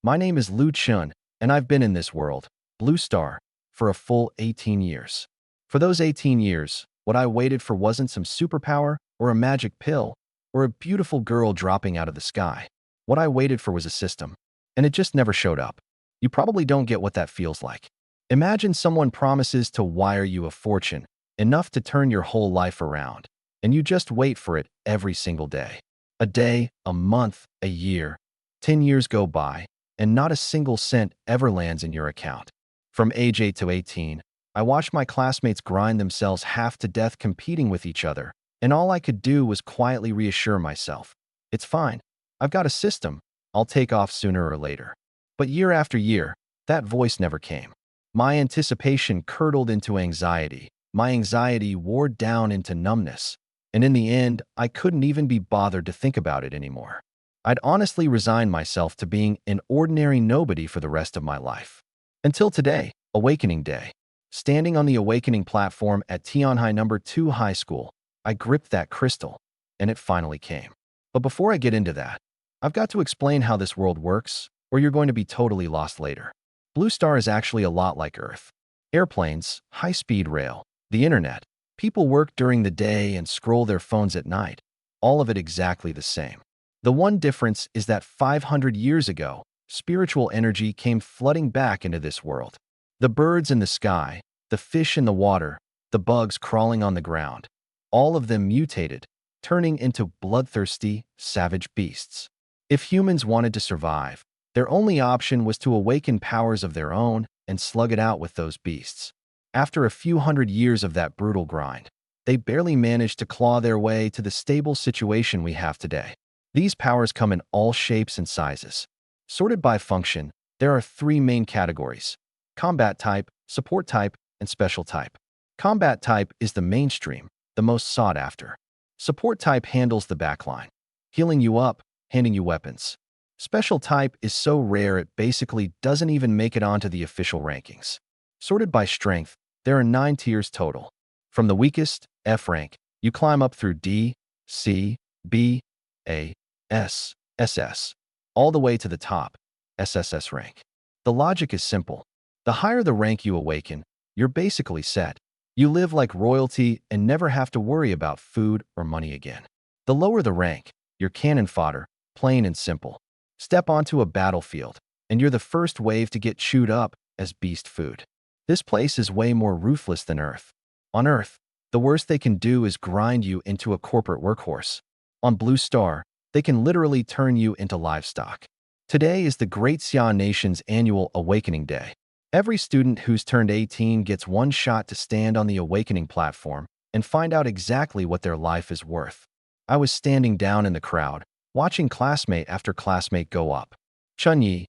My name is Lu Chun, and I've been in this world, Blue Star, for a full 18 years. For those 18 years, what I waited for wasn't some superpower or a magic pill or a beautiful girl dropping out of the sky. What I waited for was a system, and it just never showed up. You probably don't get what that feels like. Imagine someone promises to wire you a fortune, enough to turn your whole life around, and you just wait for it every single day. A day, a month, a year, 10 years go by, and not a single cent ever lands in your account. From age 8 to 18, I watched my classmates grind themselves half to death competing with each other, and all I could do was quietly reassure myself. It's fine. I've got a system. I'll take off sooner or later. But year after year, that voice never came. My anticipation curdled into anxiety. My anxiety wore down into numbness. And in the end, I couldn't even be bothered to think about it anymore. I'd honestly resigned myself to being an ordinary nobody for the rest of my life. Until today, Awakening Day. Standing on the Awakening platform at Tianhai No. 2 High School, I gripped that crystal, and it finally came. But before I get into that, I've got to explain how this world works, or you're going to be totally lost later. Blue Star is actually a lot like Earth. Airplanes, high-speed rail, the internet. People work during the day and scroll their phones at night. All of it exactly the same. The one difference is that 500 years ago, spiritual energy came flooding back into this world. The birds in the sky, the fish in the water, the bugs crawling on the ground, all of them mutated, turning into bloodthirsty, savage beasts. If humans wanted to survive, their only option was to awaken powers of their own and slug it out with those beasts. After a few hundred years of that brutal grind, they barely managed to claw their way to the stable situation we have today. These powers come in all shapes and sizes. Sorted by function, there are three main categories: combat type, support type, and special type. Combat type is the mainstream, the most sought after. Support type handles the backline, healing you up, handing you weapons. Special type is so rare it basically doesn't even make it onto the official rankings. Sorted by strength, there are 9 tiers total. From the weakest, F rank, you climb up through D, C, B, A, S, SS, all the way to the top, SSS rank. The logic is simple. The higher the rank you awaken, you're basically set. You live like royalty and never have to worry about food or money again. The lower the rank, you're cannon fodder, plain and simple. Step onto a battlefield, and you're the first wave to get chewed up as beast food. This place is way more ruthless than Earth. On Earth, the worst they can do is grind you into a corporate workhorse. On Blue Star, they can literally turn you into livestock. Today is the Great Xia Nation's annual Awakening Day. Every student who's turned 18 gets one shot to stand on the Awakening platform and find out exactly what their life is worth. I was standing down in the crowd, watching classmate after classmate go up. Chunyi,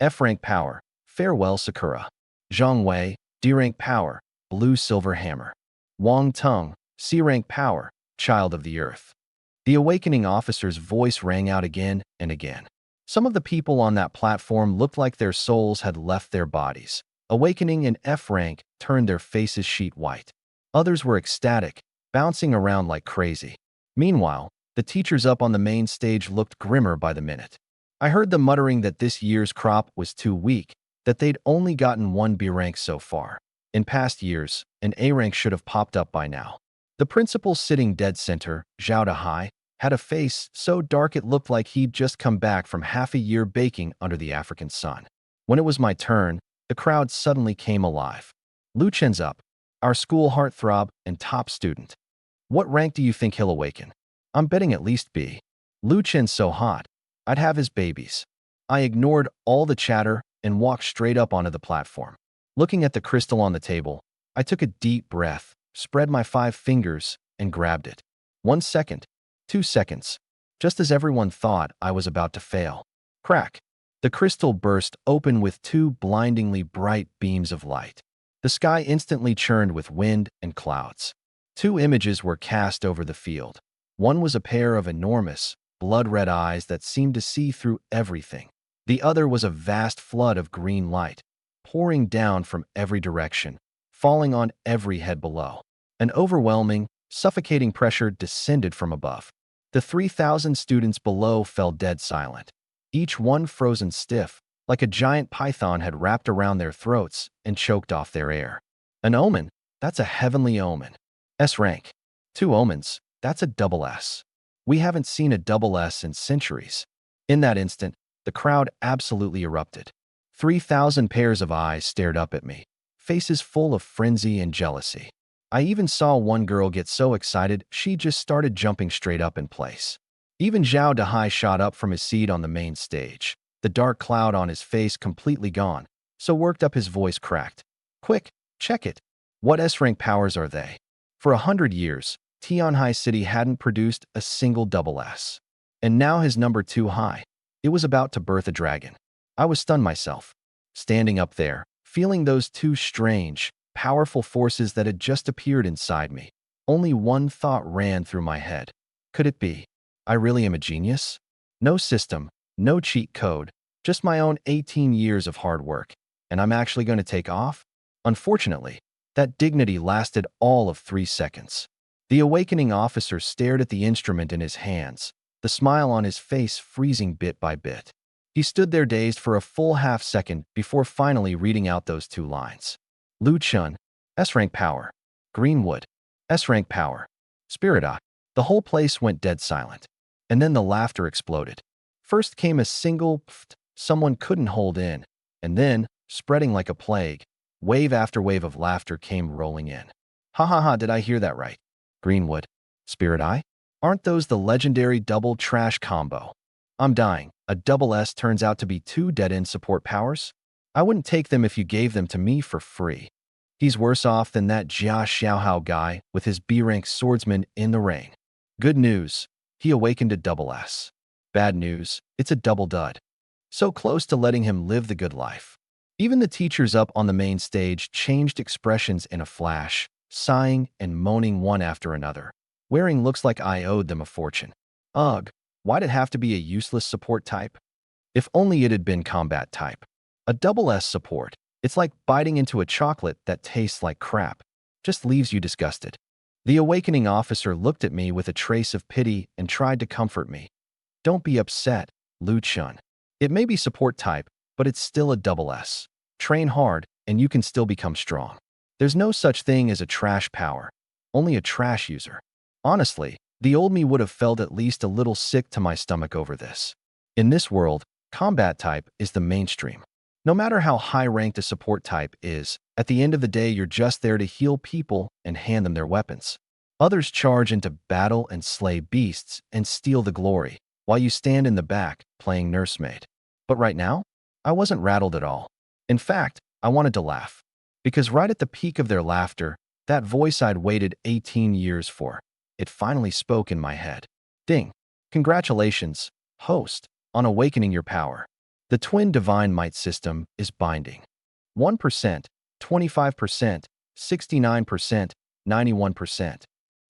F-rank power, farewell Sakura. Zhang Wei, D-rank power, blue silver hammer. Wang Tung, C-rank power, child of the earth. The Awakening officer's voice rang out again and again. Some of the people on that platform looked like their souls had left their bodies. Awakening and F-rank turned their faces sheet white. Others were ecstatic, bouncing around like crazy. Meanwhile, the teachers up on the main stage looked grimmer by the minute. I heard them muttering that this year's crop was too weak, that they'd only gotten one B rank so far. In past years, an A rank should have popped up by now. The principal sitting dead center, Zhao Dahai, had a face so dark it looked like he'd just come back from half a year baking under the African sun. When it was my turn, the crowd suddenly came alive. Lu Chen's up, our school heartthrob and top student. What rank do you think he'll awaken? I'm betting at least B. Lu Chen's so hot, I'd have his babies. I ignored all the chatter and walked straight up onto the platform. Looking at the crystal on the table, I took a deep breath, spread my 5 fingers, and grabbed it. 1 second, 2 seconds, just as everyone thought I was about to fail. Crack! The crystal burst open with 2 blindingly bright beams of light. The sky instantly churned with wind and clouds. 2 images were cast over the field. One was a pair of enormous, blood-red eyes that seemed to see through everything. The other was a vast flood of green light, pouring down from every direction, falling on every head below. An overwhelming, suffocating pressure descended from above. The 3,000 students below fell dead silent, each one frozen stiff, like a giant python had wrapped around their throats and choked off their air. An omen? That's a heavenly omen. S rank. 2 omens? That's a double S. We haven't seen a double S in centuries. In that instant, the crowd absolutely erupted. 3,000 pairs of eyes stared up at me, faces full of frenzy and jealousy. I even saw one girl get so excited she just started jumping straight up in place. Even Zhao Dahai shot up from his seat on the main stage, the dark cloud on his face completely gone, so worked up his voice cracked. Quick, check it. What S-rank powers are they? For 100 years, Tianhai City hadn't produced a single double S. And now his number 2 high. It was about to birth a dragon. I was stunned myself, standing up there, feeling those two strange, powerful forces that had just appeared inside me. Only one thought ran through my head. Could it be? I really am a genius? No system, no cheat code, just my own 18 years of hard work, and I'm actually going to take off? Unfortunately, that dignity lasted all of 3 seconds. The awakening officer stared at the instrument in his hands, the smile on his face freezing bit by bit. He stood there dazed for a full half-second before finally reading out those 2 lines. Lu Chun, S-rank power. Greenwood, S-rank power. Spirit Eye. The whole place went dead silent. And then the laughter exploded. First came a single pfft someone couldn't hold in, and then, spreading like a plague, wave after wave of laughter came rolling in. Ha ha ha, did I hear that right? Greenwood, Spirit Eye? Aren't those the legendary double trash combo? I'm dying. A double S turns out to be 2 dead-end support powers? I wouldn't take them if you gave them to me for free. He's worse off than that Jia Xiaohao guy with his B-rank swordsman in the rain. Good news. He awakened a double S. Bad news, it's a double dud. So close to letting him live the good life. Even the teachers up on the main stage changed expressions in a flash, sighing and moaning one after another, wearing looks like I owed them a fortune. Ugh, why'd it have to be a useless support type? If only it had been combat type. A double S support, it's like biting into a chocolate that tastes like crap, just leaves you disgusted. The awakening officer looked at me with a trace of pity and tried to comfort me. Don't be upset, Lu Chun. It may be support type, but it's still a double S. Train hard, and you can still become strong. There's no such thing as a trash power, only a trash user. Honestly, the old me would have felt at least a little sick to my stomach over this. In this world, combat type is the mainstream. No matter how high-ranked a support type is, at the end of the day you're just there to heal people and hand them their weapons. Others charge into battle and slay beasts and steal the glory, while you stand in the back playing nursemaid. But right now, I wasn't rattled at all. In fact, I wanted to laugh. Because right at the peak of their laughter, that voice I'd waited 18 years for, it finally spoke in my head. Ding! Congratulations, host, on awakening your power. The Twin Divine Might system is binding. 1%, 25%, 69%, 91%.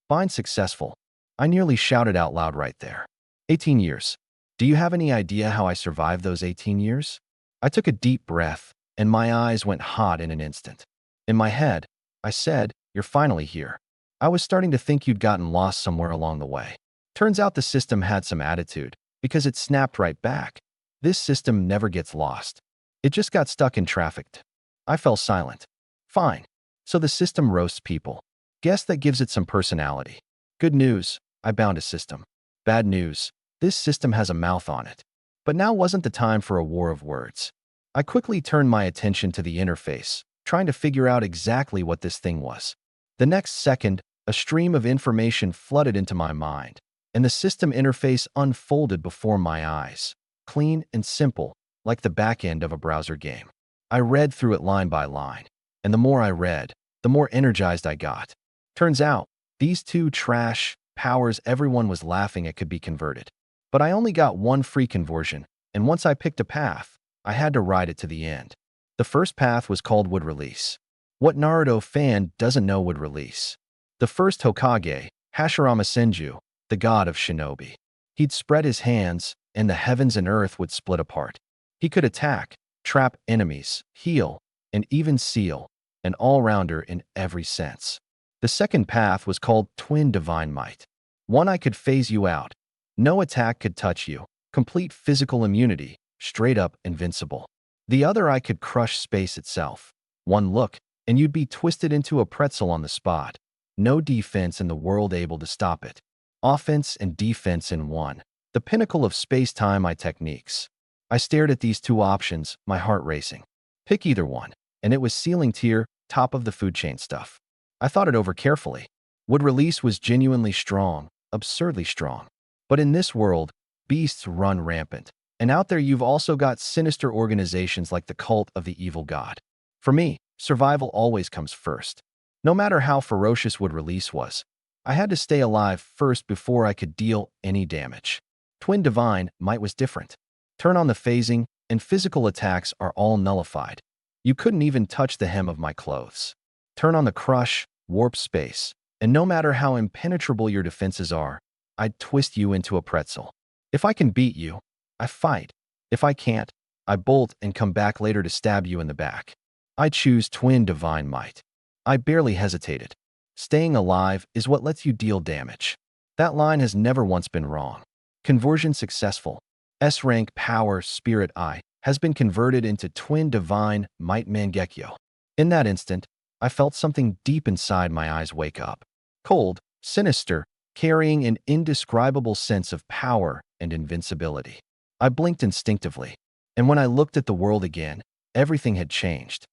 Bind successful. I nearly shouted out loud right there. 18 years. Do you have any idea how I survived those 18 years? I took a deep breath, and my eyes went hot in an instant. In my head, I said, "You're finally here." I was starting to think you'd gotten lost somewhere along the way. Turns out the system had some attitude, because it snapped right back. This system never gets lost. It just got stuck in traffic. I fell silent. Fine. So the system roasts people. Guess that gives it some personality. Good news, I bound a system. Bad news, this system has a mouth on it. But now wasn't the time for a war of words. I quickly turned my attention to the interface, trying to figure out exactly what this thing was. The next second, a stream of information flooded into my mind, and the system interface unfolded before my eyes. Clean and simple, like the back end of a browser game. I read through it line by line, and the more I read, the more energized I got. Turns out, these 2 trash powers everyone was laughing at could be converted. But I only got one free conversion, and once I picked a path, I had to ride it to the end. The first path was called Wood Release. What Naruto fan doesn't know Wood Release? The first Hokage, Hashirama Senju, the god of shinobi. He'd spread his hands, and the heavens and earth would split apart. He could attack, trap enemies, heal, and even seal, an all-rounder in every sense. The second path was called Twin Divine Might. One I could phase you out. No attack could touch you. Complete physical immunity, straight up invincible. The other eye could crush space itself. One look, and you'd be twisted into a pretzel on the spot. No defense in the world able to stop it. Offense and defense in one. The pinnacle of space-time techniques. I stared at these two options, my heart racing. Pick either one, and it was ceiling tier, top of the food chain stuff. I thought it over carefully. Would release was genuinely strong, absurdly strong. But in this world, beasts run rampant. And out there you've also got sinister organizations like the cult of the evil god. For me, survival always comes first. No matter how ferocious Would release was, I had to stay alive first before I could deal any damage. Twin Divine Might was different. Turn on the phasing, and physical attacks are all nullified. You couldn't even touch the hem of my clothes. Turn on the Crush, warp space, and no matter how impenetrable your defenses are, I'd twist you into a pretzel. If I can beat you, I fight. If I can't, I bolt and come back later to stab you in the back. I choose Twin Divine Might. I barely hesitated. Staying alive is what lets you deal damage. That line has never once been wrong. Conversion successful. S-rank power Spirit Eye has been converted into Twin Divine Might Mangekyo. In that instant, I felt something deep inside my eyes wake up. Cold, sinister, carrying an indescribable sense of power and invincibility. I blinked instinctively, and when I looked at the world again, everything had changed.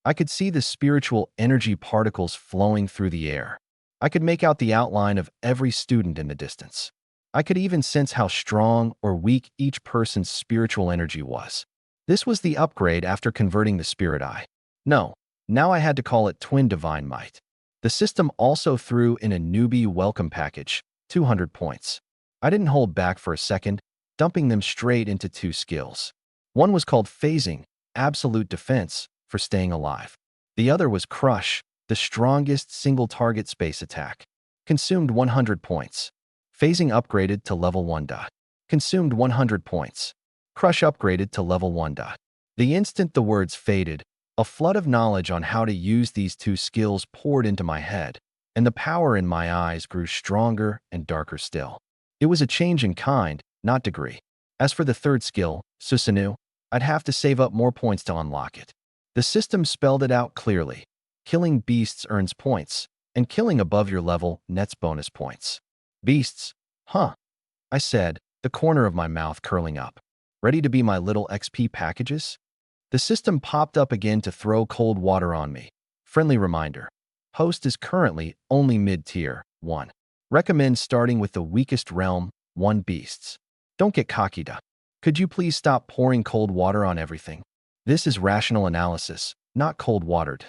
I could see the spiritual energy particles flowing through the air. I could make out the outline of every student in the distance. I could even sense how strong or weak each person's spiritual energy was. This was the upgrade after converting the Spirit Eye. No, now I had to call it Twin Divine Might. The system also threw in a newbie welcome package, 200 points. I didn't hold back for a second, dumping them straight into two skills. One was called Phasing, Absolute Defense, for staying alive. The other was Crush, the strongest single-target space attack. Consumed 100 points. Phasing upgraded to level 1. Consumed 100 points. Crush upgraded to level 1. The instant the words faded, a flood of knowledge on how to use these two skills poured into my head, and the power in my eyes grew stronger and darker still. It was a change in kind, not degree. As for the third skill, Susanoo, I'd have to save up more points to unlock it. The system spelled it out clearly. Killing beasts earns points, and killing above your level nets bonus points. Beasts? Huh? I said, the corner of my mouth curling up. Ready to be my little XP packages? The system popped up again to throw cold water on me. Friendly reminder. Host is currently only mid-tier, 1. Recommend starting with the weakest realm, 1 beasts. Don't get cocky. Could you please stop pouring cold water on everything? This is rational analysis, not cold-watered.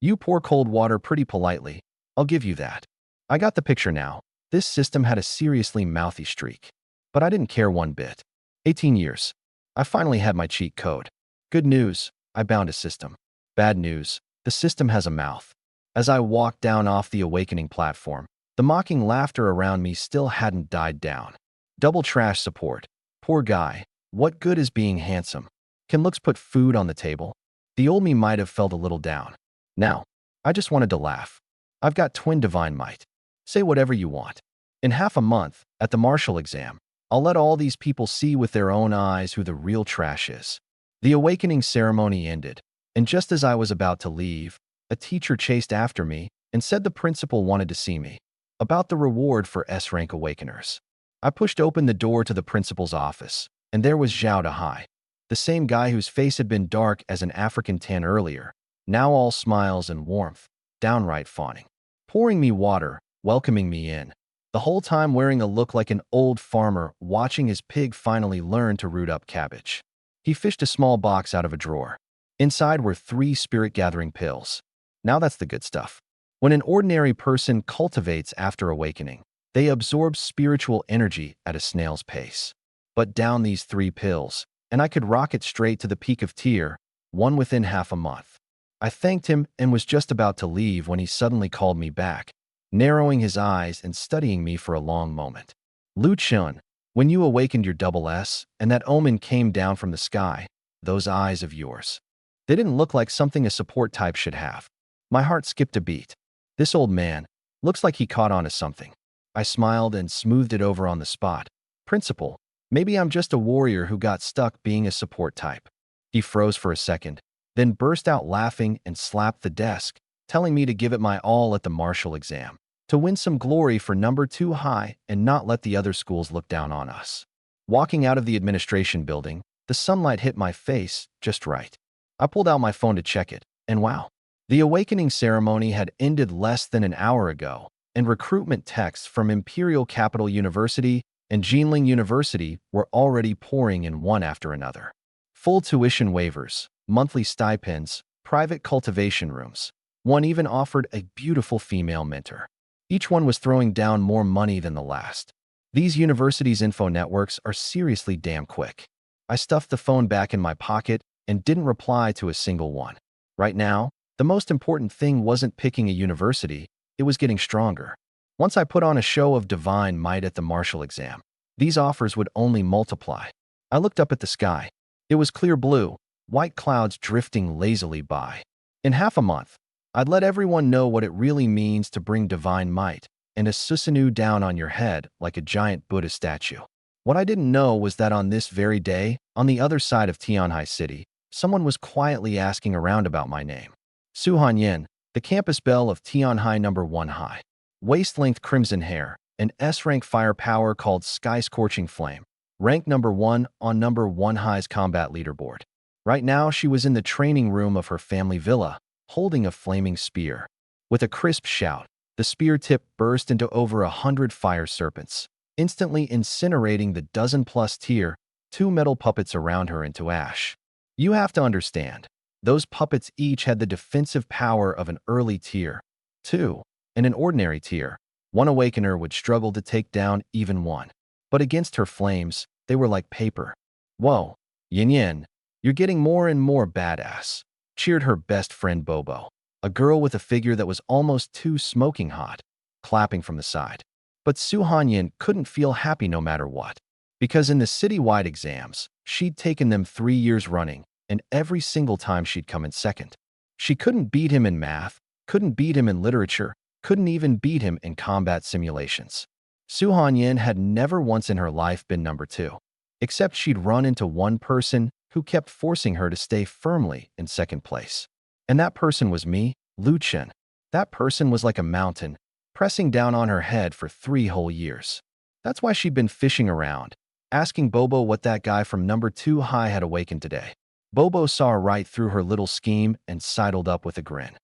You pour cold water pretty politely. I'll give you that. I got the picture now. This system had a seriously mouthy streak. But I didn't care one bit. 18 years. I finally had my cheat code. Good news, I bound a system. Bad news, the system has a mouth. As I walked down off the awakening platform, the mocking laughter around me still hadn't died down. Double trash support. Poor guy. What good is being handsome? Can looks put food on the table? The old me might have felt a little down. Now, I just wanted to laugh. I've got Twin Divine Might. Say whatever you want. In half a month, at the Marshall exam, I'll let all these people see with their own eyes who the real trash is. The awakening ceremony ended, and just as I was about to leave, a teacher chased after me and said the principal wanted to see me. About the reward for S-rank awakeners. I pushed open the door to the principal's office, and there was Zhao Dahai, the same guy whose face had been dark as an African tan earlier, now all smiles and warmth, downright fawning. Pouring me water, welcoming me in, the whole time wearing a look like an old farmer watching his pig finally learn to root up cabbage. He fished a small box out of a drawer. Inside were 3 spirit-gathering pills. Now that's the good stuff. When an ordinary person cultivates after awakening, they absorb spiritual energy at a snail's pace. But down these 3 pills, and I could rocket straight to the peak of tier 1 within half a month. I thanked him and was just about to leave when he suddenly called me back, narrowing his eyes and studying me for a long moment. Lu Chun, when you awakened your double S and that omen came down from the sky, those eyes of yours, they didn't look like something a support type should have. My heart skipped a beat. This old man looks like he caught on to something. I smiled and smoothed it over on the spot. Principal, maybe I'm just a warrior who got stuck being a support type. He froze for a second, then burst out laughing and slapped the desk, telling me to give it my all at the Marshall exam, to win some glory for number 2 high and not let the other schools look down on us. Walking out of the administration building, the sunlight hit my face just right. I pulled out my phone to check it, and wow, the awakening ceremony had ended less than an hour ago, and recruitment texts from Imperial Capital University and Jinling University were already pouring in one after another. Full tuition waivers, monthly stipends, private cultivation rooms. One even offered a beautiful female mentor. Each one was throwing down more money than the last. These universities' info networks are seriously damn quick. I stuffed the phone back in my pocket and didn't reply to a single one. Right now, the most important thing wasn't picking a university, it was getting stronger. Once I put on a show of divine might at the Marshall exam, these offers would only multiply. I looked up at the sky. It was clear blue, white clouds drifting lazily by. In half a month, I'd let everyone know what it really means to bring divine might and a Susanoo down on your head like a giant Buddha statue. What I didn't know was that on this very day, on the other side of Tianhai City, someone was quietly asking around about my name. Su Hanyin, the campus belle of Tianhai number 1 high. Waist-length crimson hair, an S-rank firepower called Sky-Scorching Flame. Rank number 1 on number 1 high's combat leaderboard. Right now, she was in the training room of her family villa, holding a flaming spear. With a crisp shout, the spear tip burst into over 100 fire serpents, instantly incinerating the dozen-plus tier 2 metal puppets around her into ash. You have to understand, those puppets each had the defensive power of an early tier 2 and an ordinary tier 1 awakener would struggle to take down even one. But against her flames, they were like paper. Whoa, Yin Yin, you're getting more and more badass, cheered her best friend Bobo, a girl with a figure that was almost too smoking hot, clapping from the side. But Su Hanyin couldn't feel happy no matter what, because in the city-wide exams, she'd taken them 3 years running, and every single time she'd come in second. She couldn't beat him in math, couldn't beat him in literature, couldn't even beat him in combat simulations. Su Hanyin had never once in her life been number 2, except she'd run into one person who kept forcing her to stay firmly in second place. And that person was me, Lu Chen. That person was like a mountain, pressing down on her head for 3 whole years. That's why she'd been fishing around, asking Bobo what that guy from number 2 high had awakened today. Bobo saw right through her little scheme and sidled up with a grin.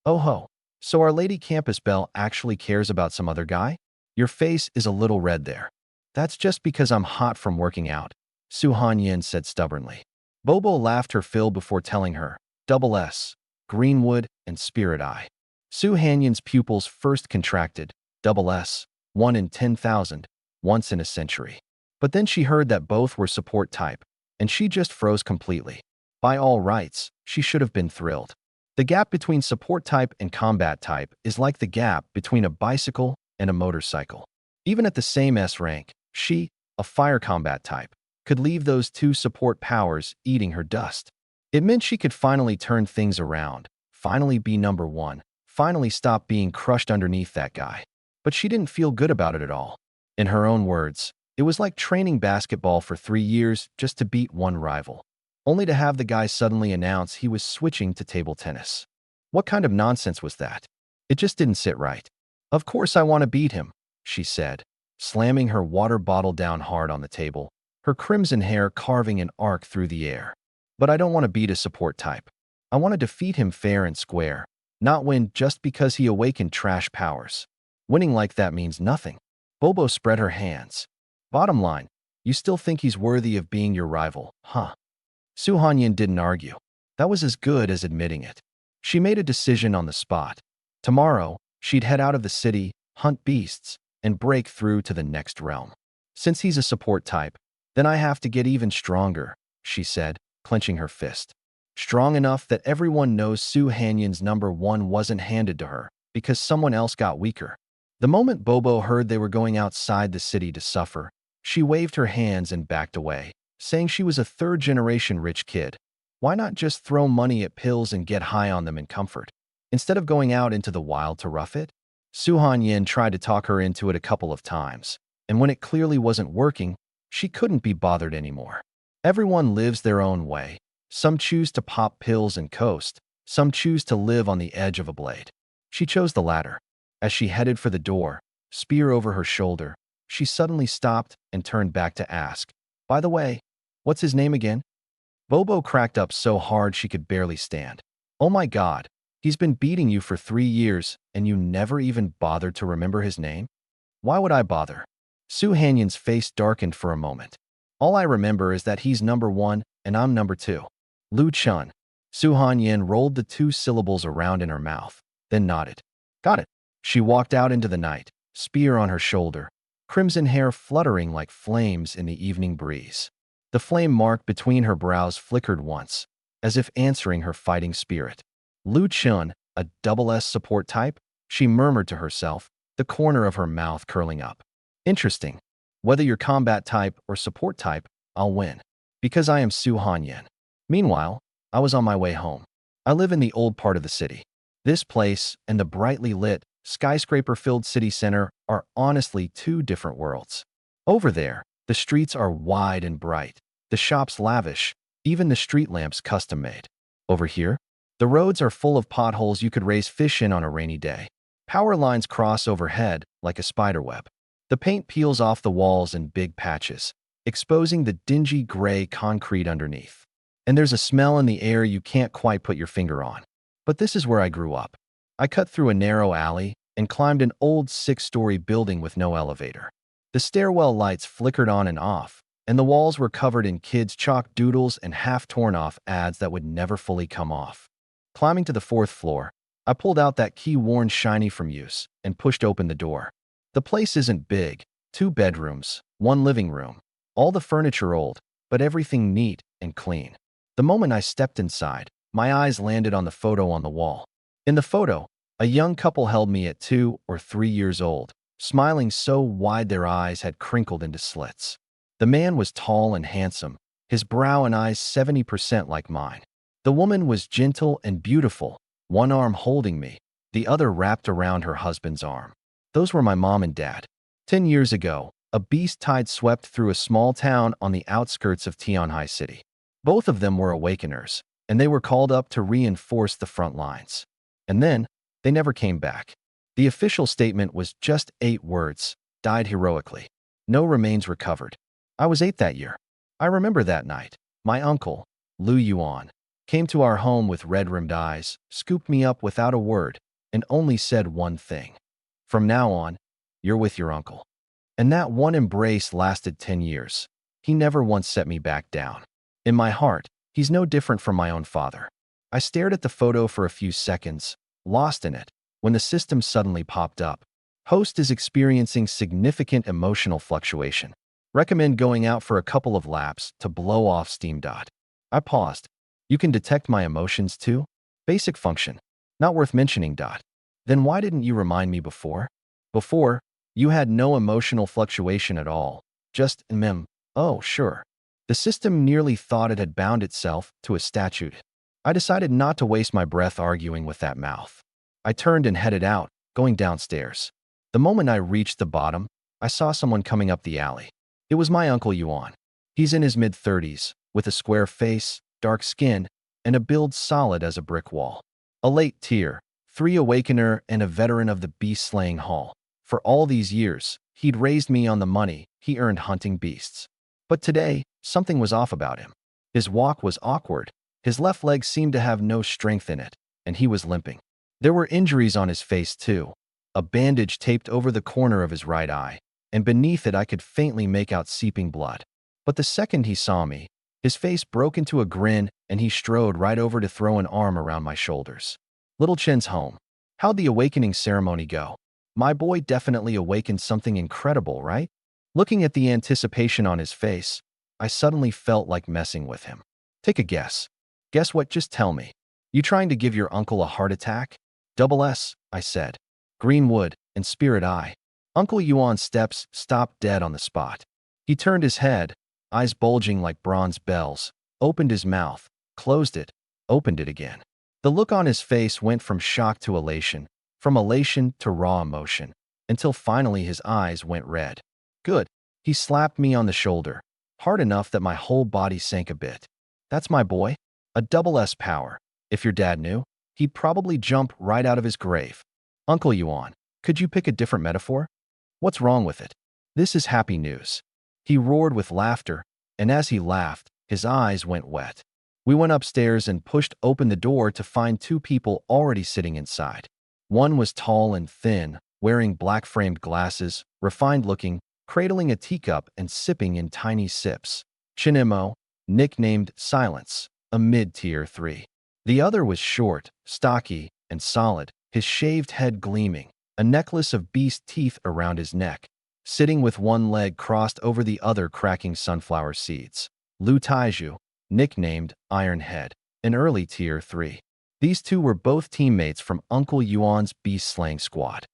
Oh ho, so our lady campus belle actually cares about some other guy? Your face is a little red there. That's just because I'm hot from working out, Su Hanyin said stubbornly. Bobo laughed her fill before telling her, double S, Greenwood, and Spirit Eye. Su Hanyin's pupils first contracted, double S, 1 in 10,000, once in a century. But then she heard that both were support type, and she just froze completely. By all rights, she should have been thrilled. The gap between support type and combat type is like the gap between a bicycle and a motorcycle. Even at the same S rank, she, a fire combat type, could leave those 2 support powers eating her dust. It meant she could finally turn things around, finally be number 1, finally stop being crushed underneath that guy. But she didn't feel good about it at all. In her own words, it was like training basketball for 3 years just to beat one rival, only to have the guy suddenly announce he was switching to table tennis. What kind of nonsense was that? It just didn't sit right. Of course I want to beat him, she said, slamming her water bottle down hard on the table, her crimson hair carving an arc through the air. But I don't want to beat a support type. I want to defeat him fair and square, not win just because he awakened trash powers. Winning like that means nothing. Bobo spread her hands. Bottom line, you still think he's worthy of being your rival, huh? Su Hanyin didn't argue. That was as good as admitting it. She made a decision on the spot. Tomorrow, she'd head out of the city, hunt beasts, and break through to the next realm. Since he's a support type, then I have to get even stronger, she said, clenching her fist. Strong enough that everyone knows Su Hanyin's number 1 wasn't handed to her because someone else got weaker. The moment Bobo heard they were going outside the city to suffer, she waved her hands and backed away, saying she was a 3rd-generation rich kid. Why not just throw money at pills and get high on them in comfort, instead of going out into the wild to rough it? Su Hanyin tried to talk her into it a couple of times, and when it clearly wasn't working, she couldn't be bothered anymore. Everyone lives their own way, Some choose to pop pills and coast. Some choose to live on the edge of a blade. She chose the latter. As she headed for the door, spear over her shoulder, she suddenly stopped and turned back to ask, "By the way, what's his name again?" Bobo cracked up so hard she could barely stand. "Oh my God, he's been beating you for 3 years and you never even bothered to remember his name?" "Why would I bother?" Su Hanyan's face darkened for a moment. "All I remember is that he's number one and I'm number two." Lu Chun. Su Hanyan rolled the 2 syllables around in her mouth, then nodded. "Got it." She walked out into the night, spear on her shoulder, crimson hair fluttering like flames in the evening breeze. The flame mark between her brows flickered once, as if answering her fighting spirit. "Lu Chun, a double S support type?" she murmured to herself, the corner of her mouth curling up. "Interesting. Whether you're combat type or support type, I'll win. Because I am Su Hanyan." Meanwhile, I was on my way home. I live in the old part of the city. This place and the brightly lit, skyscraper-filled city center are honestly 2 different worlds. Over there, the streets are wide and bright, the shops lavish, even the street lamps custom-made. Over here, the roads are full of potholes you could raise fish in on a rainy day. Power lines cross overhead like a spiderweb. The paint peels off the walls in big patches, exposing the dingy gray concrete underneath. And there's a smell in the air you can't quite put your finger on. But this is where I grew up. I cut through a narrow alley and climbed an old 6-story building with no elevator. The stairwell lights flickered on and off, and the walls were covered in kids' chalk doodles and half-torn-off ads that would never fully come off. Climbing to the 4th floor, I pulled out that key worn shiny from use and pushed open the door. The place isn't big, 2 bedrooms, 1 living room, all the furniture old, but everything neat and clean. The moment I stepped inside, my eyes landed on the photo on the wall. In the photo, a young couple held me at 2 or 3 years old, smiling so wide their eyes had crinkled into slits. The man was tall and handsome, his brow and eyes 70% like mine. The woman was gentle and beautiful, one arm holding me, the other wrapped around her husband's arm. Those were my mom and dad. 10 years ago, a beast tide swept through a small town on the outskirts of Tianhai City. Both of them were awakeners, and they were called up to reinforce the front lines. And then, they never came back. The official statement was just 8 words, died heroically. No remains recovered. I was 8 that year. I remember that night. My uncle, Lu Yuan, came to our home with red-rimmed eyes, scooped me up without a word, and only said one thing. "From now on, you're with your uncle." And that one embrace lasted 10 years. He never once set me back down. In my heart, he's no different from my own father. I stared at the photo for a few seconds, lost in it, when the system suddenly popped up. "Host is experiencing significant emotional fluctuation. Recommend going out for a couple of laps to blow off steam." I paused. "You can detect my emotions too?" "Basic function. Not worth mentioning." "Then why didn't you remind me before?" "Before, you had no emotional fluctuation at all. Just Oh, sure." The system nearly thought it had bound itself to a statute. I decided not to waste my breath arguing with that mouth. I turned and headed out, going downstairs. The moment I reached the bottom, I saw someone coming up the alley. It was my Uncle Yuan. He's in his mid-30s, with a square face, dark skin, and a build solid as a brick wall. A late tier, 3 awakener and a veteran of the beast-slaying hall. For all these years, he'd raised me on the money he earned hunting beasts. But today, something was off about him. His walk was awkward, his left leg seemed to have no strength in it, and he was limping. There were injuries on his face too, a bandage taped over the corner of his right eye, and beneath it I could faintly make out seeping blood. But the second he saw me, his face broke into a grin and he strode right over to throw an arm around my shoulders. "Little Chen's home. How'd the awakening ceremony go? My boy definitely awakened something incredible, right?" Looking at the anticipation on his face, I suddenly felt like messing with him. "Take a guess." "Guess what? Just tell me. You trying to give your uncle a heart attack?" "Double S," I said. "Greenwood and Spirit Eye." Uncle Yuan's steps stopped dead on the spot. He turned his head, eyes bulging like bronze bells, opened his mouth, closed it, opened it again. The look on his face went from shock to elation, from elation to raw emotion, until finally his eyes went red. "Good." He slapped me on the shoulder, hard enough that my whole body sank a bit. "That's my boy. A double S power. If your dad knew, he'd probably jump right out of his grave. Uncle Yuan, could you pick a different metaphor? What's wrong with it? This is happy news. He roared with laughter, and as he laughed, his eyes went wet. We went upstairs and pushed open the door to find two people already sitting inside. One was tall and thin, wearing black-framed glasses, refined-looking, cradling a teacup and sipping in tiny sips. Chinemo, nicknamed Silence, a mid-tier 3. The other was short, stocky, and solid, his shaved head gleaming, a necklace of beast teeth around his neck, sitting with one leg crossed over the other cracking sunflower seeds. Lu Taiju, nicknamed Iron Head, an early tier 3. These two were both teammates from Uncle Yuan's beast-slaying squad.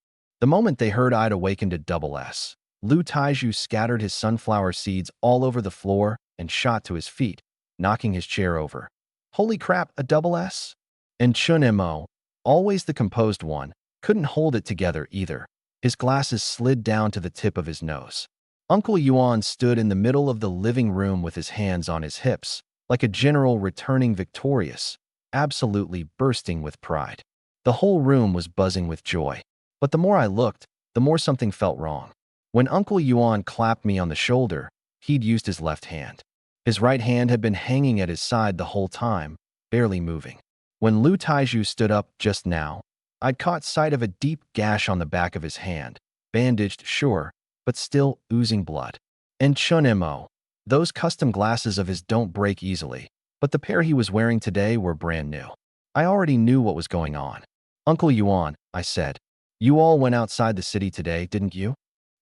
The moment they heard I'd awakened a double S, Lu Taiju scattered his sunflower seeds all over the floor and shot to his feet, knocking his chair over. Holy crap, a double S? And Chun Mo, always the composed one, couldn't hold it together either. His glasses slid down to the tip of his nose. Uncle Yuan stood in the middle of the living room with his hands on his hips, like a general returning victorious, absolutely bursting with pride. The whole room was buzzing with joy. But the more I looked, the more something felt wrong. When Uncle Yuan clapped me on the shoulder, he'd used his left hand. His right hand had been hanging at his side the whole time, barely moving. When Lu Taiju stood up just now, I'd caught sight of a deep gash on the back of his hand, bandaged, sure, but still oozing blood. And Chun Mo, those custom glasses of his don't break easily, but the pair he was wearing today were brand new. I already knew what was going on. Uncle Yuan, I said, you all went outside the city today, didn't you?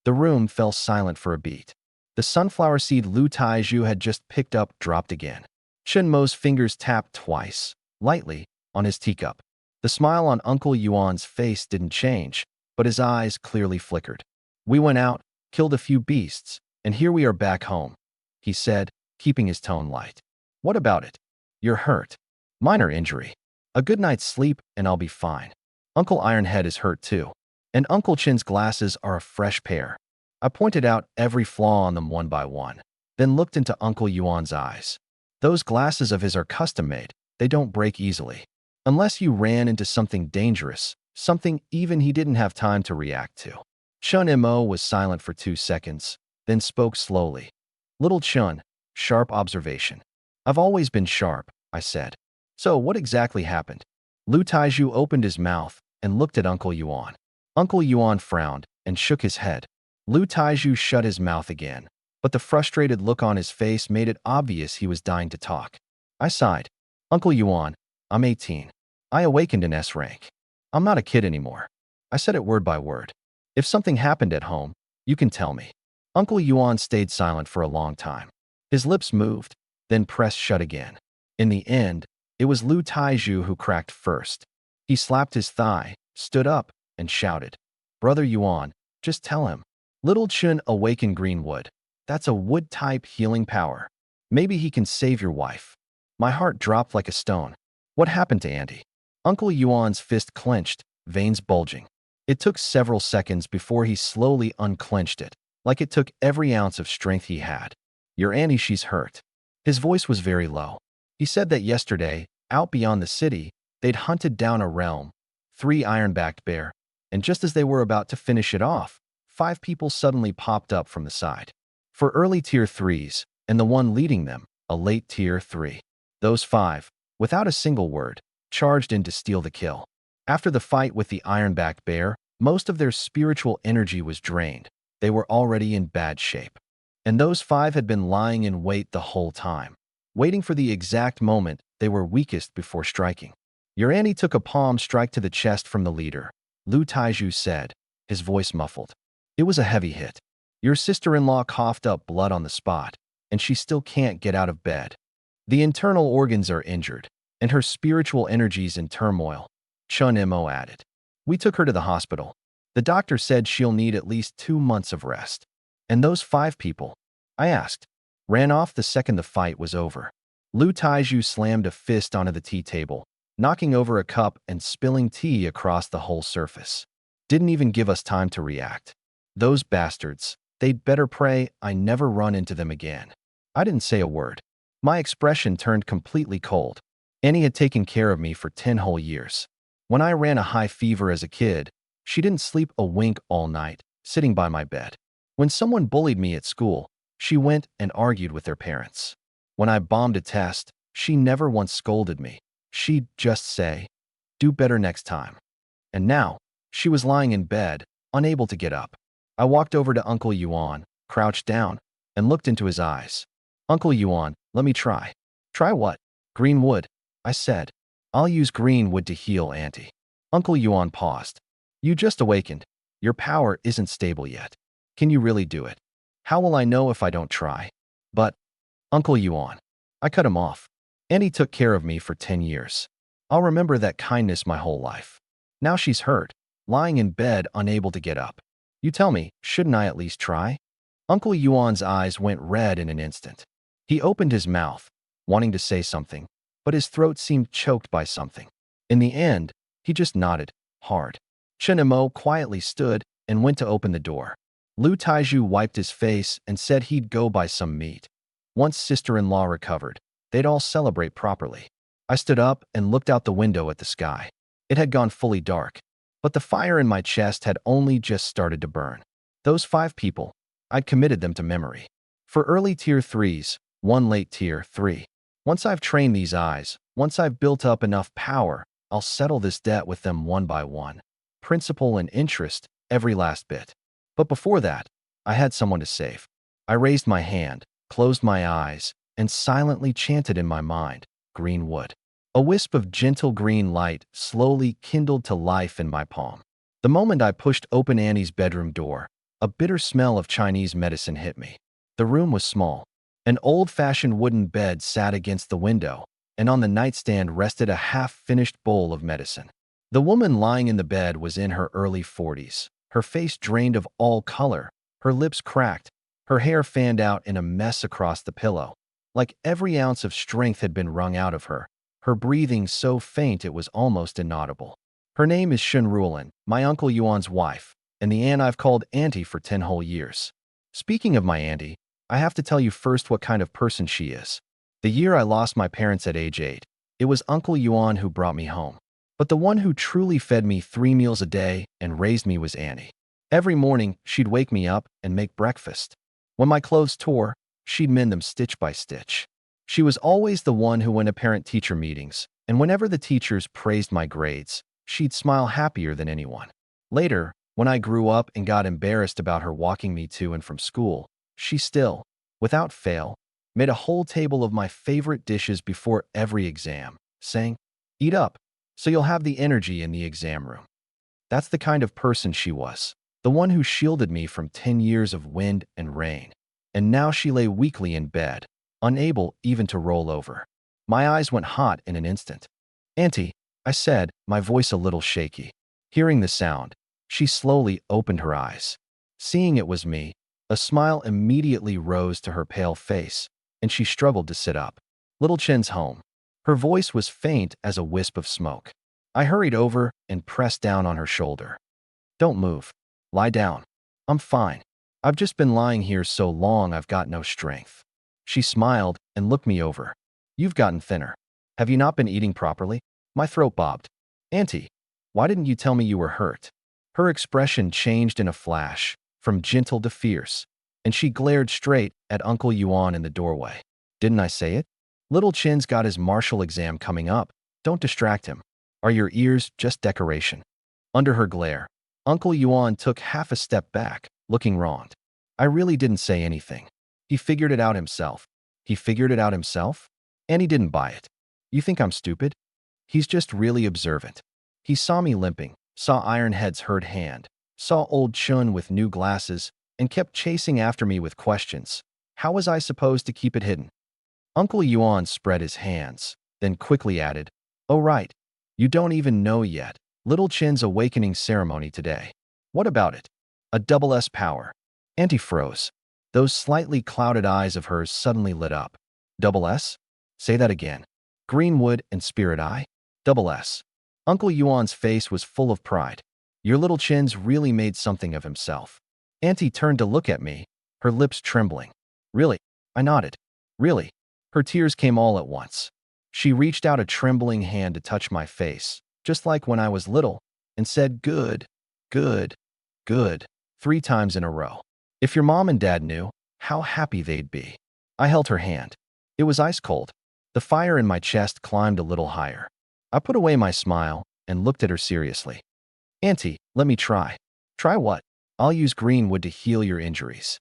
The room fell silent for a beat. The sunflower seed Lu Taiju had just picked up dropped again. Chun Mo's fingers tapped twice, lightly, on his teacup. The smile on Uncle Yuan's face didn't change, but his eyes clearly flickered. We went out, killed a few beasts, and here we are back home, he said, keeping his tone light. What about it? You're hurt. Minor injury. A good night's sleep and I'll be fine. Uncle Ironhead is hurt too. And Uncle Chin's glasses are a fresh pair. I pointed out every flaw on them one by one, then looked into Uncle Yuan's eyes. Those glasses of his are custom-made. They don't break easily. Unless you ran into something dangerous, something even he didn't have time to react to. Chun Mo was silent for 2 seconds, then spoke slowly. Little Chun, sharp observation. I've always been sharp, I said. So what exactly happened? Lu Taiju opened his mouth and looked at Uncle Yuan. Uncle Yuan frowned and shook his head. Lu Taiju shut his mouth again, but the frustrated look on his face made it obvious he was dying to talk. I sighed. Uncle Yuan, I'm 18. I awakened in S rank. I'm not a kid anymore. I said it word by word. If something happened at home, you can tell me. Uncle Yuan stayed silent for a long time. His lips moved, then pressed shut again. In the end, it was Lu Taiju who cracked first. He slapped his thigh, stood up, and shouted, Brother Yuan, just tell him. Little Chun awakened Greenwood. That's a wood-type healing power. Maybe he can save your wife. My heart dropped like a stone. What happened to Andy? Uncle Yuan's fist clenched, veins bulging. It took several seconds before he slowly unclenched it, like it took every ounce of strength he had. Your Annie, she's hurt. His voice was very low. He said that yesterday, out beyond the city, they'd hunted down a realm, 3 iron-backed bear, and just as they were about to finish it off, 5 people suddenly popped up from the side. For early tier 3s, and the one leading them, a late tier 3. Those 5, without a single word, charged in to steal the kill. After the fight with the iron-backed bear, most of their spiritual energy was drained. They were already in bad shape. And those 5 had been lying in wait the whole time, waiting for the exact moment they were weakest before striking. Urani took a palm strike to the chest from the leader. Lu Taiju said, his voice muffled. It was a heavy hit. Your sister-in-law coughed up blood on the spot, and she still can't get out of bed. The internal organs are injured, and her spiritual energies in turmoil, Chun Mo added. We took her to the hospital. The doctor said she'll need at least 2 months of rest. And those 5 people, I asked, ran off the second the fight was over. Lu Taiju slammed a fist onto the tea table, knocking over a cup and spilling tea across the whole surface. Didn't even give us time to react. Those bastards, they'd better pray I never run into them again. I didn't say a word. My expression turned completely cold. Annie had taken care of me for 10 whole years. When I ran a high fever as a kid, she didn't sleep a wink all night, sitting by my bed. When someone bullied me at school, she went and argued with their parents. When I bombed a test, she never once scolded me. She'd just say, "Do better next time." And now, she was lying in bed, unable to get up. I walked over to Uncle Yuan, crouched down, and looked into his eyes. "Uncle Yuan, let me try." "Try what?" "Green wood," I said. "I'll use green wood to heal Auntie." Uncle Yuan paused. "You just awakened. Your power isn't stable yet. Can you really do it?" "How will I know if I don't try?" "But, Uncle Yuan." I cut him off. "Auntie took care of me for 10 years. I'll remember that kindness my whole life. Now she's hurt, lying in bed unable to get up. You tell me, shouldn't I at least try?" Uncle Yuan's eyes went red in an instant. He opened his mouth, wanting to say something, but his throat seemed choked by something. In the end, he just nodded, hard. Chen Imo quietly stood and went to open the door. Lu Taiju wiped his face and said he'd go buy some meat. Once sister-in-law recovered, they'd all celebrate properly. I stood up and looked out the window at the sky. It had gone fully dark, but the fire in my chest had only just started to burn. Those 5 people, I'd committed them to memory. For early tier 3s, 1 late tier 3. Once I've trained these eyes, once I've built up enough power, I'll settle this debt with them one by one. Principal and interest, every last bit. But before that, I had someone to save. I raised my hand, closed my eyes, and silently chanted in my mind, "Green wood." A wisp of gentle green light slowly kindled to life in my palm. The moment I pushed open Annie's bedroom door, a bitter smell of Chinese medicine hit me. The room was small. An old-fashioned wooden bed sat against the window, and on the nightstand rested a half-finished bowl of medicine. The woman lying in the bed was in her early 40s, her face drained of all color, her lips cracked, her hair fanned out in a mess across the pillow. Like every ounce of strength had been wrung out of her breathing so faint it was almost inaudible. Her name is Shun Ruolin, my Uncle Yuan's wife, and the Anne I've called Auntie for 10 whole years. Speaking of my auntie, I have to tell you first what kind of person she is. The year I lost my parents at age 8, it was Uncle Yuan who brought me home. But the one who truly fed me 3 meals a day and raised me was Annie. Every morning, she'd wake me up and make breakfast. When my clothes tore, she'd mend them stitch by stitch. She was always the one who went to parent-teacher meetings, and whenever the teachers praised my grades, she'd smile happier than anyone. Later, when I grew up and got embarrassed about her walking me to and from school, she still, without fail, made a whole table of my favorite dishes before every exam, saying, "Eat up, so you'll have the energy in the exam room." That's the kind of person she was, the one who shielded me from 10 years of wind and rain. And now she lay weakly in bed, unable even to roll over. My eyes went hot in an instant. "Auntie," I said, my voice a little shaky. Hearing the sound, she slowly opened her eyes. Seeing it was me, a smile immediately rose to her pale face, and she struggled to sit up. "Little Chen's home." Her voice was faint as a wisp of smoke. I hurried over and pressed down on her shoulder. "Don't move. Lie down. I'm fine. I've just been lying here so long I've got no strength." She smiled and looked me over. "You've gotten thinner. Have you not been eating properly?" My throat bobbed. "Auntie, why didn't you tell me you were hurt?" Her expression changed in a flash, from gentle to fierce, and she glared straight at Uncle Yuan in the doorway. "Didn't I say it? Little Chen's got his martial exam coming up. Don't distract him. Are your ears just decoration?" Under her glare, Uncle Yuan took half a step back, looking wronged. I really didn't say anything. He figured it out himself. He figured it out himself? And he didn't buy it. You think I'm stupid? He's just really observant. He saw me limping, saw Ironhead's hurt hand, saw old Chun with new glasses, and kept chasing after me with questions. How was I supposed to keep it hidden? Uncle Yuan spread his hands, then quickly added, "Oh right, you don't even know yet. Little Chen's awakening ceremony today. What about it? A double S power." Auntie froze. Those slightly clouded eyes of hers suddenly lit up. "Double S? Say that again." "Greenwood and Spirit Eye? Double S." Uncle Yuan's face was full of pride. "Your little Chen's really made something of himself." Auntie turned to look at me, her lips trembling. "Really?" I nodded. "Really?" Her tears came all at once. She reached out a trembling hand to touch my face, just like when I was little, and said, "Good, good, good," 3 times in a row. If your mom and dad knew, how happy they'd be. I held her hand. It was ice cold. The fire in my chest climbed a little higher. I put away my smile and looked at her seriously. "Auntie, let me try." "Try what?" "I'll use green wood to heal your injuries."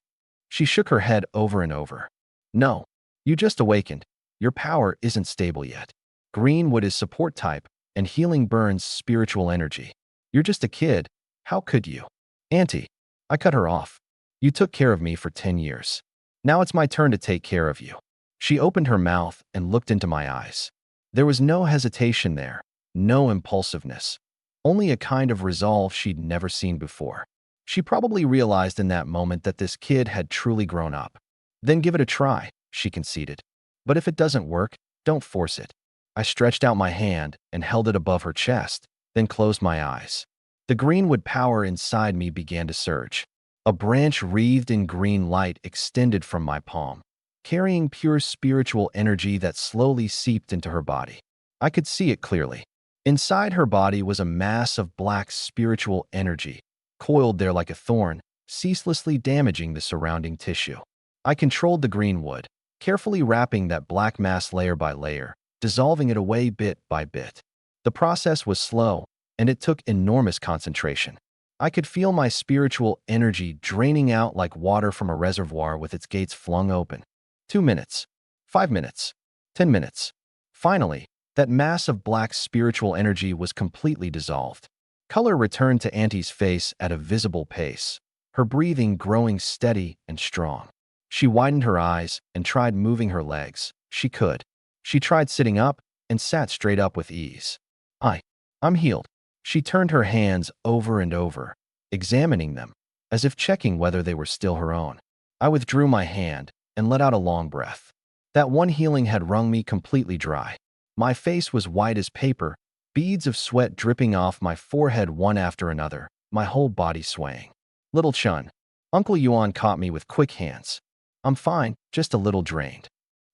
She shook her head over and over. "No, you just awakened. Your power isn't stable yet. Green wood is support type, and healing burns spiritual energy. You're just a kid. How could you?" "Auntie," I cut her off. "You took care of me for 10 years. Now it's my turn to take care of you." She opened her mouth and looked into my eyes. There was no hesitation there, no impulsiveness, only a kind of resolve she'd never seen before. She probably realized in that moment that this kid had truly grown up. "Then give it a try," she conceded. "But if it doesn't work, don't force it." I stretched out my hand and held it above her chest, then closed my eyes. The greenwood power inside me began to surge. A branch wreathed in green light extended from my palm, carrying pure spiritual energy that slowly seeped into her body. I could see it clearly. Inside her body was a mass of black spiritual energy, coiled there like a thorn, ceaselessly damaging the surrounding tissue. I controlled the green wood, carefully wrapping that black mass layer by layer, dissolving it away bit by bit. The process was slow, and it took enormous concentration. I could feel my spiritual energy draining out like water from a reservoir with its gates flung open. 2 minutes, 5 minutes, 10 minutes. Finally, that mass of black spiritual energy was completely dissolved. Color returned to Auntie's face at a visible pace, her breathing growing steady and strong. She widened her eyes and tried moving her legs. She could. She tried sitting up and sat straight up with ease. I'm healed." She turned her hands over and over, examining them, as if checking whether they were still her own. I withdrew my hand and let out a long breath. That one healing had wrung me completely dry. My face was white as paper, beads of sweat dripping off my forehead one after another, my whole body swaying. "Little Chun." Uncle Yuan caught me with quick hands. "I'm fine, just a little drained."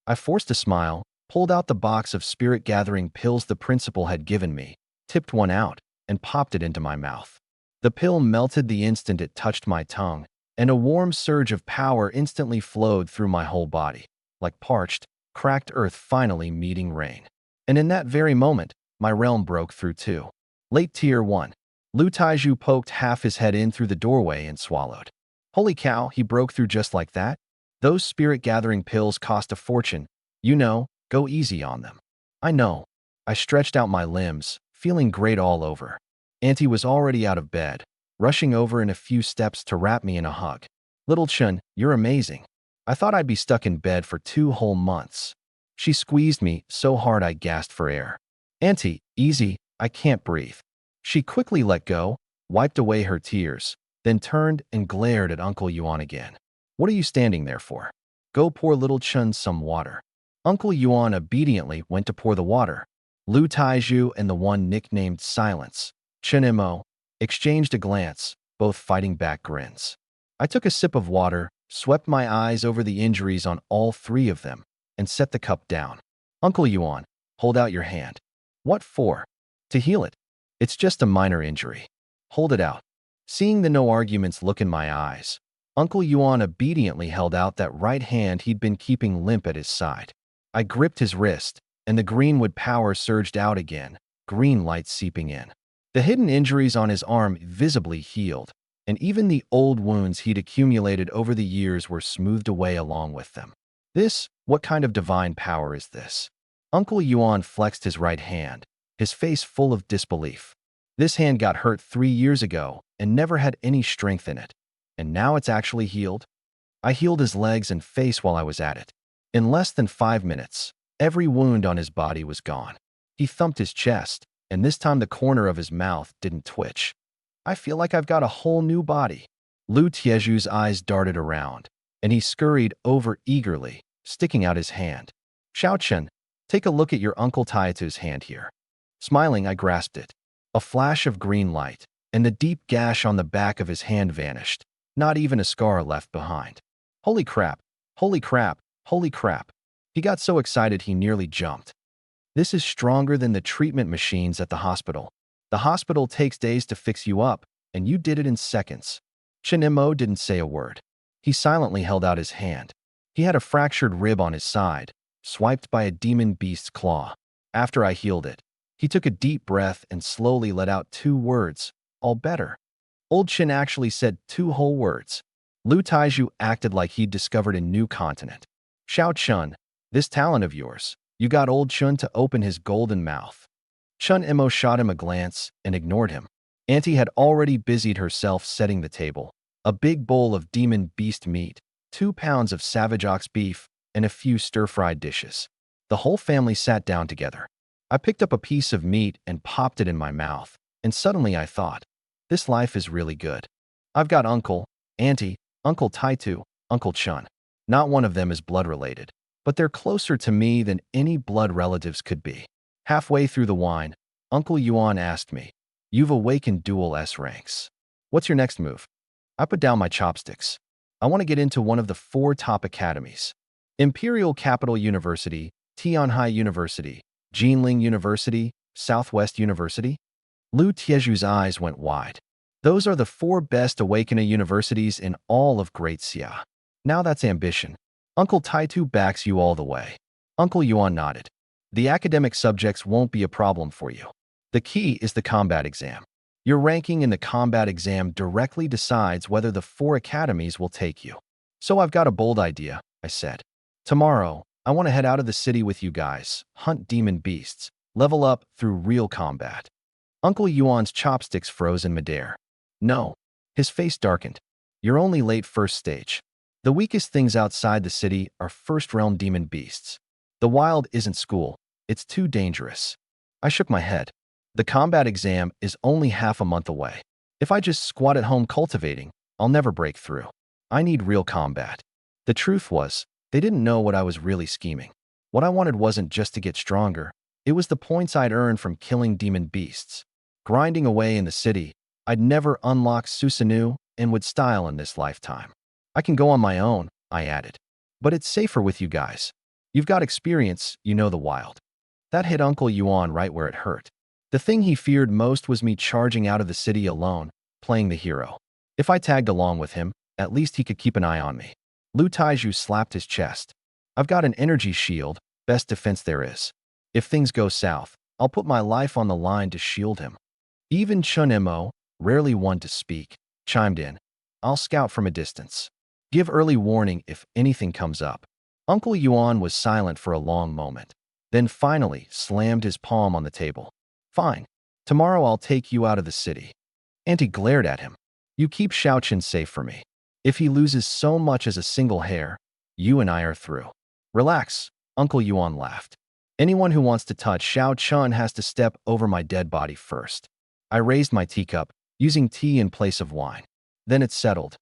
I forced a smile, pulled out the box of spirit-gathering pills the principal had given me, tipped one out, and popped it into my mouth. The pill melted the instant it touched my tongue, and a warm surge of power instantly flowed through my whole body, like parched, cracked earth finally meeting rain. And in that very moment, my realm broke through too. Late Tier 1. Lu Taiju poked half his head in through the doorway and swallowed. Holy cow, he broke through just like that? Those spirit-gathering pills cost a fortune. You know, go easy on them. I know. I stretched out my limbs, feeling great all over. Auntie was already out of bed, rushing over in a few steps to wrap me in a hug. "Little Chun, you're amazing. I thought I'd be stuck in bed for 2 whole months." She squeezed me so hard I gasped for air. "Auntie, easy, I can't breathe." She quickly let go, wiped away her tears, then turned and glared at Uncle Yuan again. "What are you standing there for? Go pour little Chun some water." Uncle Yuan obediently went to pour the water. Lu Taiju and the one nicknamed Silence, Chen Mo, exchanged a glance, both fighting back grins. I took a sip of water, swept my eyes over the injuries on all 3 of them, and set the cup down. "Uncle Yuan, hold out your hand." "What for?" "To heal it. It's just a minor injury." "Hold it out." Seeing the no arguments look in my eyes, Uncle Yuan obediently held out that right hand he'd been keeping limp at his side. I gripped his wrist, and the greenwood power surged out again, green light seeping in. The hidden injuries on his arm visibly healed, and even the old wounds he'd accumulated over the years were smoothed away along with them. What kind of divine power is this? Uncle Yuan flexed his right hand, his face full of disbelief. This hand got hurt 3 years ago and never had any strength in it. And now it's actually healed? I healed his legs and face while I was at it. In less than 5 minutes, every wound on his body was gone. He thumped his chest, and this time the corner of his mouth didn't twitch. "I feel like I've got a whole new body." Lu Tieju's eyes darted around, and he scurried over eagerly, sticking out his hand. "Xiaochen, take a look at your Uncle Taitu's hand here." Smiling, I grasped it. A flash of green light, and the deep gash on the back of his hand vanished, not even a scar left behind. Holy crap, holy crap, holy crap. He got so excited he nearly jumped. This is stronger than the treatment machines at the hospital. The hospital takes days to fix you up, and you did it in seconds. Chen Mo didn't say a word. He silently held out his hand. He had a fractured rib on his side, swiped by a demon beast's claw. After I healed it, he took a deep breath and slowly let out 2 words, all better. Old Chen actually said 2 whole words. Lu Taiju acted like he'd discovered a new continent. Xiao Chun, this talent of yours, you got old Chun to open his golden mouth. Chun Mo shot him a glance and ignored him. Auntie had already busied herself setting the table. A big bowl of demon beast meat, 2 pounds of savage ox beef, and a few stir-fried dishes. The whole family sat down together. I picked up a piece of meat and popped it in my mouth, and suddenly I thought, this life is really good. I've got uncle, auntie, Uncle Taitu, Uncle Chun. Not one of them is blood-related, but they're closer to me than any blood relatives could be. Halfway through the wine, Uncle Yuan asked me, "You've awakened dual S ranks. What's your next move?" I put down my chopsticks. I want to get into one of the 4 top academies. Imperial Capital University, Tianhai University, Jinling University, Southwest University. Lu Tieju's eyes went wide. Those are the 4 best Awakening universities in all of Great Xia. Now that's ambition. Uncle Taitu backs you all the way. Uncle Yuan nodded. The academic subjects won't be a problem for you. The key is the combat exam. Your ranking in the combat exam directly decides whether the 4 academies will take you. So I've got a bold idea, I said. Tomorrow, I want to head out of the city with you guys, hunt demon beasts, level up through real combat. Uncle Yuan's chopsticks froze in midair. No. His face darkened. You're only late first stage. The weakest things outside the city are first-realm demon beasts. The wild isn't school. It's too dangerous. I shook my head. The combat exam is only half a month away. If I just squat at home cultivating, I'll never break through. I need real combat. The truth was, they didn't know what I was really scheming. What I wanted wasn't just to get stronger. It was the points I'd earned from killing demon beasts. Grinding away in the city, I'd never unlock Susanoo and would style in this lifetime. I can go on my own, I added. But it's safer with you guys. You've got experience, you know the wild. That hit Uncle Yuan right where it hurt. The thing he feared most was me charging out of the city alone, playing the hero. If I tagged along with him, at least he could keep an eye on me. Lu Taiju slapped his chest. I've got an energy shield, best defense there is. If things go south, I'll put my life on the line to shield him. Even Chun Mo, rarely one to speak, chimed in. I'll scout from a distance. Give early warning if anything comes up. Uncle Yuan was silent for a long moment, then finally slammed his palm on the table. Fine. Tomorrow I'll take you out of the city. Auntie glared at him. You keep Xiaoqun safe for me. If he loses so much as a single hair, you and I are through. Relax, Uncle Yuan laughed. Anyone who wants to touch Xiaoqun has to step over my dead body first. I raised my teacup, using tea in place of wine. Then it settled.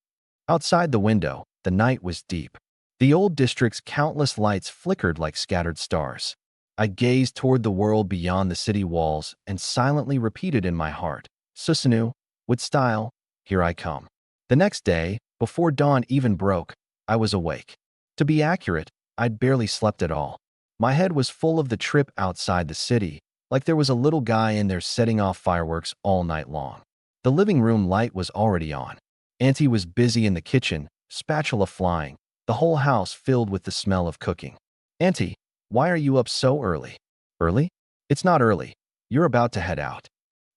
Outside the window, the night was deep. The old district's countless lights flickered like scattered stars. I gazed toward the world beyond the city walls and silently repeated in my heart, Susanoo, with style, here I come. The next day, before dawn even broke, I was awake. To be accurate, I'd barely slept at all. My head was full of the trip outside the city, like there was a little guy in there setting off fireworks all night long. The living room light was already on. Auntie was busy in the kitchen, spatula flying, the whole house filled with the smell of cooking. Auntie, why are you up so early? Early? It's not early. You're about to head out.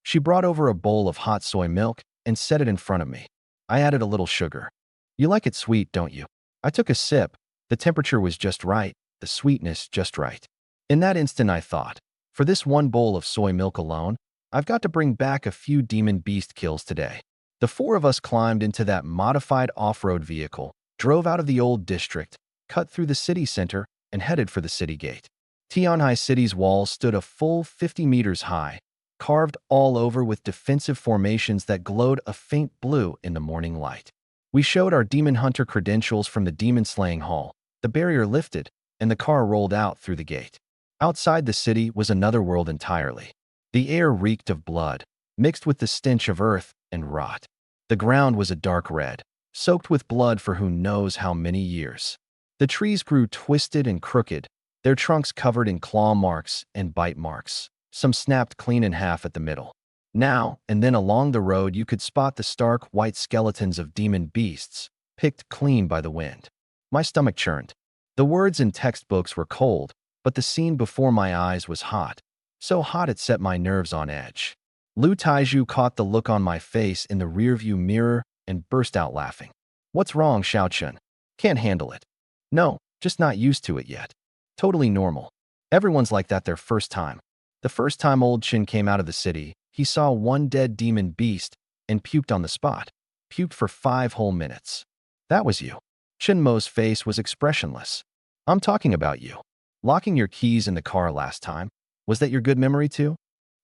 She brought over a bowl of hot soy milk and set it in front of me. I added a little sugar. You like it sweet, don't you? I took a sip. The temperature was just right, the sweetness just right. In that instant I thought, for this one bowl of soy milk alone, I've got to bring back a few demon beast kills today. The 4 of us climbed into that modified off-road vehicle, drove out of the old district, cut through the city center, and headed for the city gate. Tianhai City's walls stood a full 50 meters high, carved all over with defensive formations that glowed a faint blue in the morning light. We showed our demon hunter credentials from the demon slaying hall. The barrier lifted, and the car rolled out through the gate. Outside the city was another world entirely. The air reeked of blood, mixed with the stench of earth and rot. The ground was a dark red, soaked with blood for who knows how many years. The trees grew twisted and crooked, their trunks covered in claw marks and bite marks. Some snapped clean in half at the middle. Now and then along the road you could spot the stark white skeletons of demon beasts, picked clean by the wind. My stomach churned. The words in textbooks were cold, but the scene before my eyes was hot. So hot it set my nerves on edge. Lu Taiju caught the look on my face in the rearview mirror and burst out laughing. "What's wrong, Xiaochun? Can't handle it." "No, just not used to it yet. Totally normal. Everyone's like that their first time." The first time old Chin came out of the city, he saw one dead demon beast and puked on the spot. Puked for 5 whole minutes. "That was you." Chin Mo's face was expressionless. "I'm talking about you. Locking your keys in the car last time. Was that your good memory too?"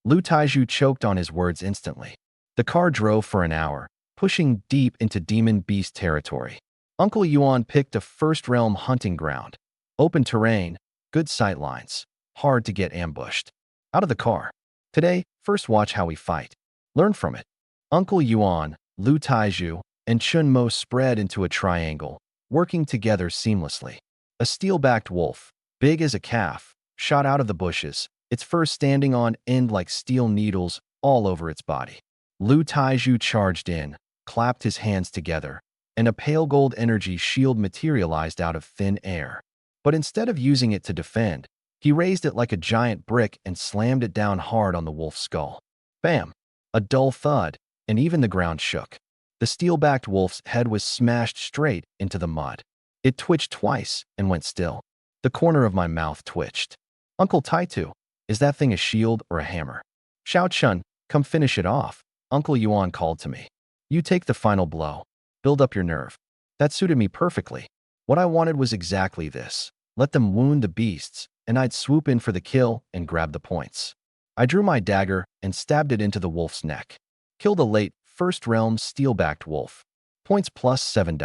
Lu Taiju choked on his words instantly. The car drove for an hour, pushing deep into demon beast territory. Uncle Yuan picked a first-realm hunting ground. Open terrain, good sight lines, hard to get ambushed. Out of the car. "Today, first watch how we fight. Learn from it." Uncle Yuan, Lu Taiju, and Chun Mo spread into a triangle, working together seamlessly. A steel-backed wolf, big as a calf, shot out of the bushes, its fur standing on end like steel needles all over its body. Lu Taiju charged in, clapped his hands together, and a pale gold energy shield materialized out of thin air. But instead of using it to defend, he raised it like a giant brick and slammed it down hard on the wolf's skull. Bam! A dull thud, and even the ground shook. The steel-backed wolf's head was smashed straight into the mud. It twitched twice and went still. The corner of my mouth twitched. "Uncle Taitu, is that thing a shield or a hammer?" "Xiaochun, come finish it off," Uncle Yuan called to me. "You take the final blow. Build up your nerve." That suited me perfectly. What I wanted was exactly this. Let them wound the beasts, and I'd swoop in for the kill and grab the points. I drew my dagger and stabbed it into the wolf's neck. Killed a late, first-realm steel-backed wolf. Points plus 7.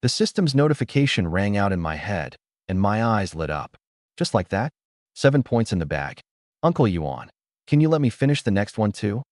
The system's notification rang out in my head, and my eyes lit up. Just like that, 7 points in the bag. "Uncle Yuan, can you let me finish the next one too?"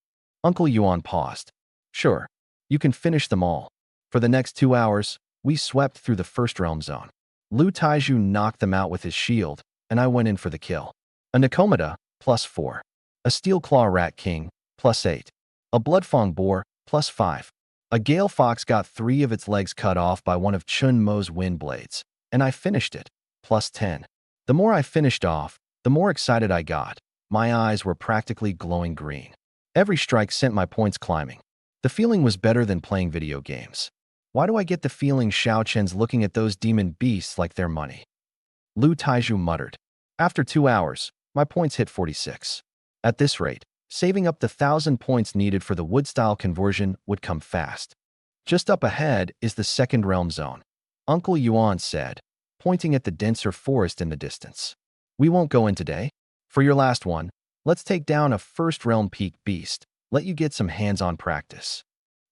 Uncle Yuan paused. "Sure, you can finish them all." For the next 2 hours, we swept through the first realm zone. Lu Taiju knocked them out with his shield, and I went in for the kill. A Nikomata, plus 4. A Steel Claw Rat King, plus 8. A Bloodfang Boar, plus 5. A Gale Fox got 3 of its legs cut off by one of Chun Mo's wind blades, and I finished it, plus 10. The more I finished off, the more excited I got. My eyes were practically glowing green. Every strike sent my points climbing. The feeling was better than playing video games. Why do I get the feeling Xiaochun's looking at those demon beasts like they're money? Lu Taiju muttered. After 2 hours, my points hit 46. At this rate, saving up the 1,000 points needed for the wood-style conversion would come fast. "Just up ahead is the second realm zone," Uncle Yuan said, pointing at the denser forest in the distance. "We won't go in today. For your last one, let's take down a first-realm peak beast, let you get some hands-on practice."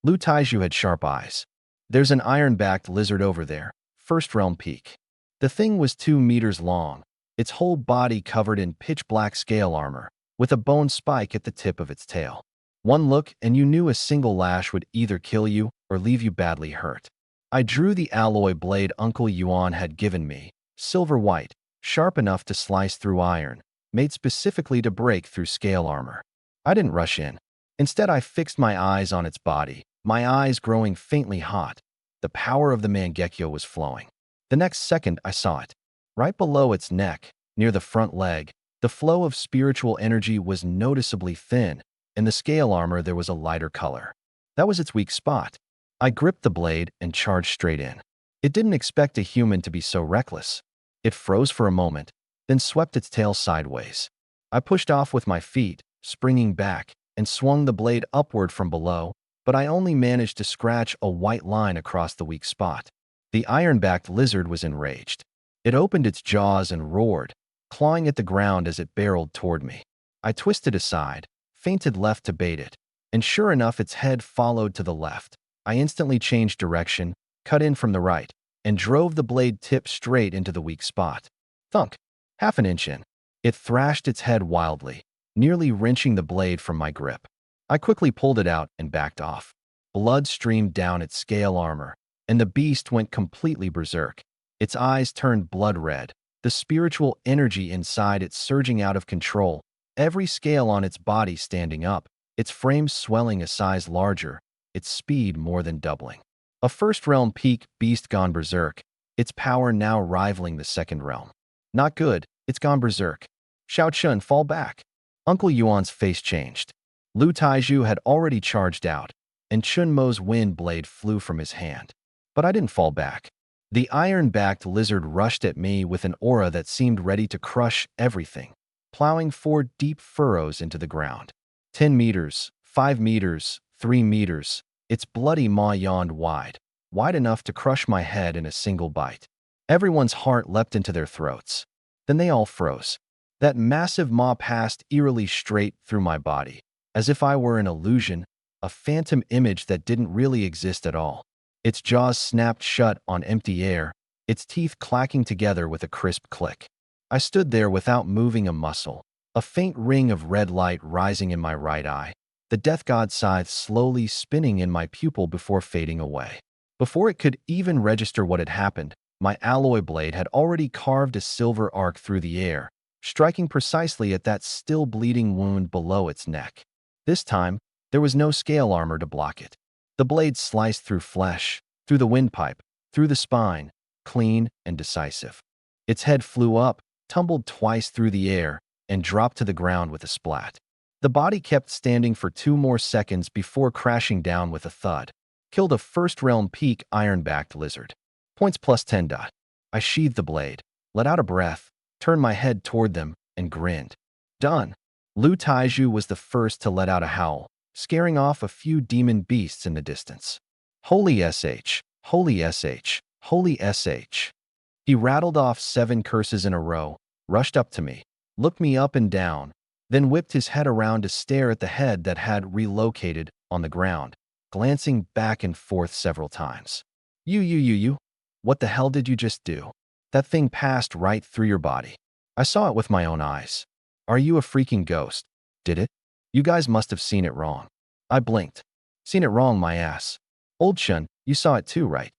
Lu Taiju had sharp eyes. "There's an iron-backed lizard over there, first-realm peak." The thing was 2 meters long, its whole body covered in pitch-black scale armor, with a bone spike at the tip of its tail. One look and you knew a single lash would either kill you or leave you badly hurt. I drew the alloy blade Uncle Yuan had given me, silver white, sharp enough to slice through iron, made specifically to break through scale armor. I didn't rush in. Instead, I fixed my eyes on its body, my eyes growing faintly hot. The power of the Mangekyo was flowing. The next second, I saw it. Right below its neck, near the front leg, the flow of spiritual energy was noticeably thin. In the scale armor, there was a lighter color. That was its weak spot. I gripped the blade and charged straight in. It didn't expect a human to be so reckless. It froze for a moment, then swept its tail sideways. I pushed off with my feet, springing back, and swung the blade upward from below, but I only managed to scratch a white line across the weak spot. The iron-backed lizard was enraged. It opened its jaws and roared, clawing at the ground as it barreled toward me. I twisted aside, feinted left to bait it, and sure enough its head followed to the left. I instantly changed direction, cut in from the right, and drove the blade tip straight into the weak spot. Thunk! Half an inch in. It thrashed its head wildly, nearly wrenching the blade from my grip. I quickly pulled it out and backed off. Blood streamed down its scale armor, and the beast went completely berserk. Its eyes turned blood red, the spiritual energy inside it surging out of control, every scale on its body standing up, its frame swelling a size larger, its speed more than doubling. A first realm peak beast gone berserk, its power now rivaling the second realm. Not good, it's gone berserk. Shao Chun, fall back. Uncle Yuan's face changed. Lu Taiju had already charged out, and Chun Mo's wind blade flew from his hand. But I didn't fall back. The iron-backed lizard rushed at me with an aura that seemed ready to crush everything, plowing 4 deep furrows into the ground. 10 meters, 5 meters, 3 meters, its bloody maw yawned wide enough to crush my head in a single bite. Everyone's heart leapt into their throats. Then they all froze. That massive maw passed eerily straight through my body, as if I were an illusion, a phantom image that didn't really exist at all. Its jaws snapped shut on empty air, its teeth clacking together with a crisp click. I stood there without moving a muscle, a faint ring of red light rising in my right eye, the death god scythe slowly spinning in my pupil before fading away. Before it could even register what had happened, my alloy blade had already carved a silver arc through the air, striking precisely at that still bleeding wound below its neck. This time, there was no scale armor to block it. The blade sliced through flesh, through the windpipe, through the spine, clean and decisive. Its head flew up, tumbled twice through the air, and dropped to the ground with a splat. The body kept standing for 2 more seconds before crashing down with a thud. Killed a first-realm peak iron-backed lizard. Points plus 10. I sheathed the blade, let out a breath, turned my head toward them, and grinned. Done. Lu Taiju was the first to let out a howl, scaring off a few demon beasts in the distance. Holy SH, holy SH, holy SH. He rattled off 7 curses in a row, rushed up to me, looked me up and down, then whipped his head around to stare at the head that had relocated on the ground, glancing back and forth several times. You. What the hell did you just do? That thing passed right through your body. I saw it with my own eyes. Are you a freaking ghost? Did it? You guys must have seen it wrong. I blinked. Seen it wrong, my ass. Old Chun, you saw it too, right?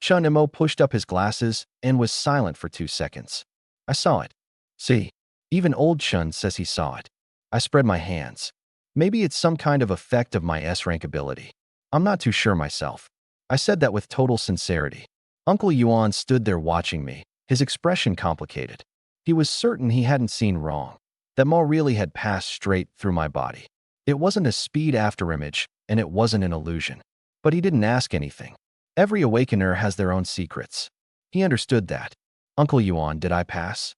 Chun Mo pushed up his glasses and was silent for 2 seconds. I saw it. See, even Old Chun says he saw it. I spread my hands. Maybe it's some kind of effect of my S-rank ability. I'm not too sure myself. I said that with total sincerity. Uncle Yuan stood there watching me, his expression complicated. He was certain he hadn't seen wrong, that Ma really had passed straight through my body. It wasn't a speed afterimage, and it wasn't an illusion. But he didn't ask anything. Every awakener has their own secrets. He understood that. Uncle Yuan, did I pass?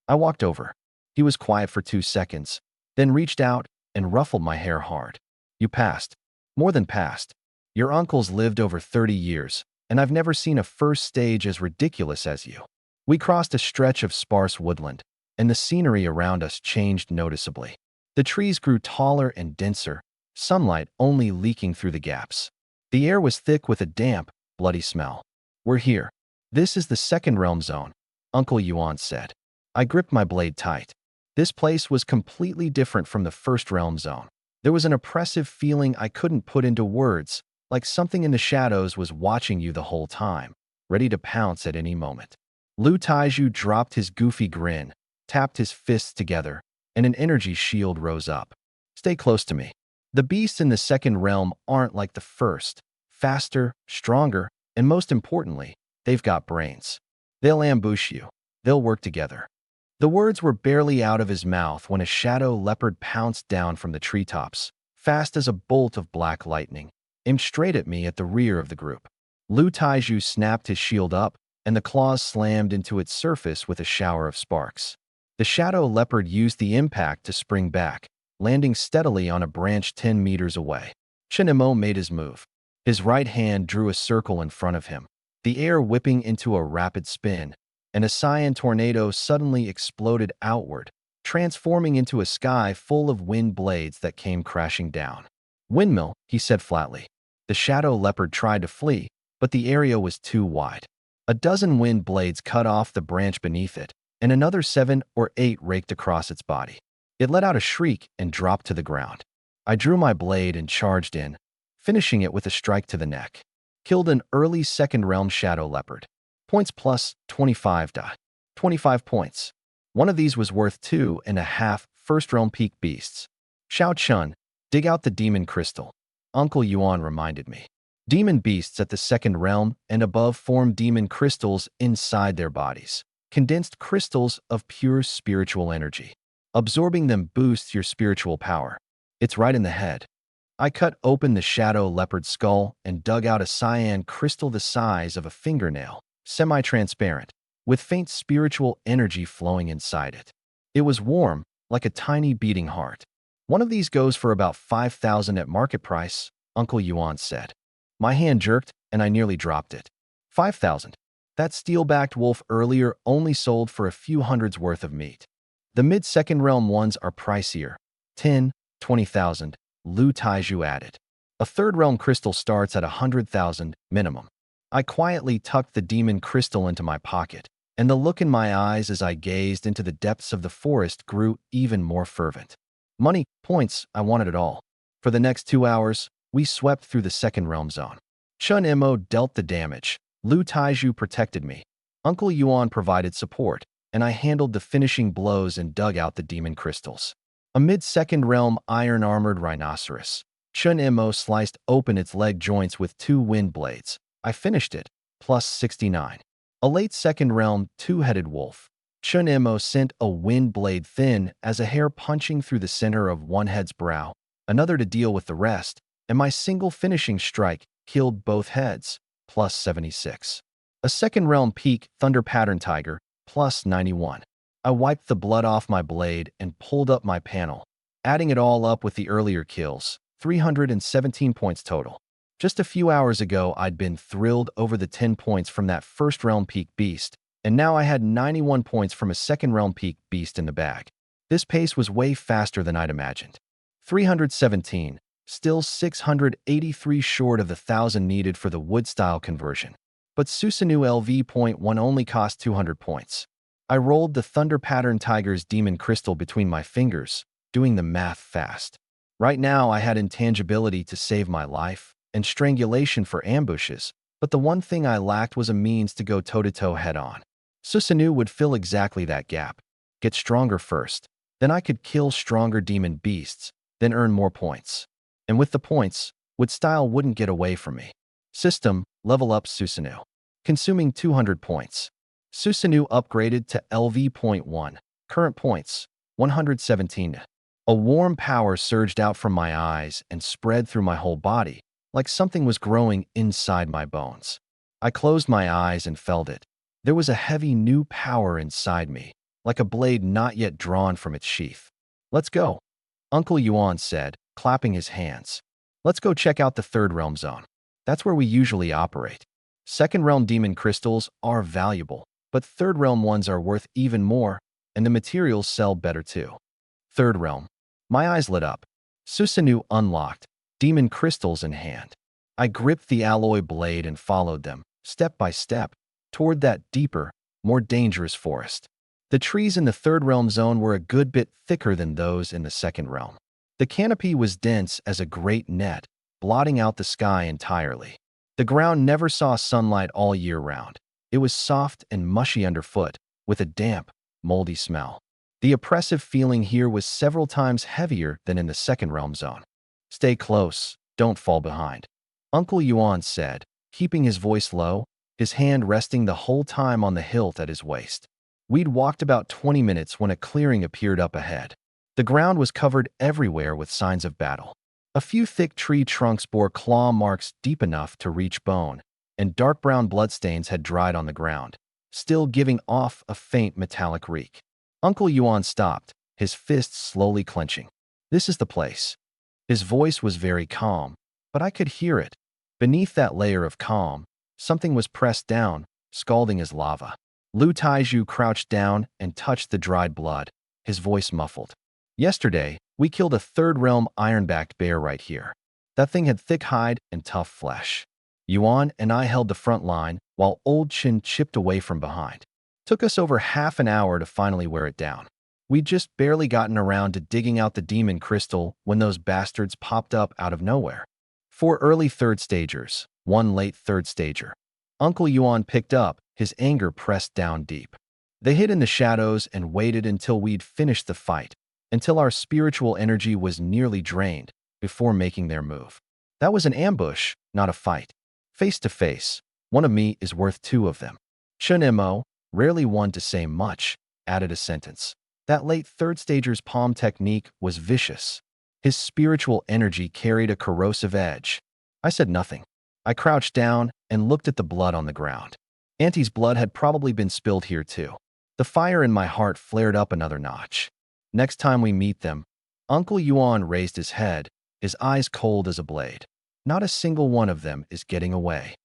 I walked over. He was quiet for 2 seconds, then reached out and ruffled my hair hard. You passed. More than passed. Your uncle's lived over 30 years, and I've never seen a first stage as ridiculous as you. We crossed a stretch of sparse woodland, and the scenery around us changed noticeably. The trees grew taller and denser, sunlight only leaking through the gaps. The air was thick with a damp, bloody smell. We're here. This is the second realm zone, Uncle Yuan said. I gripped my blade tight. This place was completely different from the first realm zone. There was an oppressive feeling I couldn't put into words, like something in the shadows was watching you the whole time, ready to pounce at any moment. Lu Taiju dropped his goofy grin, tapped his fists together, and an energy shield rose up. Stay close to me. The beasts in the second realm aren't like the first. Faster, stronger, and most importantly, they've got brains. They'll ambush you. They'll work together. The words were barely out of his mouth when a shadow leopard pounced down from the treetops, fast as a bolt of black lightning, aimed straight at me at the rear of the group. Lu Taiju snapped his shield up, and the claws slammed into its surface with a shower of sparks. The shadow leopard used the impact to spring back, landing steadily on a branch 10 meters away. Chun Mo made his move. His right hand drew a circle in front of him, the air whipping into a rapid spin, and a cyan tornado suddenly exploded outward, transforming into a sky full of wind blades that came crashing down. Windmill, he said flatly. The shadow leopard tried to flee, but the area was too wide. A dozen wind blades cut off the branch beneath it, and another 7 or 8 raked across its body. It let out a shriek and dropped to the ground. I drew my blade and charged in, finishing it with a strike to the neck. Killed an early second realm shadow leopard. Points plus 25. 25 points. One of these was worth 2.5 first-realm peak beasts. Shao Chun, dig out the demon crystal. Uncle Yuan reminded me. Demon beasts at the second realm and above form demon crystals inside their bodies. Condensed crystals of pure spiritual energy. Absorbing them boosts your spiritual power. It's right in the head. I cut open the shadow leopard skull and dug out a cyan crystal the size of a fingernail, semi-transparent, with faint spiritual energy flowing inside it. It was warm, like a tiny beating heart. One of these goes for about 5,000 at market price, Uncle Yuan said. My hand jerked, and I nearly dropped it. 5,000. That steel-backed wolf earlier only sold for a few hundreds worth of meat. The mid-second realm ones are pricier. 10, 20,000, Lu Taiju added. A third realm crystal starts at 100,000 minimum. I quietly tucked the demon crystal into my pocket, and the look in my eyes as I gazed into the depths of the forest grew even more fervent. Money, points, I wanted it all. For the next 2 hours, we swept through the second realm zone. Chun Imo dealt the damage. Lu Taiju protected me. Uncle Yuan provided support, and I handled the finishing blows and dug out the demon crystals. A mid-second realm iron-armored rhinoceros. Chun Imo sliced open its leg joints with 2 wind blades. I finished it, plus 69. A late second realm two-headed wolf. Chun Imo sent a wind blade thin as a hair punching through the center of one head's brow, another to deal with the rest, and my single finishing strike killed both heads, plus 76. A second realm peak thunder pattern tiger, plus 91. I wiped the blood off my blade and pulled up my panel, adding it all up with the earlier kills, 317 points total. Just a few hours ago, I'd been thrilled over the 10 points from that first realm peak beast, and now I had 91 points from a second realm peak beast in the bag. This pace was way faster than I'd imagined. 317, still 683 short of the 1,000 needed for the wood-style conversion. But Susanoo LV.1 only cost 200 points. I rolled the Thunder Pattern Tiger's demon crystal between my fingers, doing the math fast. Right now, I had intangibility to save my life and strangulation for ambushes, but the one thing I lacked was a means to go toe-to-toe head-on. Susanoo would fill exactly that gap. Get stronger first, then I could kill stronger demon beasts, then earn more points. And with the points, wood-style wouldn't get away from me. System, level up Susanoo. Consuming 200 points. Susanoo upgraded to LV.1. Current points, 117. A warm power surged out from my eyes and spread through my whole body, like something was growing inside my bones. I closed my eyes and felt it. There was a heavy new power inside me, like a blade not yet drawn from its sheath. Let's go, Uncle Yuan said, clapping his hands. Let's go check out the third realm zone. That's where we usually operate. Second realm demon crystals are valuable, but third realm ones are worth even more, and the materials sell better too. Third realm. My eyes lit up. Susanoo unlocked, demon crystals in hand. I gripped the alloy blade and followed them, step by step, toward that deeper, more dangerous forest. The trees in the third realm zone were a good bit thicker than those in the second realm. The canopy was dense as a great net, blotting out the sky entirely. The ground never saw sunlight all year round. It was soft and mushy underfoot, with a damp, moldy smell. The oppressive feeling here was several times heavier than in the second realm zone. Stay close, don't fall behind, Uncle Yuan said, keeping his voice low, his hand resting the whole time on the hilt at his waist. We'd walked about 20 minutes when a clearing appeared up ahead. The ground was covered everywhere with signs of battle. A few thick tree trunks bore claw marks deep enough to reach bone, and dark brown bloodstains had dried on the ground, still giving off a faint metallic reek. Uncle Yuan stopped, his fists slowly clenching. This is the place. His voice was very calm, but I could hear it. Beneath that layer of calm, something was pressed down, scalding as lava. Lu Taiju crouched down and touched the dried blood, his voice muffled. Yesterday, we killed a third-realm iron-backed bear right here. That thing had thick hide and tough flesh. Yuan and I held the front line, while Old Chin chipped away from behind. Took us over half an hour to finally wear it down. We'd just barely gotten around to digging out the demon crystal when those bastards popped up out of nowhere. 4 early third stagers, 1 late third stager. Uncle Yuan picked up, his anger pressed down deep. They hid in the shadows and waited until we'd finished the fight, until our spiritual energy was nearly drained, before making their move. That was an ambush, not a fight. Face to face, one of me is worth two of them. Chun Mo, rarely one to say much, added a sentence. That late third stager's palm technique was vicious. His spiritual energy carried a corrosive edge. I said nothing. I crouched down and looked at the blood on the ground. Auntie's blood had probably been spilled here too. The fire in my heart flared up another notch. Next time we meet them, Uncle Yuan raised his head, his eyes cold as a blade. Not a single one of them is getting away.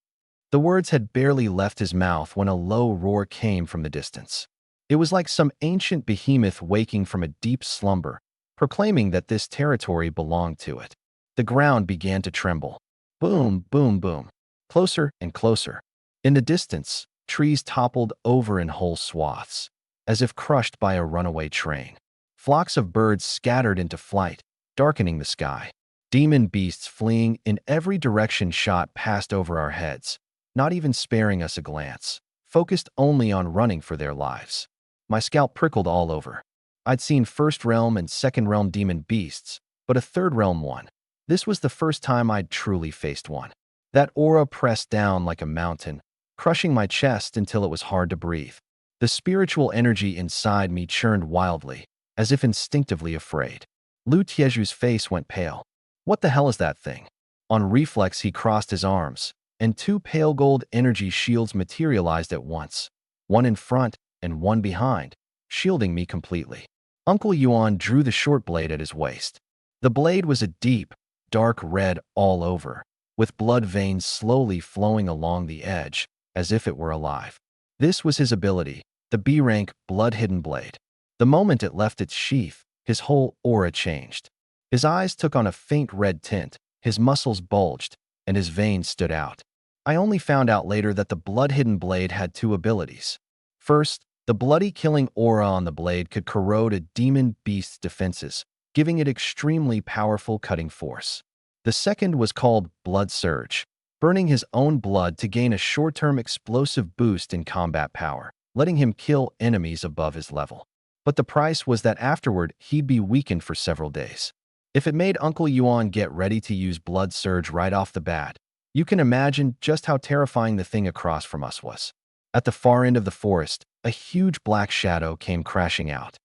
The words had barely left his mouth when a low roar came from the distance. It was like some ancient behemoth waking from a deep slumber, proclaiming that this territory belonged to it. The ground began to tremble. Boom, boom, boom. Closer and closer. In the distance, trees toppled over in whole swaths, as if crushed by a runaway train. Flocks of birds scattered into flight, darkening the sky. Demon beasts fleeing in every direction shot past over our heads, not even sparing us a glance, focused only on running for their lives. My scalp prickled all over. I'd seen first realm and second realm demon beasts, but a third realm one. This was the first time I'd truly faced one. That aura pressed down like a mountain, crushing my chest until it was hard to breathe. The spiritual energy inside me churned wildly, as if instinctively afraid. Lu Tieju's face went pale. What the hell is that thing? On reflex, he crossed his arms, and two pale gold energy shields materialized at once, one in front and one behind, shielding me completely. Uncle Yuan drew the short blade at his waist. The blade was a deep, dark red all over, with blood veins slowly flowing along the edge, as if it were alive. This was his ability, the B-rank blood-hidden blade. The moment it left its sheath, his whole aura changed. His eyes took on a faint red tint, his muscles bulged, and his veins stood out. I only found out later that the blood-hidden blade had two abilities. First, the bloody killing aura on the blade could corrode a demon beast's defenses, giving it extremely powerful cutting force. The second was called Blood Surge, burning his own blood to gain a short-term explosive boost in combat power, letting him kill enemies above his level. But the price was that afterward he'd be weakened for several days. If it made Uncle Yuan get ready to use Blood Surge right off the bat, you can imagine just how terrifying the thing across from us was. At the far end of the forest, a huge black shadow came crashing out.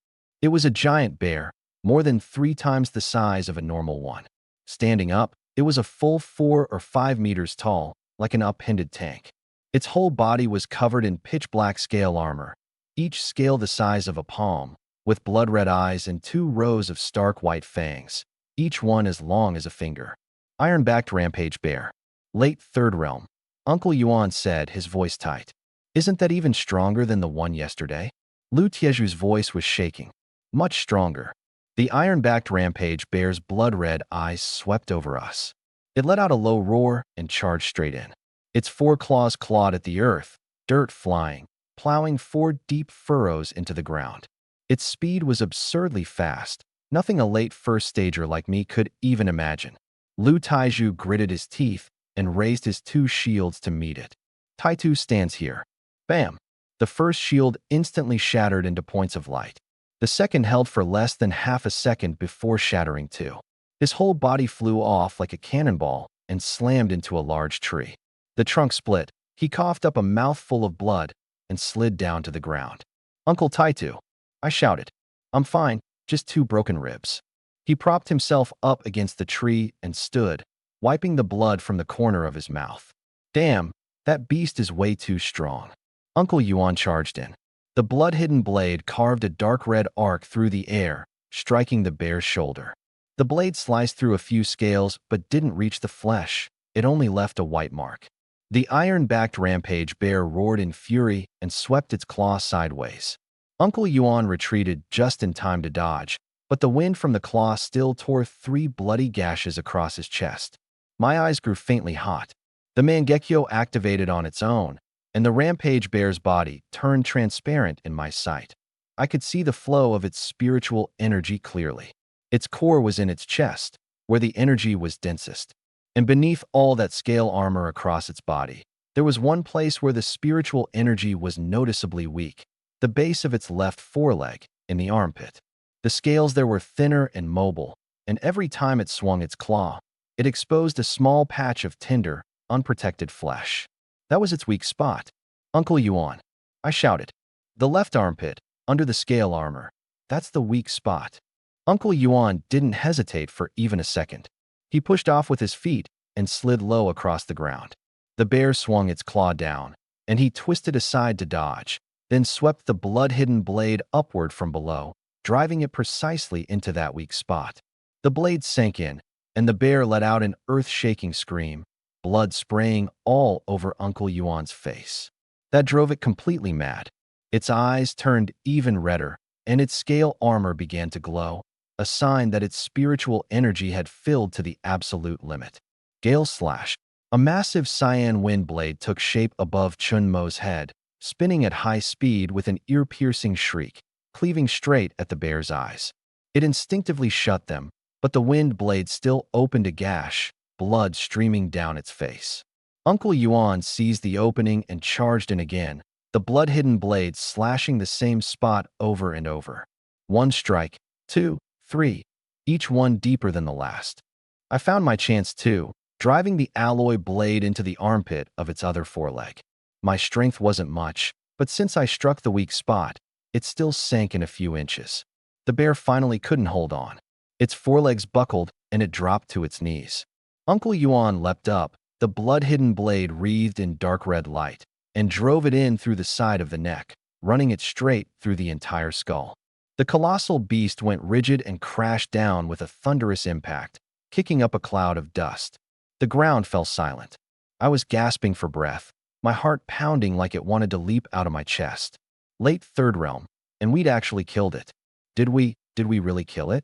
It was a giant bear, more than 3 times the size of a normal one. Standing up, it was a full 4 or 5 meters tall, like an upended tank. Its whole body was covered in pitch-black scale armor, each scale the size of a palm, with blood-red eyes and 2 rows of stark white fangs, each one as long as a finger. Iron-backed rampage bear. Late third realm. Uncle Yuan said, his voice tight. Isn't that even stronger than the one yesterday? Lu Tieju's voice was shaking. Much stronger. The iron-backed rampage bear's blood-red eyes swept over us. It let out a low roar and charged straight in. Its 4 claws clawed at the earth, dirt flying, plowing 4 deep furrows into the ground. Its speed was absurdly fast, nothing a late first stager like me could even imagine. Lu Tieju gritted his teeth and raised his 2 shields to meet it. Taitu stands here. Bam! The first shield instantly shattered into points of light. The second held for less than half a second before shattering too. His whole body flew off like a cannonball and slammed into a large tree. The trunk split. He coughed up a mouthful of blood and slid down to the ground. Uncle Taitu, I shouted. I'm fine, just 2 broken ribs. He propped himself up against the tree and stood, wiping the blood from the corner of his mouth. Damn, that beast is way too strong. Uncle Yuan charged in. The blood-hidden blade carved a dark red arc through the air, striking the bear's shoulder. The blade sliced through a few scales but didn't reach the flesh. It only left a white mark. The iron-backed rampage bear roared in fury and swept its claw sideways. Uncle Yuan retreated just in time to dodge, but the wind from the claw still tore 3 bloody gashes across his chest. My eyes grew faintly hot. The Mangekyo activated on its own, and the rampage bear's body turned transparent in my sight. I could see the flow of its spiritual energy clearly. Its core was in its chest, where the energy was densest. And beneath all that scale armor across its body, there was one place where the spiritual energy was noticeably weak. the base of its left foreleg, in the armpit. The scales there were thinner and mobile, and every time it swung its claw, it exposed a small patch of tender, unprotected flesh. That was its weak spot. Uncle Yuan, I shouted. The left armpit, under the scale armor. That's the weak spot. Uncle Yuan didn't hesitate for even a second. He pushed off with his feet and slid low across the ground. The bear swung its claw down, and he twisted aside to dodge, then swept the blood-hidden blade upward from below, driving it precisely into that weak spot. The blade sank in, and the bear let out an earth-shaking scream, blood spraying all over Uncle Yuan's face. That drove it completely mad. Its eyes turned even redder, and its scale armor began to glow, a sign that its spiritual energy had filled to the absolute limit. Gale Slash. A massive cyan wind blade took shape above Chun Mo's head, spinning at high speed with an ear-piercing shriek, cleaving straight at the bear's eyes. It instinctively shut them, but the wind blade still opened a gash, blood streaming down its face. Uncle Yuan seized the opening and charged in again, the blood-hidden blade slashing the same spot over and over. One strike, two, three, each one deeper than the last. I found my chance too, driving the alloy blade into the armpit of its other foreleg. My strength wasn't much, but since I struck the weak spot, it still sank in a few inches. The bear finally couldn't hold on. Its forelegs buckled, and it dropped to its knees. Uncle Yuan leapt up, the blood-hidden blade wreathed in dark red light, and drove it in through the side of the neck, running it straight through the entire skull. The colossal beast went rigid and crashed down with a thunderous impact, kicking up a cloud of dust. The ground fell silent. I was gasping for breath, my heart pounding like it wanted to leap out of my chest. Late Third Realm, and we'd actually killed it. Did we really kill it?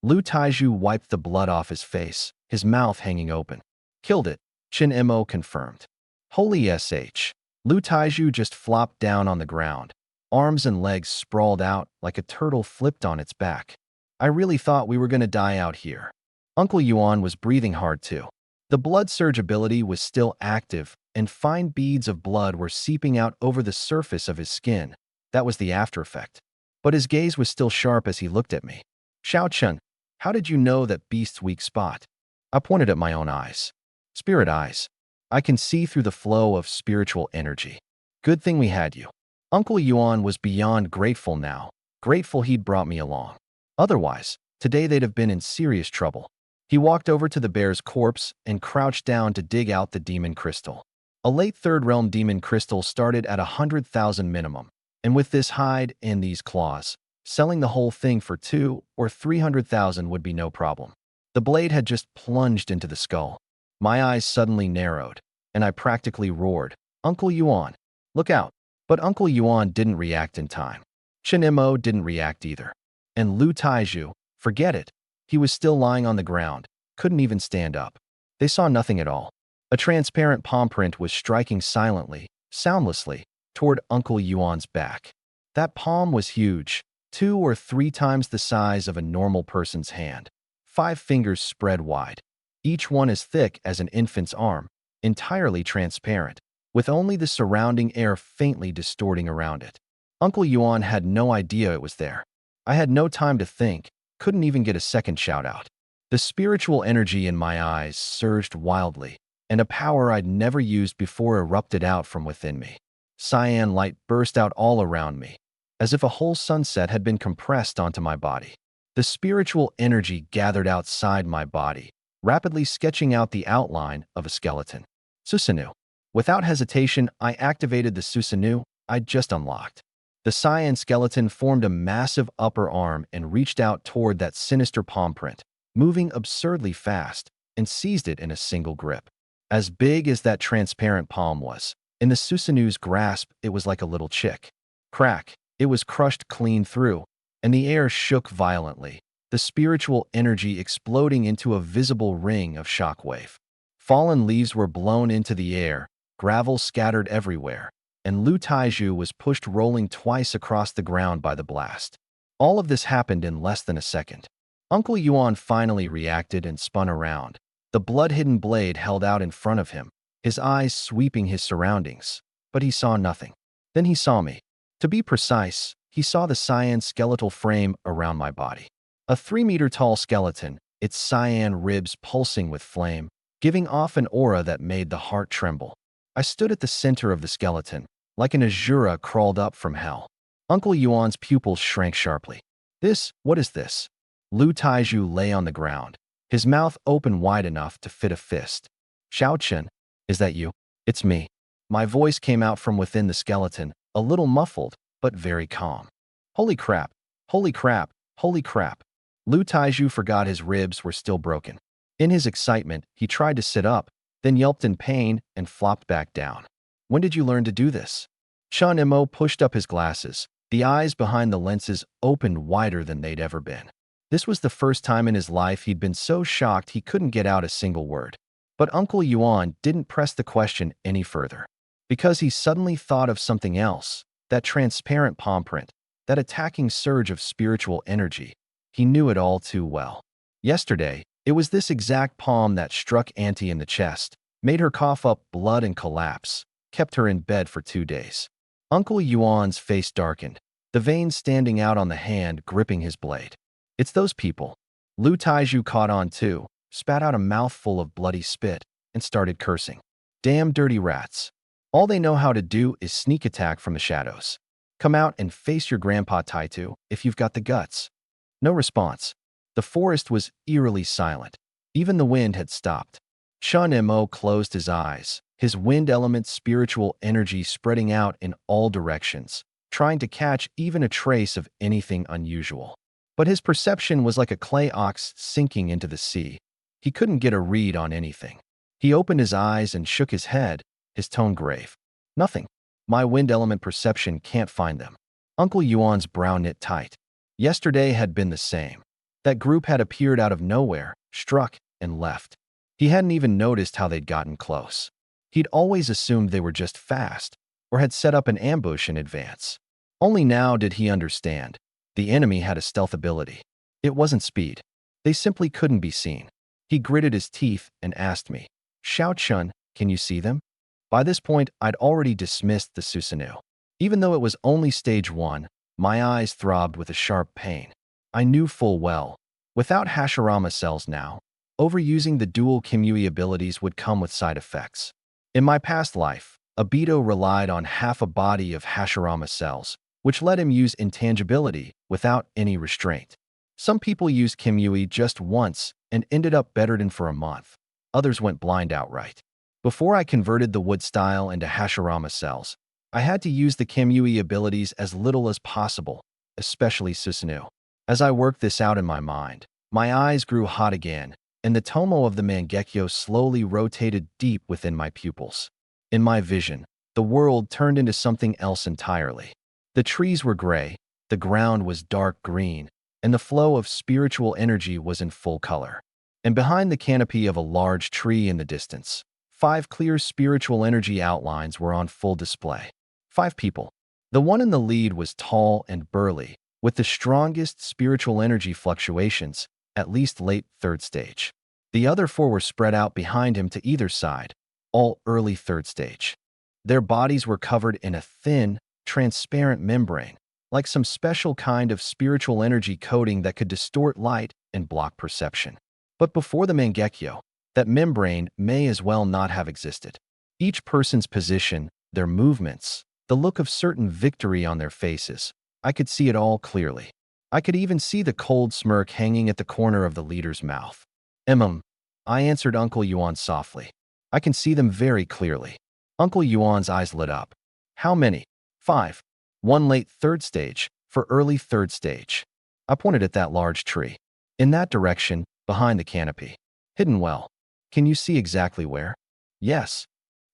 Lu Taiju wiped the blood off his face, his mouth hanging open. Killed it, Chin Mo confirmed. Holy sh. Lu Taiju just flopped down on the ground, arms and legs sprawled out like a turtle flipped on its back. I really thought we were going to die out here. Uncle Yuan was breathing hard too. The blood surge ability was still active, and fine beads of blood were seeping out over the surface of his skin. That was the after effect. But his gaze was still sharp as he looked at me. Xiao Chun, how did you know that beast's weak spot? I pointed at my own eyes. Spirit eyes. I can see through the flow of spiritual energy. Good thing we had you. Uncle Yuan was beyond grateful now, grateful he'd brought me along. Otherwise, today they'd have been in serious trouble. He walked over to the bear's corpse and crouched down to dig out the demon crystal. A late Third Realm demon crystal started at 100,000 minimum, and with this hide and these claws, selling the whole thing for 200,000 or 300,000 would be no problem. The blade had just plunged into the skull. My eyes suddenly narrowed, and I practically roared, Uncle Yuan, look out. But Uncle Yuan didn't react in time. Chin Mo didn't react either. And Lu Taiju, forget it. He was still lying on the ground, couldn't even stand up. They saw nothing at all. A transparent palm print was striking silently, soundlessly, toward Uncle Yuan's back. That palm was huge, 2 or 3 times the size of a normal person's hand. 5 fingers spread wide, each one as thick as an infant's arm, entirely transparent, with only the surrounding air faintly distorting around it. Uncle Yuan had no idea it was there. I had no time to think, couldn't even get a second shout out. The spiritual energy in my eyes surged wildly, and a power I'd never used before erupted out from within me. Cyan light burst out all around me, as if a whole sunset had been compressed onto my body. The spiritual energy gathered outside my body, rapidly sketching out the outline of a skeleton. Susanoo. Without hesitation, I activated the Susanoo I'd just unlocked. The cyan skeleton formed a massive upper arm and reached out toward that sinister palm print, moving absurdly fast, and seized it in a single grip. As big as that transparent palm was, in the Susanoo's grasp it was like a little chick. Crack, it was crushed clean through, and the air shook violently, the spiritual energy exploding into a visible ring of shockwave. Fallen leaves were blown into the air, gravel scattered everywhere, and Lu Taiju was pushed rolling twice across the ground by the blast. All of this happened in less than a second. Uncle Yuan finally reacted and spun around, the blood-hidden blade held out in front of him, his eyes sweeping his surroundings, but he saw nothing. Then he saw me. To be precise, he saw the cyan skeletal frame around my body. A 3-meter-tall skeleton, its cyan ribs pulsing with flame, giving off an aura that made the heart tremble. I stood at the center of the skeleton, like an Azura crawled up from hell. Uncle Yuan's pupils shrank sharply. What is this? Lu Taiju lay on the ground, his mouth open wide enough to fit a fist. Xiaochen, is that you? It's me. My voice came out from within the skeleton, a little muffled, but very calm. Holy crap, holy crap, holy crap. Lu Taiju forgot his ribs were still broken. In his excitement, he tried to sit up, then yelped in pain and flopped back down. When did you learn to do this? Chen Mo pushed up his glasses, the eyes behind the lenses opened wider than they'd ever been. This was the first time in his life he'd been so shocked he couldn't get out a single word. But Uncle Yuan didn't press the question any further. Because he suddenly thought of something else, that transparent palm print, that attacking surge of spiritual energy. He knew it all too well. Yesterday, it was this exact palm that struck Auntie in the chest, made her cough up blood and collapse, kept her in bed for 2 days. Uncle Yuan's face darkened, the veins standing out on the hand gripping his blade. It's those people. Lu Taiju caught on too, spat out a mouthful of bloody spit, and started cursing. Damn dirty rats. All they know how to do is sneak attack from the shadows. Come out and face your grandpa Taitu if you've got the guts. No response. The forest was eerily silent. Even the wind had stopped. Chen Mo closed his eyes, his wind element spiritual energy spreading out in all directions, trying to catch even a trace of anything unusual. But his perception was like a clay ox sinking into the sea. He couldn't get a read on anything. He opened his eyes and shook his head, his tone grave. Nothing. My wind element perception can't find them. Uncle Yuan's brow knit tight. Yesterday had been the same. That group had appeared out of nowhere, struck, and left. He hadn't even noticed how they'd gotten close. He'd always assumed they were just fast, or had set up an ambush in advance. Only now did he understand. The enemy had a stealth ability. It wasn't speed. They simply couldn't be seen. He gritted his teeth and asked me, Xiaochun, can you see them? By this point, I'd already dismissed the Susanoo. Even though it was only stage 1, my eyes throbbed with a sharp pain. I knew full well, without Hashirama cells now, overusing the dual Kimui abilities would come with side effects. In my past life, Obito relied on half a body of Hashirama cells, which let him use intangibility without any restraint. Some people used Kimui just once and ended up bettered for a month. Others went blind outright. Before I converted the wood style into Hashirama cells, I had to use the Kimui abilities as little as possible, especially Susanoo. As I worked this out in my mind, my eyes grew hot again, and the tomo of the Mangekyo slowly rotated deep within my pupils. In my vision, the world turned into something else entirely. The trees were gray, the ground was dark green, and the flow of spiritual energy was in full color. And behind the canopy of a large tree in the distance, 5 clear spiritual energy outlines were on full display. 5 people. The one in the lead was tall and burly, with the strongest spiritual energy fluctuations, at least late 3rd stage. The other 4 were spread out behind him to either side, all early 3rd stage. Their bodies were covered in a thin, transparent membrane, like some special kind of spiritual energy coating that could distort light and block perception. But before the Mangekyo, that membrane may as well not have existed. Each person's position, their movements, the look of certain victory on their faces, I could see it all clearly. I could even see the cold smirk hanging at the corner of the leader's mouth. I answered Uncle Yuan softly. I can see them very clearly. Uncle Yuan's eyes lit up. How many? 5. 1 late 3rd stage, for early 3rd stage. I pointed at that large tree. In that direction, behind the canopy. Hidden well. Can you see exactly where? Yes.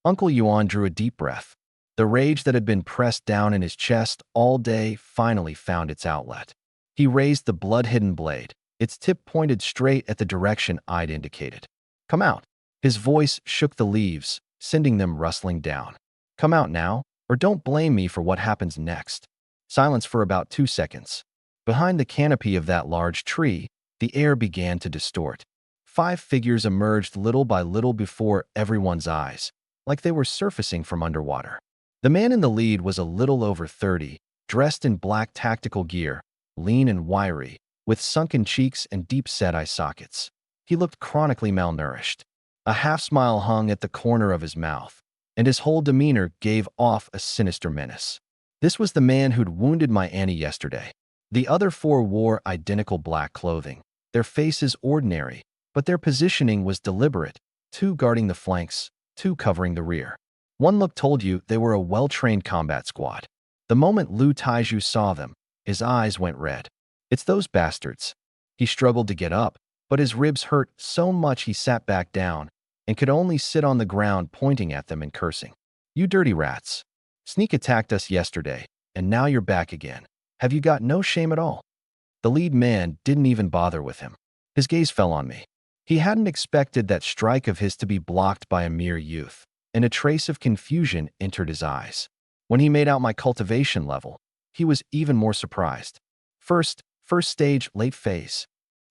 Uncle Yuan drew a deep breath. The rage that had been pressed down in his chest all day finally found its outlet. He raised the blood-hidden blade, its tip pointed straight at the direction I'd indicated. Come out. His voice shook the leaves, sending them rustling down. Come out now, or don't blame me for what happens next. Silence for about 2 seconds. Behind the canopy of that large tree, the air began to distort. 5 figures emerged little by little before everyone's eyes, like they were surfacing from underwater. The man in the lead was a little over 30, dressed in black tactical gear, lean and wiry, with sunken cheeks and deep-set eye sockets. He looked chronically malnourished. A half-smile hung at the corner of his mouth, and his whole demeanor gave off a sinister menace. This was the man who'd wounded my Annie yesterday. The other four wore identical black clothing, their faces ordinary, but their positioning was deliberate, two guarding the flanks, two covering the rear. One look told you they were a well-trained combat squad. The moment Lu Taiju saw them, his eyes went red. It's those bastards. He struggled to get up, but his ribs hurt so much he sat back down and could only sit on the ground pointing at them and cursing. You dirty rats. Sneak attacked us yesterday, and now you're back again. Have you got no shame at all? The lead man didn't even bother with him. His gaze fell on me. He hadn't expected that strike of his to be blocked by a mere youth, and a trace of confusion entered his eyes. When he made out my cultivation level, he was even more surprised. First stage, late phase.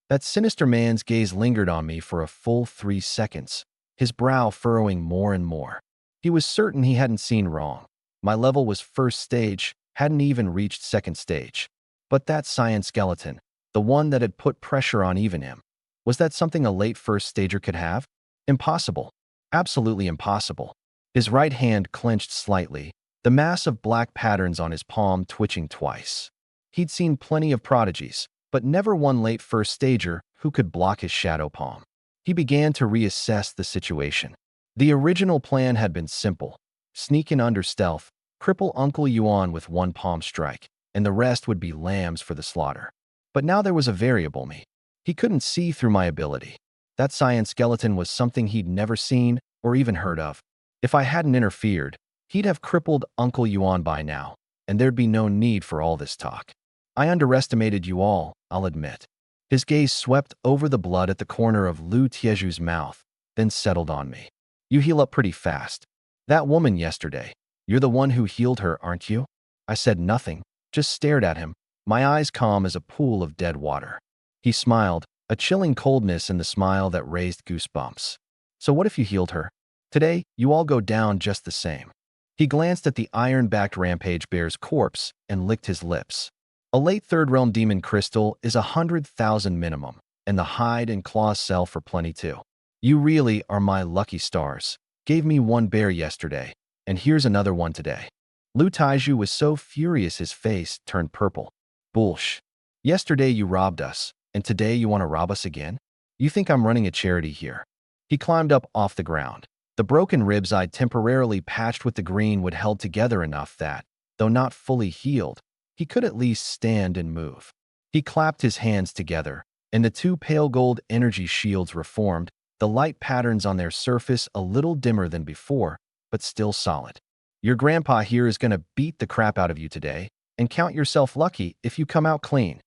That sinister man's gaze lingered on me for a full 3 seconds, his brow furrowing more and more. He was certain he hadn't seen wrong. My level was first stage, hadn't even reached second stage. But that cyan skeleton, the one that had put pressure on even him, was that something a late first stager could have? Impossible. Absolutely impossible. His right hand clenched slightly, the mass of black patterns on his palm twitching twice. He'd seen plenty of prodigies, but never one late first stager who could block his shadow palm. He began to reassess the situation. The original plan had been simple: sneak in under stealth, cripple Uncle Yuan with one palm strike, and the rest would be lambs for the slaughter. But now there was a variable: me. He couldn't see through my ability. That cyan skeleton was something he'd never seen or even heard of. If I hadn't interfered, he'd have crippled Uncle Yuan by now, and there'd be no need for all this talk. I underestimated you all, I'll admit. His gaze swept over the blood at the corner of Lu Tieju's mouth, then settled on me. You heal up pretty fast. That woman yesterday, you're the one who healed her, aren't you? I said nothing, just stared at him, my eyes calm as a pool of dead water. He smiled, a chilling coldness in the smile that raised goosebumps. So what if you healed her? Today, you all go down just the same. He glanced at the iron-backed rampage bear's corpse and licked his lips. A late third realm demon crystal is 100,000 minimum, and the hide and claws sell for plenty too. You really are my lucky stars. Gave me one bear yesterday, and here's another one today. Lu Taiju was so furious his face turned purple. Bullsh. Yesterday you robbed us, and today you want to rob us again? You think I'm running a charity here? He climbed up off the ground. The broken ribs I'd temporarily patched with the green would held together enough that, though not fully healed, he could at least stand and move. He clapped his hands together, and the two pale gold energy shields reformed, the light patterns on their surface a little dimmer than before, but still solid. Your grandpa here is gonna beat the crap out of you today, and count yourself lucky if you come out clean.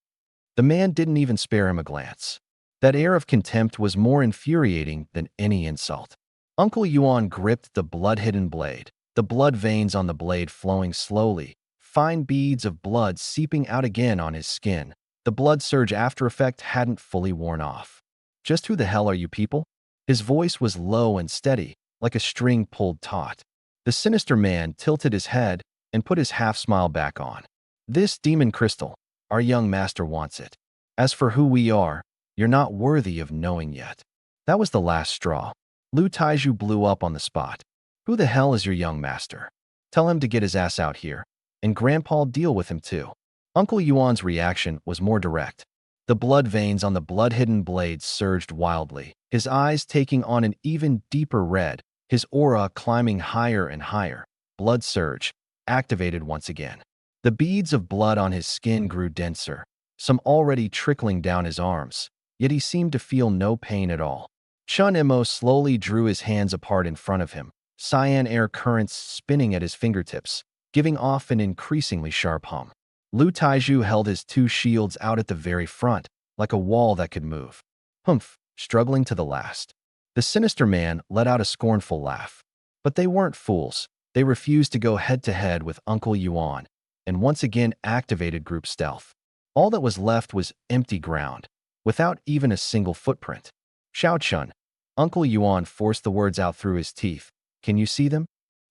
The man didn't even spare him a glance. That air of contempt was more infuriating than any insult. Uncle Yuan gripped the blood-hidden blade, the blood veins on the blade flowing slowly, fine beads of blood seeping out again on his skin. The blood surge after effect hadn't fully worn off. Just who the hell are you people? His voice was low and steady, like a string pulled taut. The sinister man tilted his head and put his half-smile back on. This demon crystal, our young master wants it. As for who we are, you're not worthy of knowing yet. That was the last straw. Lu Taiju blew up on the spot. Who the hell is your young master? Tell him to get his ass out here, and Grandpa'll deal with him too. Uncle Yuan's reaction was more direct. The blood veins on the blood-hidden blade surged wildly, his eyes taking on an even deeper red, his aura climbing higher and higher. Blood surge, activated once again. The beads of blood on his skin grew denser, some already trickling down his arms, yet he seemed to feel no pain at all. Chun Imo slowly drew his hands apart in front of him, cyan air currents spinning at his fingertips, giving off an increasingly sharp hum. Lu Taiju held his two shields out at the very front, like a wall that could move. Humph, struggling to the last. The sinister man let out a scornful laugh. But they weren't fools. They refused to go head-to-head with Uncle Yuan, and once again activated group stealth. All that was left was empty ground, without even a single footprint. Xiao Chun. Uncle Yuan forced the words out through his teeth. Can you see them?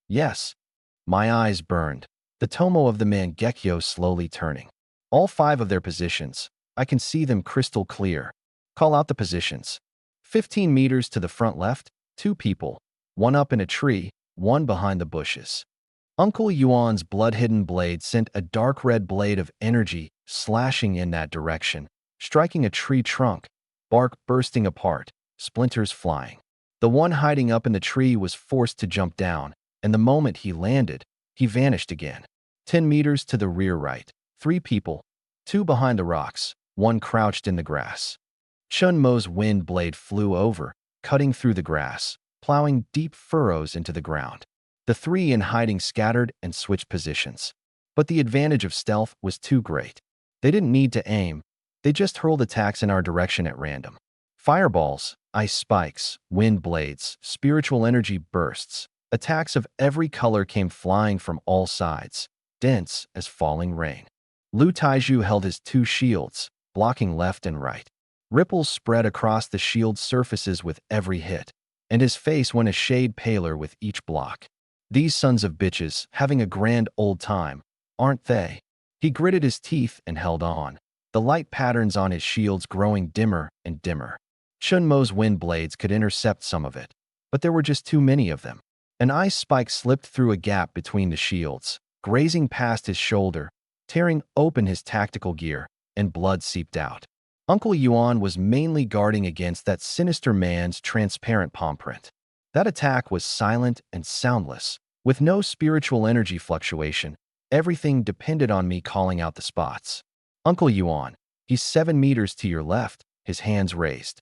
Yes. My eyes burned. the tomo of the Mangekyo slowly turning. All 5 of their positions, I can see them crystal clear. Call out the positions. 15 meters to the front left, 2 people, 1 up in a tree, 1 behind the bushes. Uncle Yuan's blood-hidden blade sent a dark red blade of energy slashing in that direction, striking a tree trunk, bark bursting apart, splinters flying. The one hiding up in the tree was forced to jump down, and the moment he landed, he vanished again. 10 meters to the rear right, 3 people, 2 behind the rocks, 1 crouched in the grass. Chun Mo's wind blade flew over, cutting through the grass, plowing deep furrows into the ground. The 3 in hiding scattered and switched positions. But the advantage of stealth was too great. They didn't need to aim, they just hurled attacks in our direction at random. Fireballs, ice spikes, wind blades, spiritual energy bursts. Attacks of every color came flying from all sides, dense as falling rain. Lu Taiju held his 2 shields, blocking left and right. Ripples spread across the shield's surfaces with every hit, and his face went a shade paler with each block. These sons of bitches having a grand old time, aren't they? He gritted his teeth and held on, the light patterns on his shields growing dimmer and dimmer. Chun Mo's wind blades could intercept some of it, but there were just too many of them. An ice spike slipped through a gap between the shields, grazing past his shoulder, tearing open his tactical gear, and blood seeped out. Uncle Yuan was mainly guarding against that sinister man's transparent palm print. That attack was silent and soundless, with no spiritual energy fluctuation. Everything depended on me calling out the spots. Uncle Yuan, he's 7 meters to your left, his hands raised.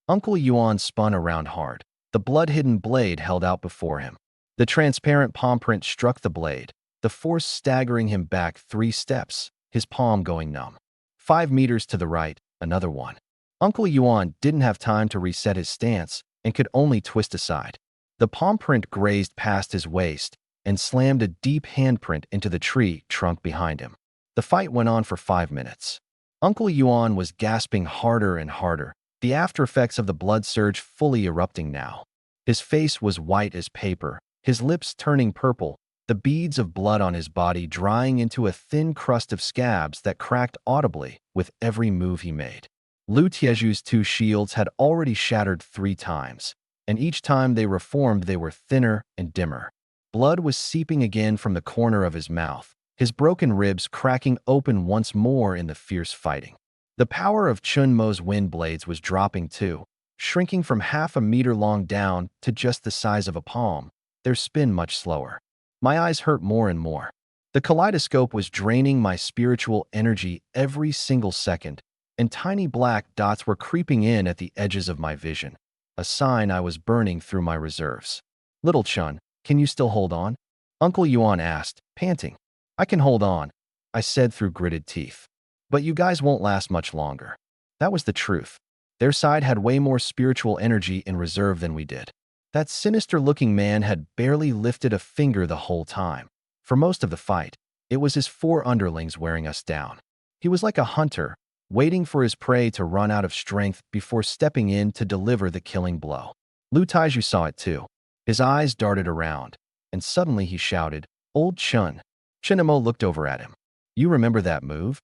Uncle Yuan spun around hard, the blood-hidden blade held out before him. The transparent palm print struck the blade, the force staggering him back 3 steps, his palm going numb. 5 meters to the right, another one. Uncle Yuan didn't have time to reset his stance and could only twist aside. The palm print grazed past his waist and slammed a deep handprint into the tree trunk behind him. The fight went on for 5 minutes. Uncle Yuan was gasping harder and harder, the aftereffects of the blood surge fully erupting now. His face was white as paper, his lips turning purple, the beads of blood on his body drying into a thin crust of scabs that cracked audibly with every move he made. Lu Tieju's 2 shields had already shattered 3 times, and each time they reformed they were thinner and dimmer. Blood was seeping again from the corner of his mouth, his broken ribs cracking open once more in the fierce fighting. The power of Chun Mo's wind blades was dropping too, shrinking from half a meter long down to just the size of a palm, their spin much slower. My eyes hurt more and more. The kaleidoscope was draining my spiritual energy every single second, and tiny black dots were creeping in at the edges of my vision, a sign I was burning through my reserves. Little Chun, can you still hold on? Uncle Yuan asked, panting. I can hold on, I said through gritted teeth. But you guys won't last much longer. That was the truth. Their side had way more spiritual energy in reserve than we did. That sinister-looking man had barely lifted a finger the whole time. For most of the fight, it was his 4 underlings wearing us down. He was like a hunter, waiting for his prey to run out of strength before stepping in to deliver the killing blow. Lu Taiju saw it too. His eyes darted around, and suddenly he shouted, "Old Chun." Chun Mo looked over at him. You remember that move?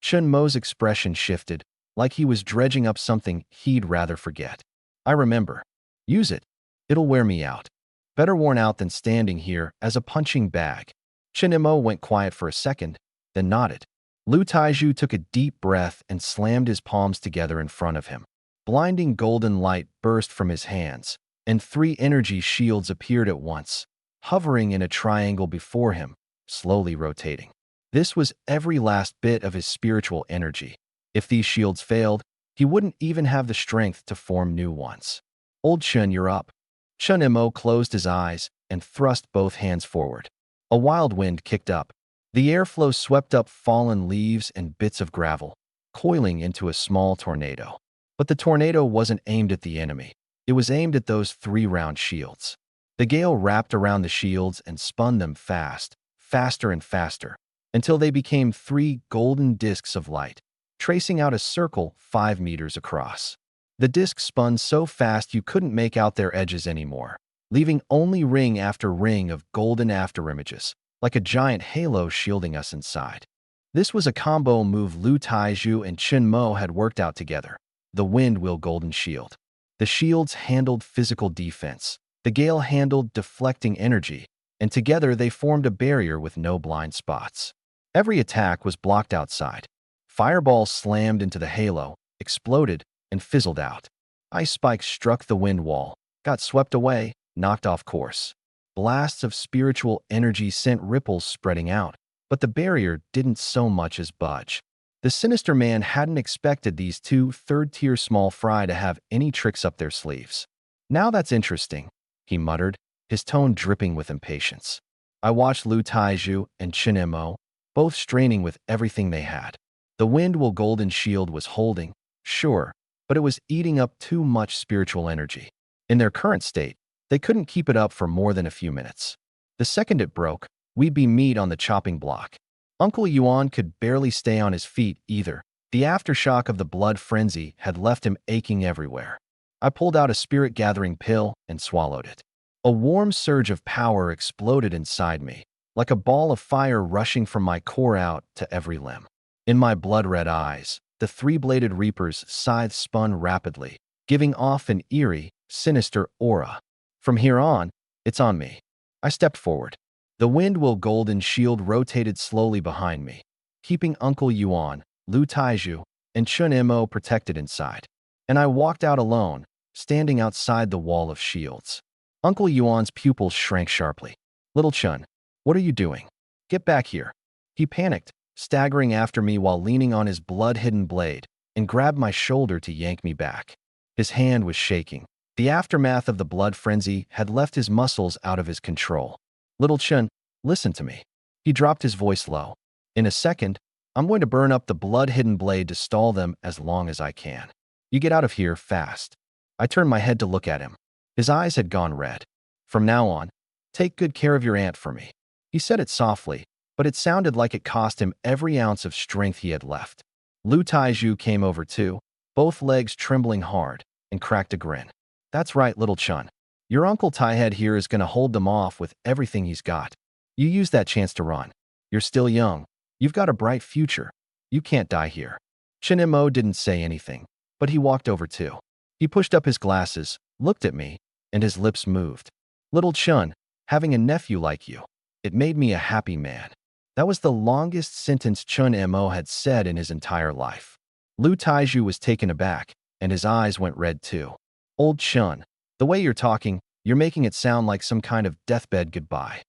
Chun Mo's expression shifted, like he was dredging up something he'd rather forget. I remember. Use it. It'll wear me out. Better worn out than standing here as a punching bag. Chun Mo went quiet for a second, then nodded. Lu Taiju took a deep breath and slammed his palms together in front of him. Blinding golden light burst from his hands, and 3 energy shields appeared at once, hovering in a triangle before him, slowly rotating. This was every last bit of his spiritual energy. If these shields failed, he wouldn't even have the strength to form new ones. Old Chun, you're up. Chun Mo closed his eyes and thrust both hands forward. A wild wind kicked up. The airflow swept up fallen leaves and bits of gravel, coiling into a small tornado. But the tornado wasn't aimed at the enemy. It was aimed at those 3 round shields. The gale wrapped around the shields and spun them fast, faster and faster, until they became 3 golden discs of light, tracing out a circle 5 meters across. The discs spun so fast you couldn't make out their edges anymore, leaving only ring after ring of golden afterimages, like a giant halo shielding us inside. This was a combo move Lu Taiju and Chen Mo had worked out together, the Wind Will Golden Shield. The shields handled physical defense, the gale handled deflecting energy, and together they formed a barrier with no blind spots. Every attack was blocked outside. Fireballs slammed into the halo, exploded, and fizzled out. Ice spikes struck the wind wall, got swept away, knocked off course. Blasts of spiritual energy sent ripples spreading out, but the barrier didn't so much as budge. The sinister man hadn't expected these two third-tier small fry to have any tricks up their sleeves. "Now that's interesting," he muttered, his tone dripping with impatience. I watched Lu Taiju and Chen Mo, both straining with everything they had. The Wind Will Golden Shield was holding, sure, but it was eating up too much spiritual energy. In their current state, they couldn't keep it up for more than a few minutes. The second it broke, we'd be meat on the chopping block. Uncle Yuan could barely stay on his feet either. The aftershock of the blood frenzy had left him aching everywhere. I pulled out a spirit-gathering pill and swallowed it. A warm surge of power exploded inside me, like a ball of fire rushing from my core out to every limb. In my blood-red eyes, the three-bladed Reaper's scythe spun rapidly, giving off an eerie, sinister aura. From here on, it's on me. I stepped forward. The Wind Will Golden Shield rotated slowly behind me, keeping Uncle Yuan, Lu Taiju, and Chen Mo protected inside. And I walked out alone, standing outside the wall of shields. Uncle Yuan's pupils shrank sharply. "Little Chun, what are you doing? Get back here." He panicked, staggering after me while leaning on his blood-hidden blade, and grabbed my shoulder to yank me back. His hand was shaking. The aftermath of the blood frenzy had left his muscles out of his control. "Little Chun, listen to me." He dropped his voice low. "In a second, I'm going to burn up the blood-hidden blade to stall them as long as I can. You get out of here fast." I turned my head to look at him. His eyes had gone red. "From now on, take good care of your aunt for me." He said it softly, but it sounded like it cost him every ounce of strength he had left. Lu Taiju came over too, both legs trembling hard, and cracked a grin. "That's right, little Chun. Your Uncle Taihead here is going to hold them off with everything he's got. You use that chance to run. You're still young. You've got a bright future. You can't die here." Chen Mo didn't say anything, but he walked over too. He pushed up his glasses, looked at me, and his lips moved. "Little Chun, having a nephew like you, it made me a happy man." That was the longest sentence Chen Mo had said in his entire life. Lu Taiju was taken aback, and his eyes went red too. "Old Chun, the way you're talking, you're making it sound like some kind of deathbed goodbye."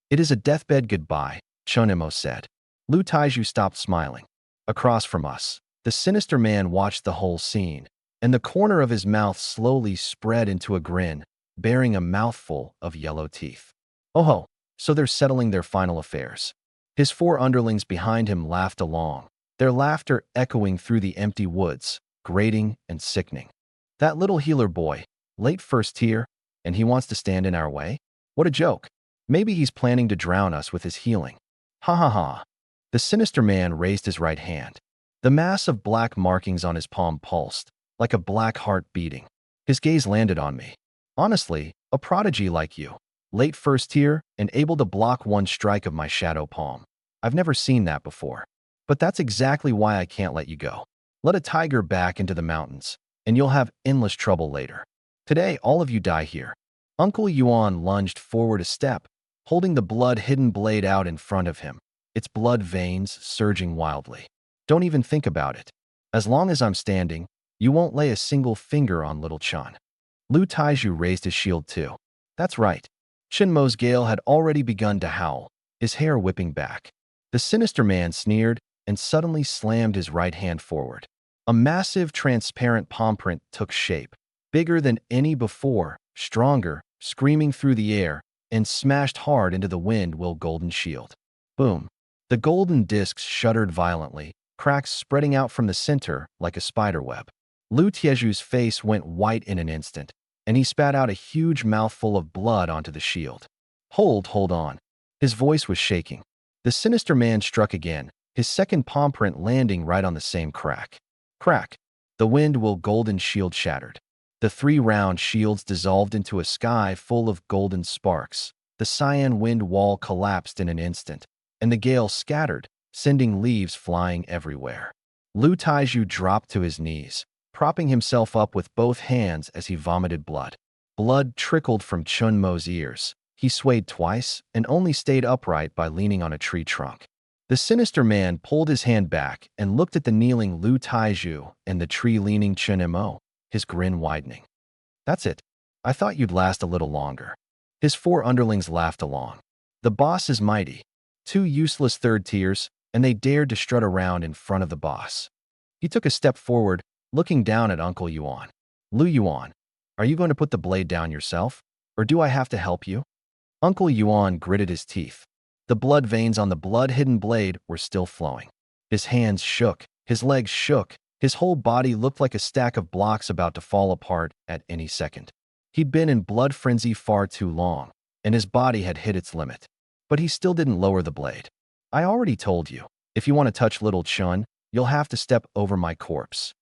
"It is a deathbed goodbye," Chen Mo said. Lu Taiju stopped smiling. Across from us, the sinister man watched the whole scene, and the corner of his mouth slowly spread into a grin, bearing a mouthful of yellow teeth. "Oh ho, so they're settling their final affairs." His four underlings behind him laughed along, their laughter echoing through the empty woods, grating and sickening. "That little healer boy, late first tier, and he wants to stand in our way? What a joke. Maybe he's planning to drown us with his healing. Ha ha ha." The sinister man raised his right hand. The mass of black markings on his palm pulsed, like a black heart beating. His gaze landed on me. "Honestly, a prodigy like you. Late first tier and able to block one strike of my shadow palm. I've never seen that before. But that's exactly why I can't let you go. Let a tiger back into the mountains, and you'll have endless trouble later. Today, all of you die here." Uncle Yuan lunged forward a step, holding the blood-hidden blade out in front of him, its blood veins surging wildly. "Don't even think about it. As long as I'm standing, you won't lay a single finger on little Chun." Lu Taiju raised his shield too. That's right. Chen Mo's gale had already begun to howl, his hair whipping back. The sinister man sneered and suddenly slammed his right hand forward. A massive, transparent palm print took shape, bigger than any before, stronger, screaming through the air, and smashed hard into the Wind Will Golden Shield. Boom. The golden discs shuddered violently, cracks spreading out from the center like a spiderweb. Lu Tieju's face went white in an instant, and he spat out a huge mouthful of blood onto the shield. Hold on." His voice was shaking. The sinister man struck again, his second palm print landing right on the same crack. Crack. The Wind Will Golden Shield shattered. The three round shields dissolved into a sky full of golden sparks, The cyan wind wall collapsed in an instant, and the gale scattered, sending leaves flying everywhere. Lu Taiju dropped to his knees, propping himself up with both hands as he vomited blood. Blood trickled from Chun Mo's ears. He swayed twice and only stayed upright by leaning on a tree trunk. The sinister man pulled his hand back and looked at the kneeling Lu Taiju and the tree-leaning Chun Mo, his grin widening. "That's it. I thought you'd last a little longer." His four underlings laughed along. The boss is mighty. Two useless third tiers, and they dared to strut around in front of the boss. He took a step forward, looking down at Uncle Yuan. "Lu Yuan, are you going to put the blade down yourself, or do I have to help you?" Uncle Yuan gritted his teeth. The blood veins on the blood-hidden blade were still flowing. His hands shook, his legs shook, his whole body looked like a stack of blocks about to fall apart at any second. He'd been in blood frenzy far too long, and his body had hit its limit. But he still didn't lower the blade. "I already told you, if you want to touch little Chun, you'll have to step over my corpse."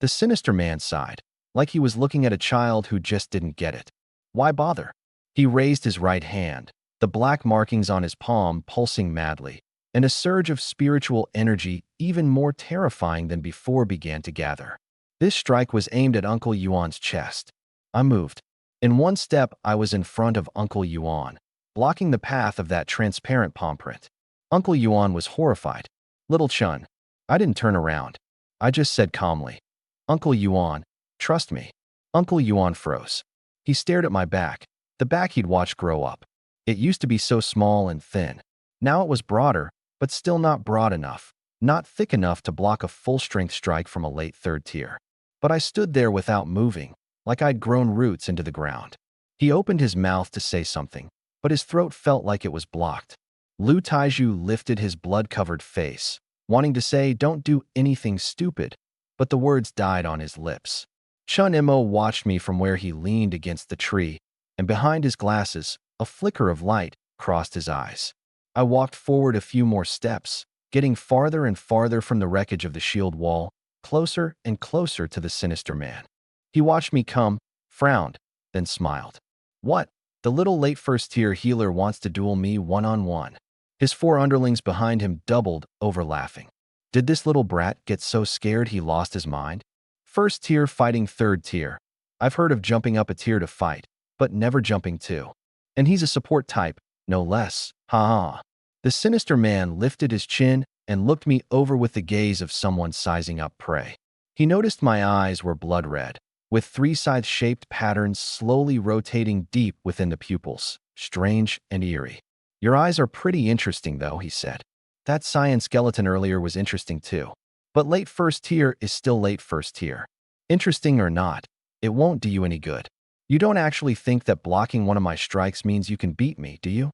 The sinister man sighed, like he was looking at a child who just didn't get it. Why bother? He raised his right hand, the black markings on his palm pulsing madly, and a surge of spiritual energy even more terrifying than before began to gather. This strike was aimed at Uncle Yuan's chest. I moved. In one step, I was in front of Uncle Yuan, blocking the path of that transparent palm print. Uncle Yuan was horrified. "Little Chun." I didn't turn around. I just said calmly, "Uncle Yuan, trust me." Uncle Yuan froze. He stared at my back, the back he'd watched grow up. It used to be so small and thin. Now it was broader, but still not broad enough, not thick enough to block a full-strength strike from a late third tier. But I stood there without moving, like I'd grown roots into the ground. He opened his mouth to say something, but his throat felt like it was blocked. Lu Taiju lifted his blood-covered face, wanting to say, "Don't do anything stupid," but the words died on his lips. Chun Mo watched me from where he leaned against the tree, and behind his glasses, a flicker of light crossed his eyes. I walked forward a few more steps, getting farther and farther from the wreckage of the shield wall, closer and closer to the sinister man. He watched me come, frowned, then smiled. "What? The little late first-tier healer wants to duel me one-on-one." His four underlings behind him doubled over laughing. Did this little brat get so scared he lost his mind? First tier fighting third tier. I've heard of jumping up a tier to fight, but never jumping two. And he's a support type, no less. Ha ha. The sinister man lifted his chin and looked me over with the gaze of someone sizing up prey. He noticed my eyes were blood red, with three scythe-shaped patterns slowly rotating deep within the pupils, strange and eerie. "Your eyes are pretty interesting, though," he said. "That cyan skeleton earlier was interesting, too. But late first tier is still late first tier. Interesting or not, it won't do you any good. You don't actually think that blocking one of my strikes means you can beat me, do you?"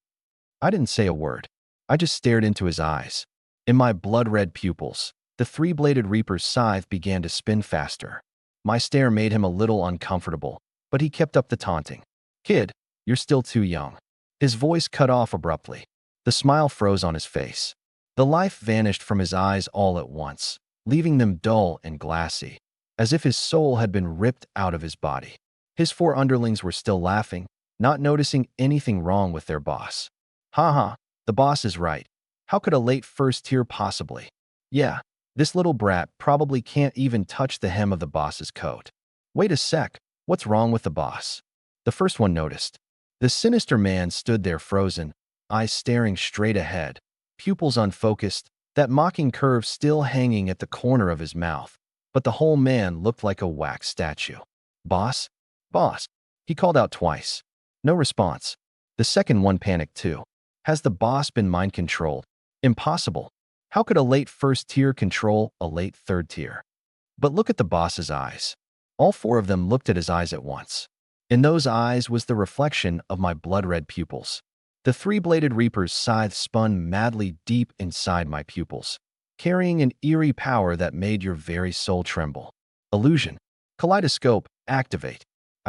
I didn't say a word. I just stared into his eyes. In my blood-red pupils, the three-bladed Reaper's scythe began to spin faster. My stare made him a little uncomfortable, but he kept up the taunting. "Kid, you're still too young." His voice cut off abruptly. The smile froze on his face. The life vanished from his eyes all at once, leaving them dull and glassy, as if his soul had been ripped out of his body. His four underlings were still laughing, not noticing anything wrong with their boss. "Ha ha, the boss is right. How could a late first tier possibly? Yeah, this little brat probably can't even touch the hem of the boss's coat. Wait a sec, what's wrong with the boss?" The first one noticed. The sinister man stood there frozen, eyes staring straight ahead, pupils unfocused, that mocking curve still hanging at the corner of his mouth, but the whole man looked like a wax statue. "Boss? Boss?" He called out twice. No response. The second one panicked too. Has the boss been mind-controlled? Impossible. How could a late first tier control a late third tier? But look at the boss's eyes. All four of them looked at his eyes at once. In those eyes was the reflection of my blood-red pupils. The three-bladed Reaper's scythe spun madly deep inside my pupils, carrying an eerie power that made your very soul tremble. Illusion. Kaleidoscope. Activate.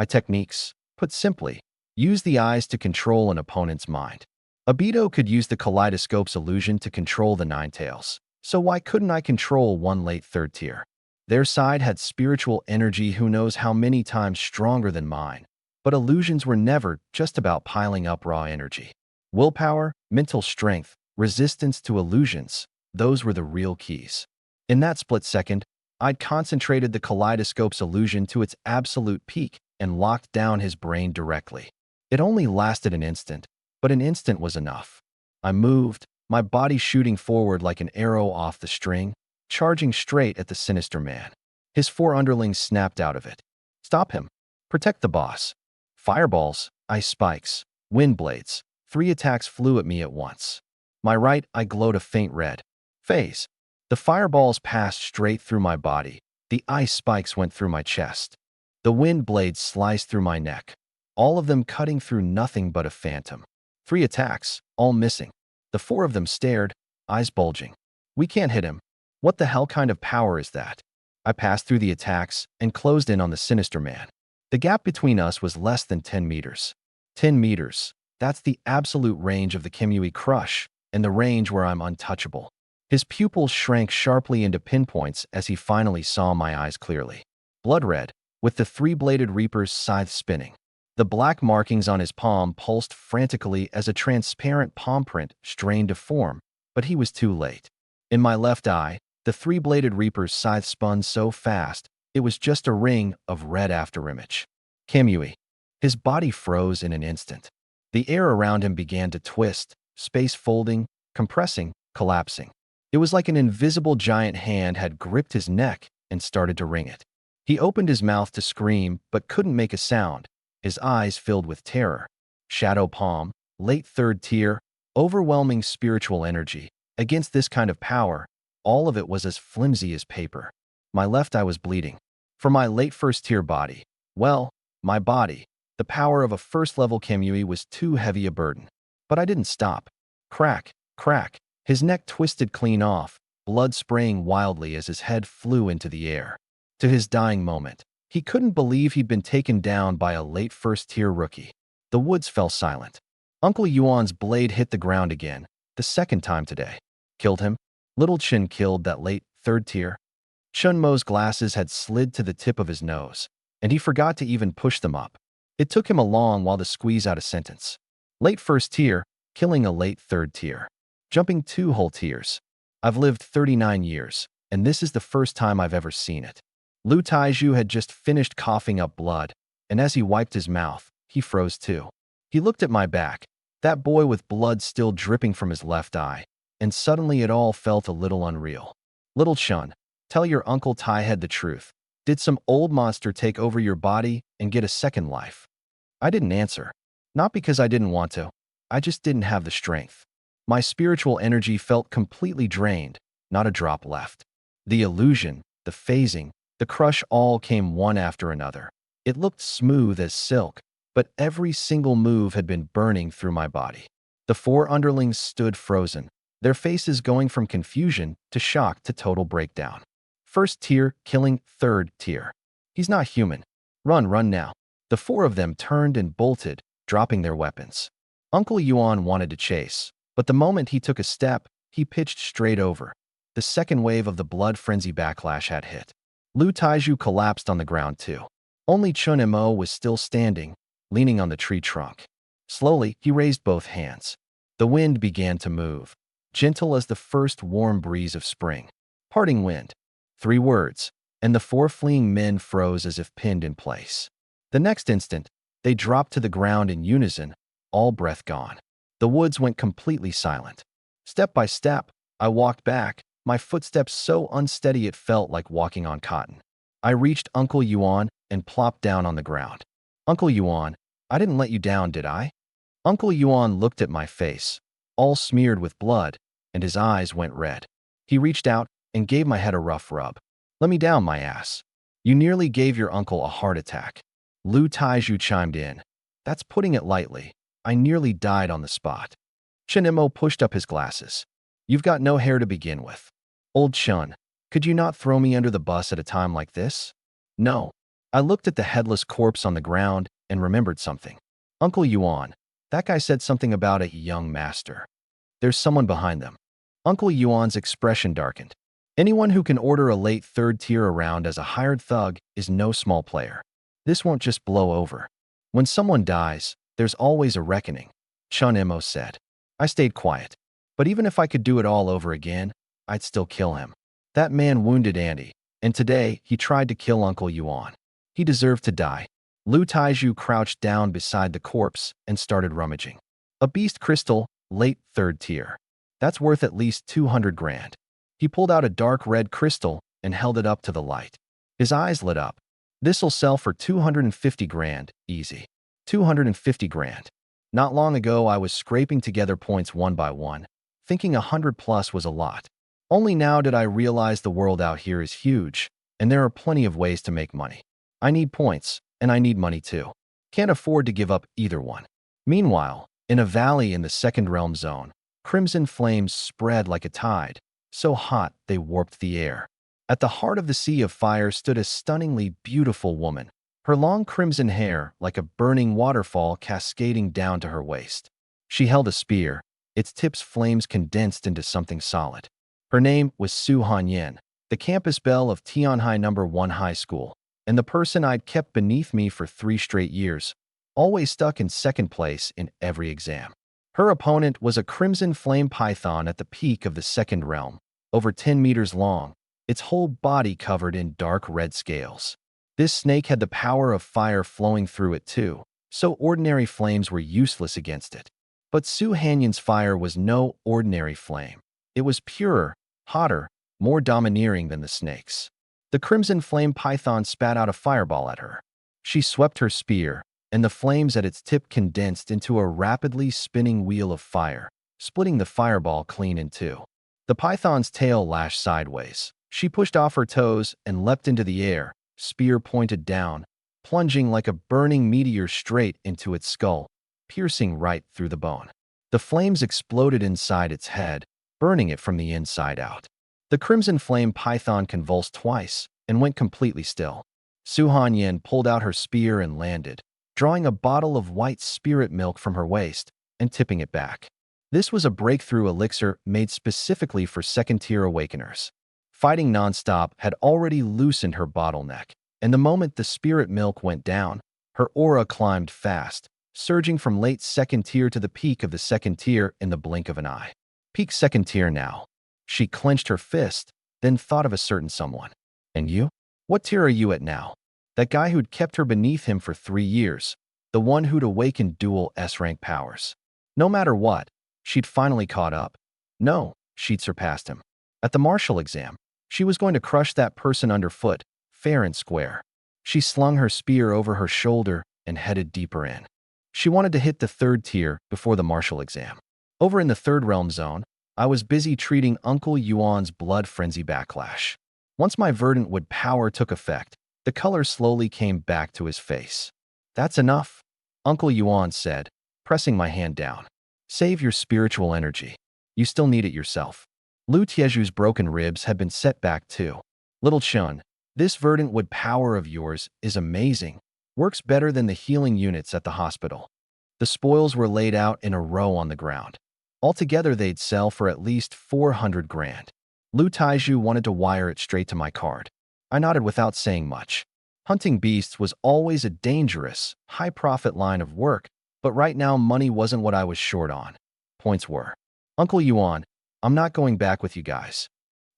Techniques. Put simply, use the eyes to control an opponent's mind. Obito could use the kaleidoscope's illusion to control the Nine Tails, so why couldn't I control one late third tier? Their side had spiritual energy who knows how many times stronger than mine, but illusions were never just about piling up raw energy. Willpower, mental strength, resistance to illusions, those were the real keys. In that split second, I'd concentrated the kaleidoscope's illusion to its absolute peak and locked down his brain directly. It only lasted an instant, but an instant was enough. I moved, my body shooting forward like an arrow off the string, charging straight at the sinister man. His four underlings snapped out of it. Stop him. Protect the boss. Fireballs, ice spikes, wind blades. 3 attacks flew at me at once. My right eye glowed a faint red. Phase. The fireballs passed straight through my body. The ice spikes went through my chest. The wind blades sliced through my neck, all of them cutting through nothing but a phantom. 3 attacks, all missing. The 4 of them stared, eyes bulging. We can't hit him. What the hell kind of power is that? I passed through the attacks and closed in on the sinister man. The gap between us was less than 10 meters. 10 meters. That's the absolute range of the Kimui Crush, and the range where I'm untouchable. His pupils shrank sharply into pinpoints as he finally saw my eyes clearly. Blood red, with the 3-bladed Reaper's scythe spinning. The black markings on his palm pulsed frantically as a transparent palm print strained to form, but he was too late. In my left eye, the 3-bladed Reaper's scythe spun so fast, it was just a ring of red afterimage. Kimui. His body froze in an instant. The air around him began to twist, space folding, compressing, collapsing. It was like an invisible giant hand had gripped his neck and started to wring it. He opened his mouth to scream, but couldn't make a sound, his eyes filled with terror. Shadow Palm, late 3rd tier, overwhelming spiritual energy. Against this kind of power, all of it was as flimsy as paper. My left eye was bleeding. For my late 1st tier body, well, my body, the power of a 1st-level Kimui was too heavy a burden. But I didn't stop. Crack, crack. His neck twisted clean off, blood spraying wildly as his head flew into the air. To his dying moment, he couldn't believe he'd been taken down by a late 1st-tier rookie. The woods fell silent. Uncle Yuan's blade hit the ground again, the 2nd time today. Killed him? Little Chen killed that late 3rd tier? Chun Mo's glasses had slid to the tip of his nose, and he forgot to even push them up. It took him a long while to squeeze out a sentence. Late 1st tier, killing a late 3rd tier. Jumping 2 whole tiers. I've lived 39 years, and this is the first time I've ever seen it. Lu Taiju had just finished coughing up blood, and as he wiped his mouth, he froze too. He looked at my back, that boy with blood still dripping from his left eye, and suddenly it all felt a little unreal. Little Chun, tell your Uncle Taihead the truth. Did some old monster take over your body and get a second life? I didn't answer. Not because I didn't want to. I just didn't have the strength. My spiritual energy felt completely drained, not a drop left. The illusion, the phasing, the crush all came one after another. It looked smooth as silk, but every single move had been burning through my body. The 4 underlings stood frozen, their faces going from confusion to shock to total breakdown. 1st tier killing 3rd tier. He's not human. Run now. The 4 of them turned and bolted, dropping their weapons. Uncle Yuan wanted to chase, but the moment he took a step, he pitched straight over. The 2nd wave of the blood frenzy backlash had hit. Lu Taiju collapsed on the ground too. Only Chun Mo was still standing, leaning on the tree trunk. Slowly, he raised both hands. The wind began to move, gentle as the first warm breeze of spring. Parting wind. 3 words, and the 4 fleeing men froze as if pinned in place. The next instant, they dropped to the ground in unison, all breath gone. The woods went completely silent. Step by step, I walked back, my footsteps so unsteady it felt like walking on cotton. I reached Uncle Yuan and plopped down on the ground. Uncle Yuan, I didn't let you down, did I? Uncle Yuan looked at my face, all smeared with blood, and his eyes went red. He reached out and gave my head a rough rub. Let me down, my ass. You nearly gave your uncle a heart attack. Lu Taiju chimed in. That's putting it lightly. I nearly died on the spot. Chen Mo pushed up his glasses. You've got no hair to begin with. Old Chun, could you not throw me under the bus at a time like this? No. I looked at the headless corpse on the ground and remembered something. Uncle Yuan, that guy said something about a young master. There's someone behind them. Uncle Yuan's expression darkened. Anyone who can order a late 3rd tier around as a hired thug is no small player. This won't just blow over. When someone dies, there's always a reckoning. Chun Imo said. I stayed quiet. But even if I could do it all over again, I'd still kill him. That man wounded Andy, and today he tried to kill Uncle Yuan. He deserved to die. Lu Taiju crouched down beside the corpse and started rummaging. A beast crystal, late 3rd tier. That's worth at least 200 grand. He pulled out a dark red crystal and held it up to the light. His eyes lit up. This'll sell for 250 grand, easy. 250 grand. Not long ago, I was scraping together points one by one, thinking 100 plus was a lot. Only now did I realize the world out here is huge, and there are plenty of ways to make money. I need points, and I need money too. Can't afford to give up either one. Meanwhile, in a valley in the Second Realm Zone, crimson flames spread like a tide, so hot they warped the air. At the heart of the sea of fire stood a stunningly beautiful woman, her long crimson hair like a burning waterfall cascading down to her waist. She held a spear, its tips flames condensed into something solid. Her name was Su Hanyin, the campus belle of Tianhai No. 1 High School, and the person I'd kept beneath me for 3 straight years, always stuck in second place in every exam. Her opponent was a crimson flame python at the peak of the Second Realm, over 10 meters long, its whole body covered in dark red scales. This snake had the power of fire flowing through it too, so ordinary flames were useless against it. But Su Hanyin's fire was no ordinary flame. It was purer, hotter, more domineering than the snake's. The crimson flame python spat out a fireball at her. She swept her spear, and the flames at its tip condensed into a rapidly spinning wheel of fire, splitting the fireball clean in two. The python's tail lashed sideways. She pushed off her toes and leapt into the air, spear pointed down, plunging like a burning meteor straight into its skull, piercing right through the bone. The flames exploded inside its head, burning it from the inside out. The crimson flame python convulsed twice and went completely still. Su Hanyin pulled out her spear and landed, drawing a bottle of white spirit milk from her waist and tipping it back. This was a breakthrough elixir made specifically for second-tier awakeners. Fighting nonstop had already loosened her bottleneck, and the moment the spirit milk went down, her aura climbed fast, surging from late second tier to the peak of the second tier in the blink of an eye. Peak second tier now. She clenched her fist, then thought of a certain someone. And you? What tier are you at now? That guy who'd kept her beneath him for 3 years, the one who'd awakened dual S-rank powers. No matter what, she'd finally caught up. No, she'd surpassed him. At the martial exam, she was going to crush that person underfoot, fair and square. She slung her spear over her shoulder and headed deeper in. She wanted to hit the 3rd tier before the martial exam. Over in the 3rd Realm Zone, I was busy treating Uncle Yuan's blood frenzy backlash. Once my verdant wood power took effect, the color slowly came back to his face. That's enough, Uncle Yuan said, pressing my hand down. Save your spiritual energy. You still need it yourself. Lu Tieju's broken ribs had been set back too. Little Chun, this verdant wood power of yours is amazing. Works better than the healing units at the hospital. The spoils were laid out in a row on the ground. Altogether, they'd sell for at least 400 grand. Lu Taiju wanted to wire it straight to my card. I nodded without saying much. Hunting beasts was always a dangerous, high-profit line of work, but right now money wasn't what I was short on. Points were. Uncle Yuan, I'm not going back with you guys.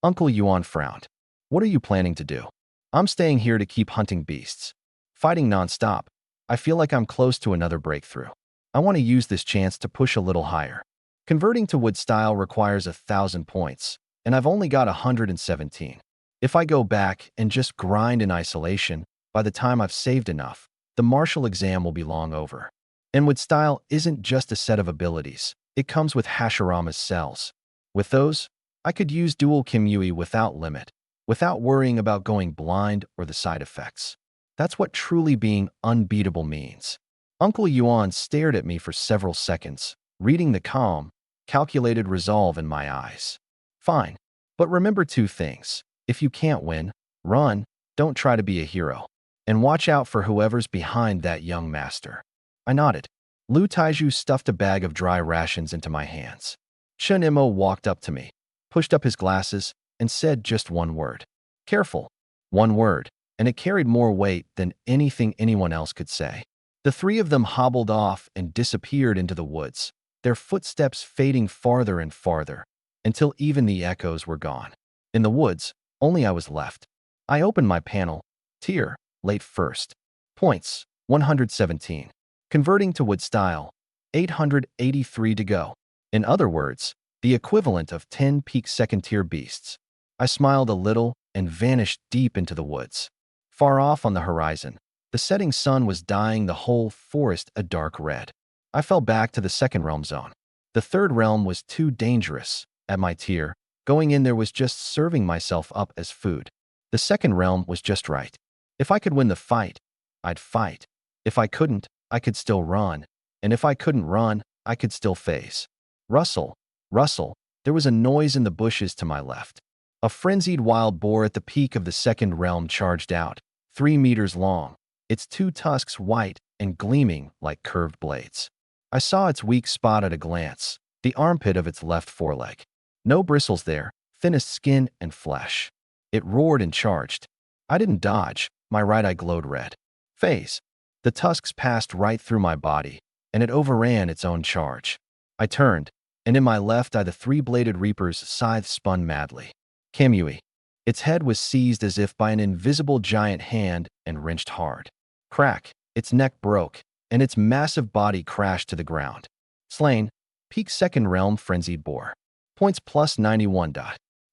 Uncle Yuan frowned. What are you planning to do? I'm staying here to keep hunting beasts. Fighting nonstop, I feel like I'm close to another breakthrough. I want to use this chance to push a little higher. Converting to wood style requires 1,000 points, and I've only got 117. If I go back and just grind in isolation, by the time I've saved enough, the martial exam will be long over. And wood style isn't just a set of abilities. It comes with Hashirama's cells. With those, I could use dual Kimui without limit, without worrying about going blind or the side effects. That's what truly being unbeatable means. Uncle Yuan stared at me for several seconds, reading the calm, calculated resolve in my eyes. Fine, but remember 2 things. If you can't win, run, don't try to be a hero. And watch out for whoever's behind that young master. I nodded. Lu Taiju stuffed a bag of dry rations into my hands. Chun Imo walked up to me, pushed up his glasses, and said just one word. Careful. One word, and it carried more weight than anything anyone else could say. The 3 of them hobbled off and disappeared into the woods, their footsteps fading farther and farther, until even the echoes were gone. In the woods, only I was left. I opened my panel. Tier, late first. Points, 117. Converting to wood style, 883 to go. In other words, the equivalent of 10 peak second-tier beasts. I smiled a little and vanished deep into the woods. Far off on the horizon, the setting sun was dyeing the whole forest a dark red. I fell back to the second realm zone. The third realm was too dangerous. At my tier, going in there was just serving myself up as food. The second realm was just right. If I could win the fight, I'd fight. If I couldn't, I could still run. And if I couldn't run, I could still face. Rustle, rustle, there was a noise in the bushes to my left. A frenzied wild boar at the peak of the second realm charged out, 3 meters long, its two tusks white and gleaming like curved blades. I saw its weak spot at a glance, the armpit of its left foreleg. No bristles there, thinnest skin and flesh. It roared and charged. I didn't dodge, my right eye glowed red. Phase. The tusks passed right through my body, and it overran its own charge. I turned, and in my left eye the three-bladed reaper's scythe spun madly. Kamui. Its head was seized as if by an invisible giant hand and wrenched hard. Crack, its neck broke, and its massive body crashed to the ground. Slain, peak second realm frenzied boar. Points plus 91.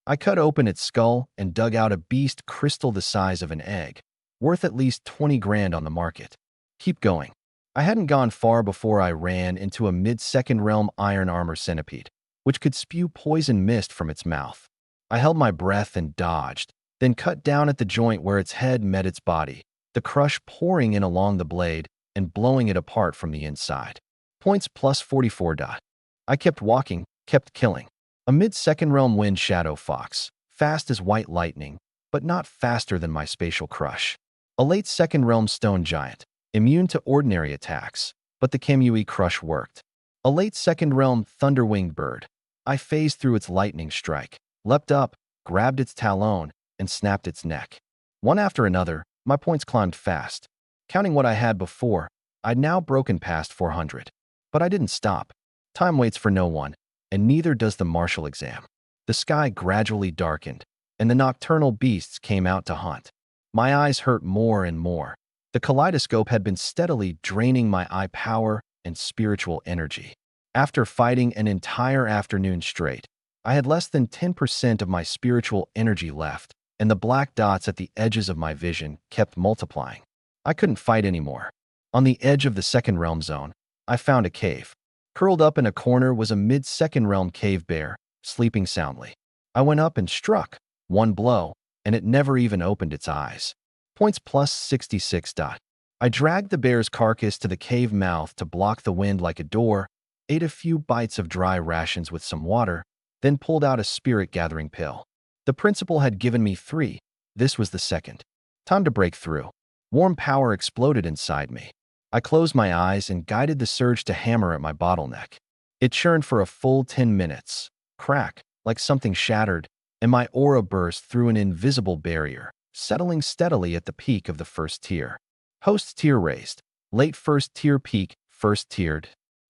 I cut open its skull and dug out a beast crystal the size of an egg, worth at least 20 grand on the market. Keep going. I hadn't gone far before I ran into a mid-second realm iron armor centipede, which could spew poison mist from its mouth. I held my breath and dodged, then cut down at the joint where its head met its body, the crush pouring in along the blade and blowing it apart from the inside. Points plus 44. I kept walking, kept killing. A mid-second realm wind shadow fox, fast as white lightning, but not faster than my spatial crush. A late second realm stone giant, immune to ordinary attacks, but the Kamui crush worked. A late second realm thunder-winged bird. I phased through its lightning strike, leapt up, grabbed its talon, and snapped its neck. One after another, my points climbed fast. Counting what I had before, I'd now broken past 400. But I didn't stop. Time waits for no one, and neither does the martial exam. The sky gradually darkened, and the nocturnal beasts came out to hunt. My eyes hurt more and more. The kaleidoscope had been steadily draining my eye power and spiritual energy. After fighting an entire afternoon straight, I had less than 10% of my spiritual energy left, and the black dots at the edges of my vision kept multiplying. I couldn't fight anymore. On the edge of the second realm zone, I found a cave. Curled up in a corner was a mid-second realm cave bear, sleeping soundly. I went up and struck, one blow, and it never even opened its eyes. Points plus 66. I dragged the bear's carcass to the cave mouth to block the wind like a door, ate a few bites of dry rations with some water, then pulled out a spirit-gathering pill. The principal had given me 3. This was the second. Time to break through. Warm power exploded inside me. I closed my eyes and guided the surge to hammer at my bottleneck. It churned for a full 10 minutes. Crack, like something shattered, and my aura burst through an invisible barrier, settling steadily at the peak of the first tier. Host tier raised. Late first tier peak, first tiered.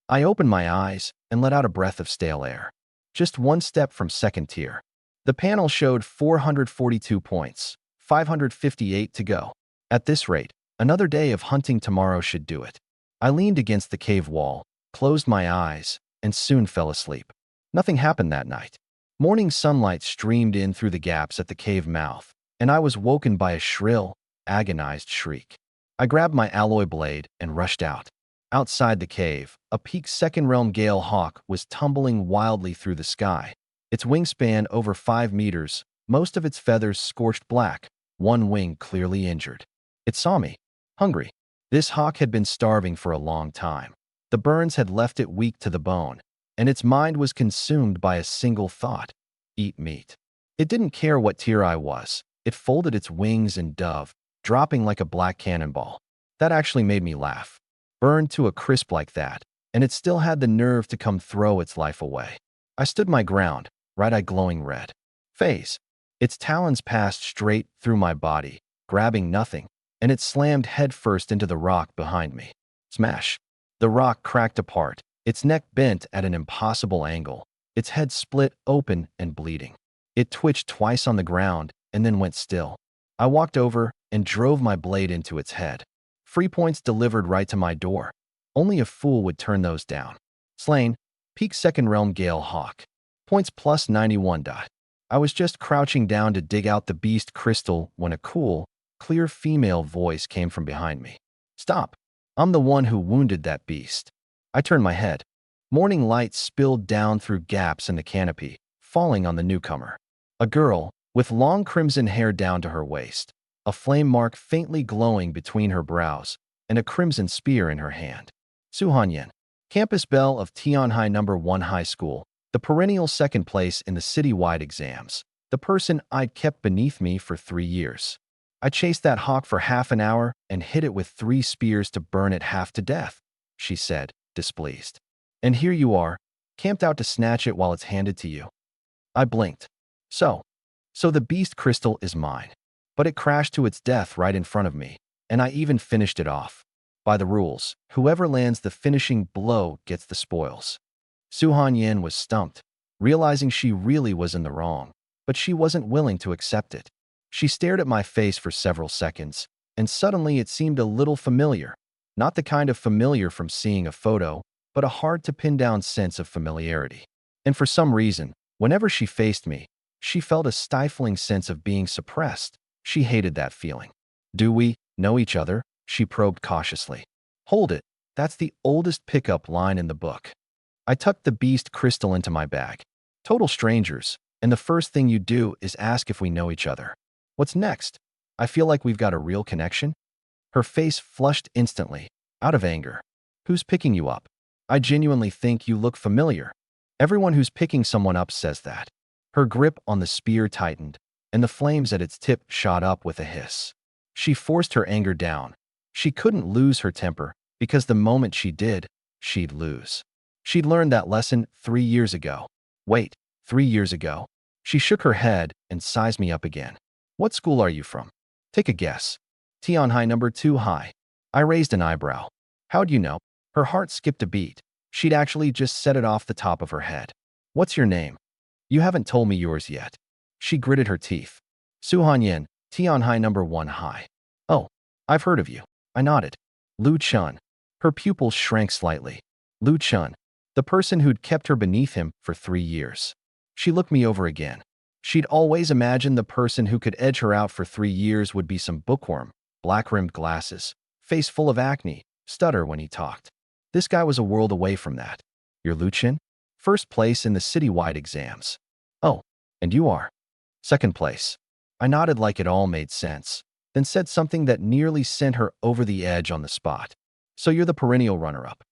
I opened my eyes and let out a breath of stale air. Just one step from second tier. The panel showed 442 points, 558 to go. At this rate, another day of hunting tomorrow should do it. I leaned against the cave wall, closed my eyes, and soon fell asleep. Nothing happened that night. Morning sunlight streamed in through the gaps at the cave mouth, and I was woken by a shrill, agonized shriek. I grabbed my alloy blade and rushed out. Outside the cave, a peak second realm gale hawk was tumbling wildly through the sky. Its wingspan over 5 meters, most of its feathers scorched black, one wing clearly injured. It saw me, hungry. This hawk had been starving for a long time. The burns had left it weak to the bone, and its mind was consumed by a single thought: eat meat. It didn't care what tier I was. It folded its wings and dove, dropping like a black cannonball. That actually made me laugh. Burned to a crisp like that, and it still had the nerve to come throw its life away. I stood my ground, right eye glowing red. Phase. Its talons passed straight through my body, grabbing nothing, and it slammed headfirst into the rock behind me. Smash. The rock cracked apart, its neck bent at an impossible angle, its head split open and bleeding. It twitched twice on the ground and then went still. I walked over and drove my blade into its head. Free points delivered right to my door. Only a fool would turn those down. Slain, peak second realm Gale Hawk. Points plus 91. I was just crouching down to dig out the beast crystal when a cool, clear female voice came from behind me. Stop. I'm the one who wounded that beast. I turned my head. Morning light spilled down through gaps in the canopy, falling on the newcomer. A girl, with long crimson hair down to her waist, a flame mark faintly glowing between her brows, and a crimson spear in her hand. Suhanyan, campus belle of Tianhai No. 1 High School, the perennial second place in the citywide exams, the person I'd kept beneath me for 3 years. I chased that hawk for half an hour and hit it with 3 spears to burn it half to death, she said, displeased. And here you are, camped out to snatch it while it's handed to you. I blinked. So the beast crystal is mine. But it crashed to its death right in front of me, and I even finished it off. By the rules, whoever lands the finishing blow gets the spoils. Suhanyan was stumped, realizing she really was in the wrong, but she wasn't willing to accept it. She stared at my face for several seconds, and suddenly it seemed a little familiar. Not the kind of familiar from seeing a photo, but a hard-to-pin-down sense of familiarity. And for some reason, whenever she faced me, she felt a stifling sense of being suppressed. She hated that feeling. Do we know each other? She probed cautiously. Hold it. That's the oldest pickup line in the book. I tucked the beast crystal into my bag. Total strangers, and the first thing you do is ask if we know each other. What's next? I feel like we've got a real connection. Her face flushed instantly, out of anger. Who's picking you up? I genuinely think you look familiar. Everyone who's picking someone up says that. Her grip on the spear tightened, and the flames at its tip shot up with a hiss. She forced her anger down. She couldn't lose her temper, because the moment she did, she'd lose. She'd learned that lesson 3 years ago. Wait, 3 years ago? She shook her head and sized me up again. What school are you from? Take a guess. Tianhai No. 2 High. I raised an eyebrow. How'd you know? Her heart skipped a beat. She'd actually just said it off the top of her head. What's your name? You haven't told me yours yet. She gritted her teeth. Suhanyan, Tianhai No. 1 High. Oh, I've heard of you. I nodded. Lu Chun. Her pupils shrank slightly. Lu Chun, the person who'd kept her beneath him for 3 years. She looked me over again. She'd always imagined the person who could edge her out for 3 years would be some bookworm, black-rimmed glasses, face full of acne, stutter when he talked. This guy was a world away from that. You're Lu Chun? First place in the citywide exams. Oh, and you are? Second place. I nodded like it all made sense, then said something that nearly sent her over the edge on the spot. So you're the perennial runner-up.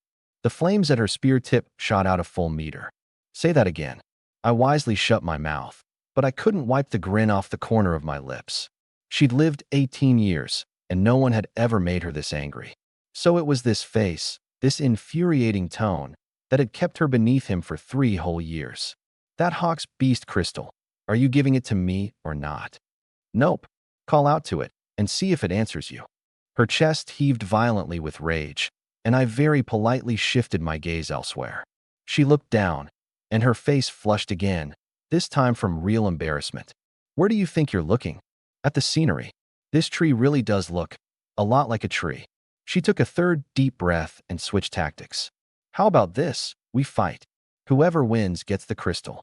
The flames at her spear tip shot out a full meter. Say that again. I wisely shut my mouth, but I couldn't wipe the grin off the corner of my lips. She'd lived 18 years, and no one had ever made her this angry. So it was this face, this infuriating tone, that had kept her beneath him for 3 whole years. That Hawk's beast crystal. Are you giving it to me or not? Nope. Call out to it and see if it answers you. Her chest heaved violently with rage, and I very politely shifted my gaze elsewhere. She looked down, and her face flushed again, this time from real embarrassment. Where do you think you're looking? At the scenery. This tree really does look a lot like a tree. She took a third deep breath and switched tactics. How about this? We fight. Whoever wins gets the crystal.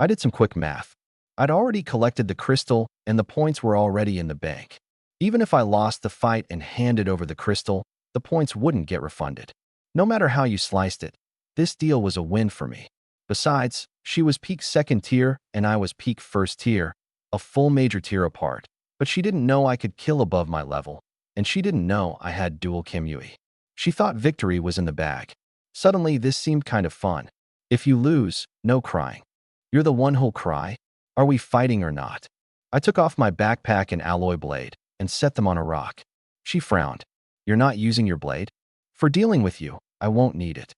I did some quick math. I'd already collected the crystal, and the points were already in the bank. Even if I lost the fight and handed over the crystal, the points wouldn't get refunded. No matter how you sliced it, this deal was a win for me. Besides, she was peak second tier and I was peak first tier, a full major tier apart. But she didn't know I could kill above my level, and she didn't know I had dual Kimyui. She thought victory was in the bag. Suddenly, this seemed kind of fun. If you lose, no crying. You're the one who'll cry? Are we fighting or not? I took off my backpack and alloy blade and set them on a rock. She frowned. You're not using your blade? For dealing with you, I won't need it.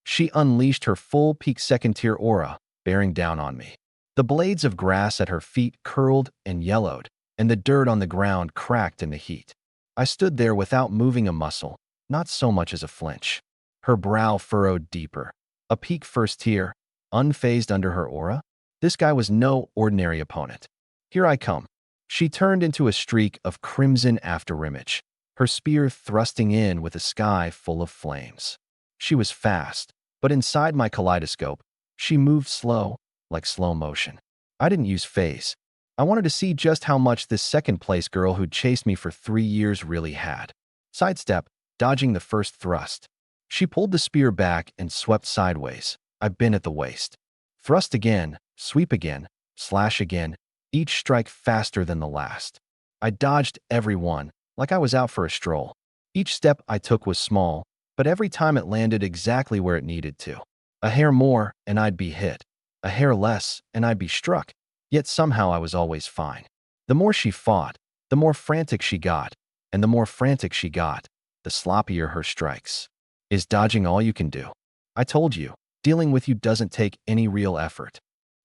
She unleashed her full peak second tier aura, bearing down on me. The blades of grass at her feet curled and yellowed, and the dirt on the ground cracked in the heat. I stood there without moving a muscle, not so much as a flinch. Her brow furrowed deeper. A peak first tier, unfazed under her aura? This guy was no ordinary opponent. Here I come. She turned into a streak of crimson afterimage, her spear thrusting in with a sky full of flames. She was fast, but inside my kaleidoscope, she moved slow, like slow motion. I didn't use phase. I wanted to see just how much this second-place girl who'd chased me for 3 years really had. Sidestep, dodging the first thrust. She pulled the spear back and swept sideways. I bent at the waist. Thrust again, sweep again, slash again, each strike faster than the last. I dodged every one, like I was out for a stroll. Each step I took was small, but every time it landed exactly where it needed to. A hair more, and I'd be hit. A hair less, and I'd be struck. Yet somehow I was always fine. The more she fought, the more frantic she got, and the more frantic she got, the sloppier her strikes. Is dodging all you can do? I told you, dealing with you doesn't take any real effort.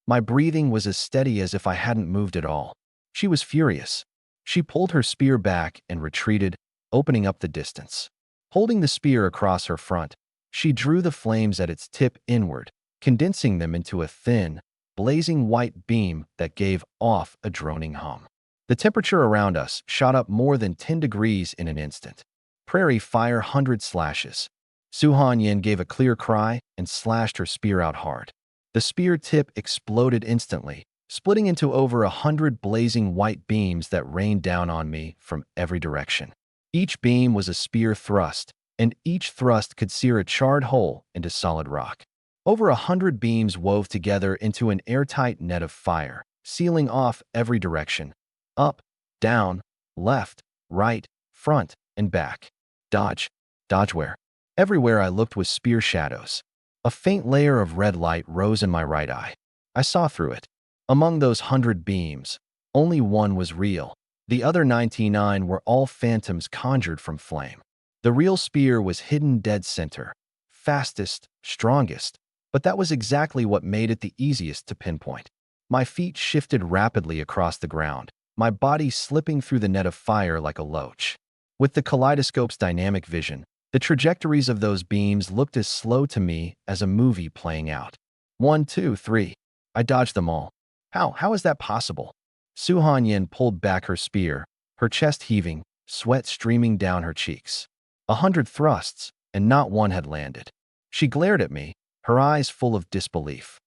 My breathing was as steady as if I hadn't moved at all. She was furious. She pulled her spear back and retreated, opening up the distance. Holding the spear across her front, she drew the flames at its tip inward, condensing them into a thin, blazing white beam that gave off a droning hum. The temperature around us shot up more than 10 degrees in an instant. Prairie fire 100 slashes. Su-Han Yin gave a clear cry and slashed her spear out hard. The spear tip exploded instantly, splitting into over 100 blazing white beams that rained down on me from every direction. Each beam was a spear thrust, and each thrust could sear a charred hole into solid rock. Over 100 beams wove together into an airtight net of fire, sealing off every direction. Up, down, left, right, front, and back. Dodge. Dodge where? Everywhere I looked was spear shadows. A faint layer of red light rose in my right eye. I saw through it. Among those 100 beams, only one was real. The other 99 were all phantoms conjured from flame. The real spear was hidden dead center. Fastest, strongest. But that was exactly what made it the easiest to pinpoint. My feet shifted rapidly across the ground, my body slipping through the net of fire like a loach. With the kaleidoscope's dynamic vision, the trajectories of those beams looked as slow to me as a movie playing out. 1, 2, 3. I dodged them all. How is that possible? Su-Han Yin pulled back her spear, her chest heaving, sweat streaming down her cheeks. 100 thrusts, and not one had landed. She glared at me, her eyes full of disbelief.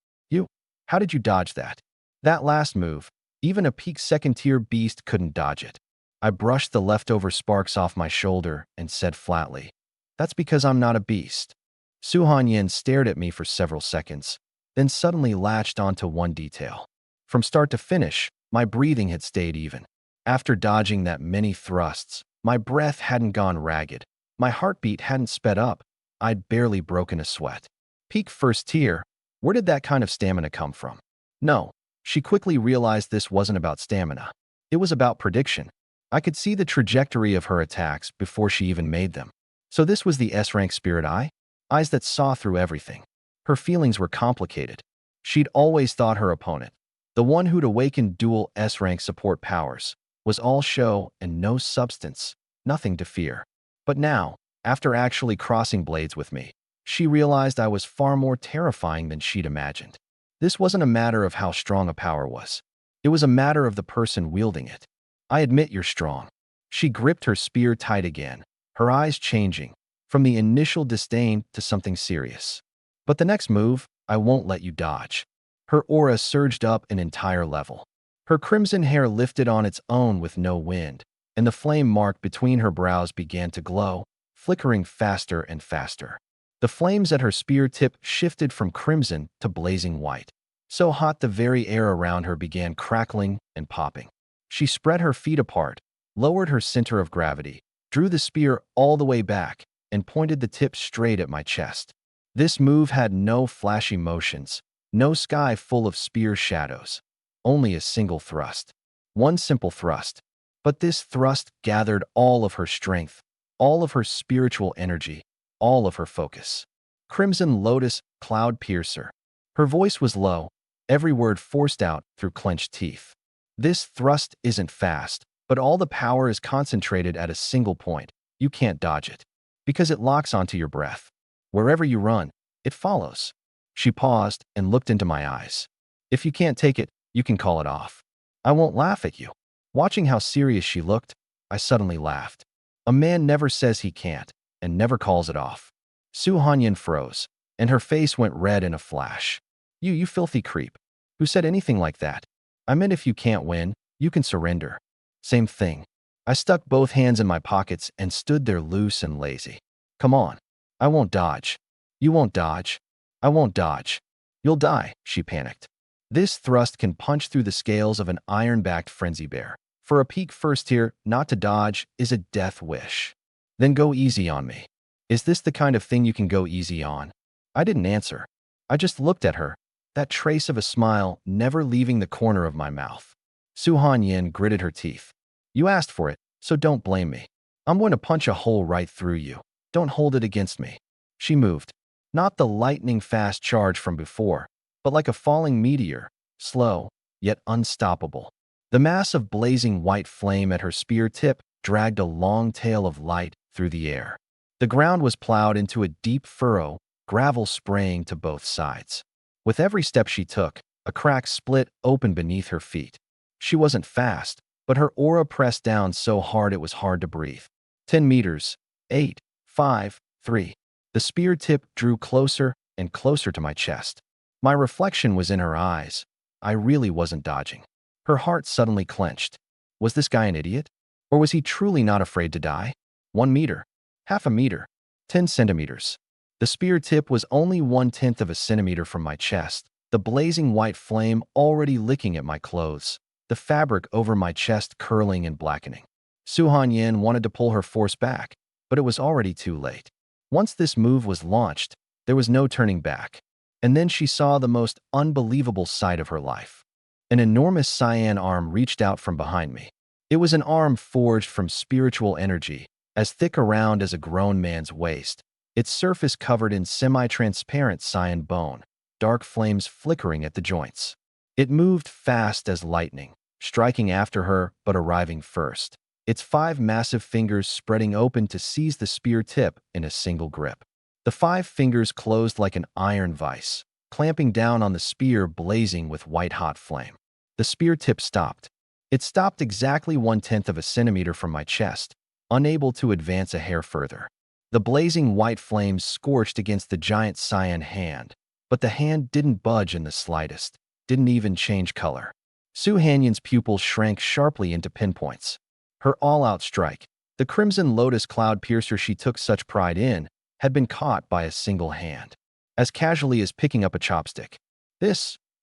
How did you dodge that? That last move, even a peak second-tier beast couldn't dodge it. I brushed the leftover sparks off my shoulder and said flatly, "That's because I'm not a beast." Su-Han Yin stared at me for several seconds, then suddenly latched onto one detail. From start to finish, my breathing had stayed even. After dodging that many thrusts, my breath hadn't gone ragged. My heartbeat hadn't sped up. I'd barely broken a sweat. Peak first tier, where did that kind of stamina come from? No, she quickly realized this wasn't about stamina. It was about prediction. I could see the trajectory of her attacks before she even made them. So this was the S-rank Spirit Eye? Eyes that saw through everything. Her feelings were complicated. She'd always thought her opponent, the one who'd awakened dual S-rank support powers, was all show and no substance, nothing to fear. But now, after actually crossing blades with me, she realized I was far more terrifying than she'd imagined. This wasn't a matter of how strong a power was. It was a matter of the person wielding it. I admit you're strong. She gripped her spear tight again, her eyes changing, from the initial disdain to something serious. But the next move, I won't let you dodge. Her aura surged up an entire level. Her crimson hair lifted on its own with no wind, and the flame mark between her brows began to glow, flickering faster and faster. The flames at her spear tip shifted from crimson to blazing white. So hot the very air around her began crackling and popping. She spread her feet apart, lowered her center of gravity, drew the spear all the way back, and pointed the tip straight at my chest. This move had no flashy motions, no sky full of spear shadows, only a single thrust. One simple thrust. But this thrust gathered all of her strength, all of her spiritual energy, all of her focus. Crimson Lotus Cloud Piercer. Her voice was low, every word forced out through clenched teeth. This thrust isn't fast, but all the power is concentrated at a single point. You can't dodge it, because it locks onto your breath. Wherever you run, it follows. She paused and looked into my eyes. If you can't take it, you can call it off. I won't laugh at you. Watching how serious she looked, I suddenly laughed. A man never says he can't, and never calls it off. Su Hanyin froze, and her face went red in a flash. You filthy creep. Who said anything like that? I meant if you can't win, you can surrender. Same thing. I stuck both hands in my pockets and stood there loose and lazy. Come on. I won't dodge. You won't dodge. I won't dodge. You'll die, she panicked. This thrust can punch through the scales of an iron-backed frenzy bear. For a peak first tier, not to dodge is a death wish. Then go easy on me. Is this the kind of thing you can go easy on? I didn't answer. I just looked at her, that trace of a smile never leaving the corner of my mouth. Su Hanyin gritted her teeth. You asked for it, so don't blame me. I'm going to punch a hole right through you. Don't hold it against me. She moved. Not the lightning-fast charge from before, but like a falling meteor, slow, yet unstoppable. The mass of blazing white flame at her spear tip dragged a long tail of light through the air. The ground was plowed into a deep furrow, gravel spraying to both sides. With every step she took, a crack split open beneath her feet. She wasn't fast, but her aura pressed down so hard it was hard to breathe. 10 meters, 8, 5, 3. The spear tip drew closer and closer to my chest. My reflection was in her eyes. I really wasn't dodging. Her heart suddenly clenched. Was this guy an idiot? Or was he truly not afraid to die? 1 meter, half a meter, 10 centimeters. The spear tip was only 1/10 of a centimeter from my chest, the blazing white flame already licking at my clothes, the fabric over my chest curling and blackening. Su Hanyin wanted to pull her force back, but it was already too late. Once this move was launched, there was no turning back. And then she saw the most unbelievable sight of her life. An enormous cyan arm reached out from behind me. It was an arm forged from spiritual energy, as thick around as a grown man's waist, its surface covered in semi-transparent cyan bone, dark flames flickering at the joints. It moved fast as lightning, striking after her but arriving first, its 5 massive fingers spreading open to seize the spear tip in a single grip. The 5 fingers closed like an iron vise, clamping down on the spear blazing with white-hot flame. The spear tip stopped. It stopped exactly 1/10 of a centimeter from my chest, unable to advance a hair further. The blazing white flames scorched against the giant cyan hand, but the hand didn't budge in the slightest, didn't even change color. Su Hanyin's pupils shrank sharply into pinpoints. Her all-out strike, the crimson lotus cloud piercer she took such pride in, had been caught by a single hand, as casually as picking up a chopstick.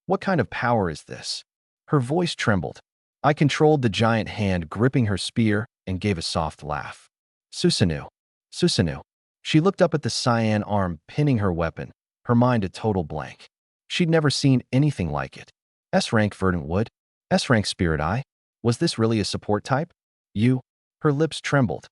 What kind of power is this? Her voice trembled. I controlled the giant hand gripping her spear and gave a soft laugh. Susanoo. Susanoo. She looked up at the cyan arm pinning her weapon, her mind a total blank. She'd never seen anything like it. S-rank Verdant Wood? S-rank Spirit Eye? Was this really a support type? You? Her lips trembled.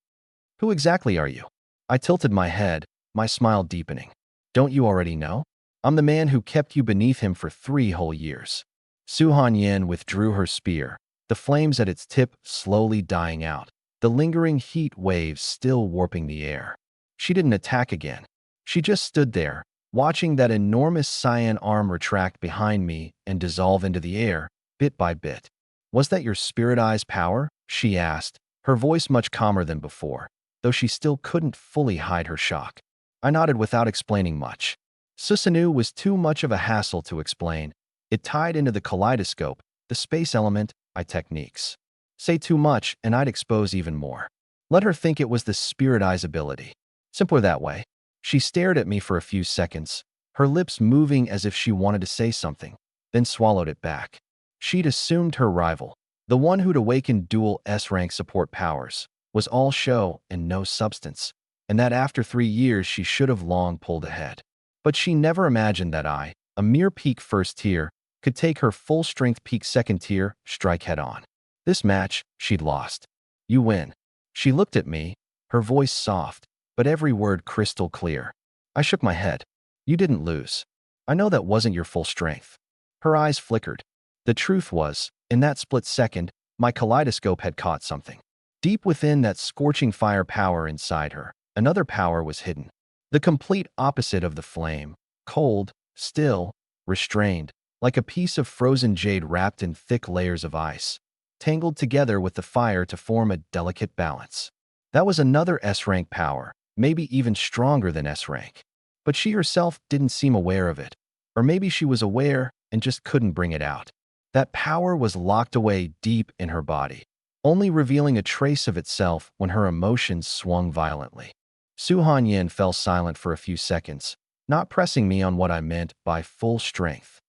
Who exactly are you? I tilted my head, my smile deepening. Don't you already know? I'm the man who kept you beneath him for 3 whole years. Su Hanyin withdrew her spear, the flames at its tip slowly dying out, the lingering heat waves still warping the air. She didn't attack again. She just stood there, watching that enormous cyan arm retract behind me and dissolve into the air, bit by bit. Was that your Spirit Eye's power? She asked, her voice much calmer than before, though she still couldn't fully hide her shock. I nodded without explaining much. Susanoo was too much of a hassle to explain. It tied into the kaleidoscope, the space element, my techniques. Say too much, and I'd expose even more. Let her think it was the Spirit Eye's ability. Simpler that way. She stared at me for a few seconds, her lips moving as if she wanted to say something, then swallowed it back. She'd assumed her rival, the one who'd awakened dual S-rank support powers, was all show and no substance, and that after 3 years she should have long pulled ahead. But she never imagined that I, a mere peak first tier, could take her full-strength peak second tier, strike head-on. This match, she'd lost. You win. She looked at me, her voice soft, but every word crystal clear. I shook my head. You didn't lose. I know that wasn't your full strength. Her eyes flickered. The truth was, in that split second, my kaleidoscope had caught something. Deep within that scorching fire power inside her, another power was hidden. The complete opposite of the flame, cold, still, restrained, like a piece of frozen jade wrapped in thick layers of ice, tangled together with the fire to form a delicate balance. That was another S-rank power, maybe even stronger than S-rank. But she herself didn't seem aware of it. Or maybe she was aware and just couldn't bring it out. That power was locked away deep in her body, only revealing a trace of itself when her emotions swung violently. Su Hanyin fell silent for a few seconds, not pressing me on what I meant by full strength.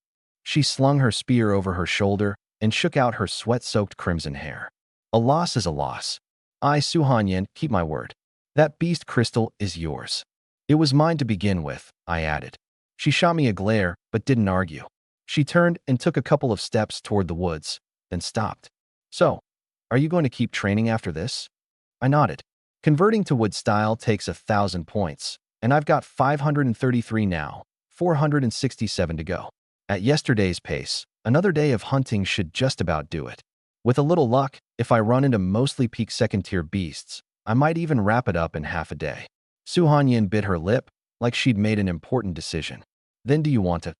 She slung her spear over her shoulder and shook out her sweat-soaked crimson hair. A loss is a loss. I, Su Hanyin, keep my word. That beast crystal is yours. It was mine to begin with, I added. She shot me a glare, but didn't argue. She turned and took a couple of steps toward the woods, then stopped. So, are you going to keep training after this? I nodded. Converting to wood style takes 1,000 points, and I've got 533 now, 467 to go. At yesterday's pace, another day of hunting should just about do it. With a little luck, if I run into mostly peak second-tier beasts, I might even wrap it up in half a day. Su Hanyin bit her lip, like she'd made an important decision. Then do you want to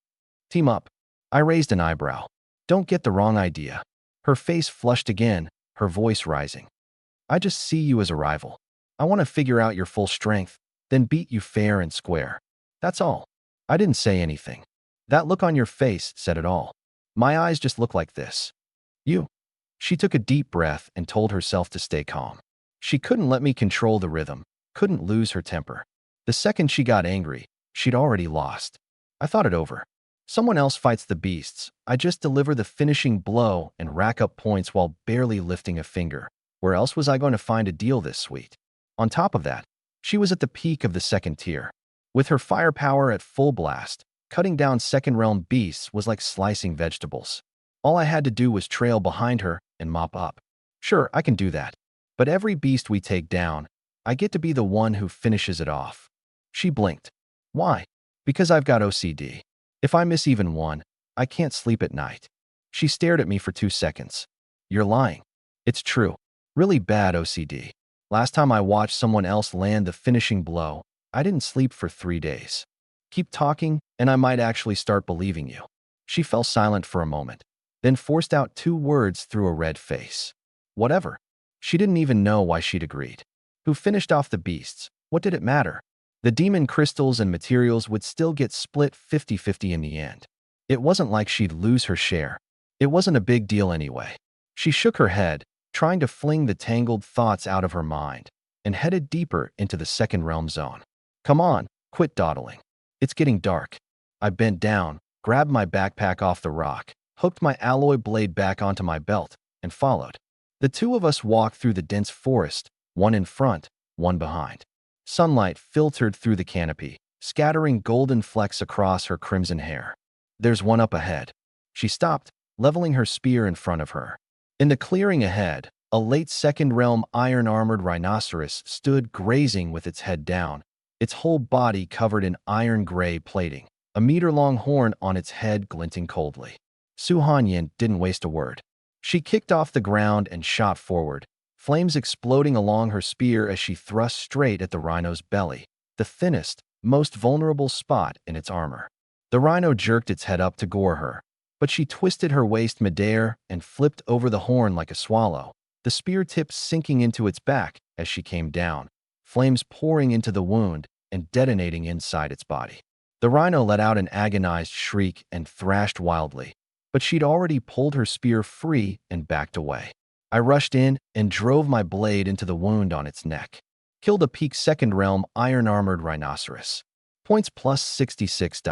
team up? I raised an eyebrow. Don't get the wrong idea. Her face flushed again, her voice rising. I just see you as a rival. I want to figure out your full strength, then beat you fair and square. That's all. I didn't say anything. That look on your face said it all. My eyes just look like this. You. She took a deep breath and told herself to stay calm. She couldn't let me control the rhythm, couldn't lose her temper. The second she got angry, she'd already lost. I thought it over. Someone else fights the beasts. I just deliver the finishing blow and rack up points while barely lifting a finger. Where else was I going to find a deal this sweet? On top of that, she was at the peak of the second tier. With her firepower at full blast, cutting down second-realm beasts was like slicing vegetables. All I had to do was trail behind her and mop up. Sure, I can do that. But every beast we take down, I get to be the one who finishes it off. She blinked. Why? Because I've got OCD. If I miss even one, I can't sleep at night. She stared at me for 2 seconds. You're lying. It's true. Really bad OCD. Last time I watched someone else land the finishing blow, I didn't sleep for 3 days. Keep talking, and I might actually start believing you. She fell silent for a moment, then forced out 2 words through a red face. Whatever. She didn't even know why she'd agreed. Who finished off the beasts? What did it matter? The demon crystals and materials would still get split 50-50 in the end. It wasn't like she'd lose her share. It wasn't a big deal anyway. She shook her head, trying to fling the tangled thoughts out of her mind, and headed deeper into the second realm zone. Come on, quit dawdling. It's getting dark. I bent down, grabbed my backpack off the rock, hooked my alloy blade back onto my belt, and followed. The 2 of us walked through the dense forest, one in front, one behind. Sunlight filtered through the canopy, scattering golden flecks across her crimson hair. There's one up ahead. She stopped, leveling her spear in front of her. In the clearing ahead, a late second-realm iron-armored rhinoceros stood grazing with its head down, its whole body covered in iron-gray plating, a meter-long horn on its head glinting coldly. Su Hanyin didn't waste a word. She kicked off the ground and shot forward, flames exploding along her spear as she thrust straight at the rhino's belly, the thinnest, most vulnerable spot in its armor. The rhino jerked its head up to gore her, but she twisted her waist midair and flipped over the horn like a swallow, the spear tip sinking into its back as she came down, flames pouring into the wound and detonating inside its body. The rhino let out an agonized shriek and thrashed wildly, but she'd already pulled her spear free and backed away. I rushed in and drove my blade into the wound on its neck. Killed a peak second realm iron-armored rhinoceros. Points plus 66.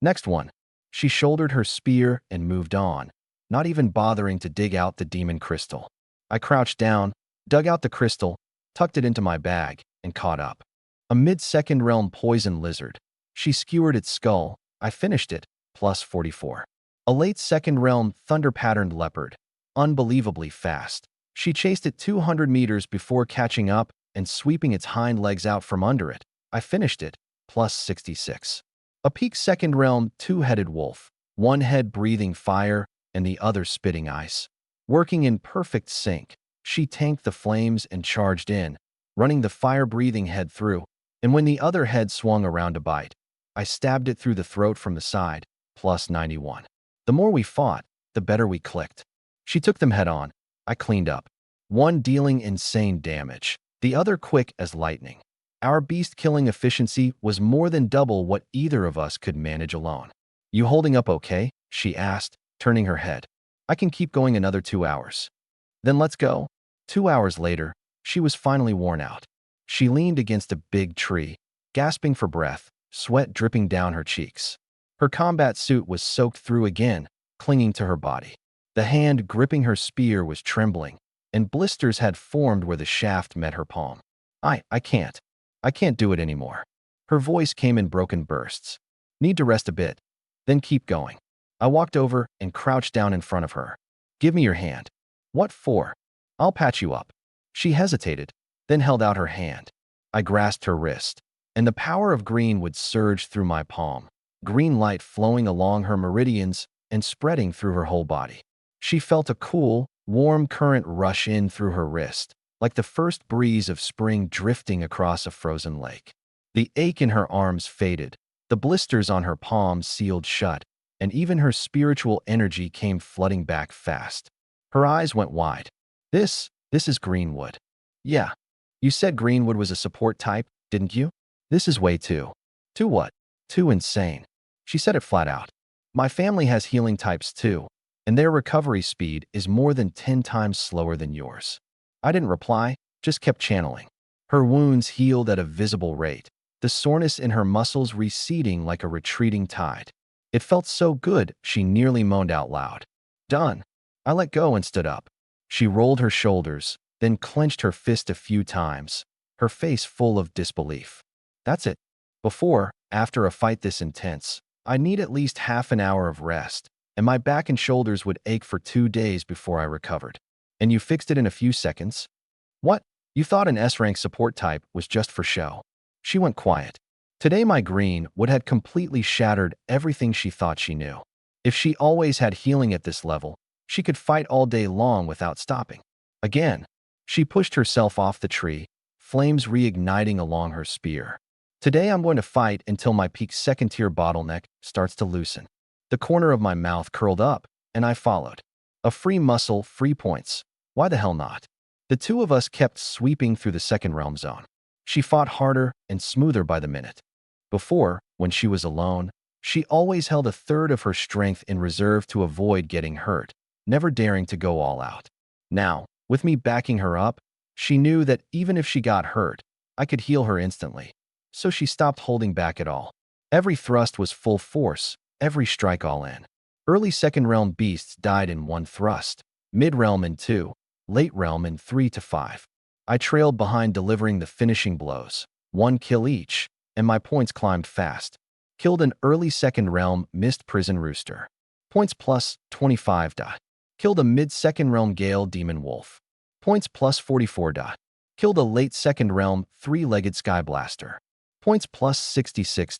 Next one. She shouldered her spear and moved on, not even bothering to dig out the demon crystal. I crouched down, dug out the crystal, tucked it into my bag, and caught up. A mid-second realm poison lizard. She skewered its skull. I finished it, plus 44. A late second realm thunder-patterned leopard. Unbelievably fast. She chased it 200 meters before catching up and sweeping its hind legs out from under it. I finished it, plus 66. A peak second realm two-headed wolf, one head breathing fire and the other spitting ice. Working in perfect sync, she tanked the flames and charged in, running the fire-breathing head through, and when the other head swung around to bite, I stabbed it through the throat from the side, plus 91. The more we fought, the better we clicked. She took them head on. I cleaned up. One dealing insane damage, the other quick as lightning. Our beast-killing efficiency was more than double what either of us could manage alone. "You holding up okay?" she asked, turning her head. "I can keep going another 2 hours." "Then let's go." 2 hours later, she was finally worn out. She leaned against a big tree, gasping for breath, sweat dripping down her cheeks. Her combat suit was soaked through again, clinging to her body. The hand gripping her spear was trembling, and blisters had formed where the shaft met her palm. I can't. I can't do it anymore." Her voice came in broken bursts. "Need to rest a bit, then keep going." I walked over and crouched down in front of her. "Give me your hand." "What for?" "I'll patch you up." She hesitated, then held out her hand. I grasped her wrist, and the power of green would surge through my palm, green light flowing along her meridians and spreading through her whole body. She felt a cool, warm current rush in through her wrist, like the first breeze of spring drifting across a frozen lake. The ache in her arms faded, the blisters on her palms sealed shut, and even her spiritual energy came flooding back fast. Her eyes went wide. This is Greenwood." "Yeah. You said Greenwood was a support type, didn't you?" "This is way too." "Too what?" "Too insane." She said it flat out. "My family has healing types too, and their recovery speed is more than 10 times slower than yours." I didn't reply, just kept channeling. Her wounds healed at a visible rate, the soreness in her muscles receding like a retreating tide. It felt so good, she nearly moaned out loud. "Done." I let go and stood up. She rolled her shoulders, then clenched her fist a few times, her face full of disbelief. "That's it. After a fight this intense, I need at least half an hour of rest, and my back and shoulders would ache for 2 days before I recovered. And you fixed it in a few seconds? What? You thought an S-rank support type was just for show." She went quiet. Today my green would had completely shattered everything she thought she knew. If she always had healing at this level, she could fight all day long without stopping. Again, she pushed herself off the tree, flames reigniting along her spear. "Today I'm going to fight until my peak second-tier bottleneck starts to loosen." The corner of my mouth curled up, and I followed. A free muscle, free points. Why the hell not? The two of us kept sweeping through the second realm zone. She fought harder and smoother by the minute. Before, when she was alone, she always held a third of her strength in reserve to avoid getting hurt, never daring to go all out. Now, with me backing her up, she knew that even if she got hurt, I could heal her instantly. So she stopped holding back at all. Every thrust was full force, every strike all in. Early second realm beasts died in 1 thrust, mid realm in 2, late realm in 3 to 5. I trailed behind delivering the finishing blows, 1 kill each, and my points climbed fast. Killed an early second realm mist prison rooster. Points plus 25. Killed a mid-second realm gale demon wolf. Points plus 44. Killed a late second realm 3-legged sky blaster. Points plus 66.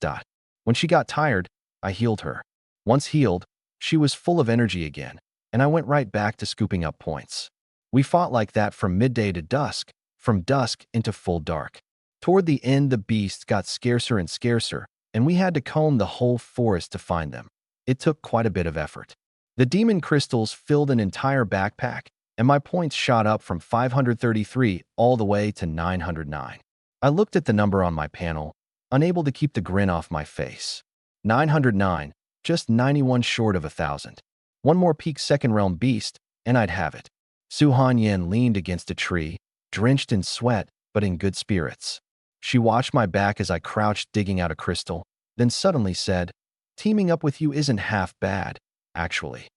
When she got tired, I healed her. Once healed, she was full of energy again, and I went right back to scooping up points. We fought like that from midday to dusk, from dusk into full dark. Toward the end, the beasts got scarcer and scarcer, and we had to comb the whole forest to find them. It took quite a bit of effort. The demon crystals filled an entire backpack, and my points shot up from 533 all the way to 909. I looked at the number on my panel, unable to keep the grin off my face. 909, just 91 short of 1,000. One more peak second realm beast, and I'd have it. Su Hanyan leaned against a tree, drenched in sweat, but in good spirits. She watched my back as I crouched digging out a crystal, then suddenly said, "Teaming up with you isn't half bad, actually.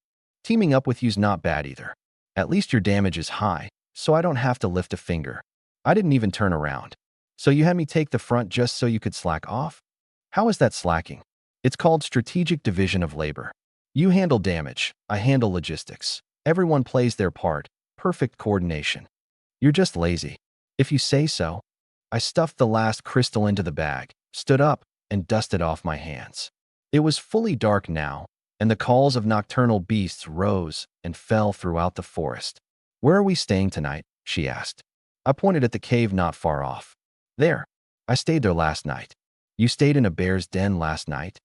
Teaming up with you's not bad either. At least your damage is high, so I don't have to lift a finger." I didn't even turn around. "So you had me take the front just so you could slack off?" "How is that slacking?" "It's called strategic division of labor. You handle damage, I handle logistics. Everyone plays their part, perfect coordination. You're just lazy." "If you say so." I stuffed the last crystal into the bag, stood up, and dusted off my hands. It was fully dark now, and the calls of nocturnal beasts rose and fell throughout the forest. "Where are we staying tonight?" she asked. I pointed at the cave not far off. "There. I stayed there last night." You stayed in a bear's den last night?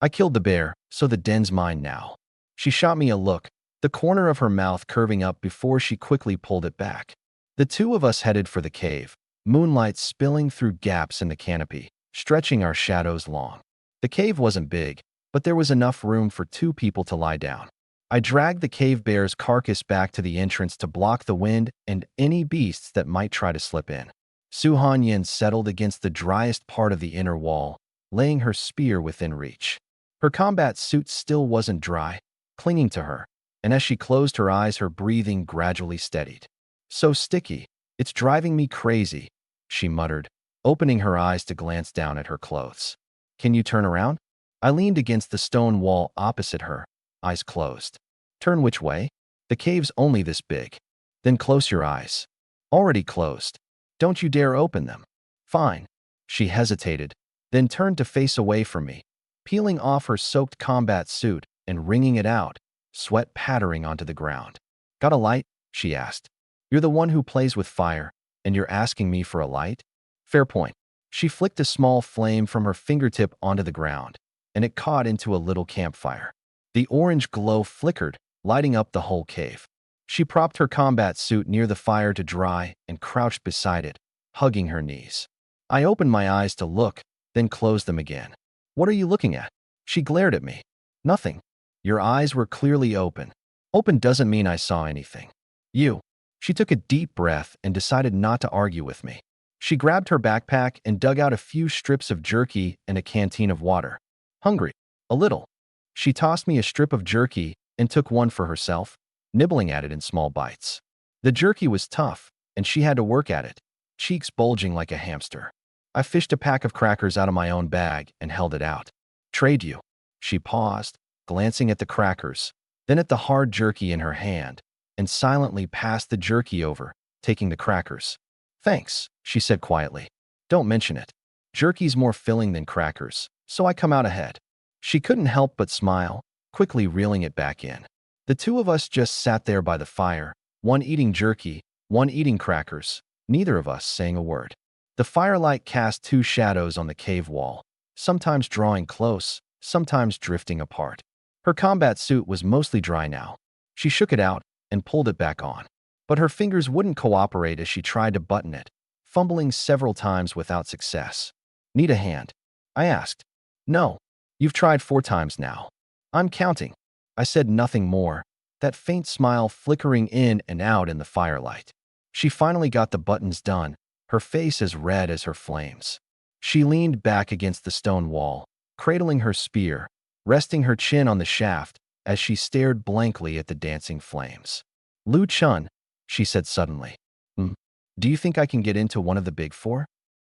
I killed the bear, so the den's mine now. She shot me a look, the corner of her mouth curving up before she quickly pulled it back. The two of us headed for the cave, moonlight spilling through gaps in the canopy, stretching our shadows long. The cave wasn't big, but there was enough room for two people to lie down. I dragged the cave bear's carcass back to the entrance to block the wind and any beasts that might try to slip in. Su Hanyin settled against the driest part of the inner wall, laying her spear within reach. Her combat suit still wasn't dry, clinging to her, and as she closed her eyes, her breathing gradually steadied. So sticky, it's driving me crazy, she muttered, opening her eyes to glance down at her clothes. Can you turn around? I leaned against the stone wall opposite her, eyes closed. Turn which way? The cave's only this big. Then close your eyes. Already closed. Don't you dare open them. Fine. She hesitated, then turned to face away from me, peeling off her soaked combat suit and wringing it out, sweat pattering onto the ground. Got a light? She asked. You're the one who plays with fire, and you're asking me for a light? Fair point. She flicked a small flame from her fingertip onto the ground, and it caught into a little campfire. The orange glow flickered, lighting up the whole cave. She propped her combat suit near the fire to dry and crouched beside it, hugging her knees. I opened my eyes to look, then closed them again. What are you looking at? She glared at me. Nothing. Your eyes were clearly open. Open doesn't mean I saw anything. You. She took a deep breath and decided not to argue with me. She grabbed her backpack and dug out a few strips of jerky and a canteen of water. Hungry. A little. She tossed me a strip of jerky and took one for herself, nibbling at it in small bites. The jerky was tough, and she had to work at it, cheeks bulging like a hamster. I fished a pack of crackers out of my own bag and held it out. Trade you. She paused, glancing at the crackers, then at the hard jerky in her hand, and silently passed the jerky over, taking the crackers. Thanks, she said quietly. Don't mention it. Jerky's more filling than crackers, so I come out ahead. She couldn't help but smile, quickly reeling it back in. The two of us just sat there by the fire, one eating jerky, one eating crackers, neither of us saying a word. The firelight cast two shadows on the cave wall, sometimes drawing close, sometimes drifting apart. Her combat suit was mostly dry now. She shook it out and pulled it back on. But her fingers wouldn't cooperate as she tried to button it, fumbling several times without success. Need a hand? I asked. No. You've tried 4 times now. I'm counting. I said nothing more, that faint smile flickering in and out in the firelight. She finally got the buttons done, her face as red as her flames. She leaned back against the stone wall, cradling her spear, resting her chin on the shaft as she stared blankly at the dancing flames. Lu Chun, she said suddenly. Do you think I can get into one of the big 4?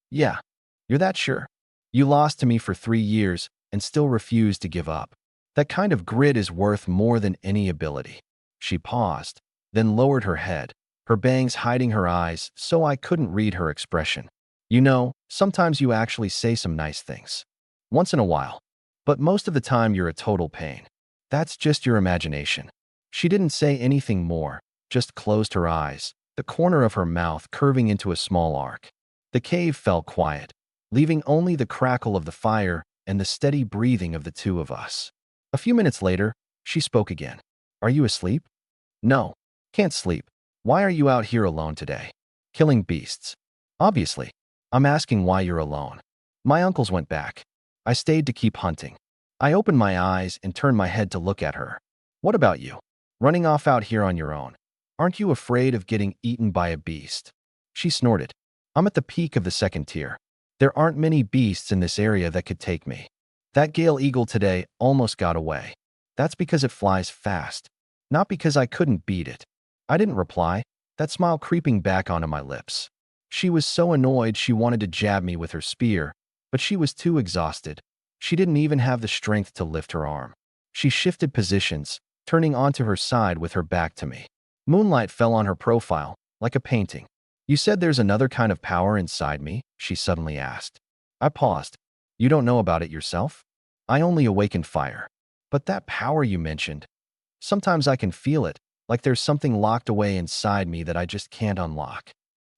Yeah. You're that sure? You lost to me for 3 years and still refused to give up. That kind of grit is worth more than any ability. She paused, then lowered her head, her bangs hiding her eyes so I couldn't read her expression. You know, sometimes you actually say some nice things. Once in a while. But most of the time you're a total pain. That's just your imagination. She didn't say anything more, just closed her eyes, the corner of her mouth curving into a small arc. The cave fell quiet, leaving only the crackle of the fire and the steady breathing of the two of us. A few minutes later, she spoke again. Are you asleep? No. Can't sleep. Why are you out here alone today? Killing beasts. Obviously. I'm asking why you're alone. My uncles went back. I stayed to keep hunting. I opened my eyes and turned my head to look at her. What about you? Running off out here on your own. Aren't you afraid of getting eaten by a beast? She snorted. I'm at the peak of the 2nd tier. There aren't many beasts in this area that could take me. That Gale Eagle today almost got away. That's because it flies fast, not because I couldn't beat it. I didn't reply, that smile creeping back onto my lips. She was so annoyed she wanted to jab me with her spear, but she was too exhausted. She didn't even have the strength to lift her arm. She shifted positions, turning onto her side with her back to me. Moonlight fell on her profile, like a painting. You said there's another kind of power inside me? She suddenly asked. I paused. You don't know about it yourself? I only awakened fire. But that power you mentioned, sometimes I can feel it, like there's something locked away inside me that I just can't unlock.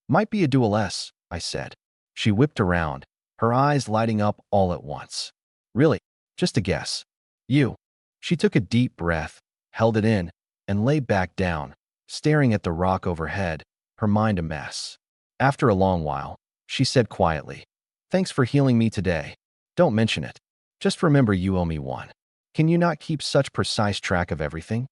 Might be a dual S, I said. She whipped around, her eyes lighting up all at once. Really? Just a guess. You. She took a deep breath, held it in, and lay back down, staring at the rock overhead, her mind a mess. After a long while, she said quietly, "Thanks for healing me today. Don't mention it. Just remember you owe me one. Can you not keep such precise track of everything?"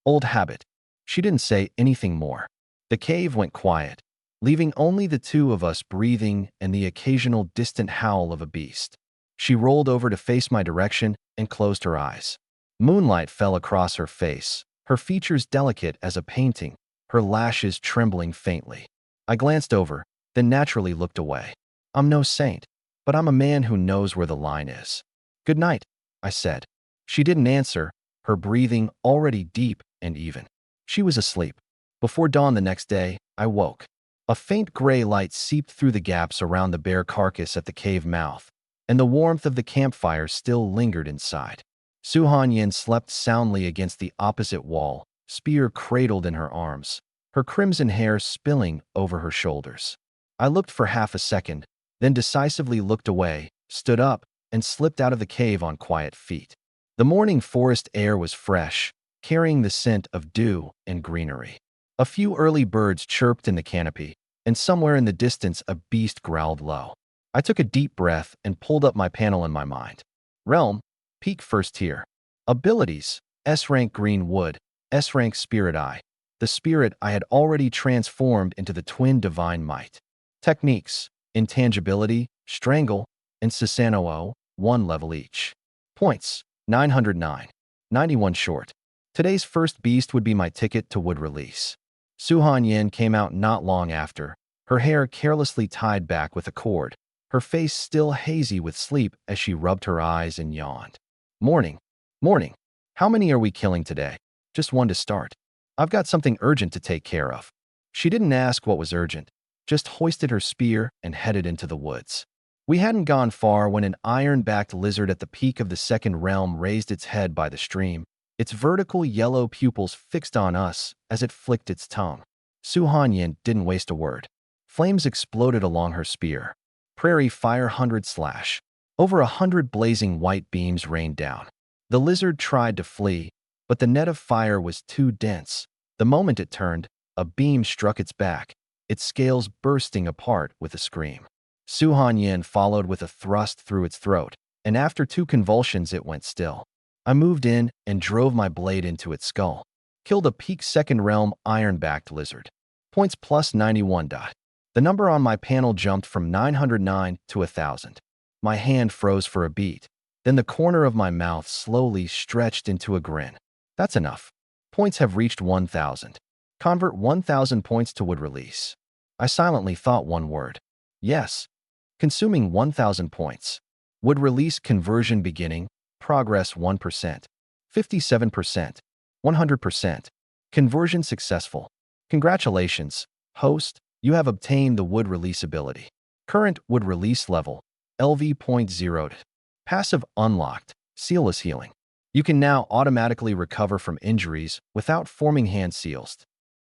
Old habit. She didn't say anything more. The cave went quiet, leaving only the two of us breathing and the occasional distant howl of a beast. She rolled over to face my direction and closed her eyes. Moonlight fell across her face, her features delicate as a painting, her lashes trembling faintly. I glanced over, then naturally looked away. I'm no saint, but I'm a man who knows where the line is. "Good night," I said. She didn't answer, her breathing already deep and even. She was asleep. Before dawn the next day, I woke. A faint gray light seeped through the gaps around the bare carcass at the cave mouth, and the warmth of the campfire still lingered inside. Su-Han Yin slept soundly against the opposite wall, spear cradled in her arms, her crimson hair spilling over her shoulders. I looked for half a second, then decisively looked away, stood up, and slipped out of the cave on quiet feet. The morning forest air was fresh, carrying the scent of dew and greenery. A few early birds chirped in the canopy, and somewhere in the distance a beast growled low. I took a deep breath and pulled up my panel in my mind. Realm, Peak First Tier. Abilities, S-Rank Green Wood, S-Rank Spirit Eye. The spirit I had already transformed into the twin Divine Might. Techniques, Intangibility, Strangle, and Susanoo, 1 level each. Points, 909. 91 short. Today's first beast would be my ticket to Wood Release. Su-Han Yin came out not long after, her hair carelessly tied back with a cord, her face still hazy with sleep as she rubbed her eyes and yawned. Morning. Morning. How many are we killing today? Just one to start. I've got something urgent to take care of. She didn't ask what was urgent, just hoisted her spear and headed into the woods. We hadn't gone far when an iron-backed lizard at the peak of the second realm raised its head by the stream, its vertical yellow pupils fixed on us as it flicked its tongue. Su-Han Yin didn't waste a word. Flames exploded along her spear. Prairie fire 100 slash. Over 100 blazing white beams rained down. The lizard tried to flee, but the net of fire was too dense. The moment it turned, a beam struck its back, its scales bursting apart with a scream. Su-Han Yin followed with a thrust through its throat, and after 2 convulsions it went still. I moved in and drove my blade into its skull. Killed a peak second realm iron-backed lizard. Points plus 91. The number on my panel jumped from 909 to 1,000. My hand froze for a beat. Then the corner of my mouth slowly stretched into a grin. That's enough. Points have reached 1,000. Convert 1,000 points to Wood Release. I silently thought one word. Yes. Consuming 1,000 points. Wood Release conversion beginning. Progress 1%. 57%. 100%. Conversion successful. Congratulations, host. You have obtained the Wood Release ability. Current Wood Release level, LV.0. Passive unlocked, Sealless Healing. You can now automatically recover from injuries without forming hand seals.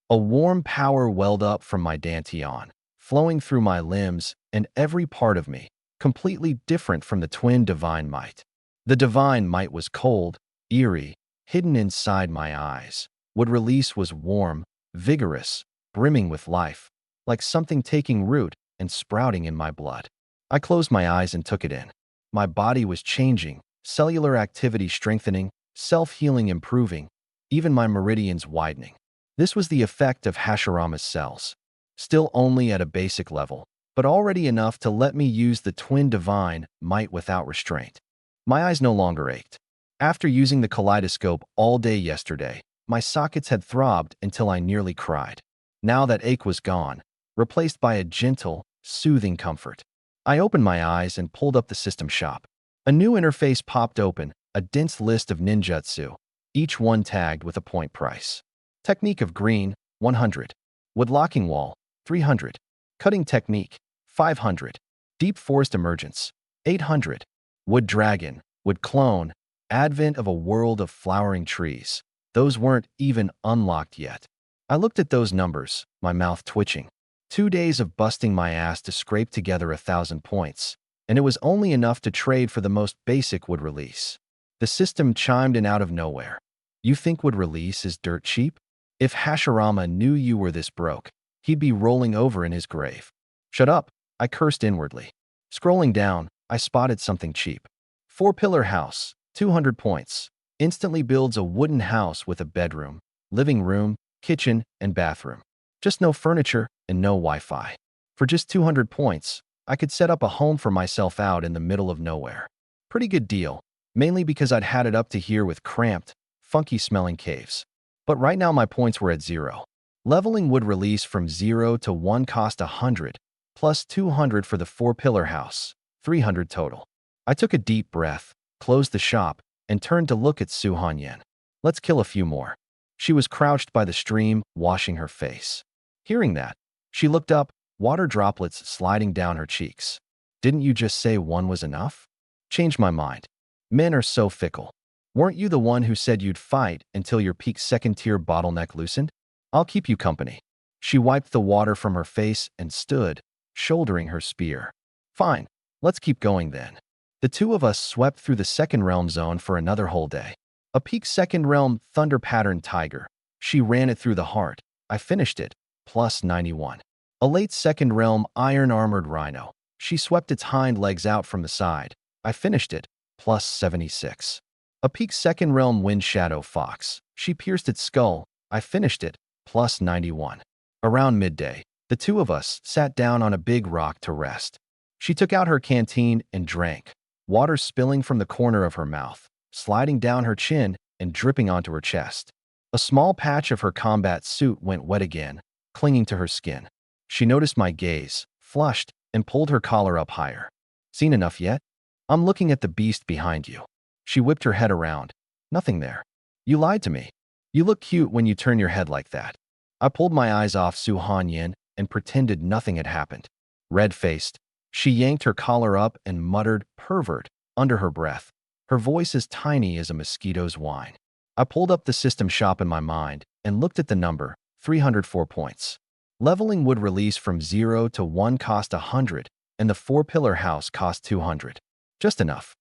A warm power welled up from my dantian, flowing through my limbs and every part of me, completely different from the twin Divine Might. The Divine Might was cold, eerie, hidden inside my eyes. Wood Release was warm, vigorous, brimming with life, like something taking root and sprouting in my blood. I closed my eyes and took it in. My body was changing, cellular activity strengthening, self-healing improving, even my meridians widening. This was the effect of Hashirama's cells. Still only at a basic level, but already enough to let me use the twin Divine Might without restraint. My eyes no longer ached. After using the kaleidoscope all day yesterday, my sockets had throbbed until I nearly cried. Now that ache was gone, replaced by a gentle, soothing comfort. I opened my eyes and pulled up the system shop. A new interface popped open, a dense list of ninjutsu, each one tagged with a point price. Technique of Green, 100. Wood Locking Wall, 300. Cutting Technique, 500. Deep Forest Emergence, 800. Wood Dragon, Wood Clone, Advent of a World of Flowering Trees. Those weren't even unlocked yet. I looked at those numbers, my mouth twitching. 2 days of busting my ass to scrape together 1,000 points. and it was only enough to trade for the most basic wood release. The system chimed in out of nowhere. You think wood release is dirt cheap? If Hashirama knew you were this broke, he'd be rolling over in his grave. Shut up, I cursed inwardly. Scrolling down, I spotted something cheap. 4-pillar house, 200 points. Instantly builds a wooden house with a bedroom, living room, kitchen, and bathroom. Just no furniture and no Wi-Fi. For just 200 points, I could set up a home for myself out in the middle of nowhere. Pretty good deal, mainly because I'd had it up to here with cramped, funky-smelling caves. But right now my points were at 0. Leveling would release from 0 to 1 cost 100, plus 200 for the 4-pillar house, 300 total. I took a deep breath, closed the shop, and turned to look at Su Hanyan. Let's kill a few more. She was crouched by the stream, washing her face. Hearing that, she looked up, water droplets sliding down her cheeks. Didn't you just say one was enough? Changed my mind. Men are so fickle. Weren't you the one who said you'd fight until your peak second-tier bottleneck loosened? I'll keep you company. She wiped the water from her face and stood, shouldering her spear. Fine, let's keep going then. The two of us swept through the second realm zone for another whole day. A peak second realm thunder-patterned tiger. She ran it through the heart. I finished it, plus 91. A late second realm iron-armored rhino. She swept its hind legs out from the side. I finished it, plus 76. A peak second realm wind shadow fox. She pierced its skull. I finished it, plus 91. Around midday, the two of us sat down on a big rock to rest. She took out her canteen and drank, water spilling from the corner of her mouth, sliding down her chin and dripping onto her chest. A small patch of her combat suit went wet again, clinging to her skin. She noticed my gaze, flushed, and pulled her collar up higher. Seen enough yet? I'm looking at the beast behind you. She whipped her head around. Nothing there. You lied to me. You look cute when you turn your head like that. I pulled my eyes off Su Hanyan and pretended nothing had happened. Red-faced, she yanked her collar up and muttered, "Pervert," under her breath, her voice as tiny as a mosquito's whine. I pulled up the system shop in my mind and looked at the number, 304 points. Leveling would release from 0 to 1 cost 100, and the 4-pillar house cost 200. Just enough.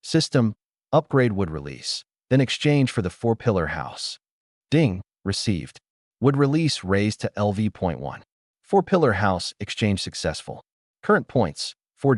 System, upgrade would release, then exchange for the 4-pillar house. Ding, received. Would release raised to LV.1. 4-pillar house, exchange successful. Current points, 4.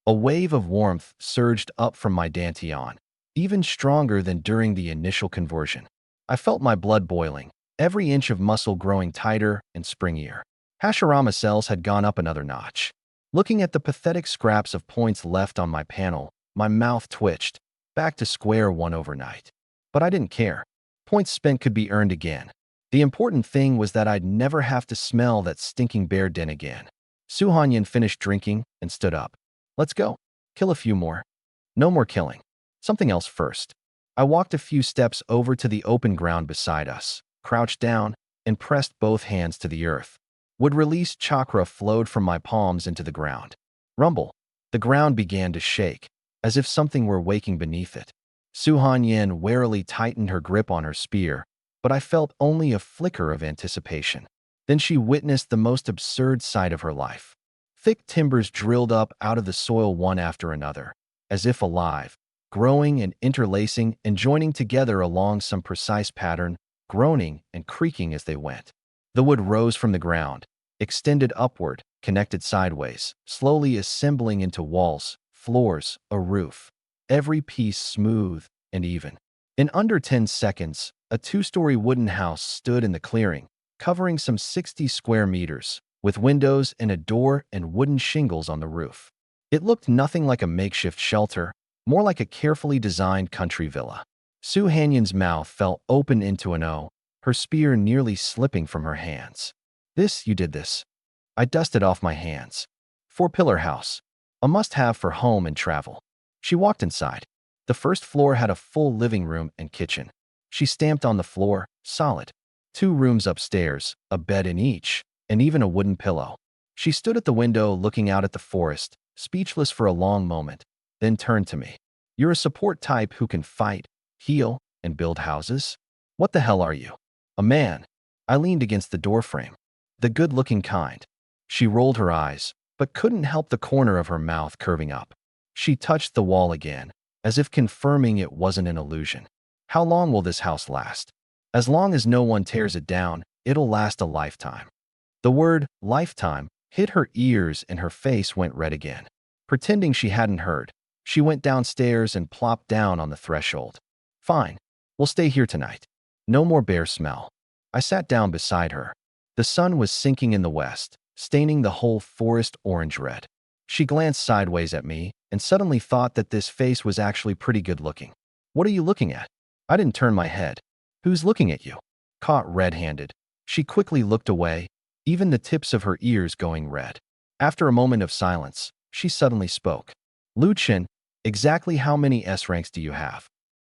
A wave of warmth surged up from my dantian, even stronger than during the initial conversion. I felt my blood boiling, every inch of muscle growing tighter and springier. Hashirama cells had gone up another notch. Looking at the pathetic scraps of points left on my panel, my mouth twitched, back to square one overnight. But I didn't care. Points spent could be earned again. The important thing was that I'd never have to smell that stinking bear den again. Su Hanyan finished drinking and stood up. Let's go. Kill a few more. No more killing. Something else first. I walked a few steps over to the open ground beside us, crouched down, and pressed both hands to the earth. Would release chakra flowed from my palms into the ground. Rumble. The ground began to shake, as if something were waking beneath it. Su Hanyan warily tightened her grip on her spear, but I felt only a flicker of anticipation. Then she witnessed the most absurd sight of her life. Thick timbers drilled up out of the soil one after another, as if alive, growing and interlacing and joining together along some precise pattern, groaning and creaking as they went. The wood rose from the ground, extended upward, connected sideways, slowly assembling into walls, floors, a roof. Every piece smooth and even. In under 10 seconds, a 2-story wooden house stood in the clearing, covering some 60 square meters, with windows and a door and wooden shingles on the roof. It looked nothing like a makeshift shelter, more like a carefully designed country villa. Su Hanyan's mouth fell open into an O, her spear nearly slipping from her hands. You did this. I dusted off my hands. 4-pillar house, a must-have for home and travel. She walked inside. The first floor had a full living room and kitchen. She stamped on the floor, solid. 2 rooms upstairs, a bed in each, and even a wooden pillow. She stood at the window looking out at the forest, speechless for a long moment, then turned to me. You're a support type who can fight, heal, and build houses? What the hell are you? A man. I leaned against the doorframe. The good-looking kind. She rolled her eyes, but couldn't help the corner of her mouth curving up. She touched the wall again, as if confirming it wasn't an illusion. How long will this house last? As long as no one tears it down, it'll last a lifetime. The word lifetime hit her ears and her face went red again. Pretending she hadn't heard, she went downstairs and plopped down on the threshold. Fine, we'll stay here tonight. No more bear smell. I sat down beside her. The sun was sinking in the west, staining the whole forest orange red. She glanced sideways at me and suddenly thought that this face was actually pretty good looking. What are you looking at? I didn't turn my head. Who's looking at you? Caught red-handed, she quickly looked away, even the tips of her ears going red. After a moment of silence, she suddenly spoke. Lu Chen, exactly how many S ranks do you have?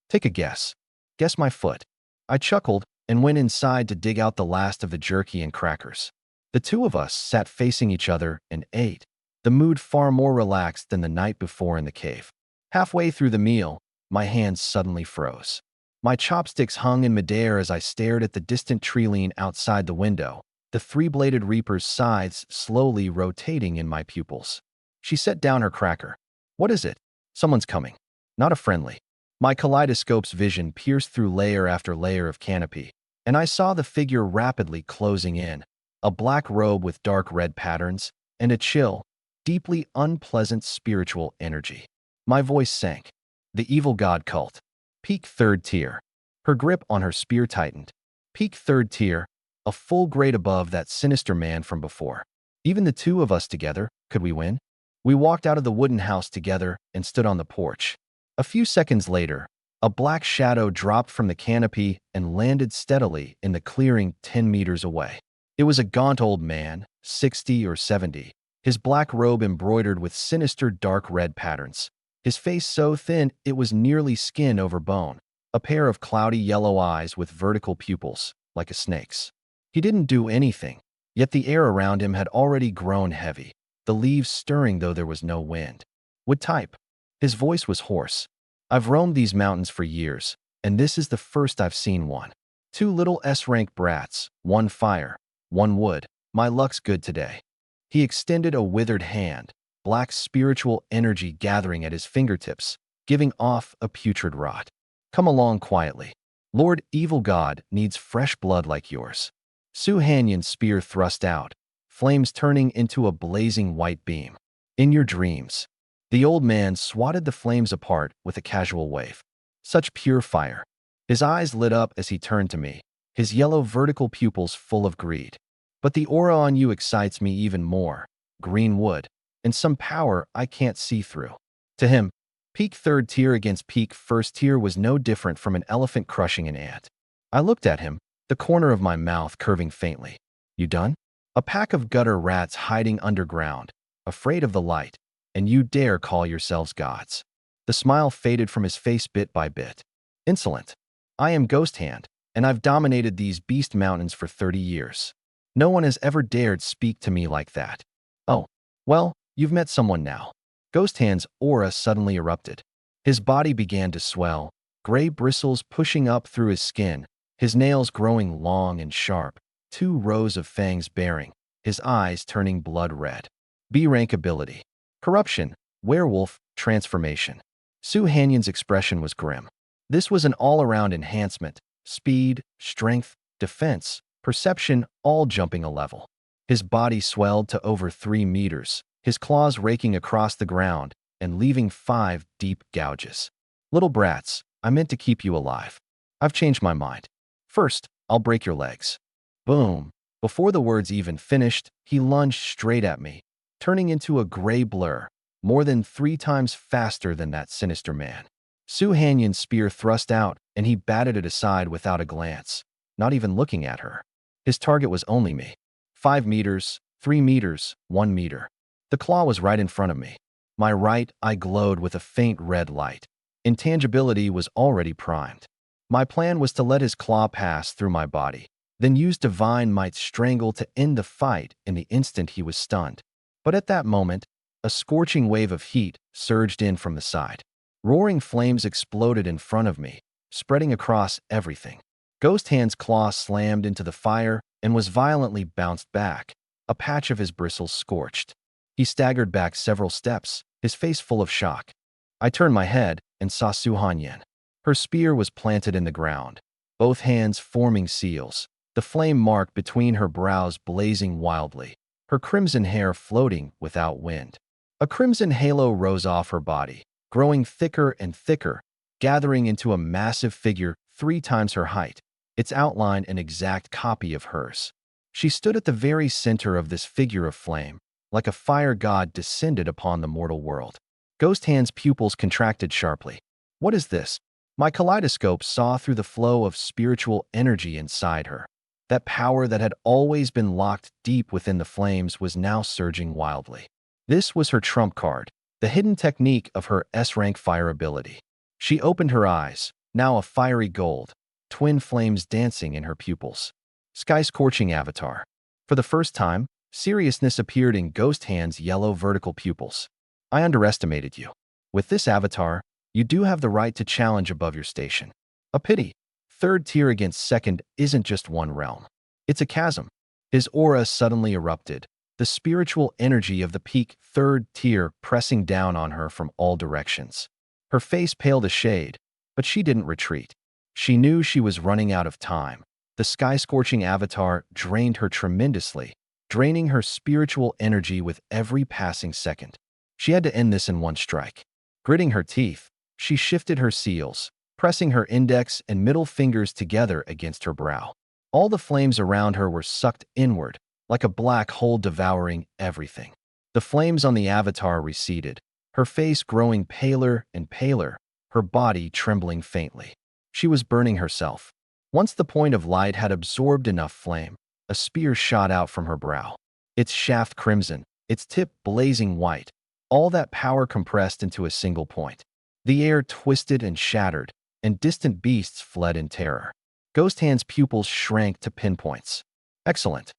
Take a guess. Guess my foot. I chuckled and went inside to dig out the last of the jerky and crackers. The two of us sat facing each other and ate, the mood far more relaxed than the night before in the cave. Halfway through the meal, my hands suddenly froze. My chopsticks hung in midair as I stared at the distant tree lean outside the window, the three-bladed reaper's scythes slowly rotating in my pupils. She set down her cracker. What is it? Someone's coming. Not a friendly. My kaleidoscope's vision pierced through layer after layer of canopy, and I saw the figure rapidly closing in, a black robe with dark red patterns, and a chill, deeply unpleasant spiritual energy. My voice sank. The evil god cult. Peak 3rd tier. Her grip on her spear tightened. Peak 3rd tier, a full grade above that sinister man from before. Even the two of us together, could we win? We walked out of the wooden house together and stood on the porch. A few seconds later, a black shadow dropped from the canopy and landed steadily in the clearing 10 meters away. It was a gaunt old man, 60 or 70, his black robe embroidered with sinister dark red patterns. His face so thin it was nearly skin over bone, a pair of cloudy yellow eyes with vertical pupils, like a snake's. He didn't do anything, yet the air around him had already grown heavy, the leaves stirring though there was no wind. Would type. His voice was hoarse. I've roamed these mountains for years, and this is the first I've seen one. 2 little S-rank brats, 1 fire, 1 wood. My luck's good today. He extended a withered hand, black spiritual energy gathering at his fingertips, giving off a putrid rot. Come along quietly. Lord Evil God needs fresh blood like yours. Su Hanyan's spear thrust out, flames turning into a blazing white beam. In your dreams. The old man swatted the flames apart with a casual wave. Such pure fire. His eyes lit up as he turned to me, his yellow vertical pupils full of greed. But the aura on you excites me even more. Green wood. And some power I can't see through. To him, peak 3rd tier against peak 1st tier was no different from an elephant crushing an ant. I looked at him, the corner of my mouth curving faintly. You done? A pack of gutter rats hiding underground, afraid of the light, and you dare call yourselves gods. The smile faded from his face bit by bit. Insolent. I am Ghost Hand, and I've dominated these beast mountains for 30 years. No one has ever dared speak to me like that. Oh, well, you've met someone now. Ghost Hand's aura suddenly erupted. His body began to swell, gray bristles pushing up through his skin, his nails growing long and sharp, 2 rows of fangs baring, his eyes turning blood red. B-rank ability. Corruption, werewolf, transformation. Su Hanyan's expression was grim. This was an all-around enhancement, speed, strength, defense, perception, all jumping a level. His body swelled to over 3 meters, his claws raking across the ground and leaving 5 deep gouges. Little brats, I meant to keep you alive. I've changed my mind. First, I'll break your legs. Boom. Before the words even finished, he lunged straight at me, turning into a gray blur, more than 3 times faster than that sinister man. Su Hanyan's spear thrust out, and he batted it aside without a glance, not even looking at her. His target was only me. 5 meters, 3 meters, 1 meter. The claw was right in front of me. My right eye glowed with a faint red light. Intangibility was already primed. My plan was to let his claw pass through my body, then use divine might strangle to end the fight in the instant he was stunned. But at that moment, a scorching wave of heat surged in from the side. Roaring flames exploded in front of me, spreading across everything. Ghost Hand's claw slammed into the fire and was violently bounced back, a patch of his bristles scorched. He staggered back several steps, his face full of shock. I turned my head and saw Su Hanyan. Her spear was planted in the ground, both hands forming seals, the flame mark between her brows blazing wildly, her crimson hair floating without wind. A crimson halo rose off her body, growing thicker and thicker, gathering into a massive figure 3 times her height, its outline an exact copy of hers. She stood at the very center of this figure of flame, like a fire god descended upon the mortal world. Ghost Hand's pupils contracted sharply. What is this? My kaleidoscope saw through the flow of spiritual energy inside her. That power that had always been locked deep within the flames was now surging wildly. This was her trump card, the hidden technique of her S-rank fire ability. She opened her eyes, now a fiery gold, twin flames dancing in her pupils. Sky-scorching avatar. For the first time, seriousness appeared in Ghost Hand's yellow vertical pupils. I underestimated you. With this avatar, you do have the right to challenge above your station. A pity. Third tier against second isn't just one realm. It's a chasm. His aura suddenly erupted, the spiritual energy of the peak third tier pressing down on her from all directions. Her face paled a shade, but she didn't retreat. She knew she was running out of time. The sky-scorching avatar drained her tremendously, draining her spiritual energy with every passing second. She had to end this in one strike. Gritting her teeth, she shifted her seals, pressing her index and middle fingers together against her brow. All the flames around her were sucked inward, like a black hole devouring everything. The flames on the avatar receded, her face growing paler and paler, her body trembling faintly. She was burning herself. Once the point of light had absorbed enough flame, a spear shot out from her brow. Its shaft crimson, its tip blazing white, all that power compressed into a single point. The air twisted and shattered, and distant beasts fled in terror. Ghost Hand's pupils shrank to pinpoints. Excellent.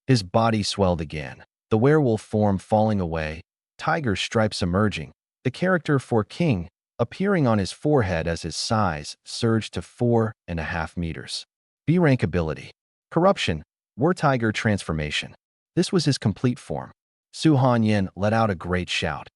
His body swelled again, the werewolf form falling away, tiger stripes emerging, the character for King appearing on his forehead as his size surged to 4.5 meters. B-rank ability. Corruption, War-Tiger transformation. This was his complete form. Su Hanyan let out a great shout.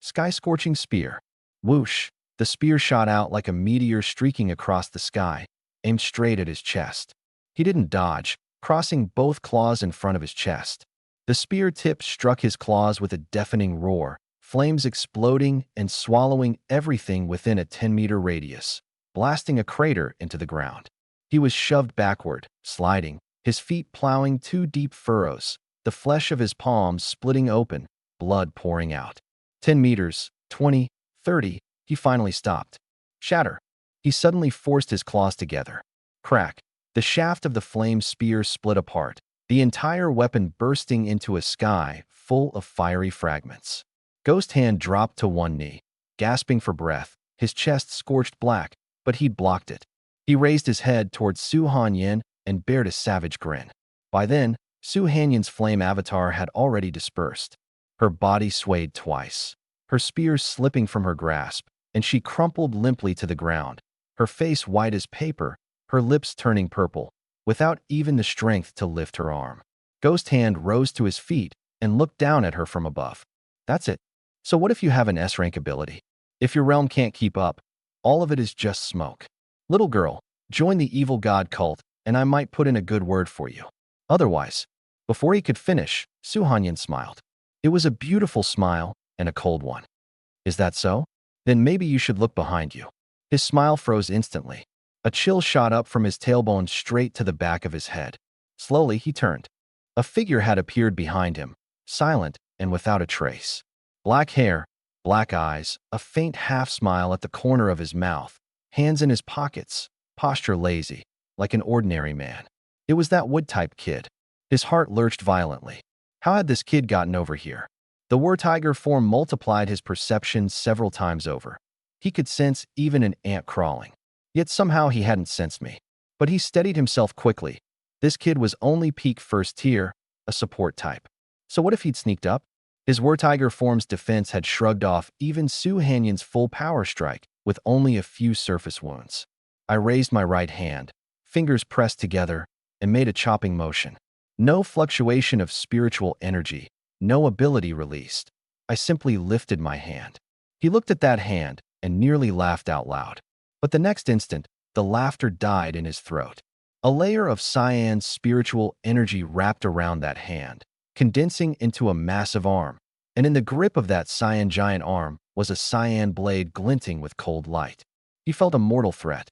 Sky-scorching spear. Whoosh! The spear shot out like a meteor streaking across the sky, aimed straight at his chest. He didn't dodge, crossing both claws in front of his chest. The spear tip struck his claws with a deafening roar, flames exploding and swallowing everything within a 10-meter radius, blasting a crater into the ground. He was shoved backward, sliding, his feet plowing 2 deep furrows, the flesh of his palms splitting open, blood pouring out. 10 meters, 20, 30, he finally stopped. Shatter. He suddenly forced his claws together. Crack. The shaft of the flame spear split apart, the entire weapon bursting into a sky full of fiery fragments. Ghost Hand dropped to one knee, gasping for breath, his chest scorched black, but he'd blocked it. He raised his head towards Su Hanyan and bared a savage grin. By then, Su Hanyan's flame avatar had already dispersed. Her body swayed twice, her spear slipping from her grasp, and she crumpled limply to the ground, her face white as paper, her lips turning purple, without even the strength to lift her arm. Ghost Hand rose to his feet and looked down at her from above. That's it. So what if you have an S-rank ability? If your realm can't keep up, all of it is just smoke. Little girl, join the evil god cult, and I might put in a good word for you. Otherwise, before he could finish, Su Hanyan smiled. It was a beautiful smile and a cold one. Is that so? Then maybe you should look behind you. His smile froze instantly. A chill shot up from his tailbone straight to the back of his head. Slowly, he turned. A figure had appeared behind him, silent and without a trace. Black hair, black eyes, a faint half-smile at the corner of his mouth, hands in his pockets, posture lazy, like an ordinary man. It was that wood-type kid. His heart lurched violently. How had this kid gotten over here? The War-Tiger form multiplied his perception several times over. He could sense even an ant crawling. Yet somehow he hadn't sensed me. But he steadied himself quickly. This kid was only peak first tier, a support type. So what if he'd sneaked up? His War-Tiger form's defense had shrugged off even Su Hanyan's full power strike with only a few surface wounds. I raised my right hand, fingers pressed together, and made a chopping motion. No fluctuation of spiritual energy, no ability released. I simply lifted my hand. He looked at that hand and nearly laughed out loud. But the next instant, the laughter died in his throat. A layer of Cyan's spiritual energy wrapped around that hand, condensing into a massive arm. And in the grip of that Cyan giant arm was a Cyan blade glinting with cold light. He felt a mortal threat.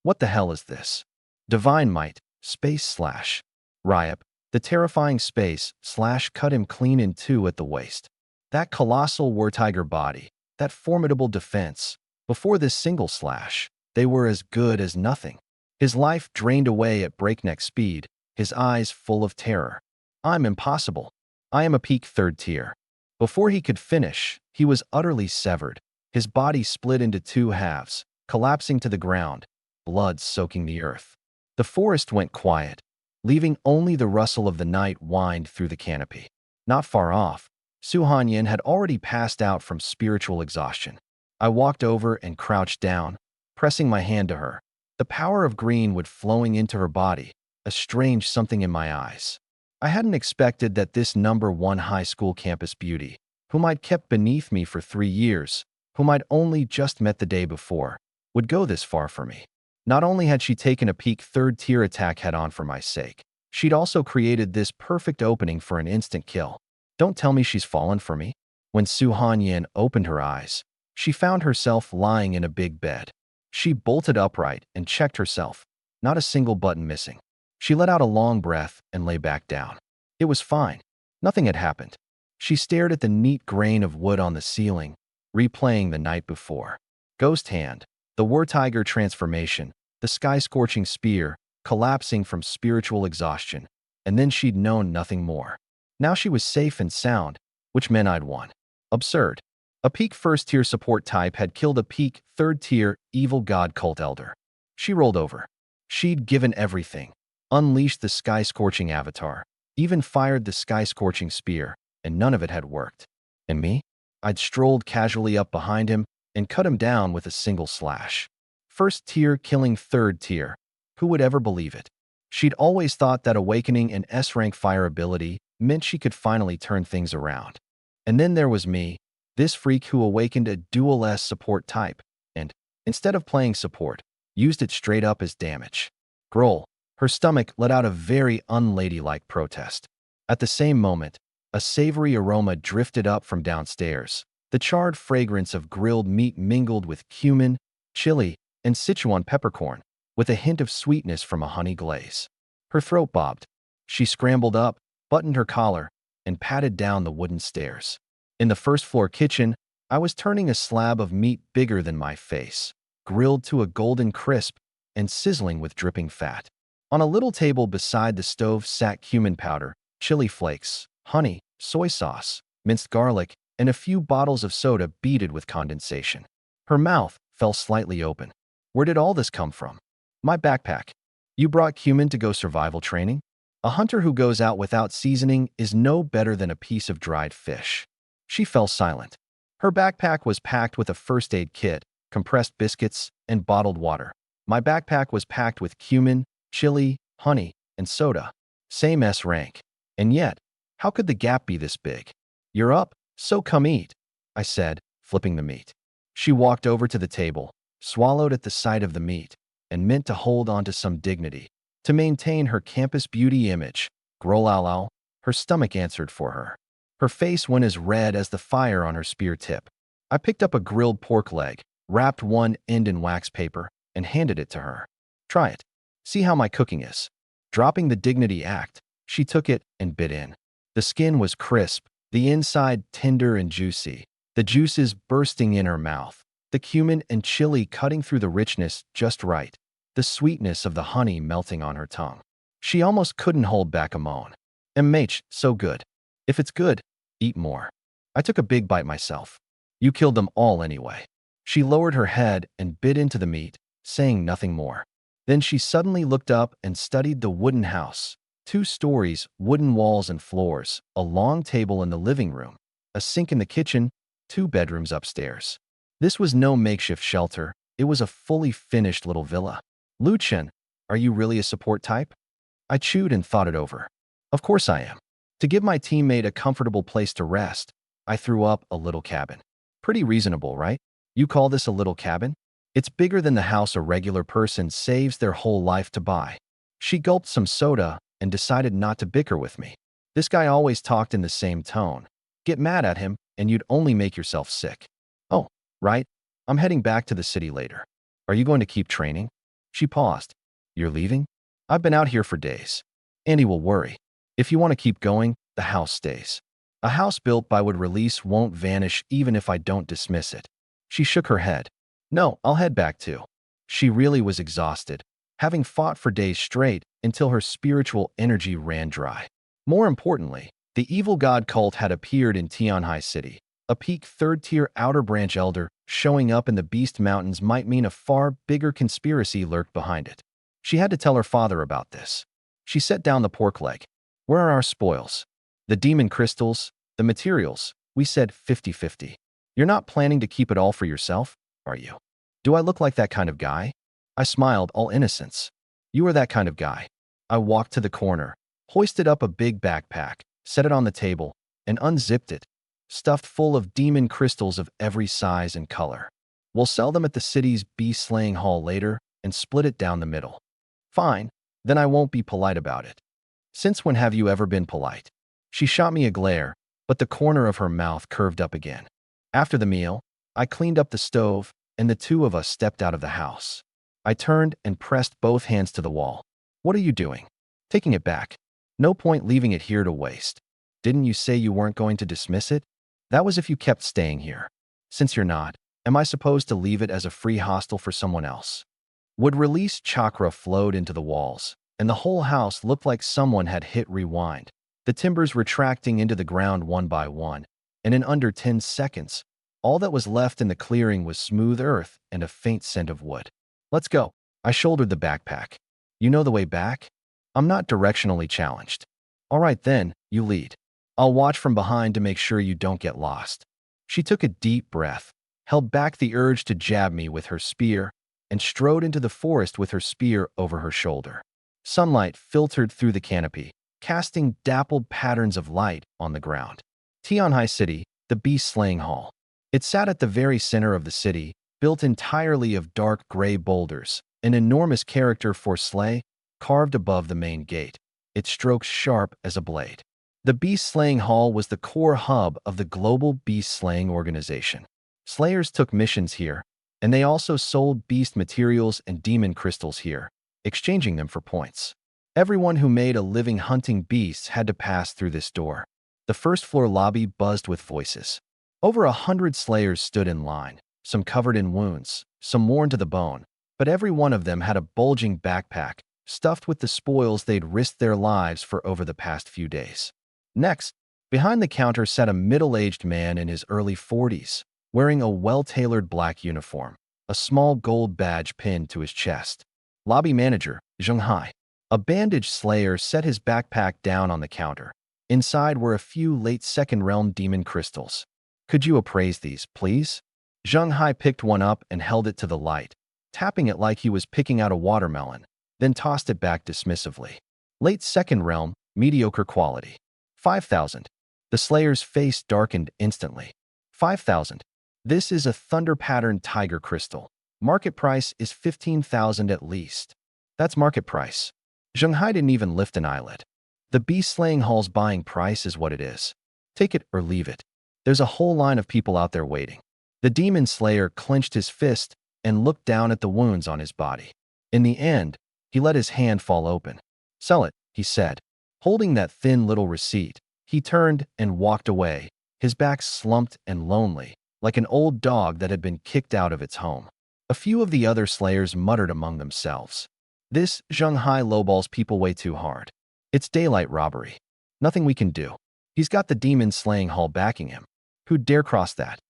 What the hell is this? Divine might, space slash. Ryup, the terrifying space slash cut him clean in two at the waist. That colossal war tiger body, that formidable defense, before this single slash, they were as good as nothing. His life drained away at breakneck speed, his eyes full of terror. I'm impossible. I am a peak third tier. Before he could finish, he was utterly severed, his body split into two halves, collapsing to the ground, blood soaking the earth. The forest went quiet, leaving only the rustle of the night wind through the canopy. Not far off, Su Hanyin had already passed out from spiritual exhaustion. I walked over and crouched down, pressing my hand to her. The power of green would flowing into her body, a strange something in my eyes. I hadn't expected that this #1 high school campus beauty, whom I'd kept beneath me for 3 years, whom I'd only just met the day before, would go this far for me. Not only had she taken a peak third-tier attack head-on for my sake, she'd also created this perfect opening for an instant kill. Don't tell me she's fallen for me. When Su Hanyin opened her eyes, she found herself lying in a big bed. She bolted upright and checked herself, not a single button missing. She let out a long breath and lay back down. It was fine. Nothing had happened. She stared at the neat grain of wood on the ceiling, replaying the night before. Ghost hand, the war tiger transformation, the sky-scorching spear, collapsing from spiritual exhaustion, and then she'd known nothing more. Now she was safe and sound, which meant I'd won. Absurd. A peak first-tier support type had killed a peak third-tier evil god cult elder. She rolled over. She'd given everything. Unleashed the sky-scorching avatar, even fired the sky-scorching spear, and none of it had worked. And me? I'd strolled casually up behind him and cut him down with a single slash. First tier killing third tier. Who would ever believe it? She'd always thought that awakening an S-rank fire ability meant she could finally turn things around. And then there was me, this freak who awakened a dual S support type, and, instead of playing support, used it straight up as damage. Groll. Her stomach let out a very unladylike protest. At the same moment, a savory aroma drifted up from downstairs. The charred fragrance of grilled meat mingled with cumin, chili, and Sichuan peppercorn, with a hint of sweetness from a honey glaze. Her throat bobbed. She scrambled up, buttoned her collar, and patted down the wooden stairs. In the first-floor kitchen, I was turning a slab of meat bigger than my face, grilled to a golden crisp and sizzling with dripping fat. On a little table beside the stove sat cumin powder, chili flakes, honey, soy sauce, minced garlic, and a few bottles of soda beaded with condensation. Her mouth fell slightly open. Where did all this come from? My backpack. You brought cumin to go survival training? A hunter who goes out without seasoning is no better than a piece of dried fish. She fell silent. Her backpack was packed with a first aid kit, compressed biscuits, and bottled water. My backpack was packed with cumin, chili, honey, and soda. Same S rank. And yet, how could the gap be this big? You're up, so come eat, I said, flipping the meat. She walked over to the table, swallowed at the sight of the meat, and meant to hold on to some dignity. To maintain her campus beauty image, grollalal, her stomach answered for her. Her face went as red as the fire on her spear tip. I picked up a grilled pork leg, wrapped one end in wax paper, and handed it to her. Try it. See how my cooking is. Dropping the dignity act, she took it and bit in. The skin was crisp, the inside tender and juicy, the juices bursting in her mouth, the cumin and chili cutting through the richness just right, the sweetness of the honey melting on her tongue. She almost couldn't hold back a moan. MH, so good. If it's good, eat more. I took a big bite myself. You killed them all anyway. She lowered her head and bit into the meat, saying nothing more. Then she suddenly looked up and studied the wooden house. 2 stories, wooden walls and floors, a long table in the living room, a sink in the kitchen, 2 bedrooms upstairs. This was no makeshift shelter, it was a fully finished little villa. Lu Chen, are you really a support type? I chewed and thought it over. Of course I am. To give my teammate a comfortable place to rest, I threw up a little cabin. Pretty reasonable, right? You call this a little cabin? It's bigger than the house a regular person saves their whole life to buy. She gulped some soda and decided not to bicker with me. This guy always talked in the same tone. Get mad at him and you'd only make yourself sick. Oh, right. I'm heading back to the city later. Are you going to keep training? She paused. You're leaving? I've been out here for days. Andy will worry. If you want to keep going, the house stays. A house built by Wood Release won't vanish even if I don't dismiss it. She shook her head. No, I'll head back too. She really was exhausted, having fought for days straight until her spiritual energy ran dry. More importantly, the evil god cult had appeared in Tianhai City. A peak third-tier Outer Branch elder showing up in the Beast Mountains might mean a far bigger conspiracy lurked behind it. She had to tell her father about this. She set down the pork leg. Where are our spoils? The demon crystals, the materials. We said 50-50. You're not planning to keep it all for yourself, are you? Do I look like that kind of guy? I smiled, all innocence. You are that kind of guy. I walked to the corner, hoisted up a big backpack, set it on the table, and unzipped it, stuffed full of demon crystals of every size and color. We'll sell them at the city's beast-slaying hall later and split it down the middle. Fine, then I won't be polite about it. Since when have you ever been polite? She shot me a glare, but the corner of her mouth curved up again. After the meal, I cleaned up the stove, and the two of us stepped out of the house. I turned and pressed both hands to the wall. What are you doing? Taking it back. No point leaving it here to waste. Didn't you say you weren't going to dismiss it? That was if you kept staying here. Since you're not, am I supposed to leave it as a free hostel for someone else? Would Release chakra flowed into the walls, and the whole house looked like someone had hit rewind, the timbers retracting into the ground one by one, and in under 10 seconds, all that was left in the clearing was smooth earth and a faint scent of wood. Let's go. I shouldered the backpack. You know the way back? I'm not directionally challenged. All right then, you lead. I'll watch from behind to make sure you don't get lost. She took a deep breath, held back the urge to jab me with her spear, and strode into the forest with her spear over her shoulder. Sunlight filtered through the canopy, casting dappled patterns of light on the ground. Tianhai City, the beast-slaying hall. It sat at the very center of the city, built entirely of dark gray boulders, an enormous character for slay, carved above the main gate, its strokes sharp as a blade. The beast-slaying hall was the core hub of the global beast-slaying organization. Slayers took missions here, and they also sold beast materials and demon crystals here, exchanging them for points. Everyone who made a living hunting beasts had to pass through this door. The first-floor lobby buzzed with voices. Over 100 slayers stood in line, some covered in wounds, some worn to the bone, but every one of them had a bulging backpack stuffed with the spoils they'd risked their lives for over the past few days. Next, behind the counter sat a middle-aged man in his early 40s, wearing a well-tailored black uniform, a small gold badge pinned to his chest. Lobby manager, Zheng Hai. A bandaged slayer set his backpack down on the counter. Inside were a few late Second Realm demon crystals. Could you appraise these, please? Zheng Hai picked one up and held it to the light, tapping it like he was picking out a watermelon, then tossed it back dismissively. Late Second Realm, mediocre quality. 5,000. The slayer's face darkened instantly. 5,000. This is a thunder-patterned tiger crystal. Market price is 15,000 at least. That's market price. Zheng Hai didn't even lift an eyelid. The beast-slaying hall's buying price is what it is. Take it or leave it. There's a whole line of people out there waiting. The demon slayer clenched his fist and looked down at the wounds on his body. In the end, he let his hand fall open. Sell it, he said. Holding that thin little receipt, he turned and walked away, his back slumped and lonely, like an old dog that had been kicked out of its home. A few of the other slayers muttered among themselves. This Zheng Hai lowballs people way too hard. It's daylight robbery. Nothing we can do. He's got the demon-slaying hall backing him. Who'd dare cross that?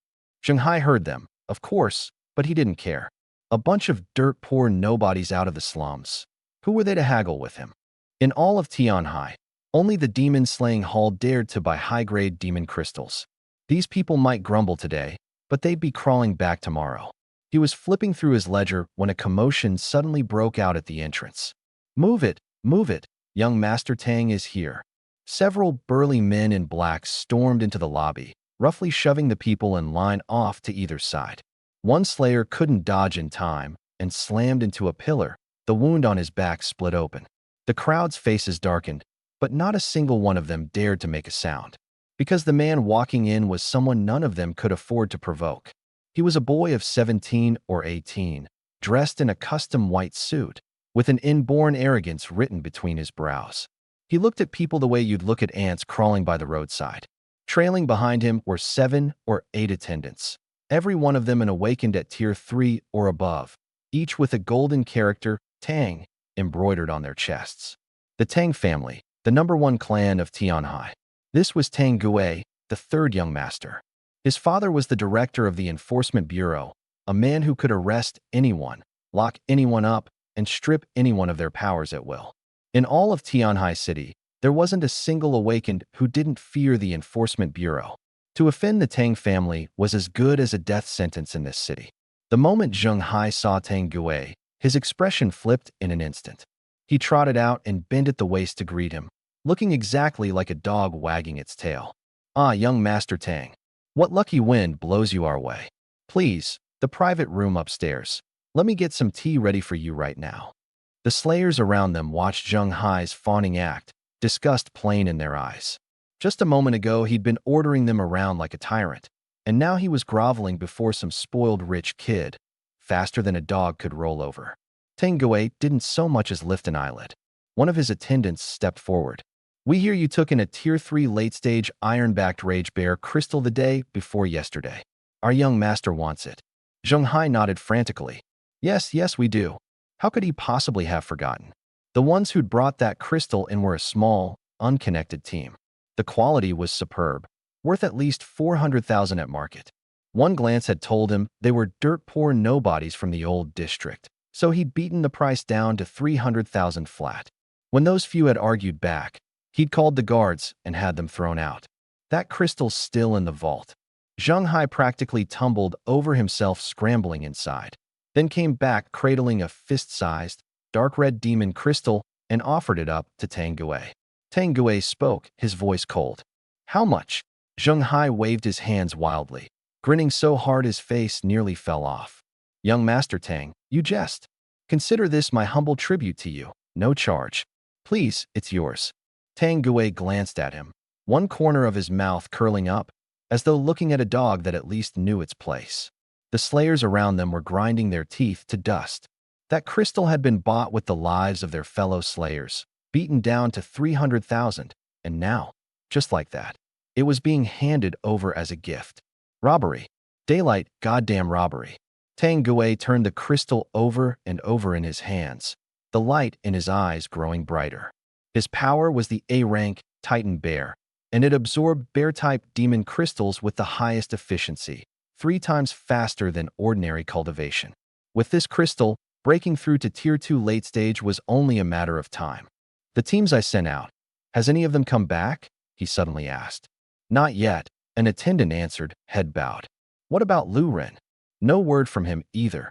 Zheng Hai heard them, of course, but he didn't care. A bunch of dirt-poor nobodies out of the slums. Who were they to haggle with him? In all of Tianhai, only the demon-slaying hall dared to buy high-grade demon crystals. These people might grumble today, but they'd be crawling back tomorrow. He was flipping through his ledger when a commotion suddenly broke out at the entrance. Move it, young Master Tang is here. Several burly men in black stormed into the lobby, roughly shoving the people in line off to either side. One slayer couldn't dodge in time and slammed into a pillar. The wound on his back split open. The crowd's faces darkened, but not a single one of them dared to make a sound. Because the man walking in was someone none of them could afford to provoke. He was a boy of 17 or 18, dressed in a custom white suit, with an inborn arrogance written between his brows. He looked at people the way you'd look at ants crawling by the roadside. Trailing behind him were 7 or 8 attendants, every one of them an awakened at tier 3 or above, each with a golden character, Tang, embroidered on their chests. The Tang family, the #1 clan of Tianhai. This was Tang Gue, the third young master. His father was the director of the Enforcement Bureau, a man who could arrest anyone, lock anyone up, and strip anyone of their powers at will. In all of Tianhai City, there wasn't a single awakened who didn't fear the Enforcement Bureau. To offend the Tang family was as good as a death sentence in this city. The moment Zheng Hai saw Tang Gue, his expression flipped in an instant. He trotted out and bent at the waist to greet him, looking exactly like a dog wagging its tail. "Ah, young Master Tang. What lucky wind blows you our way? Please, the private room upstairs. Let me get some tea ready for you right now." The slayers around them watched Zheng Hai's fawning act, disgust plain in their eyes. Just a moment ago, he'd been ordering them around like a tyrant, and now he was groveling before some spoiled rich kid, faster than a dog could roll over. Tang Gue didn't so much as lift an eyelid. One of his attendants stepped forward. "We hear you took in a tier 3 late-stage iron-backed rage bear crystal the day before yesterday. Our young master wants it." Zheng Hai nodded frantically. Yes, we do. How could he possibly have forgotten? The ones who'd brought that crystal in were a small, unconnected team. The quality was superb, worth at least 400,000 at market. One glance had told him they were dirt-poor nobodies from the old district, so he'd beaten the price down to 300,000 flat. When those few had argued back, he'd called the guards and had them thrown out. That crystal's still in the vault. Zheng Hai practically tumbled over himself scrambling inside, then came back cradling a fist-sized, dark red demon crystal and offered it up to Tang Gue. Tang Gue spoke, his voice cold. "How much?" Zheng Hai waved his hands wildly, grinning so hard his face nearly fell off. "Young Master Tang, you jest. Consider this my humble tribute to you, no charge. Please, it's yours." Tang Gue glanced at him, one corner of his mouth curling up, as though looking at a dog that at least knew its place. The slayers around them were grinding their teeth to dust. That crystal had been bought with the lives of their fellow slayers, beaten down to 300,000, and now, just like that, it was being handed over as a gift. Robbery. Daylight, goddamn robbery. Tang Gue turned the crystal over and over in his hands, the light in his eyes growing brighter. His power was the A-rank Titan Bear, and it absorbed bear-type demon crystals with the highest efficiency, 3 times faster than ordinary cultivation. With this crystal, breaking through to Tier 2 late stage was only a matter of time. "The teams I sent out, has any of them come back?" he suddenly asked. "Not yet," an attendant answered, head bowed. "What about Lu Ren?" No word from him either.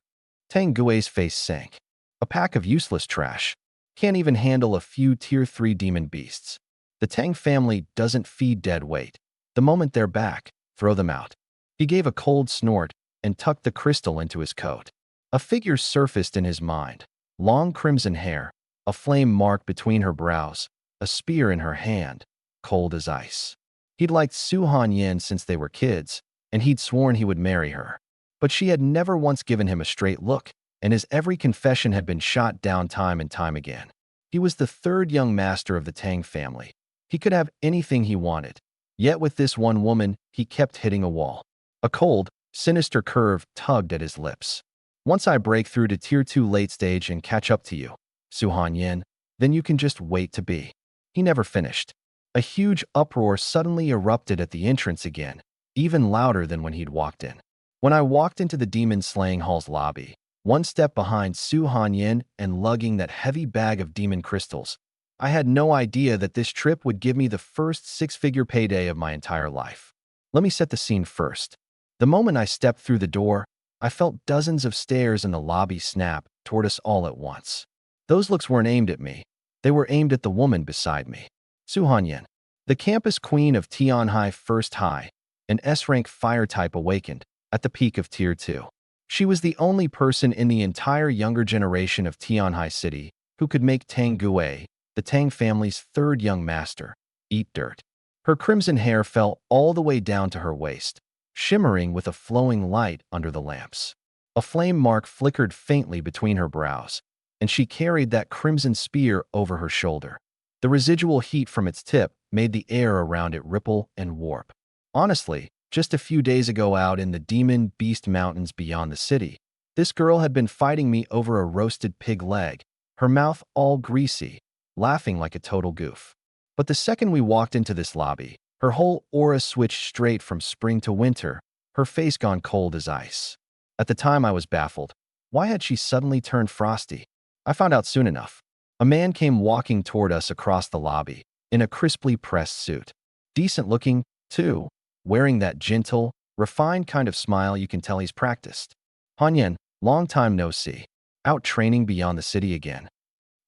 Tang Gue's face sank. "A pack of useless trash. Can't even handle a few Tier 3 demon beasts. The Tang family doesn't feed dead weight. The moment they're back, throw them out." He gave a cold snort and tucked the crystal into his coat. A figure surfaced in his mind. Long crimson hair, a flame mark between her brows, a spear in her hand, cold as ice. He'd liked Su Hanyan since they were kids, and he'd sworn he would marry her. But she had never once given him a straight look, and his every confession had been shot down time and time again. He was the third young master of the Tang family. He could have anything he wanted. Yet with this one woman, he kept hitting a wall. A cold, sinister curve tugged at his lips. "Once I break through to Tier 2 late stage and catch up to you, Su Hanyan, then you can just wait to be." He never finished. A huge uproar suddenly erupted at the entrance again, even louder than when he'd walked in. When I walked into the demon slaying hall's lobby, one step behind Su Hanyan and lugging that heavy bag of demon crystals, I had no idea that this trip would give me the first 6-figure payday of my entire life. Let me set the scene first. The moment I stepped through the door, I felt dozens of stares in the lobby snap toward us all at once. Those looks weren't aimed at me. They were aimed at the woman beside me. Su Hanyan, the campus queen of Tianhai First High, an S-rank fire type awakened, at the peak of Tier 2. She was the only person in the entire younger generation of Tianhai City who could make Tang Gui, the Tang family's third young master, eat dirt. Her crimson hair fell all the way down to her waist, shimmering with a flowing light under the lamps. A flame mark flickered faintly between her brows, and she carried that crimson spear over her shoulder. The residual heat from its tip made the air around it ripple and warp. Honestly, just a few days ago out in the Demon Beast Mountains beyond the city, this girl had been fighting me over a roasted pig leg, her mouth all greasy, laughing like a total goof. But the second we walked into this lobby, her whole aura switched straight from spring to winter, her face gone cold as ice. At the time I was baffled. Why had she suddenly turned frosty? I found out soon enough. A man came walking toward us across the lobby, in a crisply pressed suit. Decent looking, too, wearing that gentle, refined kind of smile you can tell he's practiced. Hanyan, long time no see. Out training beyond the city again.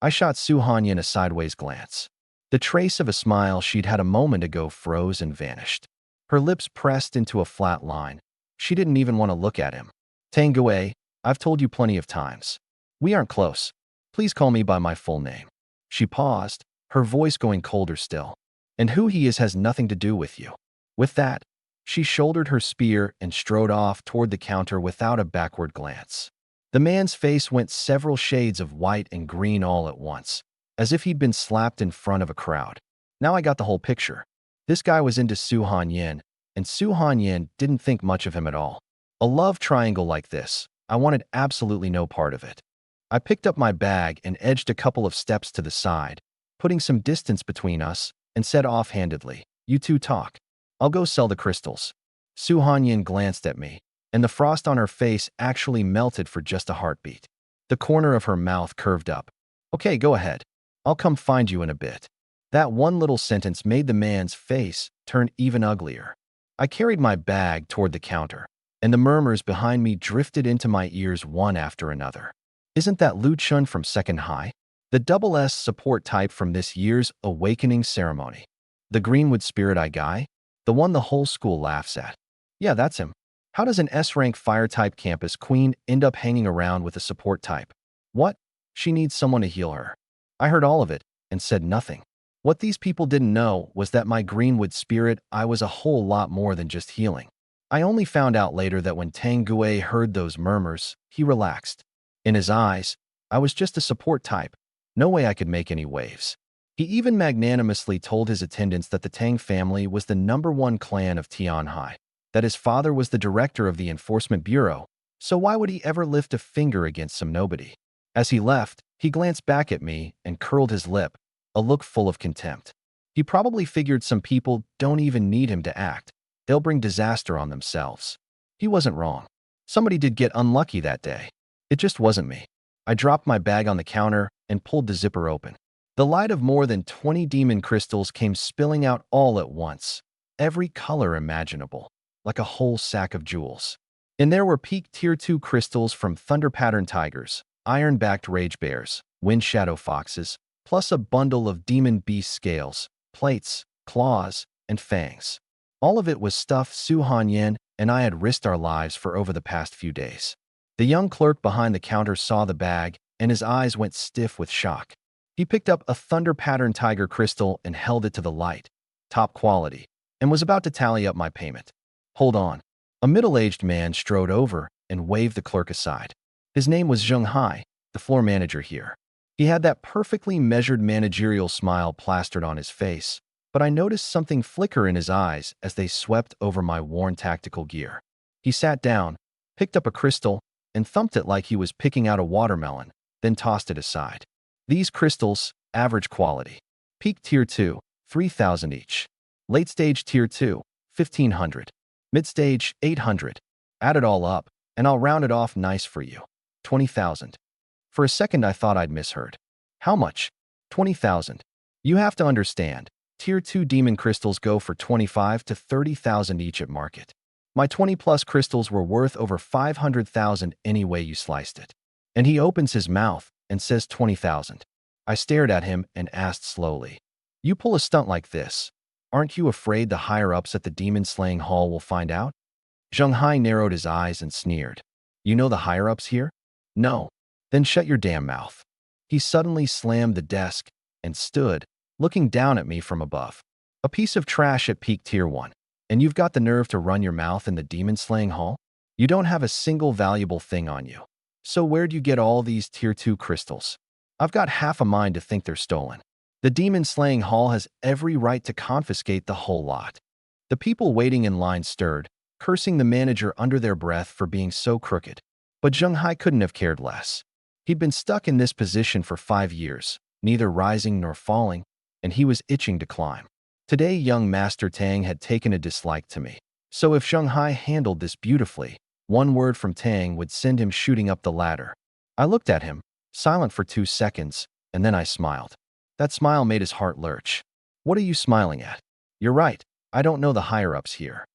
I shot Su Hanyan a sideways glance. The trace of a smile she'd had a moment ago froze and vanished. Her lips pressed into a flat line. She didn't even want to look at him. Tang Gui, I've told you plenty of times. We aren't close. Please call me by my full name. She paused, her voice going colder still. And who he is has nothing to do with you. With that, she shouldered her spear and strode off toward the counter without a backward glance. The man's face went several shades of white and green all at once, as if he'd been slapped in front of a crowd. Now I got the whole picture. This guy was into Su Hanyan, and Su Hanyan didn't think much of him at all. A love triangle like this, I wanted absolutely no part of it. I picked up my bag and edged a couple of steps to the side, putting some distance between us, and said offhandedly, "You two talk. I'll go sell the crystals." Su Hanyan glanced at me, and the frost on her face actually melted for just a heartbeat. The corner of her mouth curved up. "Okay, go ahead. I'll come find you in a bit." That one little sentence made the man's face turn even uglier. I carried my bag toward the counter, and the murmurs behind me drifted into my ears one after another. Isn't that Lu Chun from Second High? The double S support type from this year's awakening ceremony. The Greenwood Spirit Eye guy? The one the whole school laughs at. Yeah, that's him. How does an S-rank fire-type campus queen end up hanging around with a support type? What? She needs someone to heal her. I heard all of it and said nothing. What these people didn't know was that my Greenwood Spirit Eye was a whole lot more than just healing. I only found out later that when Tang Gui heard those murmurs, he relaxed. In his eyes, I was just a support type. No way I could make any waves. He even magnanimously told his attendants that the Tang family was the #1 clan of Tianhai, that his father was the director of the Enforcement Bureau, so why would he ever lift a finger against some nobody? As he left, he glanced back at me and curled his lip, a look full of contempt. He probably figured some people don't even need him to act. They'll bring disaster on themselves. He wasn't wrong. Somebody did get unlucky that day. It just wasn't me. I dropped my bag on the counter and pulled the zipper open. The light of more than 20 demon crystals came spilling out all at once, every color imaginable, like a whole sack of jewels. And there were peak Tier 2 crystals from Thunder Pattern Tigers, Iron-backed Rage Bears, Wind Shadow Foxes, plus a bundle of Demon Beast scales, plates, claws, and fangs. All of it was stuff Su Hanyan and I had risked our lives for over the past few days. The young clerk behind the counter saw the bag, and his eyes went stiff with shock. He picked up a Thunder Pattern Tiger crystal and held it to the light, top quality, and was about to tally up my payment. Hold on. A middle-aged man strode over and waved the clerk aside. His name was Zheng Hai, the floor manager here. He had that perfectly measured managerial smile plastered on his face, but I noticed something flicker in his eyes as they swept over my worn tactical gear. He sat down, picked up a crystal, and thumped it like he was picking out a watermelon, then tossed it aside. These crystals, average quality. Peak Tier 2, 3,000 each. Late Stage Tier 2, 1,500. Mid-Stage, 800. Add it all up, and I'll round it off nice for you. 20,000. For a second I thought I'd misheard. How much? 20,000. You have to understand, Tier 2 demon crystals go for 25 to 30,000 each at market. My 20-plus crystals were worth over 500,000 any way you sliced it. And he opens his mouth and says 20,000. I stared at him and asked slowly, "You pull a stunt like this, Aren't you afraid the higher-ups at the demon-slaying hall will find out? Zheng Hai narrowed his eyes and sneered. You know the higher-ups here? No. Then shut your damn mouth. He suddenly slammed the desk and stood, looking down at me from above. A piece of trash at peak tier 1. And you've got the nerve to run your mouth in the demon-slaying hall? You don't have a single valuable thing on you. So where'd you get all these tier 2 crystals? I've got half a mind to think they're stolen. The demon-slaying hall has every right to confiscate the whole lot. The people waiting in line stirred, cursing the manager under their breath for being so crooked. But Zheng Hai couldn't have cared less. He'd been stuck in this position for 5 years, neither rising nor falling, and he was itching to climb. Today, young Master Tang had taken a dislike to me. So if Zheng Hai handled this beautifully, one word from Tang would send him shooting up the ladder. I looked at him, silent for 2 seconds, and then I smiled. That smile made his heart lurch. What are you smiling at? You're right, I don't know the higher-ups here.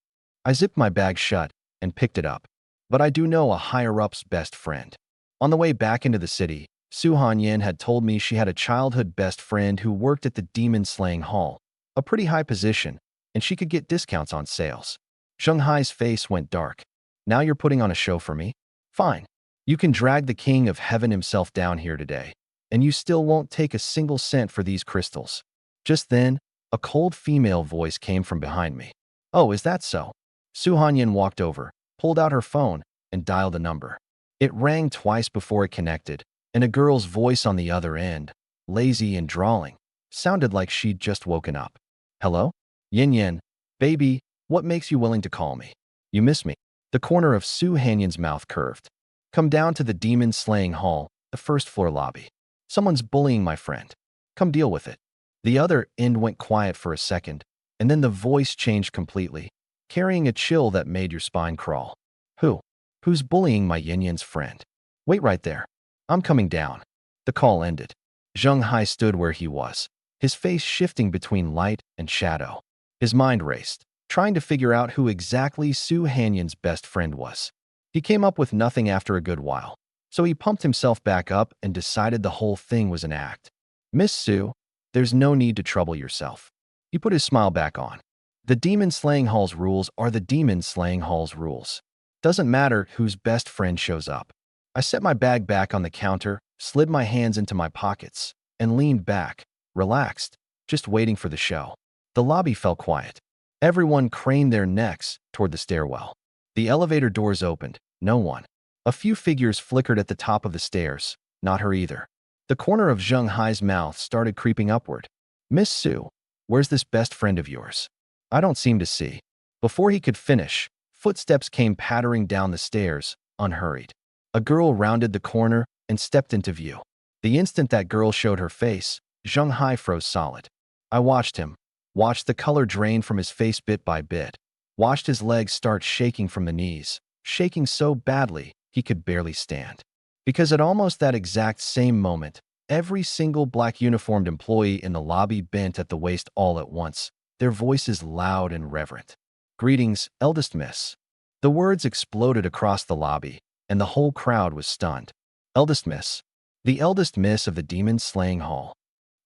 I zipped my bag shut and picked it up. But I do know a higher-up's best friend. On the way back into the city, Su Hanyan had told me she had a childhood best friend who worked at the demon-slaying hall, a pretty high position, and she could get discounts on sales. Zheng Hai's face went dark. Now you're putting on a show for me? Fine. You can drag the king of heaven himself down here today, and you still won't take a single cent for these crystals. Just then, a cold female voice came from behind me. Oh, is that so? Su Hanyan walked over, pulled out her phone, and dialed a number. It rang twice before it connected, and a girl's voice on the other end, lazy and drawling, sounded like she'd just woken up. Hello? Yin Yin, baby, what makes you willing to call me? You miss me. The corner of Su Hanyan's mouth curved. Come down to the demon-slaying hall, the first-floor lobby. Someone's bullying my friend. Come deal with it. The other end went quiet for a second, and then the voice changed completely, carrying a chill that made your spine crawl. Who? Who's bullying my Yin Yin's friend? Wait right there. I'm coming down. The call ended. Zheng Hai stood where he was, his face shifting between light and shadow. His mind raced, trying to figure out who exactly Su Hanyan's best friend was. He came up with nothing after a good while, so he pumped himself back up and decided the whole thing was an act. Miss Su, there's no need to trouble yourself. He put his smile back on. The demon-slaying hall's rules are the demon-slaying hall's rules. Doesn't matter whose best friend shows up. I set my bag back on the counter, slid my hands into my pockets, and leaned back, relaxed, just waiting for the show. The lobby fell quiet. Everyone craned their necks toward the stairwell. The elevator doors opened. No one. A few figures flickered at the top of the stairs. Not her either. The corner of Zheng Hai's mouth started creeping upward. Miss Su, where's this best friend of yours? I don't seem to see. Before he could finish, footsteps came pattering down the stairs, unhurried. A girl rounded the corner and stepped into view. The instant that girl showed her face, Zheng Hai froze solid. I watched him, watched the color drain from his face bit by bit, watched his legs start shaking from the knees, shaking so badly he could barely stand. Because at almost that exact same moment, every single black uniformed employee in the lobby bent at the waist all at once, their voices loud and reverent. Greetings, eldest miss. The words exploded across the lobby, and the whole crowd was stunned. Eldest miss. The eldest miss of the demon-slaying hall.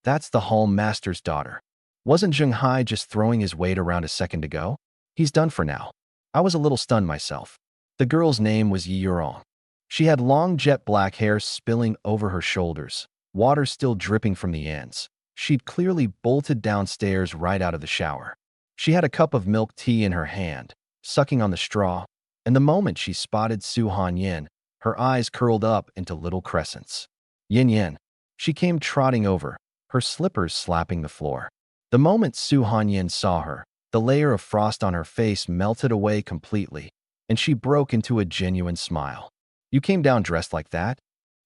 That's the hall master's daughter. Wasn't Zheng Hai just throwing his weight around a second ago? He's done for now. I was a little stunned myself. The girl's name was Yi Yurong. She had long jet black hair spilling over her shoulders, water still dripping from the ends. She'd clearly bolted downstairs right out of the shower. She had a cup of milk tea in her hand, sucking on the straw, and the moment she spotted Su Hanyan, her eyes curled up into little crescents. Yin Yin. She came trotting over, her slippers slapping the floor. The moment Su Hanyan saw her, the layer of frost on her face melted away completely, and she broke into a genuine smile. You came down dressed like that?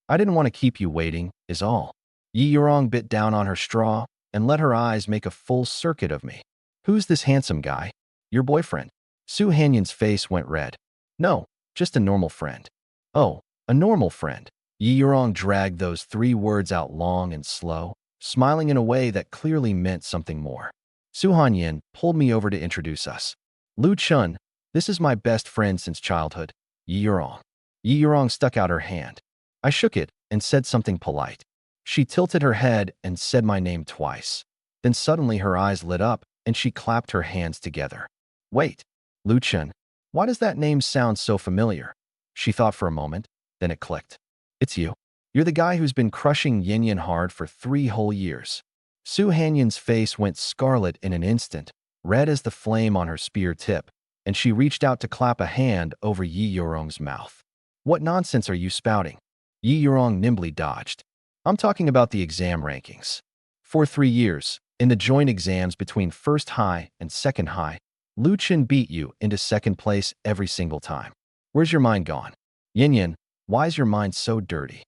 I didn't want to keep you waiting, is all. Yi Yurong bit down on her straw and let her eyes make a full circuit of me. Who's this handsome guy? Your boyfriend? Su Hanyan's face went red. No, just a normal friend. Oh, a normal friend. Yi Yurong dragged those 3 words out long and slow, smiling in a way that clearly meant something more. Su Hanyan pulled me over to introduce us. Lu Chun, this is my best friend since childhood, Yi Yurong. Yi Yurong stuck out her hand. I shook it and said something polite. She tilted her head and said my name twice. Then suddenly her eyes lit up and she clapped her hands together. Wait, Lu Chen, why does that name sound so familiar? She thought for a moment, then it clicked. It's you. You're the guy who's been crushing Yin Yin hard for 3 whole years. Su Hanyan's face went scarlet in an instant, red as the flame on her spear tip, and she reached out to clap a hand over Yi Yurong's mouth. What nonsense are you spouting? Yi Yurong nimbly dodged. I'm talking about the exam rankings. For 3 years, in the joint exams between first high and second high, Lu Chen beat you into second place every single time. Where's your mind gone? Yin Yin, why's your mind so dirty?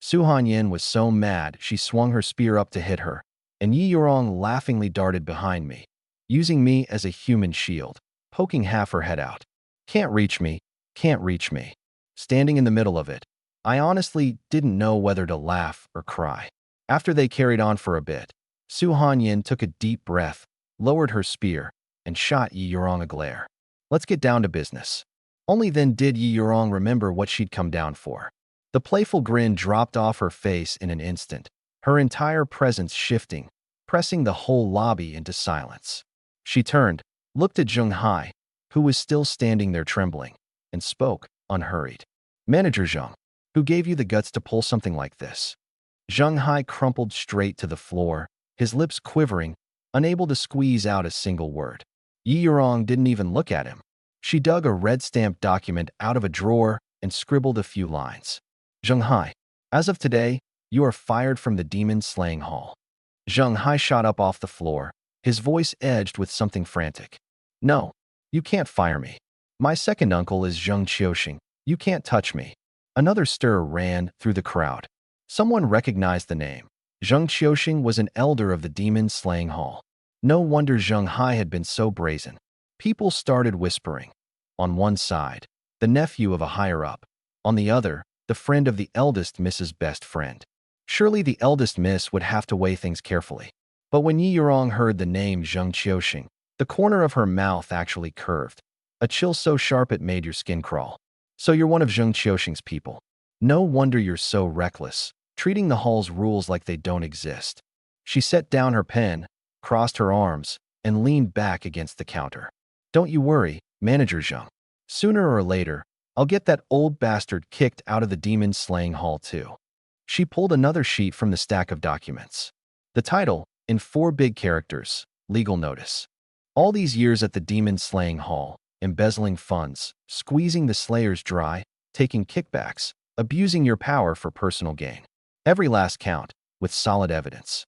Su Hanyan was so mad she swung her spear up to hit her, and Yi Yurong laughingly darted behind me, using me as a human shield, poking half her head out. Can't reach me, can't reach me. Standing in the middle of it, I honestly didn't know whether to laugh or cry. After they carried on for a bit, Su Hanyan took a deep breath, lowered her spear, and shot Yi Yurong a glare. Let's get down to business. Only then did Yi Yurong remember what she'd come down for. The playful grin dropped off her face in an instant, her entire presence shifting, pressing the whole lobby into silence. She turned, looked at Zheng Hai, who was still standing there trembling, and spoke, unhurried. Manager Zheng, who gave you the guts to pull something like this? Zheng Hai crumpled straight to the floor, his lips quivering, unable to squeeze out a single word. Yi Yurong didn't even look at him. She dug a red-stamped document out of a drawer and scribbled a few lines. Zheng Hai, as of today, you are fired from the Demon Slaying Hall. Zheng Hai shot up off the floor, his voice edged with something frantic. No, you can't fire me. My second uncle is Zheng Qiuxing. You can't touch me. Another stir ran through the crowd. Someone recognized the name. Zheng Qiuxing was an elder of the Demon Slaying Hall. No wonder Zheng Hai had been so brazen. People started whispering. On one side, the nephew of a higher-up. On the other, the friend of the eldest Miss's best friend. Surely the eldest Miss would have to weigh things carefully. But when Yi Yurong heard the name Zheng Qiuxing, the corner of her mouth actually curved. A chill so sharp it made your skin crawl. So you're one of Zheng Qiuxing's people. No wonder you're so reckless, treating the hall's rules like they don't exist. She set down her pen, crossed her arms, and leaned back against the counter. Don't you worry, Manager Zheng. Sooner or later, I'll get that old bastard kicked out of the Demon Slaying Hall too. She pulled another sheet from the stack of documents. The title, in 4 big characters, legal notice. All these years at the Demon Slaying Hall, embezzling funds, squeezing the Slayers dry, taking kickbacks, abusing your power for personal gain. Every last count, with solid evidence.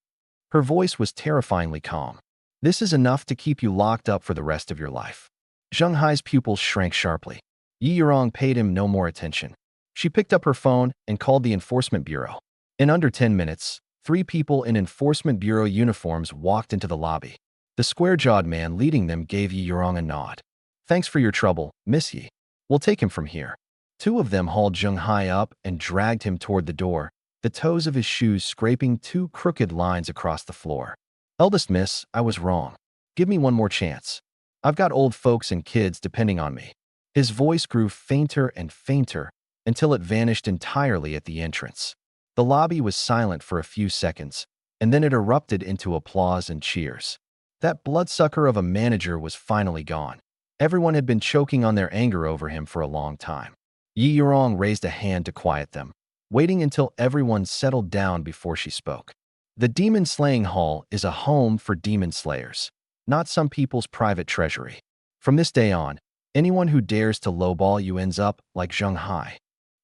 Her voice was terrifyingly calm. This is enough to keep you locked up for the rest of your life. Zheng Hai's pupils shrank sharply. Yi Yurong paid him no more attention. She picked up her phone and called the Enforcement Bureau. In under 10 minutes, 3 people in Enforcement Bureau uniforms walked into the lobby. The square-jawed man leading them gave Yi Yurong a nod. Thanks for your trouble, Miss Yi. We'll take him from here. 2 of them hauled Zheng Hai up and dragged him toward the door, the toes of his shoes scraping 2 crooked lines across the floor. Eldest Miss, I was wrong. Give me one more chance. I've got old folks and kids depending on me. His voice grew fainter and fainter until it vanished entirely at the entrance. The lobby was silent for a few seconds, and then it erupted into applause and cheers. That bloodsucker of a manager was finally gone. Everyone had been choking on their anger over him for a long time. Yi Yurong raised a hand to quiet them, waiting until everyone settled down before she spoke. The Demon Slaying Hall is a home for demon slayers, not some people's private treasury. From this day on, anyone who dares to lowball you ends up like Zheng Hai.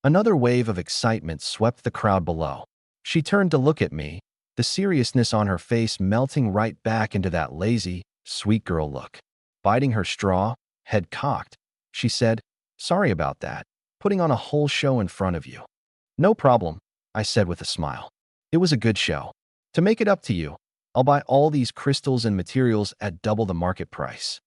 Another wave of excitement swept the crowd below. She turned to look at me, the seriousness on her face melting right back into that lazy, sweet girl look. Biting her straw, head cocked, she said, "Sorry about that, putting on a whole show in front of you." "No problem," I said with a smile. "It was a good show. To make it up to you, I'll buy all these crystals and materials at double the market price."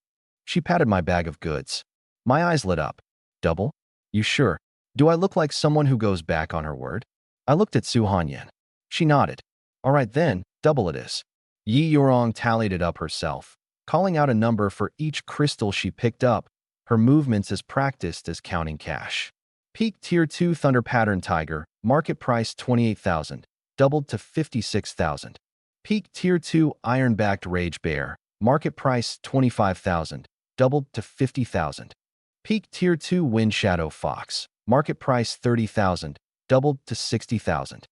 She patted my bag of goods. My eyes lit up. "Double? You sure? Do I look like someone who goes back on her word?" I looked at Su Hanyan. She nodded. "All right then, double it is." Yi Yurong tallied it up herself, calling out a number for each crystal she picked up, her movements as practiced as counting cash. Peak Tier 2 Thunder Pattern Tiger, market price 28,000, doubled to 56,000. Peak Tier 2 Iron-Backed Rage Bear, Market price 25,000, doubled to 50,000. Peak Tier 2 Wind Shadow Fox. Market price 30,000, doubled to 60,000.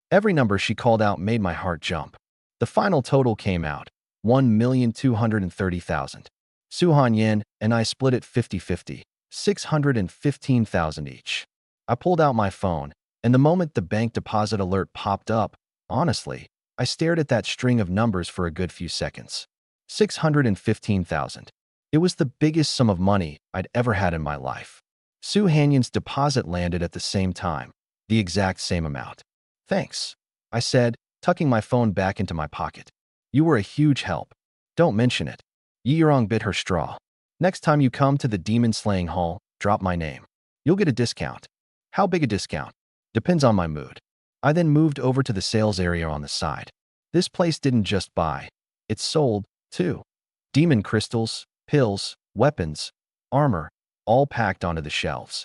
Every number she called out made my heart jump. The final total came out, 1,230,000. Su Hanyan and I split it 50-50, 615,000 each. I pulled out my phone, and the moment the bank deposit alert popped up, honestly, I stared at that string of numbers for a good few seconds. 615,000. It was the biggest sum of money I'd ever had in my life. Su Hanyan's deposit landed at the same time, the exact same amount. Thanks, I said, tucking my phone back into my pocket. You were a huge help. Don't mention it. Yi Yurong bit her straw. Next time you come to the Demon Slaying Hall, drop my name. You'll get a discount. How big a discount? Depends on my mood. I then moved over to the sales area on the side. This place didn't just buy. It sold, too. Demon crystals, pills, weapons, armor, all packed onto the shelves.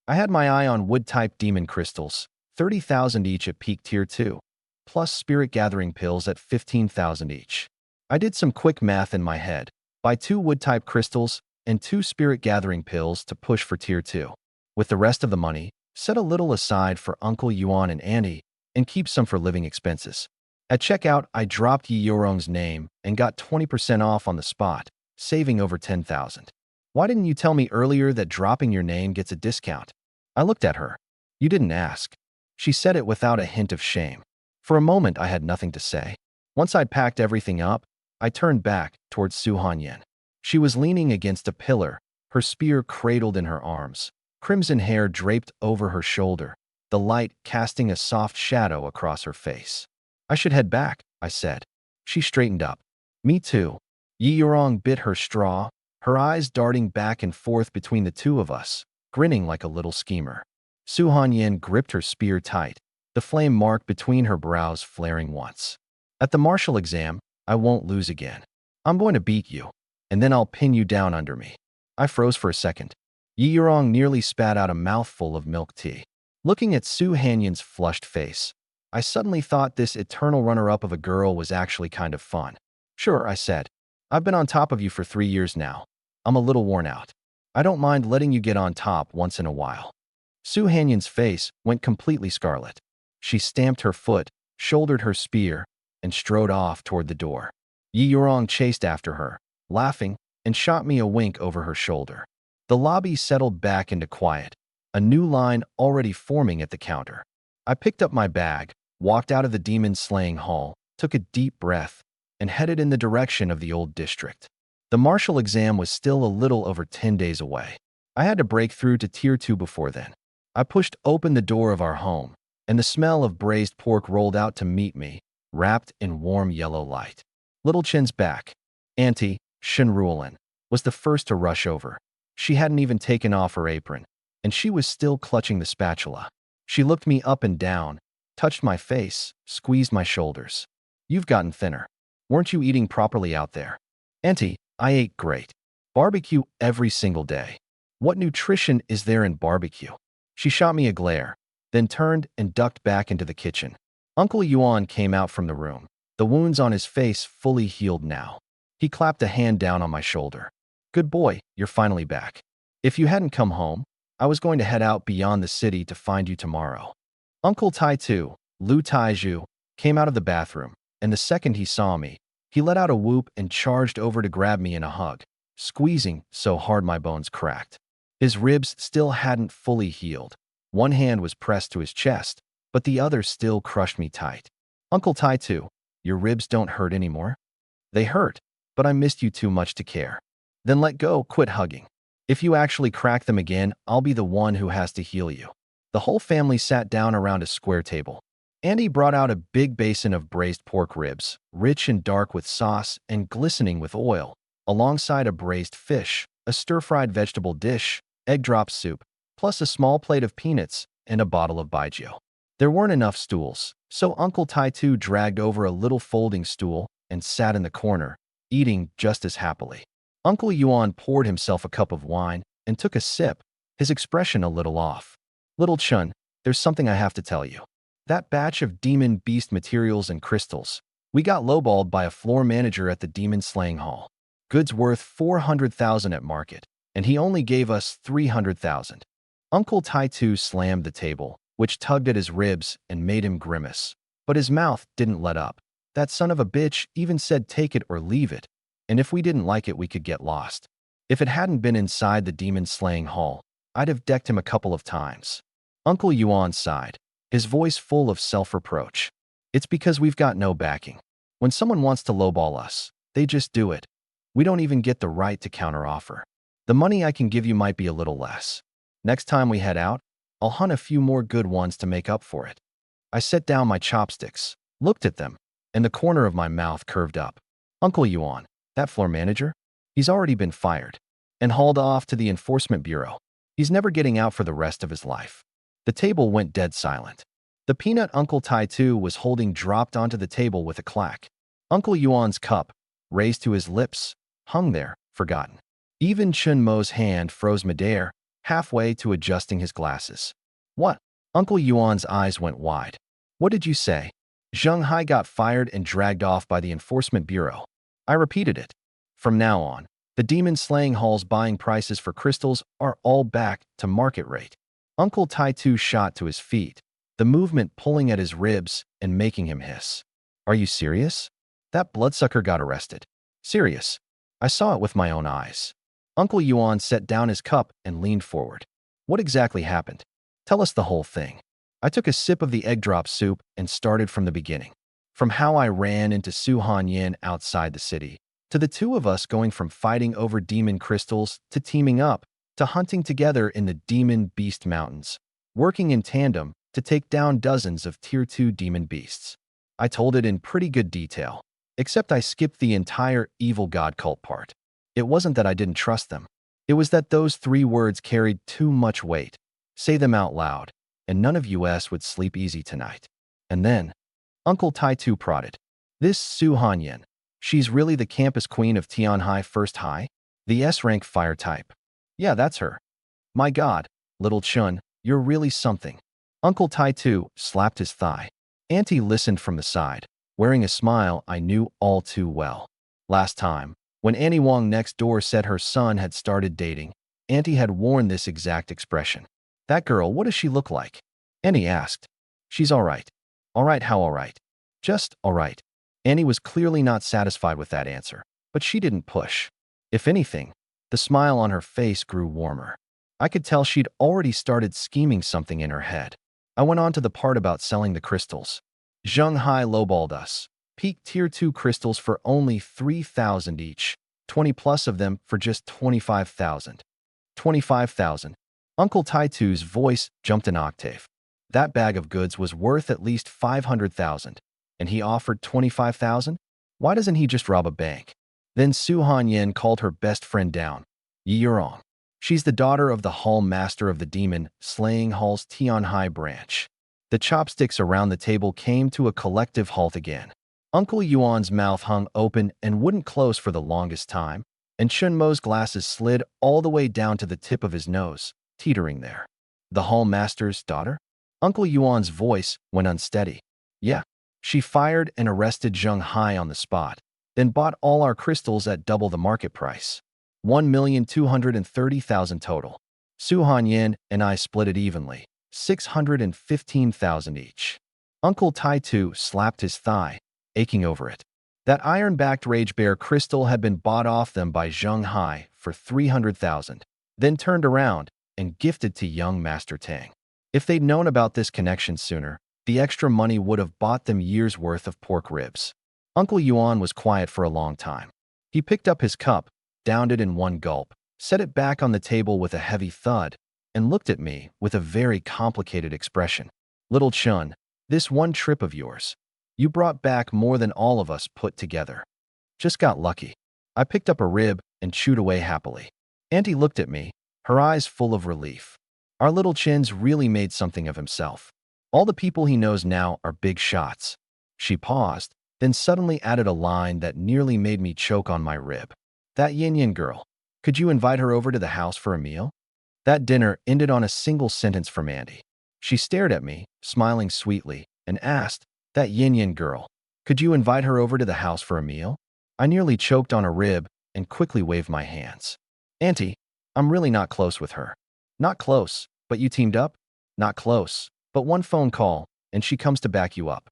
I had my eye on wood-type demon crystals, 30,000 each at peak tier 2, plus spirit gathering pills at 15,000 each. I did some quick math in my head. Buy 2 wood-type crystals and 2 spirit gathering pills to push for tier 2. With the rest of the money, set a little aside for Uncle Yuan and Auntie, and keep some for living expenses. At checkout, I dropped Yi Yurong's name and got 20% off on the spot, saving over 10,000. Why didn't you tell me earlier that dropping your name gets a discount? I looked at her. You didn't ask. She said it without a hint of shame. For a moment, I had nothing to say. Once I'd packed everything up, I turned back towards Su Hanyan. She was leaning against a pillar, her spear cradled in her arms, crimson hair draped over her shoulder, the light casting a soft shadow across her face. I should head back, I said. She straightened up. Me too. Yi Yurong bit her straw, her eyes darting back and forth between the two of us, grinning like a little schemer. Su Hanyan gripped her spear tight, the flame mark between her brows flaring once. At the martial exam, I won't lose again. I'm going to beat you, and then I'll pin you down under me. I froze for a second. Yi Yurong nearly spat out a mouthful of milk tea. Looking at Su Hanyan's flushed face, I suddenly thought this eternal runner-up of a girl was actually kind of fun. Sure, I said. I've been on top of you for 3 years now. I'm a little worn out. I don't mind letting you get on top once in a while. Su Hanyan's face went completely scarlet. She stamped her foot, shouldered her spear, and strode off toward the door. Yi Yurong chased after her, laughing, and shot me a wink over her shoulder. The lobby settled back into quiet, a new line already forming at the counter. I picked up my bag, walked out of the Demon Slaying Hall, took a deep breath, and headed in the direction of the old district. The martial exam was still a little over 10 days away. I had to break through to Tier 2 before then. I pushed open the door of our home, and the smell of braised pork rolled out to meet me, wrapped in warm yellow light. Little Chin's back. Auntie, Shen Ruolin, was the first to rush over. She hadn't even taken off her apron, and she was still clutching the spatula. She looked me up and down, touched my face, squeezed my shoulders. You've gotten thinner. Weren't you eating properly out there? Auntie, I ate great. Barbecue every single day. What nutrition is there in barbecue? She shot me a glare, then turned and ducked back into the kitchen. Uncle Yuan came out from the room, the wounds on his face fully healed now. He clapped a hand down on my shoulder. Good boy, you're finally back. If you hadn't come home, I was going to head out beyond the city to find you tomorrow. Uncle Taitu, Lu Taiju, came out of the bathroom, and the second he saw me, he let out a whoop and charged over to grab me in a hug, squeezing so hard my bones cracked. His ribs still hadn't fully healed. One hand was pressed to his chest, but the other still crushed me tight. Uncle Taitu, your ribs don't hurt anymore? They hurt, but I missed you too much to care. Then let go, quit hugging. If you actually crack them again, I'll be the one who has to heal you. The whole family sat down around a square table. Andy brought out a big basin of braised pork ribs, rich and dark with sauce and glistening with oil, alongside a braised fish, a stir-fried vegetable dish, egg drop soup, plus a small plate of peanuts and a bottle of baijiu. There weren't enough stools, so Uncle Taitu dragged over a little folding stool and sat in the corner, eating just as happily. Uncle Yuan poured himself a cup of wine and took a sip, his expression a little off. Little Chun, there's something I have to tell you. That batch of demon beast materials and crystals, we got lowballed by a floor manager at the Demon Slaying Hall. Goods worth 400,000 at market, and he only gave us 300,000. Uncle Taitu slammed the table, which tugged at his ribs and made him grimace. But his mouth didn't let up. That son of a bitch even said take it or leave it, and if we didn't like it we could get lost. If it hadn't been inside the demon-slaying hall, I'd have decked him a couple of times. Uncle Yuan sighed, his voice full of self-reproach. It's because we've got no backing. When someone wants to lowball us, they just do it. We don't even get the right to counteroffer. The money I can give you might be a little less. Next time we head out, I'll hunt a few more good ones to make up for it. I set down my chopsticks, looked at them, and the corner of my mouth curved up. Uncle Yuan, that floor manager? He's already been fired and hauled off to the enforcement bureau. He's never getting out for the rest of his life. The table went dead silent. The peanut Uncle Taitu was holding dropped onto the table with a clack. Uncle Yuan's cup, raised to his lips, hung there, forgotten. Even Chun Mo's hand froze midair, halfway to adjusting his glasses. What? Uncle Yuan's eyes went wide. What did you say? Zheng Hai got fired and dragged off by the enforcement bureau. I repeated it. From now on, the demon-slaying hall's buying prices for crystals are all back to market rate. Uncle Taitu shot to his feet, the movement pulling at his ribs and making him hiss. Are you serious? That bloodsucker got arrested. Serious. I saw it with my own eyes. Uncle Yuan set down his cup and leaned forward. What exactly happened? Tell us the whole thing. I took a sip of the egg drop soup and started from the beginning. From how I ran into Su Hanyin outside the city, to the two of us going from fighting over demon crystals to teaming up, to hunting together in the Demon Beast Mountains, working in tandem to take down dozens of Tier 2 demon beasts. I told it in pretty good detail, except I skipped the entire evil god cult part. It wasn't that I didn't trust them. It was that those 3 words carried too much weight. Say them out loud, and none of us would sleep easy tonight. And then, Uncle Taitu prodded. This Su Hanyin, she's really the campus queen of Tianhai First High? The S-rank fire type. Yeah, that's her. My god, little Chun, you're really something. Uncle Taitu slapped his thigh. Auntie listened from the side, wearing a smile I knew all too well. Last time, when Annie Wong next door said her son had started dating, Auntie had worn this exact expression. That girl, what does she look like? Annie asked. She's all right. All right, how all right? Just all right. Annie was clearly not satisfied with that answer, but she didn't push. If anything, the smile on her face grew warmer. I could tell she'd already started scheming something in her head. I went on to the part about selling the crystals. Zheng Hai lowballed us. Peak Tier 2 crystals for only 3,000 each, 20 plus of them for just 25,000. 25,000. Uncle Taitu's voice jumped an octave. That bag of goods was worth at least 500,000, and he offered 25,000? Why doesn't he just rob a bank? Then Su Hanyin called her best friend down. You're wrong. She's the daughter of the hall master of the demon slaying hall's Tianhai branch. The chopsticks around the table came to a collective halt again. Uncle Yuan's mouth hung open and wouldn't close for the longest time, and Chun Mo's glasses slid all the way down to the tip of his nose, teetering there. The hall master's daughter? Uncle Yuan's voice went unsteady. Yeah. She fired and arrested Zheng Hai on the spot, then bought all our crystals at double the market price. 1,230,000 total. Su Hanyin and I split it evenly, 615,000 each. Uncle Taitu slapped his thigh, aching over it. That iron-backed Rage Bear crystal had been bought off them by Zheng Hai for 300,000, then turned around and gifted to young Master Tang. If they'd known about this connection sooner, the extra money would have bought them years' worth of pork ribs. Uncle Yuan was quiet for a long time. He picked up his cup, downed it in one gulp, set it back on the table with a heavy thud, and looked at me with a very complicated expression. Little Chun, this one trip of yours, you brought back more than all of us put together. Just got lucky. I picked up a rib and chewed away happily. Auntie looked at me, her eyes full of relief. Our little Chin's really made something of himself. All the people he knows now are big shots. She paused, then suddenly added a line that nearly made me choke on my rib. That Yin Yin girl, could you invite her over to the house for a meal? That dinner ended on a single sentence from Andy. She stared at me, smiling sweetly, and asked, that Yin Yin girl, could you invite her over to the house for a meal? I nearly choked on a rib and quickly waved my hands. Auntie, I'm really not close with her. Not close, but you teamed up? Not close, but one phone call, and she comes to back you up.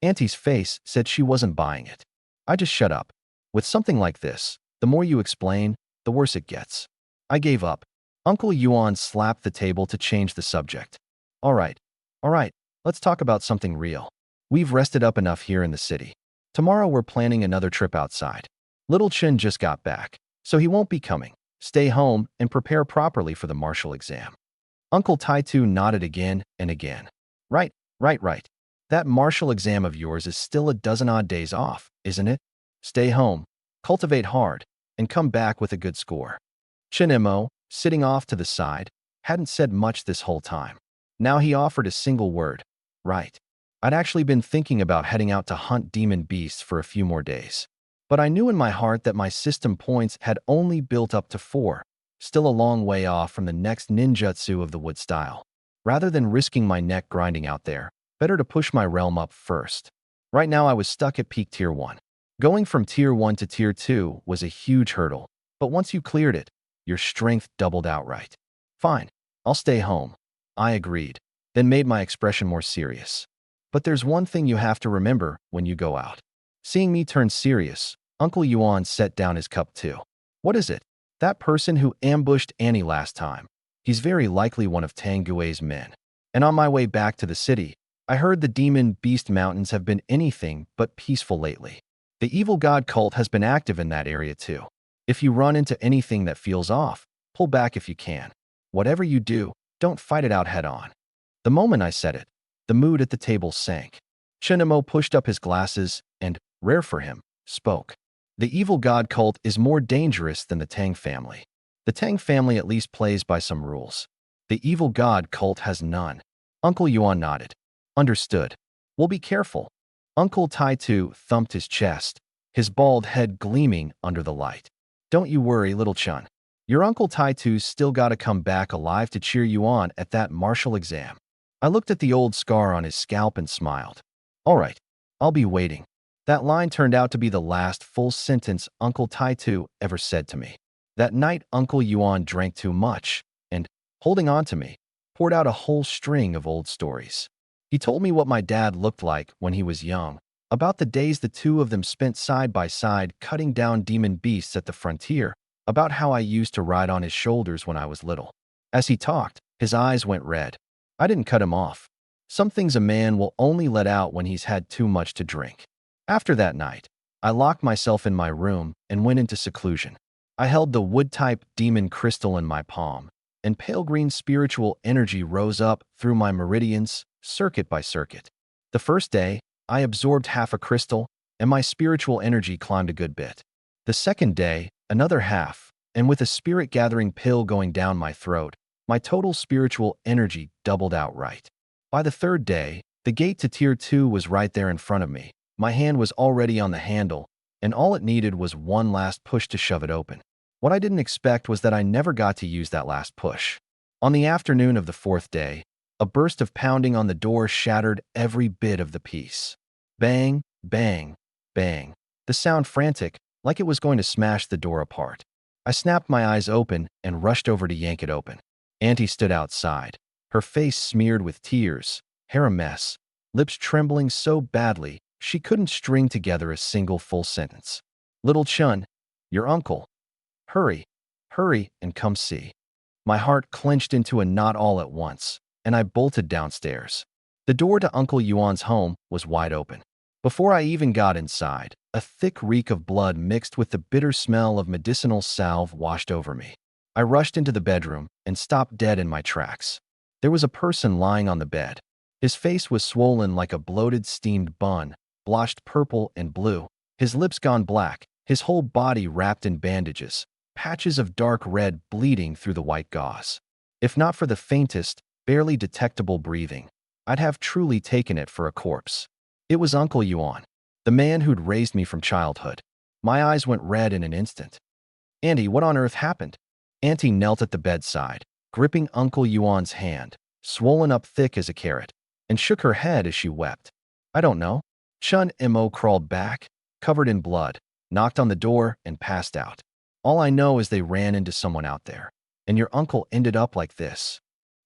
Auntie's face said she wasn't buying it. I just shut up. With something like this, the more you explain, the worse it gets. I gave up. Uncle Yuan slapped the table to change the subject. All right, let's talk about something real. We've rested up enough here in the city. Tomorrow we're planning another trip outside. Little Chen just got back, so he won't be coming. Stay home and prepare properly for the martial exam. Uncle Taitu nodded again and again. Right. That martial exam of yours is still a dozen-odd days off, isn't it? Stay home, cultivate hard, and come back with a good score. Chen Mo, sitting off to the side, hadn't said much this whole time. Now he offered a single word. Right. I'd actually been thinking about heading out to hunt demon beasts for a few more days. But I knew in my heart that my system points had only built up to 4, still a long way off from the next ninjutsu of the wood style. Rather than risking my neck grinding out there, better to push my realm up first. Right now I was stuck at peak Tier 1. Going from Tier 1 to Tier 2 was a huge hurdle, but once you cleared it, your strength doubled outright. Fine, I'll stay home. I agreed, then made my expression more serious. But there's one thing you have to remember when you go out. Seeing me turn serious, Uncle Yuan set down his cup too. What is it? That person who ambushed Annie last time. He's very likely one of Tang Gui's men. And on my way back to the city, I heard the Demon Beast Mountains have been anything but peaceful lately. The evil god cult has been active in that area too. If you run into anything that feels off, pull back if you can. Whatever you do, don't fight it out head on. The moment I said it, the mood at the table sank. Chen Mo pushed up his glasses and, rare for him, spoke. The evil god cult is more dangerous than the Tang family. The Tang family at least plays by some rules. The evil god cult has none. Uncle Yuan nodded. Understood. We'll be careful. Uncle Taitu thumped his chest, his bald head gleaming under the light. Don't you worry, little Chun. Your Uncle Taitu's still gotta come back alive to cheer you on at that martial exam. I looked at the old scar on his scalp and smiled. All right, I'll be waiting. That line turned out to be the last full sentence Uncle Taitu ever said to me. That night, Uncle Yuan drank too much and, holding on to me, poured out a whole string of old stories. He told me what my dad looked like when he was young, about the days the two of them spent side by side cutting down demon beasts at the frontier, about how I used to ride on his shoulders when I was little. As he talked, his eyes went red. I didn't cut him off. Some things a man will only let out when he's had too much to drink. After that night, I locked myself in my room and went into seclusion. I held the wood-type demon crystal in my palm, and pale green spiritual energy rose up through my meridians, circuit by circuit. The first day, I absorbed half a crystal, and my spiritual energy climbed a good bit. The second day, another half, and with a spirit-gathering pill going down my throat, my total spiritual energy doubled outright. By the third day, the gate to Tier 2 was right there in front of me. My hand was already on the handle, and all it needed was one last push to shove it open. What I didn't expect was that I never got to use that last push. On the afternoon of the fourth day, a burst of pounding on the door shattered every bit of the peace. Bang, bang, bang. The sound frantic, like it was going to smash the door apart. I snapped my eyes open and rushed over to yank it open. Auntie stood outside, her face smeared with tears, hair a mess, lips trembling so badly she couldn't string together a single full sentence. Little Chun, your uncle. Hurry, hurry, and come see. My heart clenched into a knot all at once, and I bolted downstairs. The door to Uncle Yuan's home was wide open. Before I even got inside, a thick reek of blood mixed with the bitter smell of medicinal salve washed over me. I rushed into the bedroom and stopped dead in my tracks. There was a person lying on the bed. His face was swollen like a bloated steamed bun, blotched purple and blue, his lips gone black, his whole body wrapped in bandages, patches of dark red bleeding through the white gauze. If not for the faintest, barely detectable breathing, I'd have truly taken it for a corpse. It was Uncle Yuan, the man who'd raised me from childhood. My eyes went red in an instant. Auntie, what on earth happened? Auntie knelt at the bedside, gripping Uncle Yuan's hand, swollen up thick as a carrot, and shook her head as she wept. I don't know. Chun Mo crawled back, covered in blood, knocked on the door, and passed out. All I know is they ran into someone out there, and your uncle ended up like this."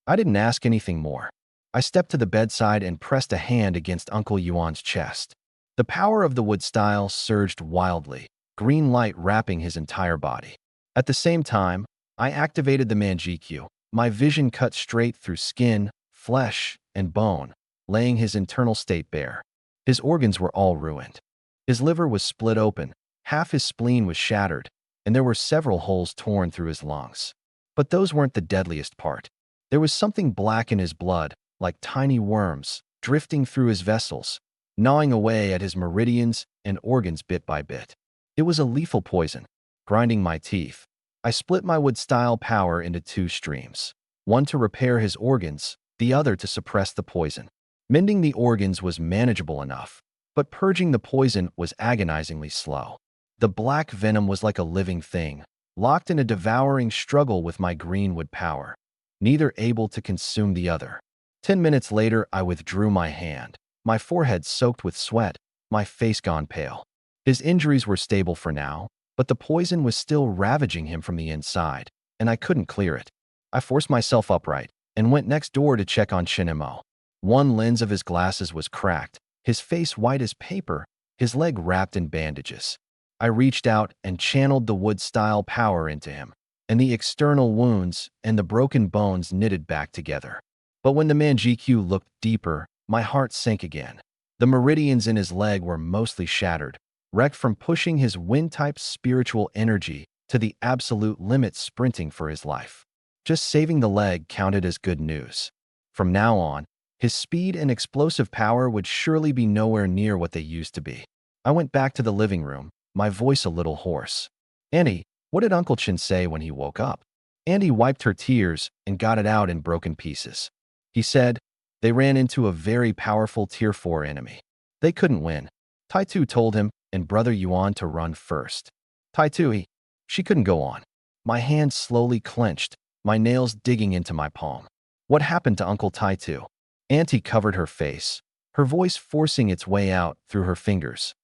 I didn't ask anything more. I stepped to the bedside and pressed a hand against Uncle Yuan's chest. The power of the wood style surged wildly, green light wrapping his entire body. At the same time, I activated the Manjikyu. My vision cut straight through skin, flesh, and bone, laying his internal state bare. His organs were all ruined. His liver was split open, half his spleen was shattered, and there were several holes torn through his lungs. But those weren't the deadliest part. There was something black in his blood, like tiny worms, drifting through his vessels, gnawing away at his meridians and organs bit by bit. It was a lethal poison, grinding my teeth. I split my wood-style power into two streams, one to repair his organs, the other to suppress the poison. Mending the organs was manageable enough, but purging the poison was agonizingly slow. The black venom was like a living thing, locked in a devouring struggle with my greenwood power, neither able to consume the other. 10 minutes later, I withdrew my hand, my forehead soaked with sweat, my face gone pale. His injuries were stable for now, but the poison was still ravaging him from the inside, and I couldn't clear it. I forced myself upright and went next door to check on Shinemo. One lens of his glasses was cracked, his face white as paper, his leg wrapped in bandages. I reached out and channeled the wood-style power into him, and the external wounds and the broken bones knitted back together. But when the Manjikyu looked deeper, my heart sank again. The meridians in his leg were mostly shattered, wrecked from pushing his wind-type spiritual energy to the absolute limit sprinting for his life. Just saving the leg counted as good news. From now on, his speed and explosive power would surely be nowhere near what they used to be. I went back to the living room, my voice a little hoarse. "Annie, what did Uncle Chin say when he woke up?" Andy wiped her tears and got it out in broken pieces. He said, "They ran into a very powerful Tier 4 enemy. They couldn't win. Taitu told him and Brother Yuan to run first. Taitui." She couldn't go on. My hand slowly clenched, my nails digging into my palm. "What happened to Uncle Taitu?" Auntie covered her face, her voice forcing its way out through her fingers.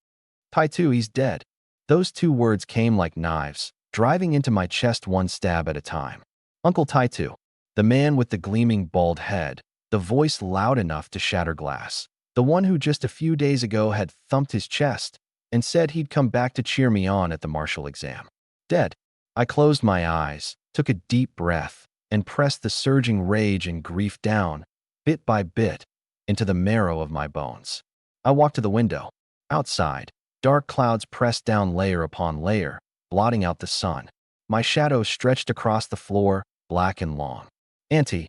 "Taitu, he's dead." Those two words came like knives, driving into my chest one stab at a time. Uncle Taitu, the man with the gleaming bald head, the voice loud enough to shatter glass, the one who just a few days ago had thumped his chest and said he'd come back to cheer me on at the martial exam. Dead. I closed my eyes, took a deep breath, and pressed the surging rage and grief down, bit by bit, into the marrow of my bones. I walked to the window. Outside, dark clouds pressed down layer upon layer, blotting out the sun. My shadow stretched across the floor, black and long. "Auntie,"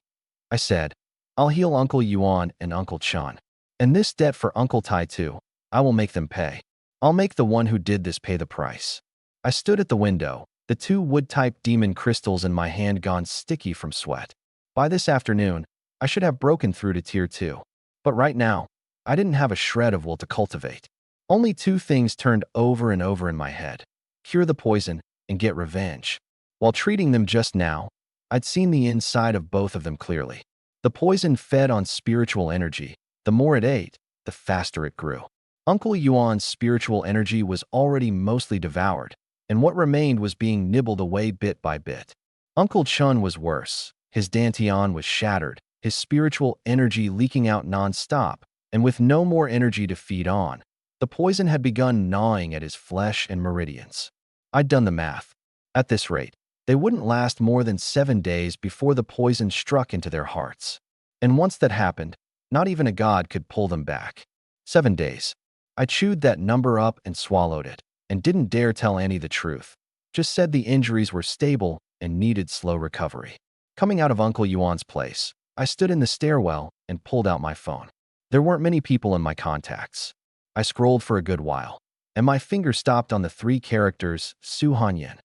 I said, "I'll heal Uncle Yuan and Uncle Chun. And this debt for Uncle Taitu, I will make them pay. I'll make the one who did this pay the price." I stood at the window, the two wood-type demon crystals in my hand gone sticky from sweat. By this afternoon, I should have broken through to Tier 2. But right now, I didn't have a shred of will to cultivate. Only two things turned over and over in my head: cure the poison and get revenge. While treating them just now, I'd seen the inside of both of them clearly. The poison fed on spiritual energy. The more it ate, the faster it grew. Uncle Yuan's spiritual energy was already mostly devoured, and what remained was being nibbled away bit by bit. Uncle Chun was worse. His dantian was shattered, his spiritual energy leaking out non-stop, and with no more energy to feed on, the poison had begun gnawing at his flesh and meridians. I'd done the math. At this rate, they wouldn't last more than 7 days before the poison struck into their hearts. And once that happened, not even a god could pull them back. 7 days. I chewed that number up and swallowed it, and didn't dare tell Annie the truth. Just said the injuries were stable and needed slow recovery. Coming out of Uncle Yuan's place, I stood in the stairwell and pulled out my phone. There weren't many people in my contacts. I scrolled for a good while, and my finger stopped on the 3 characters Su Hanyan.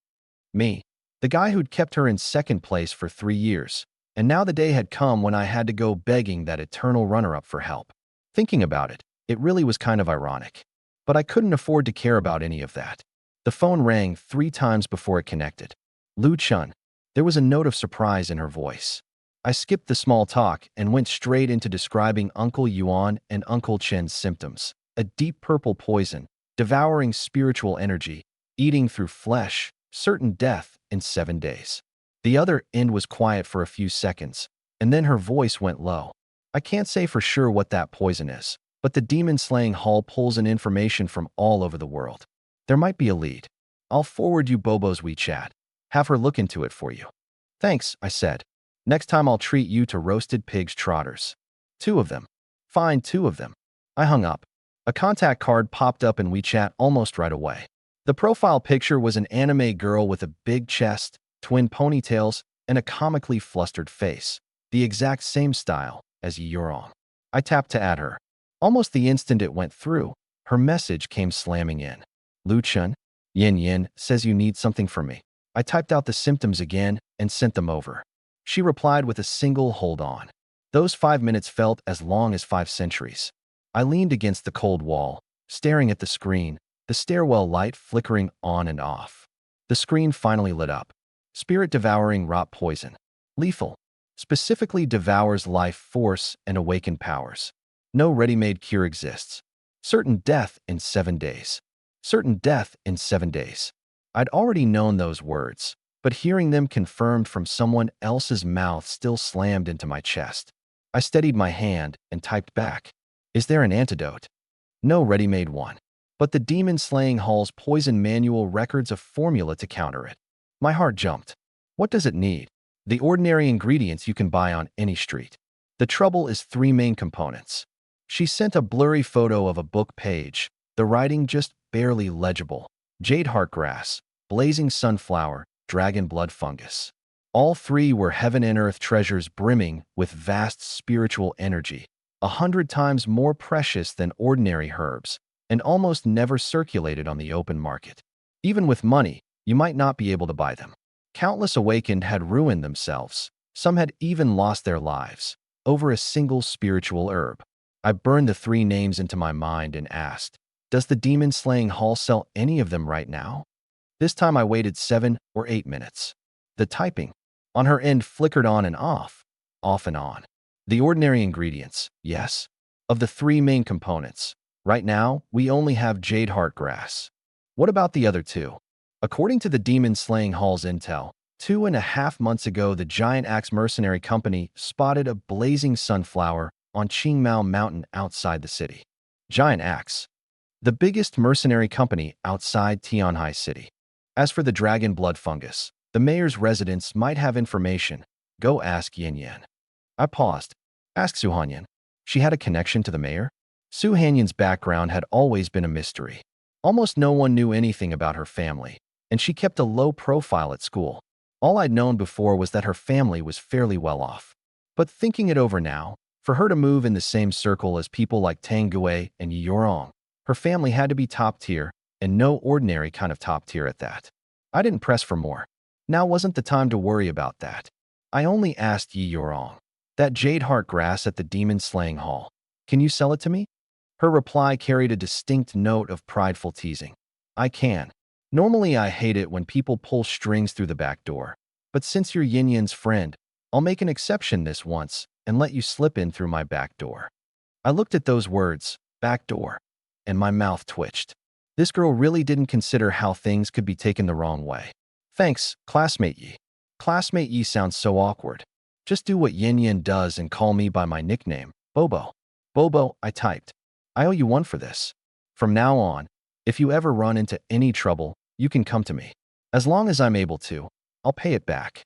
Me, the guy who'd kept her in second place for 3 years, and now the day had come when I had to go begging that eternal runner-up for help. Thinking about it, it really was kind of ironic. But I couldn't afford to care about any of that. The phone rang 3 times before it connected. Lu Chun. There was a note of surprise in her voice. I skipped the small talk and went straight into describing Uncle Yuan and Uncle Chen's symptoms. A deep purple poison, devouring spiritual energy, eating through flesh, certain death in 7 days. The other end was quiet for a few seconds, and then her voice went low. I can't say for sure what that poison is, but the demon-slaying hall pulls in information from all over the world. There might be a lead. I'll forward you Bobo's WeChat. Have her look into it for you. Thanks, I said. Next time I'll treat you to roasted pig's trotters. 2 of them. Fine, 2 of them. I hung up. A contact card popped up in WeChat almost right away. The profile picture was an anime girl with a big chest, twin ponytails, and a comically flustered face. The exact same style as Yi Yurong. I tapped to add her. Almost the instant it went through, her message came slamming in. Lu Chun, Yin Yin says you need something from me. I typed out the symptoms again and sent them over. She replied with a single hold on. Those 5 minutes felt as long as 5 centuries. I leaned against the cold wall, staring at the screen, the stairwell light flickering on and off. The screen finally lit up. Spirit-devouring rot poison. Lethal. Specifically devours life force and awakened powers. No ready-made cure exists. Certain death in 7 days. Certain death in 7 days. I'd already known those words, but hearing them confirmed from someone else's mouth still slammed into my chest. I steadied my hand and typed back. Is there an antidote? No ready-made one. But the demon-slaying hall's poison manual records a formula to counter it. My heart jumped. What does it need? The ordinary ingredients you can buy on any street. The trouble is 3 main components. She sent a blurry photo of a book page, the writing just barely legible. Jade heartgrass, blazing sunflower, dragon blood fungus. All 3 were heaven and earth treasures brimming with vast spiritual energy, 100 times more precious than ordinary herbs, and almost never circulated on the open market. Even with money, you might not be able to buy them. Countless awakened had ruined themselves. Some had even lost their lives over a single spiritual herb. I burned the 3 names into my mind and asked, does the demon-slaying hall sell any of them right now? This time I waited 7 or 8 minutes. The typing on her end flickered on and off and on. The ordinary ingredients, yes. Of the 3 main components, right now we only have jade heartgrass. What about the other 2? According to the demon-slaying hall's intel, 2.5 months ago the Giant Axe Mercenary Company spotted a blazing sunflower on Qingmao Mountain outside the city. Giant Axe, the biggest mercenary company outside Tianhai City. As for the dragon blood fungus, the mayor's residence might have information. Go ask Yin Yin. I paused. Ask Su Hanyan. She had a connection to the mayor? Su Hanyan's background had always been a mystery. Almost no one knew anything about her family, and she kept a low profile at school. All I'd known before was that her family was fairly well off. But thinking it over now, for her to move in the same circle as people like Tang Gui and Yi Yurong, her family had to be top tier, and no ordinary kind of top tier at that. I didn't press for more. Now wasn't the time to worry about that. I only asked Yi Yurong. That jade heart grass at the demon-slaying hall. Can you sell it to me? Her reply carried a distinct note of prideful teasing. I can. Normally I hate it when people pull strings through the back door. But since you're Yin Yin's friend, I'll make an exception this once and let you slip in through my back door. I looked at those words, back door, and my mouth twitched. This girl really didn't consider how things could be taken the wrong way. Thanks, classmate Yi. Classmate Yi sounds so awkward. Just do what Yin Yin does and call me by my nickname, Bobo. Bobo, I typed. I owe you one for this. From now on, if you ever run into any trouble, you can come to me. As long as I'm able to, I'll pay it back.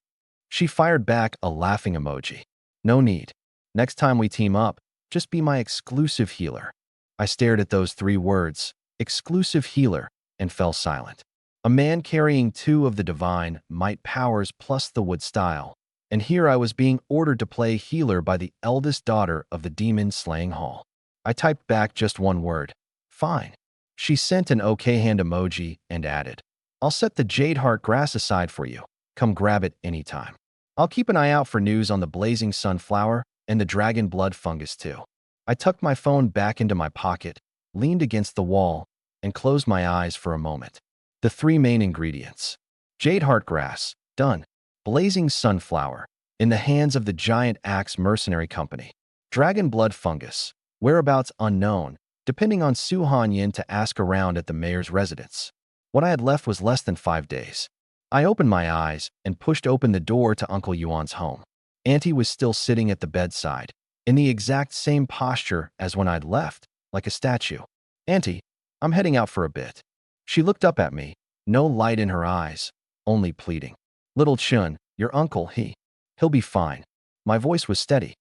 She fired back a laughing emoji. No need. Next time we team up, just be my exclusive healer. I stared at those 3 words, exclusive healer, and fell silent. A man carrying 2 of the divine might powers plus the wood style, and here I was being ordered to play healer by the eldest daughter of the demon-slaying hall. I typed back just 1 word. Fine. She sent an okay hand emoji and added, I'll set the jade heart grass aside for you. Come grab it anytime. I'll keep an eye out for news on the blazing sunflower and the dragon blood fungus too. I tucked my phone back into my pocket, leaned against the wall, and closed my eyes for a moment. The 3 main ingredients. Jade heartgrass, done. Blazing sunflower, in the hands of the Giant Axe Mercenary Company. Dragon blood fungus, whereabouts unknown, depending on Su Hanyan to ask around at the mayor's residence. What I had left was less than 5 days. I opened my eyes and pushed open the door to Uncle Yuan's home. Auntie was still sitting at the bedside, in the exact same posture as when I'd left, like a statue. Auntie, I'm heading out for a bit. She looked up at me, no light in her eyes, only pleading. Little Chun, your uncle, he'll be fine. My voice was steady.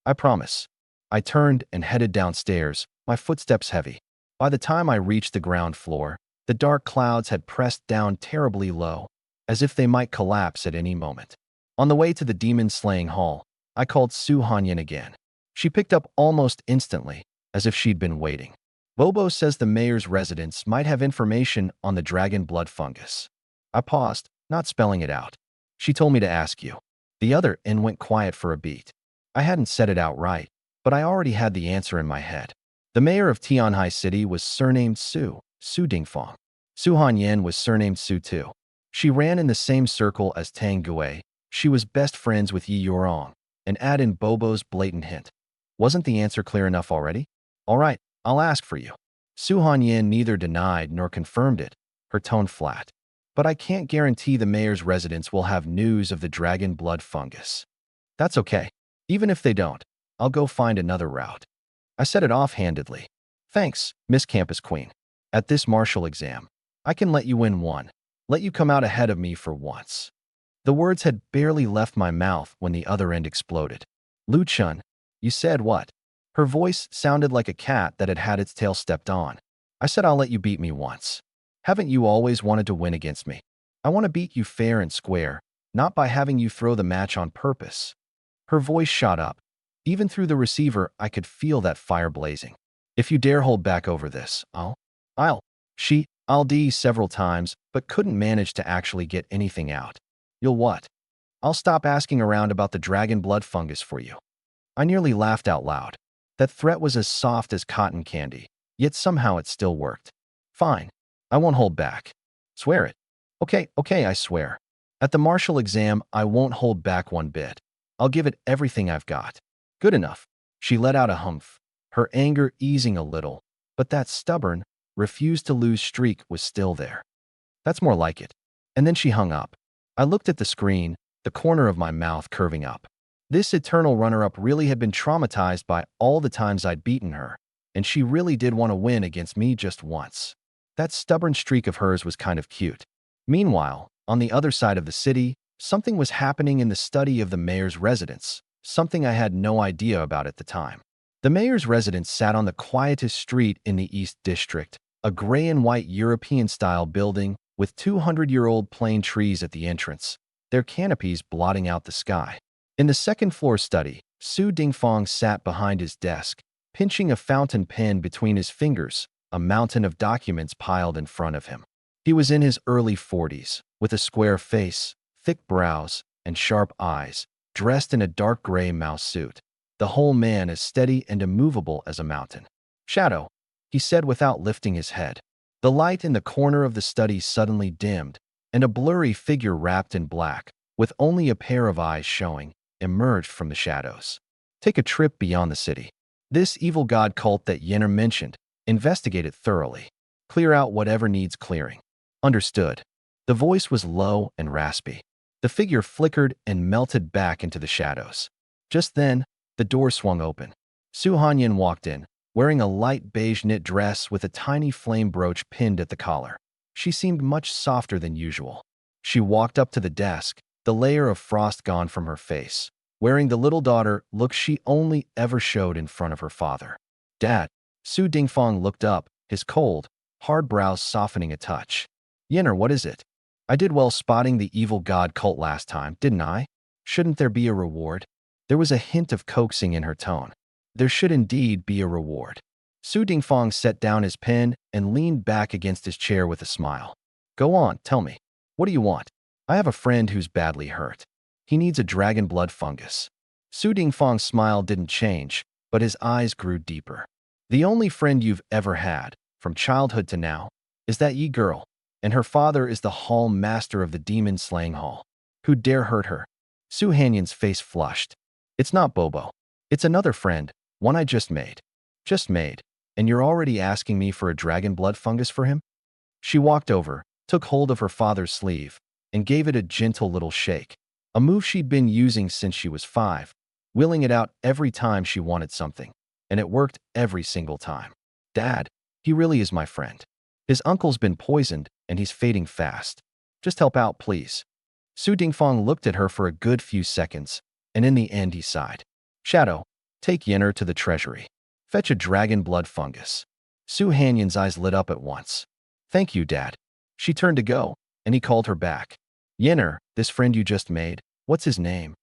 I promise. I turned and headed downstairs, my footsteps heavy. By the time I reached the ground floor, the dark clouds had pressed down terribly low, as if they might collapse at any moment. On the way to the demon-slaying hall, I called Su Hanyan again. She picked up almost instantly, as if she'd been waiting. Bobo says the mayor's residence might have information on the dragon blood fungus. I paused, not spelling it out. She told me to ask you. The other N went quiet for a beat. I hadn't said it outright, but I already had the answer in my head. The mayor of Tianhai City was surnamed Su Dingfang. Su Hanyan was surnamed Su too. She ran in the same circle as Tang Gui. She was best friends with Yi Yorong, and add in Bobo's blatant hint. Wasn't the answer clear enough already? All right, I'll ask for you. Su Hanyan neither denied nor confirmed it, her tone flat. But I can't guarantee the mayor's residents will have news of the dragon blood fungus. That's okay. Even if they don't, I'll go find another route. I said it offhandedly. Thanks, Miss Campus Queen. At this martial exam, I can let you win one. Let you come out ahead of me for once. The words had barely left my mouth when the other end exploded. Lu Chun, you said what? Her voice sounded like a cat that had had its tail stepped on. I said I'll let you beat me once. Haven't you always wanted to win against me? I want to beat you fair and square, not by having you throw the match on purpose. Her voice shot up. Even through the receiver, I could feel that fire blazing. If you dare hold back over this, I'll D several times, but couldn't manage to actually get anything out. You'll what? I'll stop asking around about the dragon blood fungus for you. I nearly laughed out loud. That threat was as soft as cotton candy, yet somehow it still worked. Fine. I won't hold back. Swear it. Okay, I swear. At the martial exam, I won't hold back one bit. I'll give it everything I've got. Good enough. She let out a humph, her anger easing a little, but that stubborn, refused to lose streak was still there. That's more like it. And then she hung up. I looked at the screen, the corner of my mouth curving up. This eternal runner-up really had been traumatized by all the times I'd beaten her, and she really did want to win against me just once. That stubborn streak of hers was kind of cute. Meanwhile, on the other side of the city, something was happening in the study of the mayor's residence, something I had no idea about at the time. The mayor's residence sat on the quietest street in the East District, a gray and white European-style building with 200-year-old plane trees at the entrance, their canopies blotting out the sky. In the second-floor study, Su Dingfang sat behind his desk, pinching a fountain pen between his fingers, a mountain of documents piled in front of him. He was in his early 40s, with a square face, thick brows, and sharp eyes, dressed in a dark gray mouse suit. The whole man as steady and immovable as a mountain. Shadow, he said without lifting his head. The light in the corner of the study suddenly dimmed, and a blurry figure wrapped in black, with only a pair of eyes showing, emerged from the shadows. Take a trip beyond the city. This evil god cult that Yenner mentioned, investigate it thoroughly. Clear out whatever needs clearing. Understood. The voice was low and raspy. The figure flickered and melted back into the shadows. Just then, the door swung open. Su Hanyan walked in, wearing a light beige knit dress with a tiny flame brooch pinned at the collar. She seemed much softer than usual. She walked up to the desk, the layer of frost gone from her face, wearing the little daughter look she only ever showed in front of her father. Dad. Su Dingfang looked up, his cold, hard brows softening a touch. Yenner, what is it? I did well spotting the evil god cult last time, didn't I? Shouldn't there be a reward? There was a hint of coaxing in her tone. There should indeed be a reward. Su Dingfang set down his pen and leaned back against his chair with a smile. Go on, tell me. What do you want? I have a friend who's badly hurt. He needs a dragon blood fungus. Su Dingfang's smile didn't change, but his eyes grew deeper. The only friend you've ever had, from childhood to now, is that Yi girl, and her father is the hall master of the demon-slaying hall. Who dare hurt her? Su Hanyan's face flushed. It's not Bobo. It's another friend, one I just made. Just made. And you're already asking me for a dragon blood fungus for him? She walked over, took hold of her father's sleeve, and gave it a gentle little shake, a move she'd been using since she was 5, wheeling it out every time she wanted something, and it worked every single time. Dad, he really is my friend. His uncle's been poisoned, and he's fading fast. Just help out, please. Su Dingfang looked at her for a good few seconds, and in the end he sighed. Shadow, take Yenner to the treasury. Fetch a dragon blood fungus. Su Hanyan's eyes lit up at once. Thank you, Dad. She turned to go, and he called her back. Yenner, this friend you just made, what's his name?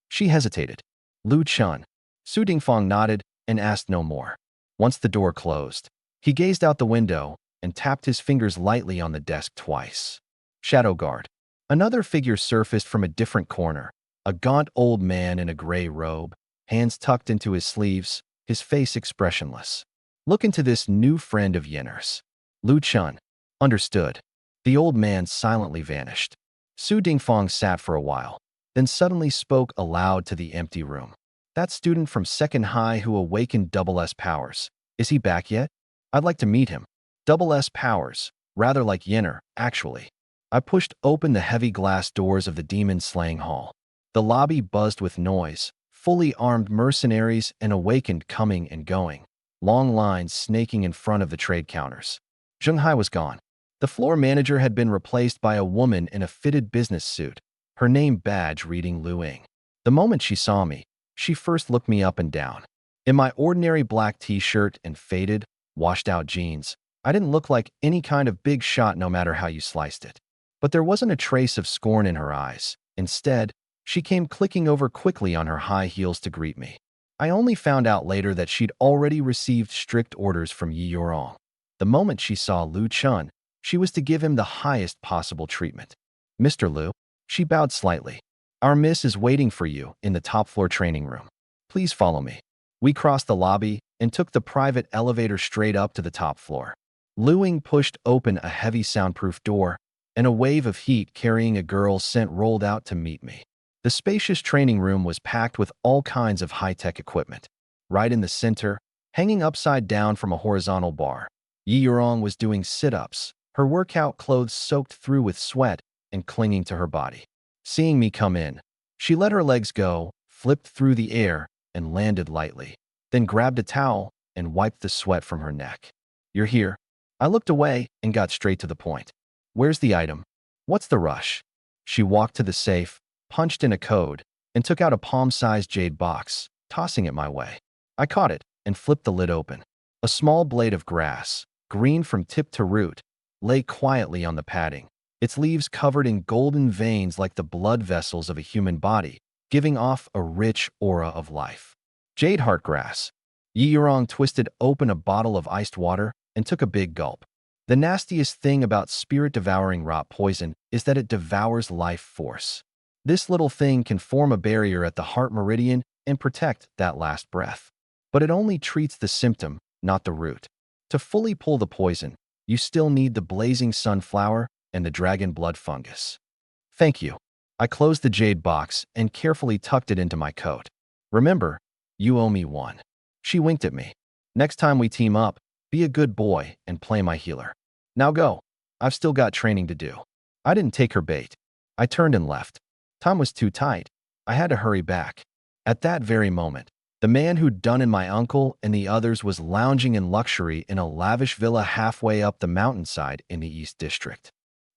She hesitated. Lu Chun. Su Dingfang nodded and asked no more. Once the door closed, he gazed out the window and tapped his fingers lightly on the desk twice. Shadow Guard. Another figure surfaced from a different corner, a gaunt old man in a gray robe, hands tucked into his sleeves, his face expressionless. Look into this new friend of Yenner's. Lu Chun. Understood. The old man silently vanished. Su Dingfang sat for a while, then suddenly spoke aloud to the empty room. That student from second high who awakened Double S powers. Is he back yet? I'd like to meet him. Double S powers, rather like Yenner, actually. I pushed open the heavy glass doors of the demon-slaying hall. The lobby buzzed with noise, fully armed mercenaries and awakened coming and going, long lines snaking in front of the trade counters. Zheng Hai was gone. The floor manager had been replaced by a woman in a fitted business suit, her name badge reading Lu Ying. The moment she saw me, she first looked me up and down. In my ordinary black t-shirt and faded, washed-out jeans, I didn't look like any kind of big shot no matter how you sliced it. But there wasn't a trace of scorn in her eyes. Instead, she came clicking over quickly on her high heels to greet me. I only found out later that she'd already received strict orders from Yi Yorong. The moment she saw Lu Chun, she was to give him the highest possible treatment. Mr. Lu, she bowed slightly. Our miss is waiting for you in the top-floor training room. Please follow me. We crossed the lobby and took the private elevator straight up to the top floor. Lu Ying pushed open a heavy soundproof door, and a wave of heat carrying a girl scent rolled out to meet me. The spacious training room was packed with all kinds of high-tech equipment. Right in the center, hanging upside down from a horizontal bar, Yi Yorong was doing sit-ups, her workout clothes soaked through with sweat and clinging to her body. Seeing me come in, she let her legs go, flipped through the air, and landed lightly, then grabbed a towel and wiped the sweat from her neck. You're here. I looked away and got straight to the point. Where's the item? What's the rush? She walked to the safe, punched in a code, and took out a palm-sized jade box, tossing it my way. I caught it and flipped the lid open. A small blade of grass, green from tip to root, lay quietly on the padding, its leaves covered in golden veins like the blood vessels of a human body, giving off a rich aura of life. Jade heart grass. Yi Yorong twisted open a bottle of iced water and took a big gulp. The nastiest thing about spirit-devouring rot poison is that it devours life force. This little thing can form a barrier at the heart meridian and protect that last breath. But it only treats the symptom, not the root. To fully pull the poison, you still need the blazing sunflower and the dragon blood fungus. Thank you. I closed the jade box and carefully tucked it into my coat. Remember, you owe me one. She winked at me. Next time we team up, be a good boy and play my healer. Now go. I've still got training to do. I didn't take her bait. I turned and left. Time was too tight. I had to hurry back. At that very moment, the man who'd done in my uncle and the others was lounging in luxury in a lavish villa halfway up the mountainside in the East District.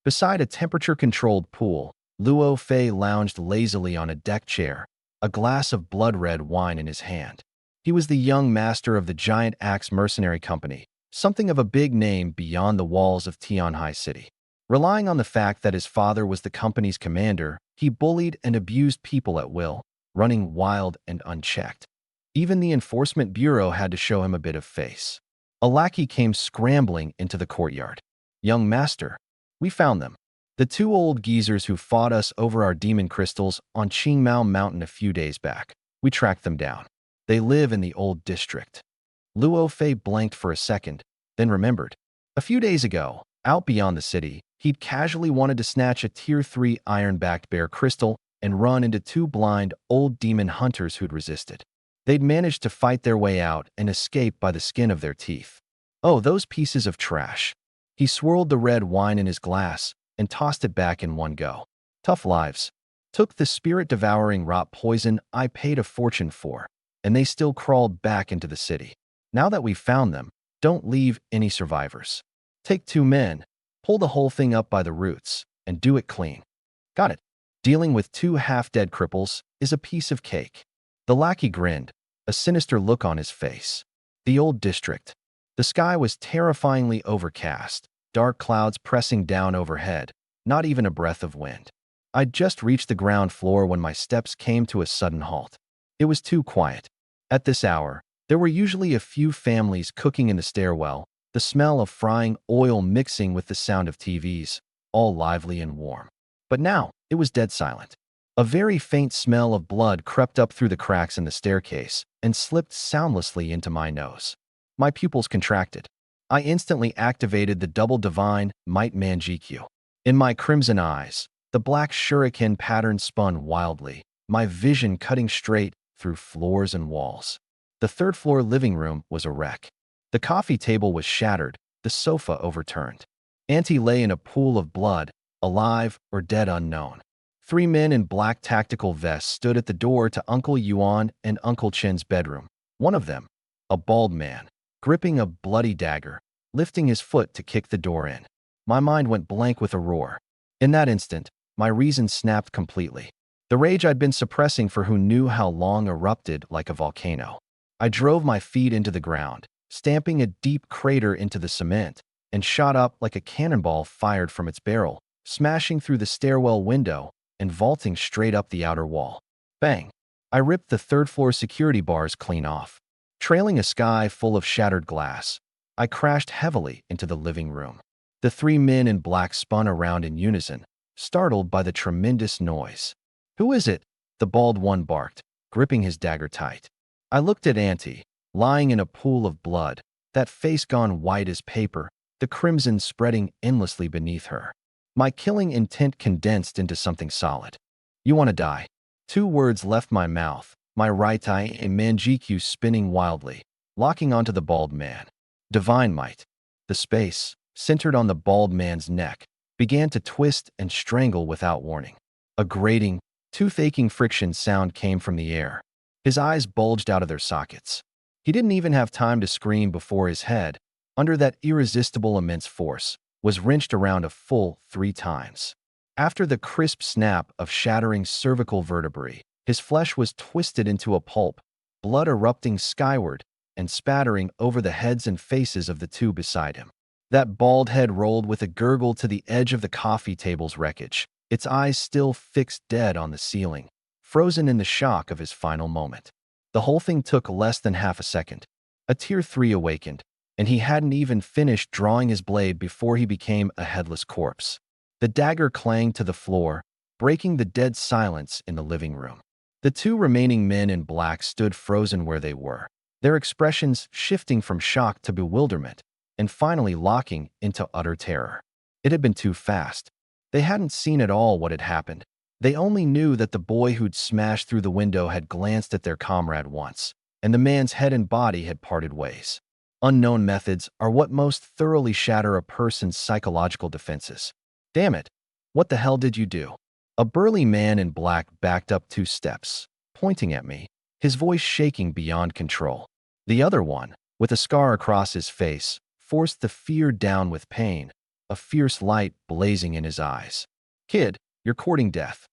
Beside a temperature-controlled pool, Luo Fei lounged lazily on a deck chair, a glass of blood-red wine in his hand. He was the young master of the Giant Axe Mercenary Company, something of a big name beyond the walls of Tianhai City. Relying on the fact that his father was the company's commander, he bullied and abused people at will, running wild and unchecked. Even the Enforcement Bureau had to show him a bit of face. A lackey came scrambling into the courtyard. Young master, we found them. The two old geezers who fought us over our demon crystals on Qingmao Mountain a few days back. We tracked them down. They live in the old district. Luo Fei blanked for a second, then remembered. A few days ago, out beyond the city, he'd casually wanted to snatch a Tier 3 iron-backed bear crystal and run into two blind, old demon hunters who'd resisted. They'd managed to fight their way out and escape by the skin of their teeth. Oh, those pieces of trash. He swirled the red wine in his glass and tossed it back in one go. Tough lives. Took the spirit-devouring rot poison I paid a fortune for, and they still crawled back into the city. Now that we've found them, don't leave any survivors. Take 2 men, pull the whole thing up by the roots, and do it clean. Got it. Dealing with 2 half-dead cripples is a piece of cake. The lackey grinned, a sinister look on his face. The old district. The sky was terrifyingly overcast, dark clouds pressing down overhead, not even a breath of wind. I'd just reached the ground floor when my steps came to a sudden halt. It was too quiet. At this hour, there were usually a few families cooking in the stairwell, the smell of frying oil mixing with the sound of TVs, all lively and warm. But now, it was dead silent. A very faint smell of blood crept up through the cracks in the staircase and slipped soundlessly into my nose. My pupils contracted. I instantly activated the double divine might Manjikyu. In my crimson eyes, the black shuriken pattern spun wildly, my vision cutting straight through floors and walls. The third-floor living room was a wreck. The coffee table was shattered, the sofa overturned. Auntie lay in a pool of blood, alive or dead unknown. 3 men in black tactical vests stood at the door to Uncle Yuan and Uncle Chen's bedroom. One of them, a bald man, gripping a bloody dagger, lifting his foot to kick the door in. My mind went blank with a roar. In that instant, my reason snapped completely. The rage I'd been suppressing for who knew how long erupted like a volcano. I drove my feet into the ground, stamping a deep crater into the cement, and shot up like a cannonball fired from its barrel, smashing through the stairwell window and vaulting straight up the outer wall. Bang! I ripped the third-floor security bars clean off. Trailing a sky full of shattered glass, I crashed heavily into the living room. The 3 men in black spun around in unison, startled by the tremendous noise. "Who is it?" the bald one barked, gripping his dagger tight. I looked at Auntie, lying in a pool of blood, that face gone white as paper, the crimson spreading endlessly beneath her. My killing intent condensed into something solid. "You want to die?" 2 words left my mouth, my right eye and Manjikyu spinning wildly, locking onto the bald man. Divine might. The space, centered on the bald man's neck, began to twist and strangle without warning. A grating, tooth-aching friction sound came from the air. His eyes bulged out of their sockets. He didn't even have time to scream before his head, under that irresistible immense force, was wrenched around a full 3 times. After the crisp snap of shattering cervical vertebrae, his flesh was twisted into a pulp, blood erupting skyward and spattering over the heads and faces of the 2 beside him. That bald head rolled with a gurgle to the edge of the coffee table's wreckage, its eyes still fixed dead on the ceiling, frozen in the shock of his final moment. The whole thing took less than half a second. A Tier 3 awakened, and he hadn't even finished drawing his blade before he became a headless corpse. The dagger clanged to the floor, breaking the dead silence in the living room. The 2 remaining men in black stood frozen where they were, their expressions shifting from shock to bewilderment, and finally locking into utter terror. It had been too fast. They hadn't seen at all what had happened. They only knew that the boy who'd smashed through the window had glanced at their comrade once, and the man's head and body had parted ways. Unknown methods are what most thoroughly shatter a person's psychological defenses. "Damn it! What the hell did you do?" A burly man in black backed up 2 steps, pointing at me, his voice shaking beyond control. The other one, with a scar across his face, forced the fear down with pain, a fierce light blazing in his eyes. "Kid, you're courting death."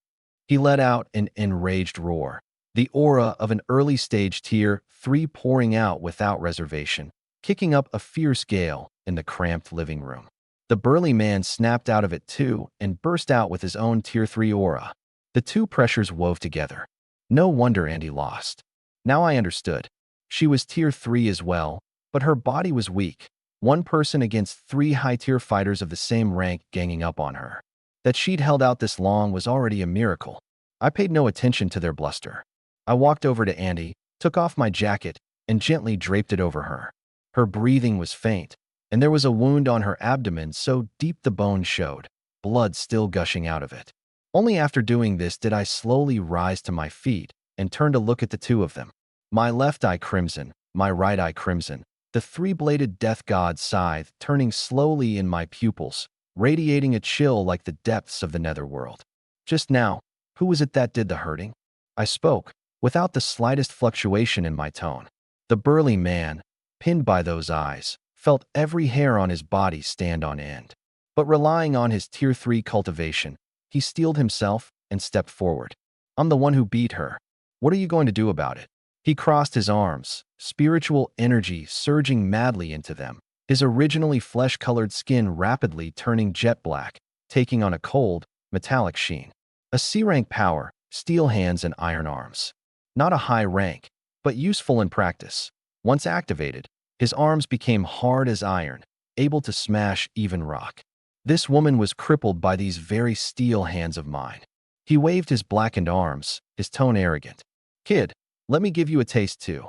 He let out an enraged roar, the aura of an early-stage Tier 3 pouring out without reservation, kicking up a fierce gale in the cramped living room. The burly man snapped out of it too and burst out with his own Tier 3 aura. The 2 pressures wove together. No wonder Andy lost. Now I understood. She was Tier 3 as well, but her body was weak. 1 person against 3 high-tier fighters of the same rank ganging up on her. That she'd held out this long was already a miracle. I paid no attention to their bluster. I walked over to Andy, took off my jacket, and gently draped it over her. Her breathing was faint, and there was a wound on her abdomen so deep the bone showed, blood still gushing out of it. Only after doing this did I slowly rise to my feet and turn to look at the 2 of them. My left eye crimson, my right eye crimson, the 3-bladed death god scythe turning slowly in my pupils, radiating a chill like the depths of the netherworld. Just now, who was it that did the hurting? I spoke, without the slightest fluctuation in my tone. The burly man, pinned by those eyes, felt every hair on his body stand on end. But relying on his Tier 3 cultivation, he steeled himself and stepped forward. I'm the one who beat her. What are you going to do about it? He crossed his arms, spiritual energy surging madly into them, his originally flesh-colored skin rapidly turning jet black, taking on a cold, metallic sheen. A C-rank power, steel hands and iron arms. Not a high rank, but useful in practice. Once activated, his arms became hard as iron, able to smash even rock. This woman was crippled by these very steel hands of mine. He waved his blackened arms, his tone arrogant. Kid, let me give you a taste too.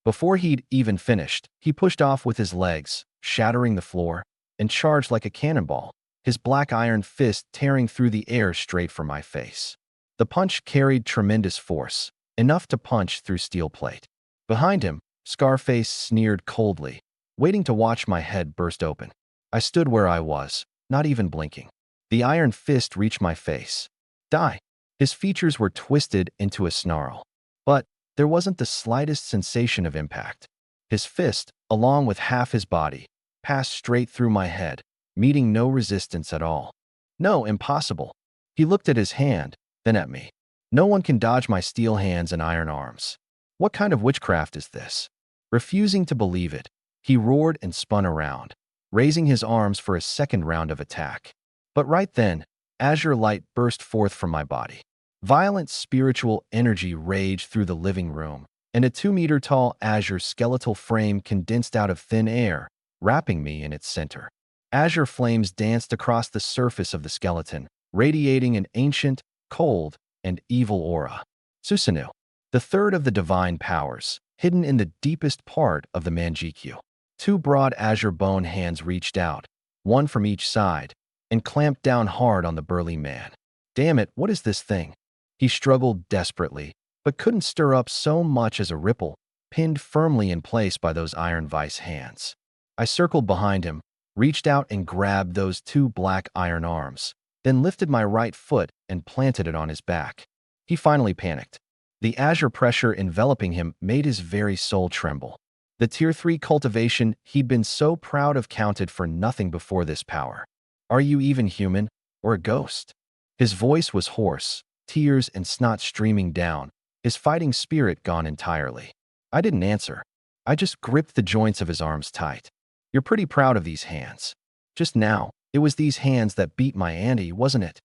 Before he'd even finished, he pushed off with his legs, shattering the floor, and charged like a cannonball, his black iron fist tearing through the air straight for my face. The punch carried tremendous force, enough to punch through steel plate. Behind him, Scarface sneered coldly, waiting to watch my head burst open. I stood where I was, not even blinking. The iron fist reached my face. Die. His features were twisted into a snarl. But there wasn't the slightest sensation of impact. His fist, along with half his body, passed straight through my head, meeting no resistance at all. No, impossible. He looked at his hand, then at me. No one can dodge my steel hands and iron arms. What kind of witchcraft is this? Refusing to believe it, he roared and spun around, raising his arms for a second round of attack. But right then, azure light burst forth from my body. Violent spiritual energy raged through the living room, and a 2-meter-tall azure skeletal frame condensed out of thin air, wrapping me in its center. Azure flames danced across the surface of the skeleton, radiating an ancient, cold, and evil aura. Susanoo, the third of the divine powers, hidden in the deepest part of the Manjikyu. 2 broad azure bone hands reached out, one from each side, and clamped down hard on the burly man. Damn it, what is this thing? He struggled desperately, but couldn't stir up so much as a ripple, pinned firmly in place by those iron vice hands. I circled behind him, reached out and grabbed those 2 black iron arms, then lifted my right foot and planted it on his back. He finally panicked. The azure pressure enveloping him made his very soul tremble. The Tier 3 cultivation he'd been so proud of counted for nothing before this power. Are you even human, or a ghost? His voice was hoarse, tears and snot streaming down, his fighting spirit gone entirely. I didn't answer. I just gripped the joints of his arms tight. You're pretty proud of these hands. Just now, it was these hands that beat my ante, wasn't it?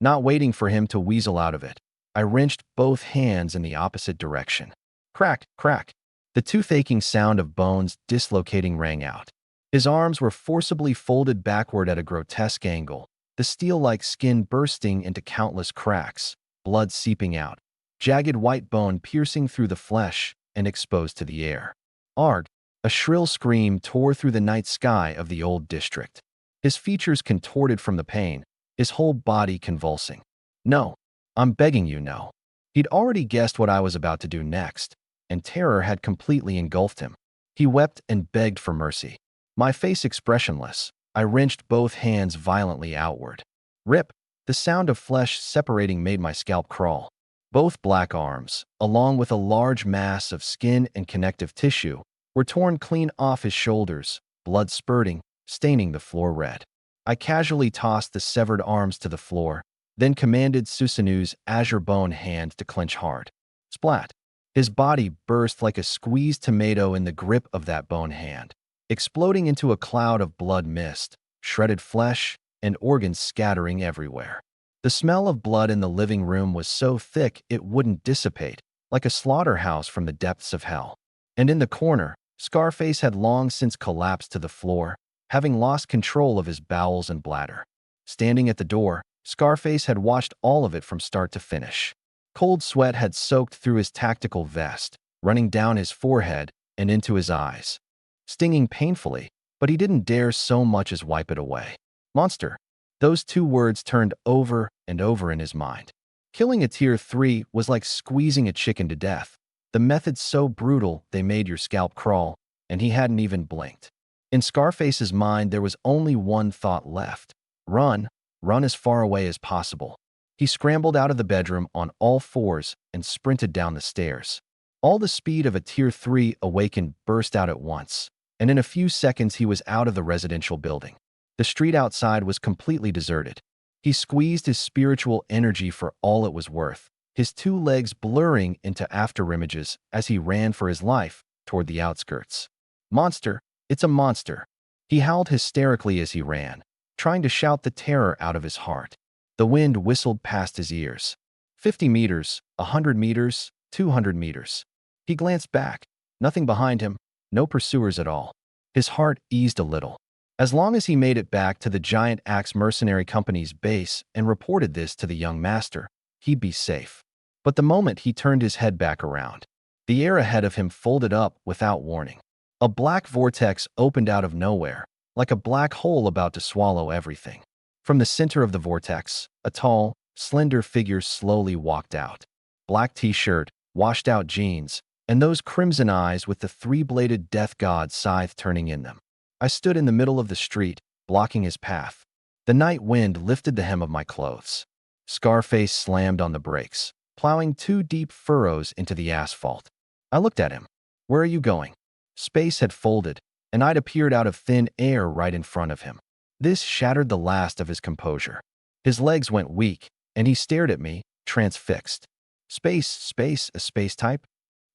Not waiting for him to weasel out of it, I wrenched both hands in the opposite direction. Crack, crack. The tooth-aching sound of bones dislocating rang out. His arms were forcibly folded backward at a grotesque angle, the steel-like skin bursting into countless cracks, blood seeping out, jagged white bone piercing through the flesh and exposed to the air. Arg! A shrill scream tore through the night sky of the old district. His features contorted from the pain, his whole body convulsing. No, I'm begging you, no. He'd already guessed what I was about to do next, and terror had completely engulfed him. He wept and begged for mercy. My face expressionless, I wrenched both hands violently outward. Rip! The sound of flesh separating made my scalp crawl. Both black arms, along with a large mass of skin and connective tissue, were torn clean off his shoulders, blood spurting, staining the floor red. I casually tossed the severed arms to the floor, then commanded Susanoo's azure bone hand to clench hard. Splat! His body burst like a squeezed tomato in the grip of that bone hand, exploding into a cloud of blood mist, shredded flesh, and organs scattering everywhere. The smell of blood in the living room was so thick it wouldn't dissipate, like a slaughterhouse from the depths of hell. And in the corner, Scarface had long since collapsed to the floor, having lost control of his bowels and bladder. Standing at the door, Scarface had watched all of it from start to finish. Cold sweat had soaked through his tactical vest, running down his forehead and into his eyes, stinging painfully, but he didn't dare so much as wipe it away. Monster. Those 2 words turned over and over in his mind. Killing a Tier 3 was like squeezing a chicken to death. The methods so brutal they made your scalp crawl, and he hadn't even blinked. In Scarface's mind, there was only one thought left. Run. Run as far away as possible. He scrambled out of the bedroom on all fours and sprinted down the stairs. All the speed of a Tier 3 awakened burst out at once, and in a few seconds he was out of the residential building. The street outside was completely deserted. He squeezed his spiritual energy for all it was worth, his two legs blurring into afterimages as he ran for his life toward the outskirts. Monster! It's a monster! He howled hysterically as he ran, trying to shout the terror out of his heart. The wind whistled past his ears. 50 meters, 100 meters, 200 meters. He glanced back. Nothing behind him, no pursuers at all. His heart eased a little. As long as he made it back to the Giant Axe Mercenary Company's base and reported this to the young master, he'd be safe. But the moment he turned his head back around, the air ahead of him folded up without warning. A black vortex opened out of nowhere, like a black hole about to swallow everything. From the center of the vortex, a tall, slender figure slowly walked out. Black t-shirt, washed-out jeans, and those crimson eyes with the three-bladed death god scythe turning in them. I stood in the middle of the street, blocking his path. The night wind lifted the hem of my clothes. Scarface slammed on the brakes, plowing two deep furrows into the asphalt. I looked at him. Where are you going? Space had folded, and I'd appeared out of thin air right in front of him. This shattered the last of his composure. His legs went weak, and he stared at me, transfixed. Space, a space type?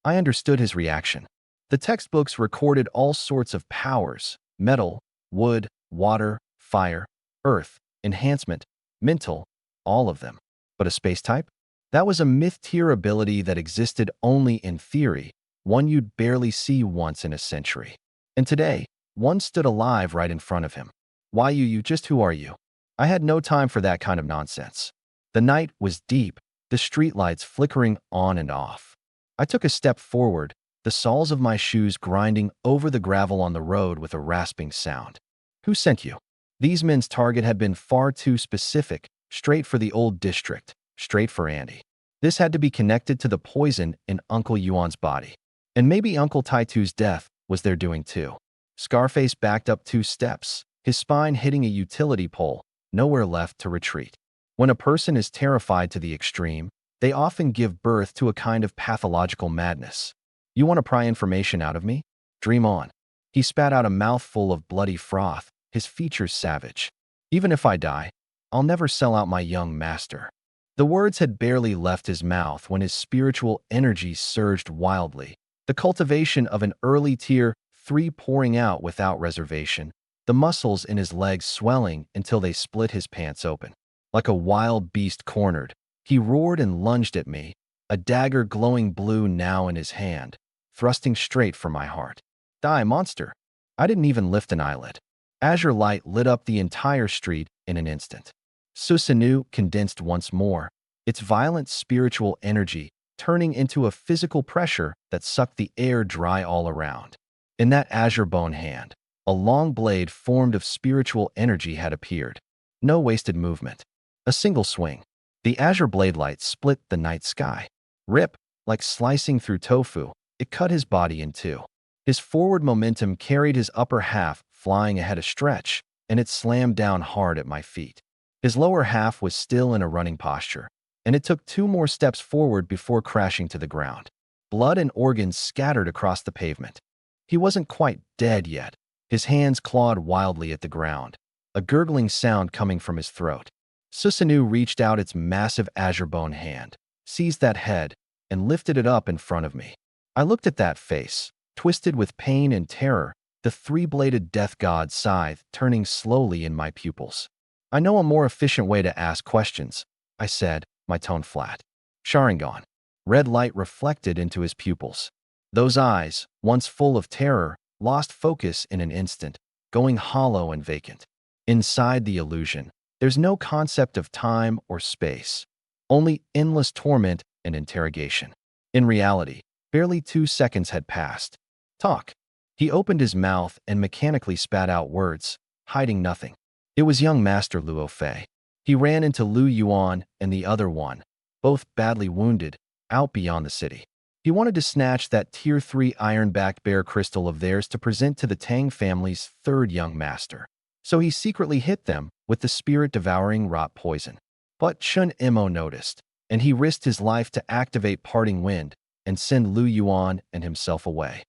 I understood his reaction. The textbooks recorded all sorts of powers: metal, wood, water, fire, earth, enhancement, mental, all of them. But a space type? That was a myth-tier ability that existed only in theory, one you'd barely see once in a century. And today, one stood alive right in front of him. Why you just who are you? I had no time for that kind of nonsense. The night was deep, the streetlights flickering on and off. I took a step forward, the soles of my shoes grinding over the gravel on the road with a rasping sound. Who sent you? These men's target had been far too specific, straight for the old district, straight for Andy. This had to be connected to the poison in Uncle Yuan's body. And maybe Uncle Taitu's death was their doing too. Scarface backed up 2 steps, his spine hitting a utility pole, nowhere left to retreat. When a person is terrified to the extreme, they often give birth to a kind of pathological madness. You want to pry information out of me? Dream on. He spat out a mouthful of bloody froth, his features savage. Even if I die, I'll never sell out my young master. The words had barely left his mouth when his spiritual energy surged wildly, the cultivation of an early Tier 3 pouring out without reservation, the muscles in his legs swelling until they split his pants open. Like a wild beast cornered, he roared and lunged at me, a dagger glowing blue now in his hand, thrusting straight for my heart. Die, monster! I didn't even lift an eyelid. Azure light lit up the entire street in an instant. Susanoo condensed once more, its violent spiritual energy turning into a physical pressure that sucked the air dry all around. In that azure bone hand, a long blade formed of spiritual energy had appeared. No wasted movement. A single swing. The azure blade light split the night sky. Rip, like slicing through tofu, it cut his body in two. His forward momentum carried his upper half flying ahead a stretch, and it slammed down hard at my feet. His lower half was still in a running posture, and it took 2 more steps forward before crashing to the ground. Blood and organs scattered across the pavement. He wasn't quite dead yet. His hands clawed wildly at the ground, a gurgling sound coming from his throat. Susanoo reached out its massive azure bone hand, seized that head, and lifted it up in front of me. I looked at that face, twisted with pain and terror, the 3-bladed death god scythe turning slowly in my pupils. I know a more efficient way to ask questions, I said, my tone flat. Sharingan. Red light reflected into his pupils. Those eyes, once full of terror, lost focus in an instant, going hollow and vacant. Inside the illusion, there's no concept of time or space, only endless torment and interrogation. In reality, barely 2 seconds had passed. Talk. He opened his mouth and mechanically spat out words, hiding nothing. It was young Master Luo Fei. He ran into Lu Yuan and the other one, both badly wounded, out beyond the city. He wanted to snatch that Tier 3 iron-backed bear crystal of theirs to present to the Tang family's 3rd young master. So he secretly hit them with the spirit-devouring rot poison. But Chun Imo noticed, and he risked his life to activate Parting Wind and send Lu Yuan and himself away.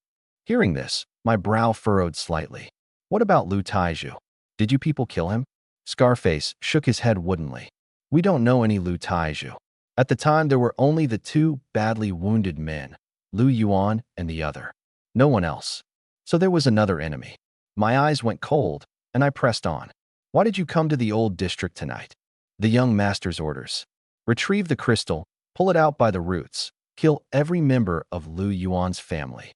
Hearing this, my brow furrowed slightly. What about Lu Taiju? Did you people kill him? Scarface shook his head woodenly. We don't know any Lu Taiju. At the time, there were only the two badly wounded men, Lu Yuan and the other. No one else. So there was another enemy. My eyes went cold, and I pressed on. Why did you come to the old district tonight? The young master's orders. Retrieve the crystal, pull it out by the roots, kill every member of Lu Yuan's family.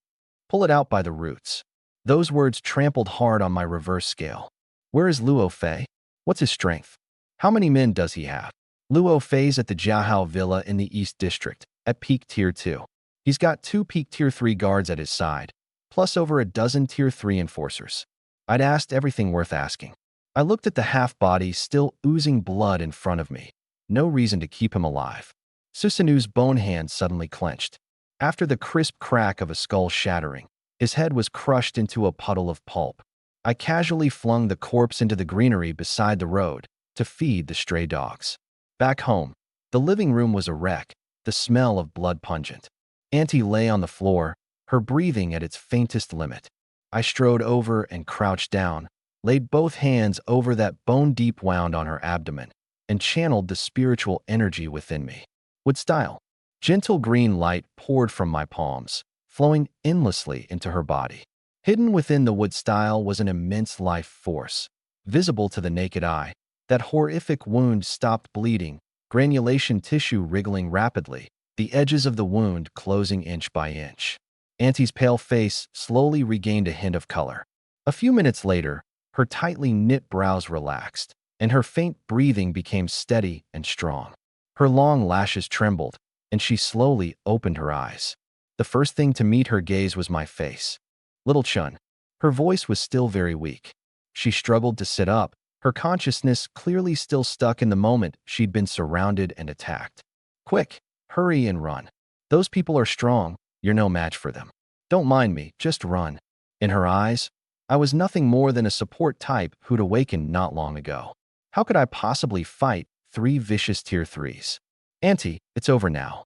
Pull it out by the roots. Those words trampled hard on my reverse scale. Where is Luo Fei? What's his strength? How many men does he have? Luo Fei's at the Jiahao Villa in the East District, at peak Tier 2. He's got 2 peak Tier 3 guards at his side, plus over a dozen Tier 3 enforcers. I'd asked everything worth asking. I looked at the half-body still oozing blood in front of me. No reason to keep him alive. Susanu's bone hand suddenly clenched. After the crisp crack of a skull shattering, his head was crushed into a puddle of pulp. I casually flung the corpse into the greenery beside the road to feed the stray dogs. Back home, the living room was a wreck, the smell of blood pungent. Auntie lay on the floor, her breathing at its faintest limit. I strode over and crouched down, laid both hands over that bone-deep wound on her abdomen, and channeled the spiritual energy within me. With style, gentle green light poured from my palms, flowing endlessly into her body. Hidden within the wood style was an immense life force. Visible to the naked eye, that horrific wound stopped bleeding, granulation tissue wriggling rapidly, the edges of the wound closing inch by inch. Auntie's pale face slowly regained a hint of color. A few minutes later, her tightly knit brows relaxed, and her faint breathing became steady and strong. Her long lashes trembled, and she slowly opened her eyes. The first thing to meet her gaze was my face. Little Chun. Her voice was still very weak. She struggled to sit up, her consciousness clearly still stuck in the moment she'd been surrounded and attacked. Quick, hurry and run. Those people are strong, you're no match for them. Don't mind me, just run. In her eyes, I was nothing more than a support type who'd awakened not long ago. How could I possibly fight 3 vicious Tier 3s? Auntie, it's over now.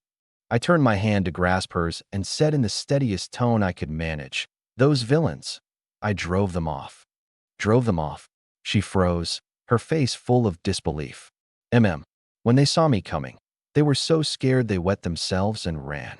I turned my hand to grasp hers and said in the steadiest tone I could manage, those villains. I drove them off. Drove them off. She froze, her face full of disbelief. When they saw me coming, they were so scared they wet themselves and ran.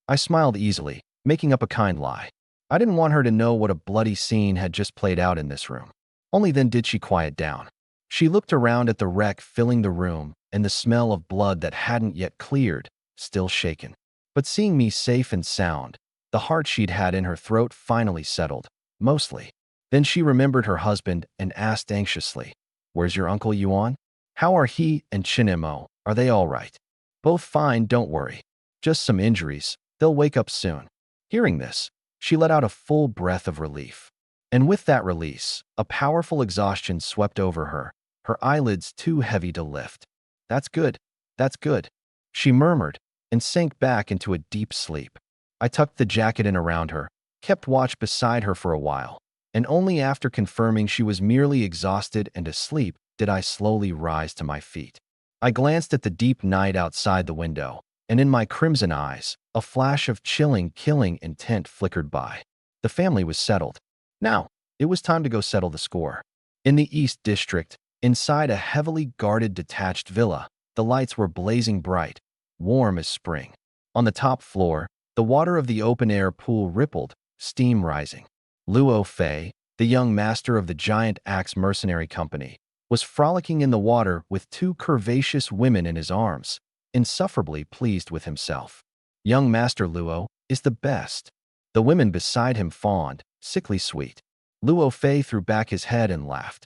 I smiled easily, making up a kind lie. I didn't want her to know what a bloody scene had just played out in this room. Only then did she quiet down. She looked around at the wreck filling the room and the smell of blood that hadn't yet cleared, still shaken. But seeing me safe and sound, the heart she'd had in her throat finally settled, mostly. Then she remembered her husband and asked anxiously, "Where's your Uncle Yuan? How are he and Chinemo? Are they all right?" "Both fine, don't worry. Just some injuries. They'll wake up soon." Hearing this, she let out a full breath of relief. And with that release, a powerful exhaustion swept over her, her eyelids too heavy to lift. That's good. That's good," she murmured, and sank back into a deep sleep. I tucked the jacket in around her, kept watch beside her for a while, and only after confirming she was merely exhausted and asleep did I slowly rise to my feet. I glanced at the deep night outside the window, and in my crimson eyes, a flash of chilling, killing intent flickered by. The family was settled. Now, it was time to go settle the score. In the East District, inside a heavily guarded detached villa, the lights were blazing bright, warm as spring. On the top floor, the water of the open-air pool rippled, steam rising. Luo Fei, the young master of the Giant Axe Mercenary Company, was frolicking in the water with 2 curvaceous women in his arms, insufferably pleased with himself. Young Master Luo is the best. The women beside him fawned, sickly sweet. Luo Fei threw back his head and laughed.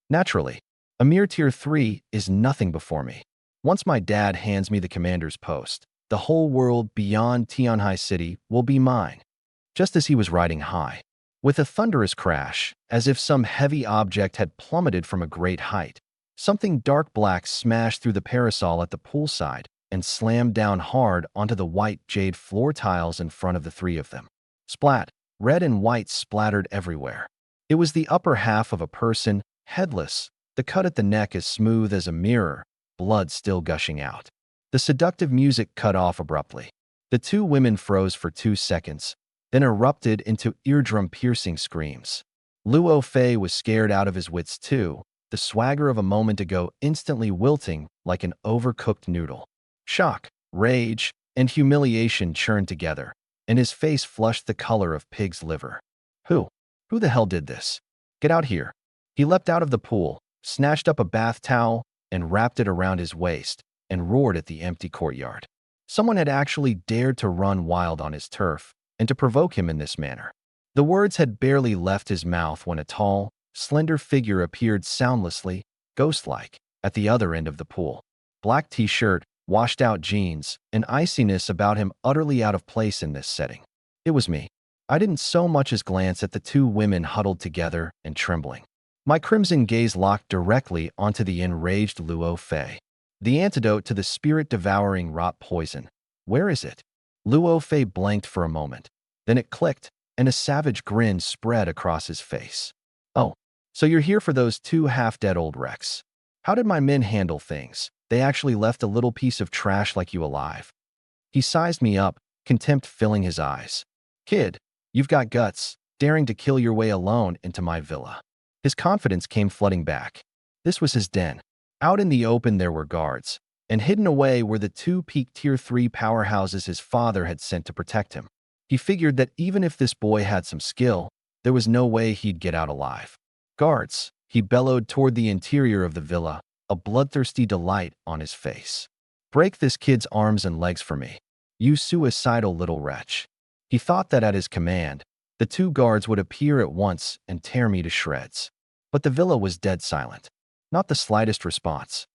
Naturally, a mere Tier 3 is nothing before me. Once my dad hands me the commander's post, the whole world beyond Tianhai City will be mine. Just as he was riding high, with a thunderous crash, as if some heavy object had plummeted from a great height, something dark black smashed through the parasol at the poolside and slammed down hard onto the white jade floor tiles in front of the 3 of them. Splat, red and white splattered everywhere. It was the upper half of a person, headless, the cut at the neck as smooth as a mirror, blood still gushing out. The seductive music cut off abruptly. The two women froze for 2 seconds, then erupted into eardrum-piercing screams. Luo Fei was scared out of his wits too, the swagger of a moment ago instantly wilting like an overcooked noodle. Shock, rage, and humiliation churned together, and his face flushed the color of pig's liver. Who the hell did this? Get out here. He leapt out of the pool, snatched up a bath towel, and wrapped it around his waist, and roared at the empty courtyard. Someone had actually dared to run wild on his turf, and to provoke him in this manner. The words had barely left his mouth when a tall, slender figure appeared soundlessly, ghost-like, at the other end of the pool. Black t-shirt, washed-out jeans, and iciness about him utterly out of place in this setting. It was me. I didn't so much as glance at the two women huddled together and trembling. My crimson gaze locked directly onto the enraged Luo Fei. The antidote to the spirit-devouring rot poison. Where is it? Luo Fei blanked for a moment. Then it clicked, and a savage grin spread across his face. Oh, so you're here for those two half-dead old wrecks. How did my men handle things? They actually left a little piece of trash like you alive. He sized me up, contempt filling his eyes. Kid, you've got guts, daring to kill your way alone into my villa. His confidence came flooding back. This was his den. Out in the open there were guards, and hidden away were the two peak Tier 3 powerhouses his father had sent to protect him. He figured that even if this boy had some skill, there was no way he'd get out alive. Guards, he bellowed toward the interior of the villa, a bloodthirsty delight on his face. Break this kid's arms and legs for me, you suicidal little wretch. He thought that at his command, the two guards would appear at once and tear me to shreds. But the villa was dead silent. Not the slightest response.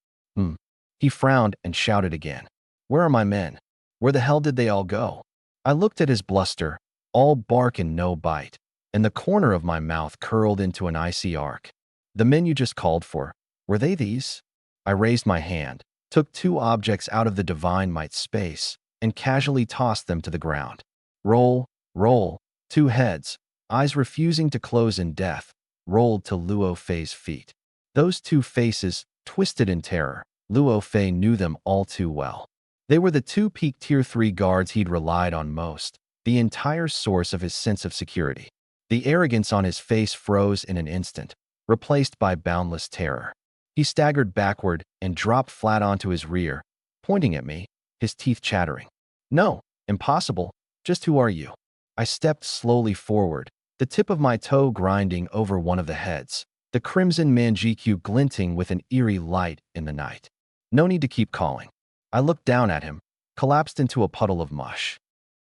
He frowned and shouted again. Where are my men? Where the hell did they all go? I looked at his bluster, all bark and no bite, and the corner of my mouth curled into an icy arc. The men you just called for, were they these? I raised my hand, took two objects out of the divine might space, and casually tossed them to the ground. Roll, roll, two heads, eyes refusing to close in death, rolled to Luo Fei's feet. Those two faces, twisted in terror, Luo Fei knew them all too well. They were the two peak Tier 3 guards he'd relied on most, the entire source of his sense of security. The arrogance on his face froze in an instant, replaced by boundless terror. He staggered backward and dropped flat onto his rear, pointing at me, his teeth chattering. No, impossible. Just who are you? I stepped slowly forward, the tip of my toe grinding over one of the heads, the crimson Manjiku glinting with an eerie light in the night. No need to keep calling. I looked down at him, collapsed into a puddle of mush.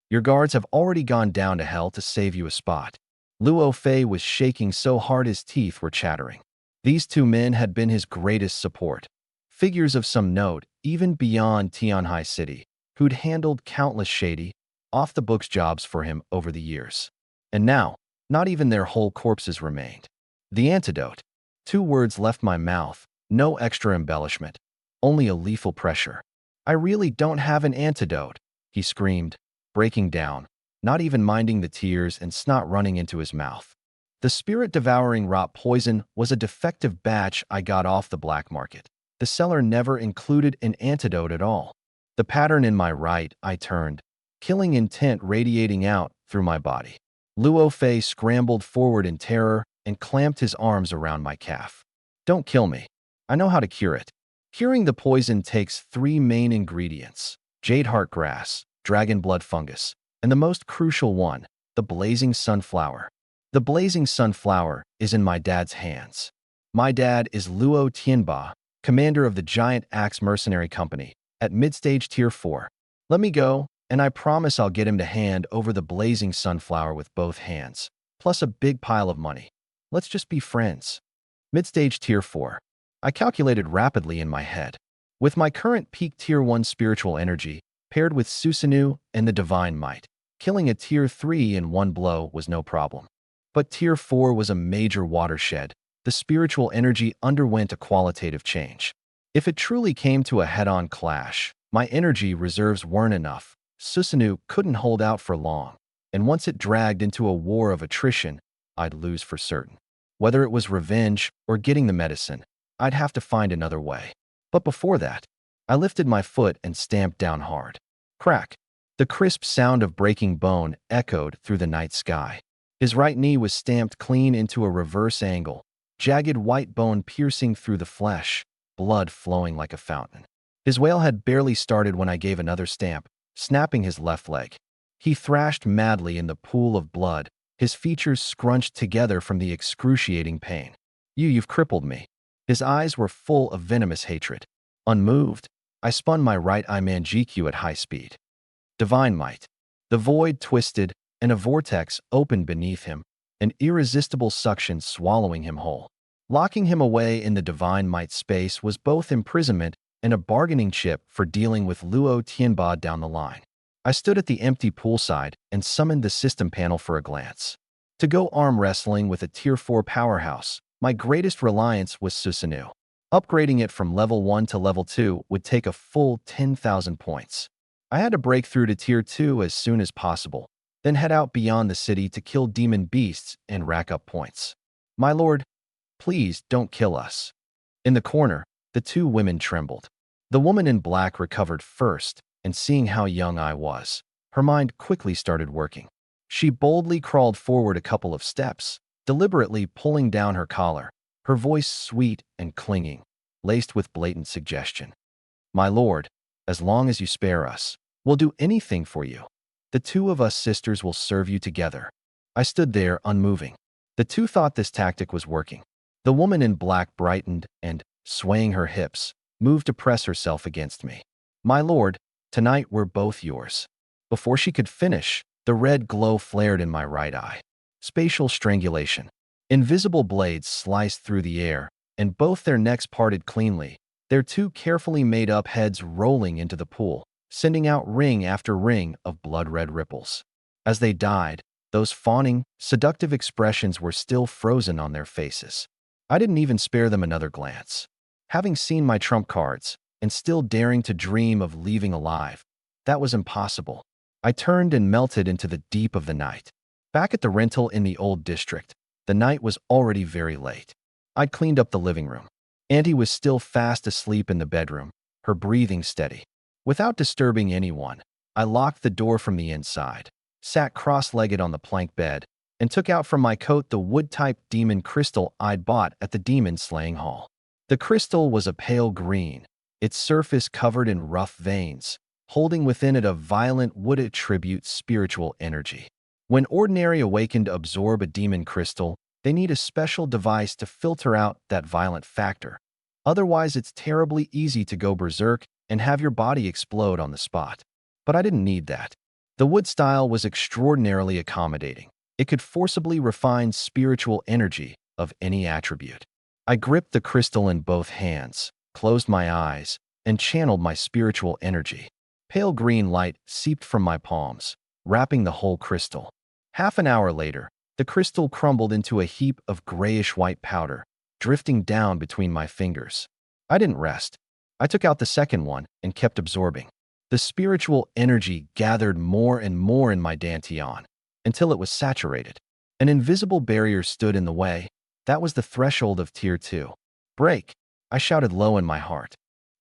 Your guards have already gone down to hell to save you a spot. Luo Fei was shaking so hard his teeth were chattering. These two men had been his greatest support. Figures of some note, even beyond Tianhai City, who'd handled countless shady, off-the-books jobs for him over the years. And now, not even their whole corpses remained. The antidote. 2 words left my mouth, no extra embellishment, only a lethal pressure. I really don't have an antidote, he screamed, breaking down, not even minding the tears and snot running into his mouth. The spirit-devouring rot poison was a defective batch I got off the black market. The seller never included an antidote at all. The pattern in my right eye turned, killing intent radiating out through my body. Luo Fei scrambled forward in terror and clamped his arms around my calf. Don't kill me. I know how to cure it. Curing the poison takes 3 main ingredients: jade heart grass, dragon blood fungus, and the most crucial one, the blazing sunflower. The blazing sunflower is in my dad's hands. My dad is Luo Tianba, commander of the Giant Axe Mercenary Company, at mid-stage Tier 4. Let me go, and I promise I'll get him to hand over the blazing sunflower with both hands, plus a big pile of money. Let's just be friends. Mid-stage Tier 4. I calculated rapidly in my head. With my current peak Tier 1 spiritual energy, paired with Susanoo and the Divine Might, killing a Tier 3 in one blow was no problem. But Tier 4 was a major watershed. The spiritual energy underwent a qualitative change. If it truly came to a head-on clash, my energy reserves weren't enough. Susanoo couldn't hold out for long, and once it dragged into a war of attrition, I'd lose for certain. Whether it was revenge or getting the medicine, I'd have to find another way. But before that, I lifted my foot and stamped down hard. Crack! The crisp sound of breaking bone echoed through the night sky. His right knee was stamped clean into a reverse angle, jagged white bone piercing through the flesh, blood flowing like a fountain. His wail had barely started when I gave another stamp, snapping his left leg. He thrashed madly in the pool of blood, his features scrunched together from the excruciating pain. You've crippled me." His eyes were full of venomous hatred. Unmoved, I spun my right eye Manjikyu at high speed. Divine might. The void twisted, and a vortex opened beneath him, an irresistible suction swallowing him whole. Locking him away in the divine might space was both imprisonment and a bargaining chip for dealing with Luo Tianba down the line. I stood at the empty poolside and summoned the system panel for a glance. To go arm wrestling with a Tier 4 powerhouse, my greatest reliance was Susanoo. Upgrading it from level 1 to level 2 would take a full 10,000 points. I had to break through to Tier 2 as soon as possible, then head out beyond the city to kill demon beasts and rack up points. "My lord, please don't kill us." In the corner, the two women trembled. The woman in black recovered first, and seeing how young I was, her mind quickly started working. She boldly crawled forward a couple of steps, deliberately pulling down her collar, her voice sweet and clinging, laced with blatant suggestion. "My lord, as long as you spare us, we'll do anything for you. The two of us sisters will serve you together." I stood there unmoving. The two thought this tactic was working. The woman in black brightened and, swaying her hips, moved to press herself against me. "My lord, tonight we're both yours." Before she could finish, the red glow flared in my right eye. Spatial strangulation. Invisible blades sliced through the air, and both their necks parted cleanly, their two carefully made-up heads rolling into the pool, sending out ring after ring of blood-red ripples. As they died, those fawning, seductive expressions were still frozen on their faces. I didn't even spare them another glance. Having seen my trump cards, and still daring to dream of leaving alive, that was impossible. I turned and melted into the deep of the night. Back at the rental in the old district, the night was already very late. I'd cleaned up the living room. Auntie was still fast asleep in the bedroom, her breathing steady. Without disturbing anyone, I locked the door from the inside, sat cross-legged on the plank bed, and took out from my coat the wood-type demon crystal I'd bought at the demon slaying hall. The crystal was a pale green, its surface covered in rough veins, holding within it a violent wood-attribute spiritual energy. When ordinary awakened absorb a demon crystal, they need a special device to filter out that violent factor. Otherwise, it's terribly easy to go berserk and have your body explode on the spot. But I didn't need that. The wood style was extraordinarily accommodating. It could forcibly refine spiritual energy of any attribute. I gripped the crystal in both hands, closed my eyes, and channeled my spiritual energy. Pale green light seeped from my palms, wrapping the whole crystal. Half an hour later, the crystal crumbled into a heap of grayish-white powder, drifting down between my fingers. I didn't rest. I took out the second one and kept absorbing. The spiritual energy gathered more and more in my dantian, until it was saturated. An invisible barrier stood in the way. That was the threshold of Tier 2. "Break!" I shouted low in my heart.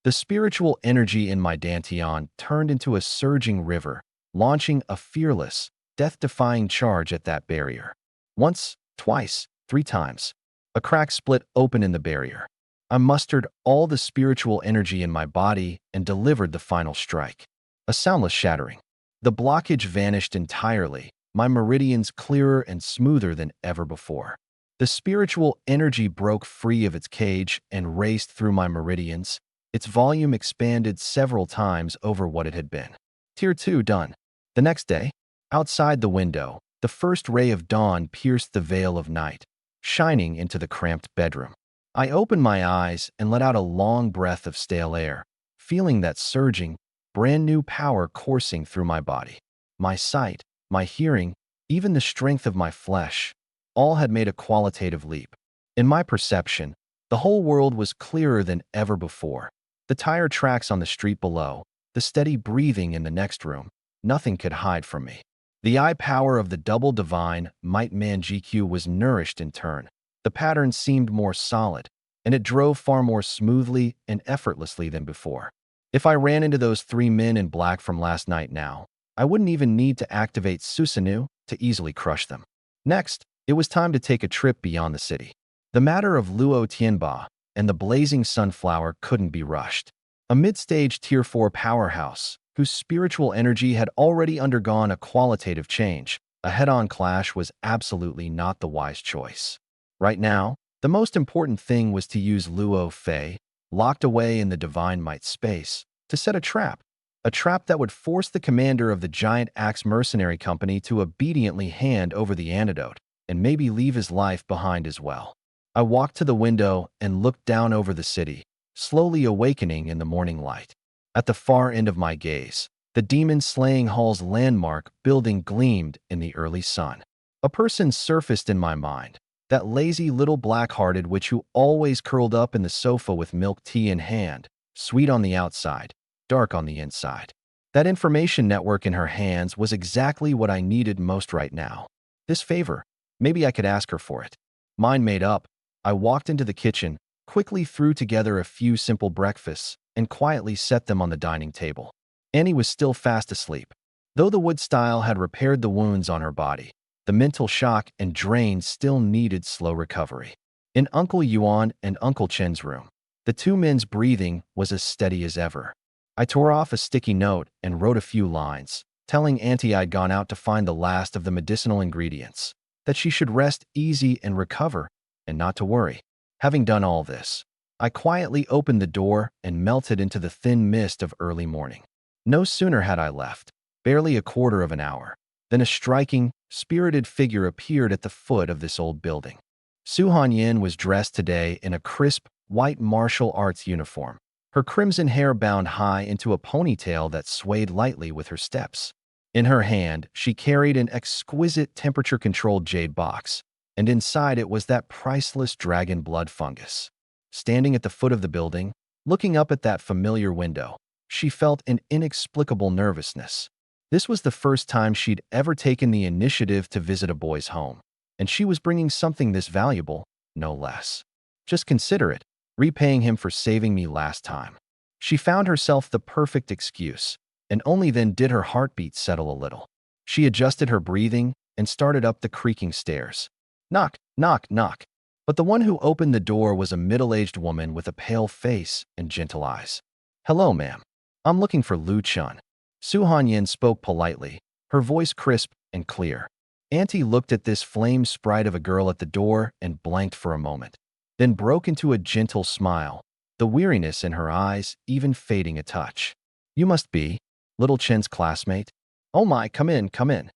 The spiritual energy in my dantian turned into a surging river, launching a fearless, death-defying charge at that barrier. Once, twice, 3 times. A crack split open in the barrier. I mustered all the spiritual energy in my body and delivered the final strike. A soundless shattering. The blockage vanished entirely, my meridians clearer and smoother than ever before. The spiritual energy broke free of its cage and raced through my meridians. Its volume expanded several times over what it had been. Tier 2 done. The next day, outside the window, the first ray of dawn pierced the veil of night, shining into the cramped bedroom. I opened my eyes and let out a long breath of stale air, feeling that surging, brand-new power coursing through my body. My sight, my hearing, even the strength of my flesh, all had made a qualitative leap. In my perception, the whole world was clearer than ever before. The tire tracks on the street below, the steady breathing in the next room, nothing could hide from me. The eye power of the double divine might Manjikyu was nourished in turn. The pattern seemed more solid, and it drove far more smoothly and effortlessly than before. If I ran into those 3 men in black from last night now, I wouldn't even need to activate Susanoo to easily crush them. Next, it was time to take a trip beyond the city. The matter of Luo Tianba and the blazing sunflower couldn't be rushed. A mid-stage Tier 4 powerhouse, whose spiritual energy had already undergone a qualitative change, a head-on clash was absolutely not the wise choice. Right now, the most important thing was to use Luo Fei, locked away in the Divine Might space, to set a trap that would force the commander of the Giant Axe Mercenary Company to obediently hand over the antidote and maybe leave his life behind as well. I walked to the window and looked down over the city, slowly awakening in the morning light. At the far end of my gaze, the demon-slaying hall's landmark building gleamed in the early sun. A person surfaced in my mind, that lazy little black-hearted witch who always curled up in the sofa with milk tea in hand, sweet on the outside, dark on the inside. That information network in her hands was exactly what I needed most right now. This favor, maybe I could ask her for it. Mind made up, I walked into the kitchen, quickly threw together a few simple breakfasts, and quietly set them on the dining table. Annie was still fast asleep. Though the wood style had repaired the wounds on her body, the mental shock and drain still needed slow recovery. In Uncle Yuan and Uncle Chen's room, the two men's breathing was as steady as ever. I tore off a sticky note and wrote a few lines, telling Auntie I'd gone out to find the last of the medicinal ingredients, that she should rest easy and recover, and not to worry. Having done all this, I quietly opened the door and melted into the thin mist of early morning. No sooner had I left, barely a quarter of an hour, than a striking, spirited figure appeared at the foot of this old building. Su Hanyin was dressed today in a crisp, white martial arts uniform, her crimson hair bound high into a ponytail that swayed lightly with her steps. In her hand, she carried an exquisite temperature-controlled jade box, and inside it was that priceless dragon blood fungus. Standing at the foot of the building, looking up at that familiar window, she felt an inexplicable nervousness. This was the first time she'd ever taken the initiative to visit a boy's home, and she was bringing something this valuable, no less. Just consider it, repaying him for saving me last time. She found herself the perfect excuse, and only then did her heartbeat settle a little. She adjusted her breathing and started up the creaking stairs. Knock, knock, knock. But the one who opened the door was a middle-aged woman with a pale face and gentle eyes. "Hello, ma'am. I'm looking for Lu Chun." Su Hanyin spoke politely, her voice crisp and clear. Auntie looked at this flame sprite of a girl at the door and blanked for a moment, then broke into a gentle smile, the weariness in her eyes even fading a touch. "You must be little Chen's classmate? Oh my, come in, come in."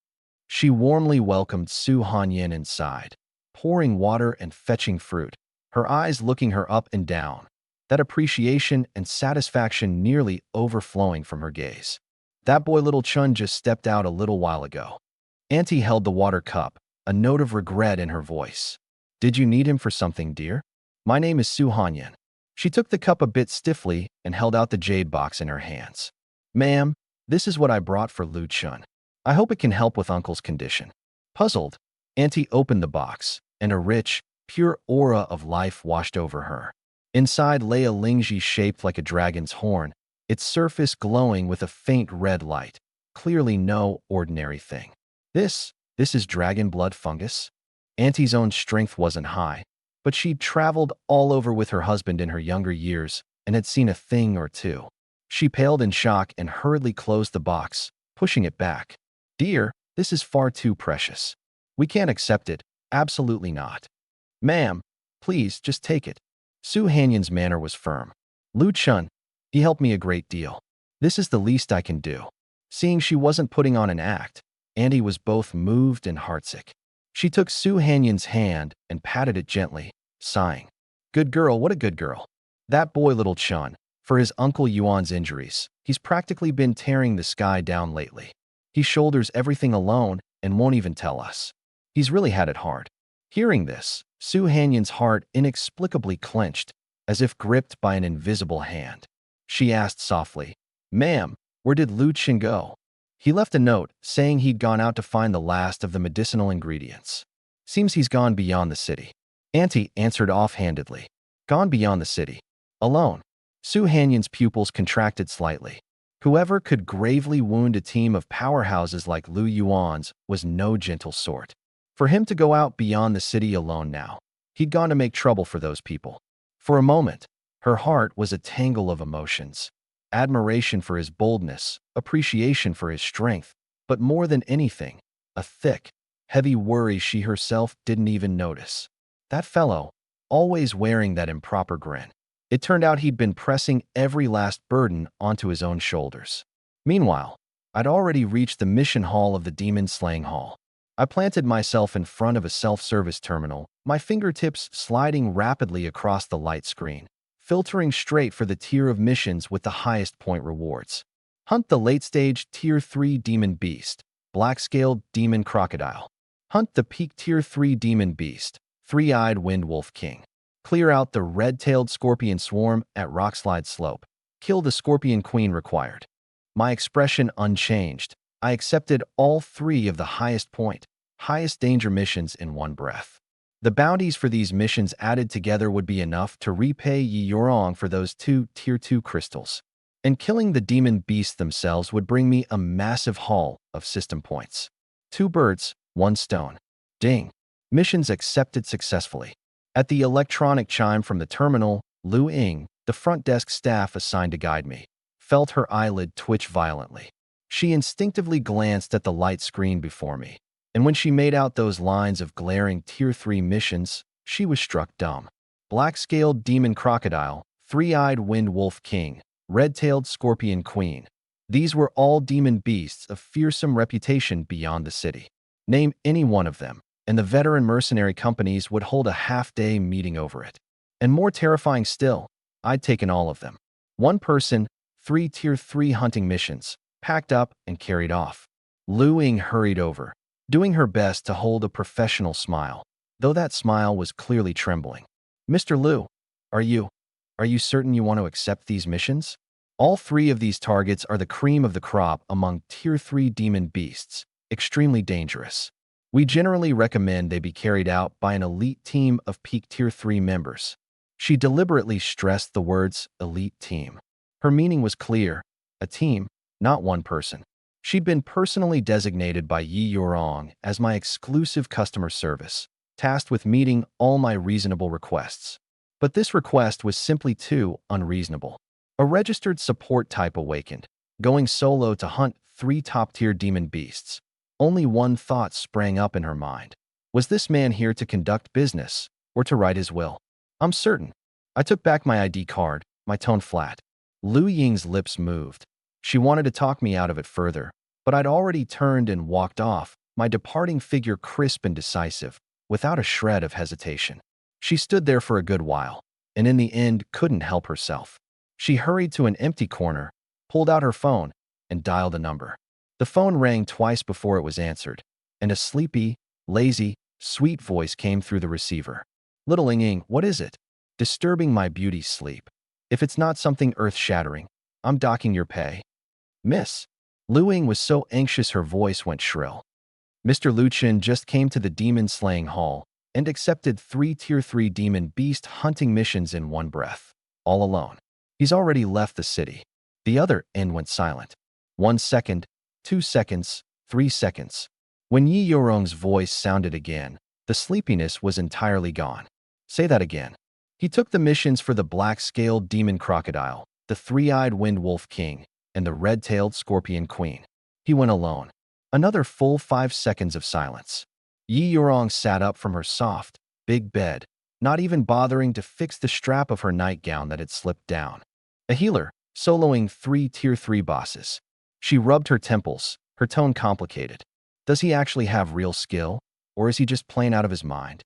She warmly welcomed Su Hanyin inside, pouring water and fetching fruit, her eyes looking her up and down, that appreciation and satisfaction nearly overflowing from her gaze. "That boy little Chun just stepped out a little while ago." Auntie held the water cup, a note of regret in her voice. "Did you need him for something, dear?" "My name is Su Hanyin." She took the cup a bit stiffly and held out the jade box in her hands. "Ma'am, this is what I brought for Lu Chun. I hope it can help with Uncle's condition." Puzzled, Auntie opened the box, and a rich, pure aura of life washed over her. Inside lay a lingji shaped like a dragon's horn, its surface glowing with a faint red light, clearly no ordinary thing. This is dragon blood fungus? Auntie's own strength wasn't high, but she'd traveled all over with her husband in her younger years and had seen a thing or two. She paled in shock and hurriedly closed the box, pushing it back. "Dear, this is far too precious. We can't accept it, absolutely not." "Ma'am, please, just take it." Su Hanyin's manner was firm. "Lu Chun, he helped me a great deal. This is the least I can do." Seeing she wasn't putting on an act, Auntie was both moved and heartsick. She took Su Hanyin's hand and patted it gently, sighing. "Good girl, what a good girl. That boy little Chun, for his Uncle Yuan's injuries, he's practically been tearing the sky down lately. He shoulders everything alone and won't even tell us. He's really had it hard." Hearing this, Su Hanyin's heart inexplicably clenched, as if gripped by an invisible hand. She asked softly, "Ma'am, where did Lu Chun go?" "He left a note saying he'd gone out to find the last of the medicinal ingredients. Seems he's gone beyond the city." Auntie answered offhandedly. Gone beyond the city. Alone. Su Hanyan's pupils contracted slightly. Whoever could gravely wound a team of powerhouses like Lu Yuan's was no gentle sort. For him to go out beyond the city alone now, he'd gone to make trouble for those people. For a moment, her heart was a tangle of emotions. Admiration for his boldness, appreciation for his strength, but more than anything, a thick, heavy worry she herself didn't even notice. That fellow, always wearing that improper grin. It turned out he'd been pressing every last burden onto his own shoulders. Meanwhile, I'd already reached the mission hall of the Demon Slaying Hall. I planted myself in front of a self-service terminal, my fingertips sliding rapidly across the light screen, filtering straight for the tier of missions with the highest point rewards. Hunt the late-stage Tier 3 Demon Beast, Black-Scaled Demon Crocodile. Hunt the peak Tier 3 Demon Beast, Three-Eyed Wind Wolf King. Clear out the red-tailed Scorpion Swarm at Rockslide Slope. Kill the Scorpion Queen required. My expression unchanged. I accepted all 3 of the highest point, highest danger missions in one breath. The bounties for these missions added together would be enough to repay Yi Yorong for those 2 Tier 2 crystals. And killing the demon beasts themselves would bring me a massive haul of system points. 2 birds, 1 stone. Ding. Missions accepted successfully. At the electronic chime from the terminal, Lu Ying, the front desk staff assigned to guide me, felt her eyelid twitch violently. She instinctively glanced at the light screen before me, and when she made out those lines of glaring Tier 3 missions, she was struck dumb. Black-Scaled Demon Crocodile, Three-Eyed Wind Wolf King, Red-Tailed Scorpion Queen. These were all demon beasts of fearsome reputation beyond the city. Name any one of them, and the veteran mercenary companies would hold a half-day meeting over it. And more terrifying still, I'd taken all of them. One person, 3 Tier 3 hunting missions, packed up and carried off. Lu Ying hurried over, doing her best to hold a professional smile, though that smile was clearly trembling. Mr. Lu, are you certain you want to accept these missions? All 3 of these targets are the cream of the crop among Tier 3 demon beasts, extremely dangerous. We generally recommend they be carried out by an elite team of peak Tier 3 members. She deliberately stressed the words elite team. Her meaning was clear, a team, not one person. She'd been personally designated by Yi Yorong as my exclusive customer service, tasked with meeting all my reasonable requests. But this request was simply too unreasonable. A registered support type awakened, going solo to hunt 3 top-tier demon beasts. Only one thought sprang up in her mind. Was this man here to conduct business, or to write his will? I'm certain. I took back my ID card, my tone flat. Lu Ying's lips moved. She wanted to talk me out of it further, but I'd already turned and walked off, my departing figure crisp and decisive, without a shred of hesitation. She stood there for a good while, and in the end couldn't help herself. She hurried to an empty corner, pulled out her phone, and dialed a number. The phone rang twice before it was answered, and a sleepy, lazy, sweet voice came through the receiver. Little Ying, what is it? Disturbing my beauty's sleep. If it's not something earth-shattering, I'm docking your pay. Miss. Lu Ying was so anxious her voice went shrill. Mr. Lu Chen just came to the Demon Slaying Hall and accepted 3 Tier 3 demon beast hunting missions in one breath, all alone. He's already left the city. The other end went silent. 1 second, 2 seconds, 3 seconds. When Yi Yorong's voice sounded again, the sleepiness was entirely gone. Say that again. He took the missions for the Black-Scaled Demon Crocodile, the Three-Eyed Wind Wolf King, and the Red-Tailed Scorpion Queen. He went alone. Another full 5 seconds of silence. Yi Yorong sat up from her soft, big bed, not even bothering to fix the strap of her nightgown that had slipped down. A healer, soloing 3 Tier 3 bosses. She rubbed her temples, her tone complicated. Does he actually have real skill, or is he just plain out of his mind?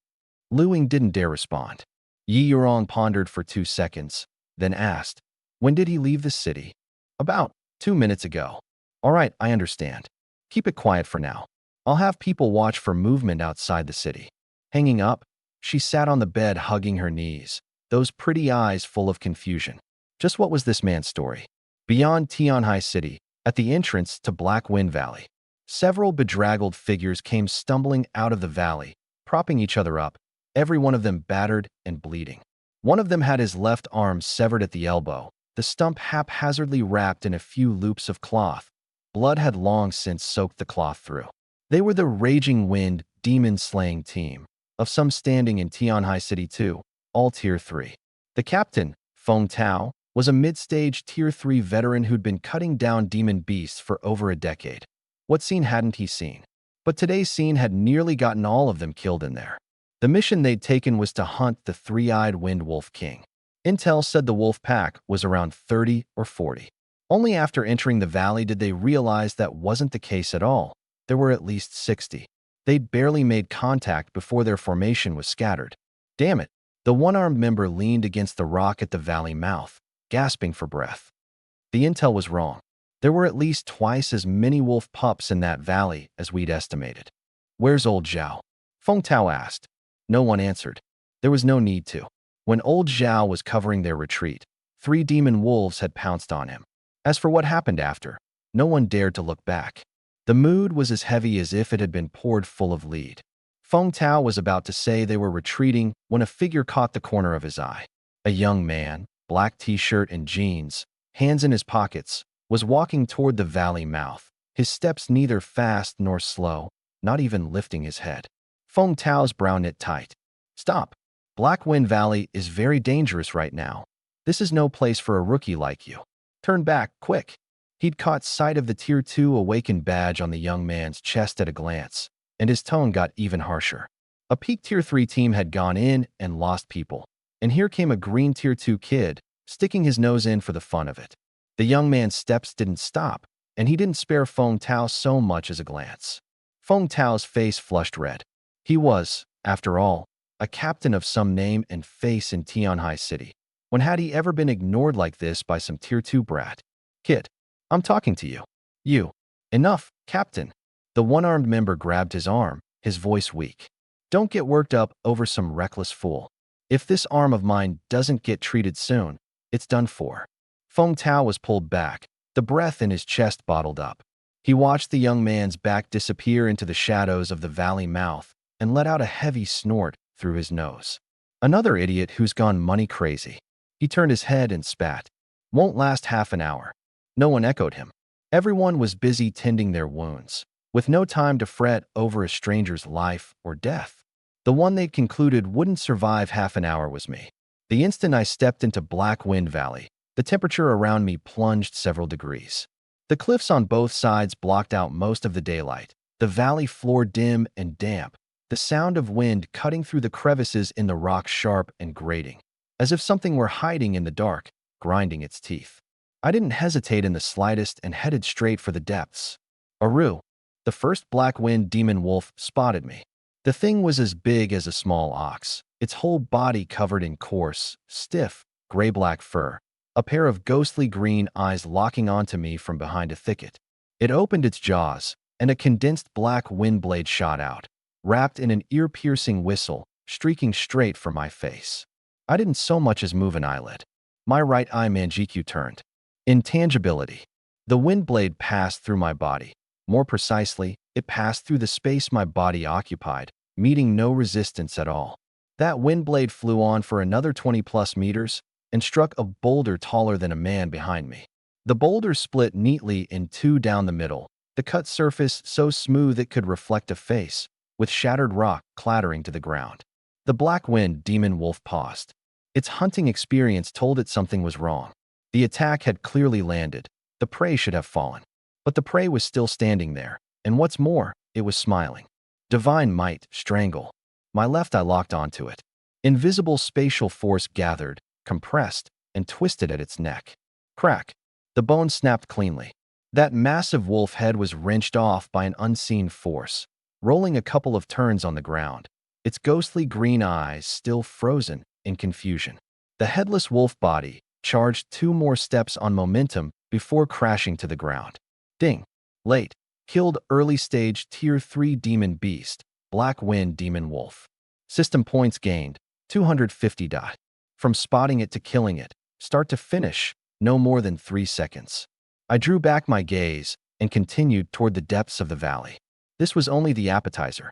Lu Ying didn't dare respond. Yi Yorong pondered for 2 seconds, then asked, when did he leave the city? About 2 minutes ago. All right, I understand. Keep it quiet for now. I'll have people watch for movement outside the city. Hanging up, she sat on the bed hugging her knees, those pretty eyes full of confusion. Just what was this man's story? Beyond Tianhai City, at the entrance to Black Wind Valley, several bedraggled figures came stumbling out of the valley, propping each other up, every one of them battered and bleeding. One of them had his left arm severed at the elbow, the stump haphazardly wrapped in a few loops of cloth. Blood had long since soaked the cloth through. They were the Raging Wind demon-slaying team, of some standing in Tianhai City 2, all Tier 3. The captain, Feng Tao, was a mid-stage Tier 3 veteran who'd been cutting down demon beasts for over a decade. What scene hadn't he seen? But today's scene had nearly gotten all of them killed in there. The mission they'd taken was to hunt the three-eyed Wind Wolf King. Intel said the wolf pack was around 30 or 40. Only after entering the valley did they realize that wasn't the case at all. There were at least 60. They'd barely made contact before their formation was scattered. Damn it, the one-armed member leaned against the rock at the valley mouth, gasping for breath. The intel was wrong. There were at least twice as many wolf pups in that valley as we'd estimated. Where's old Zhao? Feng Tao asked. No one answered. There was no need to. When old Zhao was covering their retreat, 3 demon wolves had pounced on him. As for what happened after, no one dared to look back. The mood was as heavy as if it had been poured full of lead. Feng Tao was about to say they were retreating when a figure caught the corner of his eye. A young man, black t-shirt and jeans, hands in his pockets, was walking toward the valley mouth, his steps neither fast nor slow, not even lifting his head. Feng Tao's brow knit tight. Stop. Black Wind Valley is very dangerous right now. This is no place for a rookie like you. Turn back, quick. He'd caught sight of the Tier 2 Awakened badge on the young man's chest at a glance, and his tone got even harsher. A peak Tier 3 team had gone in and lost people, and here came a green Tier 2 kid, sticking his nose in for the fun of it. The young man's steps didn't stop, and he didn't spare Feng Tao so much as a glance. Feng Tao's face flushed red. He was, after all, a captain of some name and face in Tianhai City. When had he ever been ignored like this by some Tier 2 brat? Kid, I'm talking to you. You. Enough, Captain. The one-armed member grabbed his arm, his voice weak. Don't get worked up over some reckless fool. If this arm of mine doesn't get treated soon, it's done for. Feng Tao was pulled back, the breath in his chest bottled up. He watched the young man's back disappear into the shadows of the valley mouth and let out a heavy snort through his nose. Another idiot who's gone money crazy. He turned his head and spat. Won't last half an hour. No one echoed him. Everyone was busy tending their wounds, with no time to fret over a stranger's life or death. The one they'd concluded wouldn't survive half an hour was me. The instant I stepped into Black Wind Valley, the temperature around me plunged several degrees. The cliffs on both sides blocked out most of the daylight, the valley floor dim and damp, the sound of wind cutting through the crevices in the rock sharp and grating, as if something were hiding in the dark, grinding its teeth. I didn't hesitate in the slightest and headed straight for the depths. Aru, the first Black Wind demon wolf, spotted me. The thing was as big as a small ox, its whole body covered in coarse, stiff, gray-black fur, a pair of ghostly green eyes locking onto me from behind a thicket. It opened its jaws, and a condensed black wind blade shot out, wrapped in an ear-piercing whistle, streaking straight for my face. I didn't so much as move an eyelid. My right eye Manjiku turned. Intangibility. The wind blade passed through my body. More precisely, it passed through the space my body occupied, meeting no resistance at all. That wind blade flew on for another 20+ meters and struck a boulder taller than a man behind me. The boulder split neatly in two down the middle, the cut surface so smooth it could reflect a face, with shattered rock clattering to the ground. The Black Wind demon wolf paused. Its hunting experience told it something was wrong. The attack had clearly landed. The prey should have fallen. But the prey was still standing there, and what's more, it was smiling. Divine might, strangle. My left eye locked onto it. Invisible spatial force gathered, compressed, and twisted at its neck. Crack. The bone snapped cleanly. That massive wolf head was wrenched off by an unseen force, rolling a couple of turns on the ground, its ghostly green eyes still frozen in confusion. The headless wolf body charged 2 more steps on momentum before crashing to the ground. Ding. Late. Killed early stage Tier 3 demon beast, Black Wind demon wolf. System points gained, 250. From spotting it to killing it, start to finish, no more than 3 seconds. I drew back my gaze and continued toward the depths of the valley. This was only the appetizer.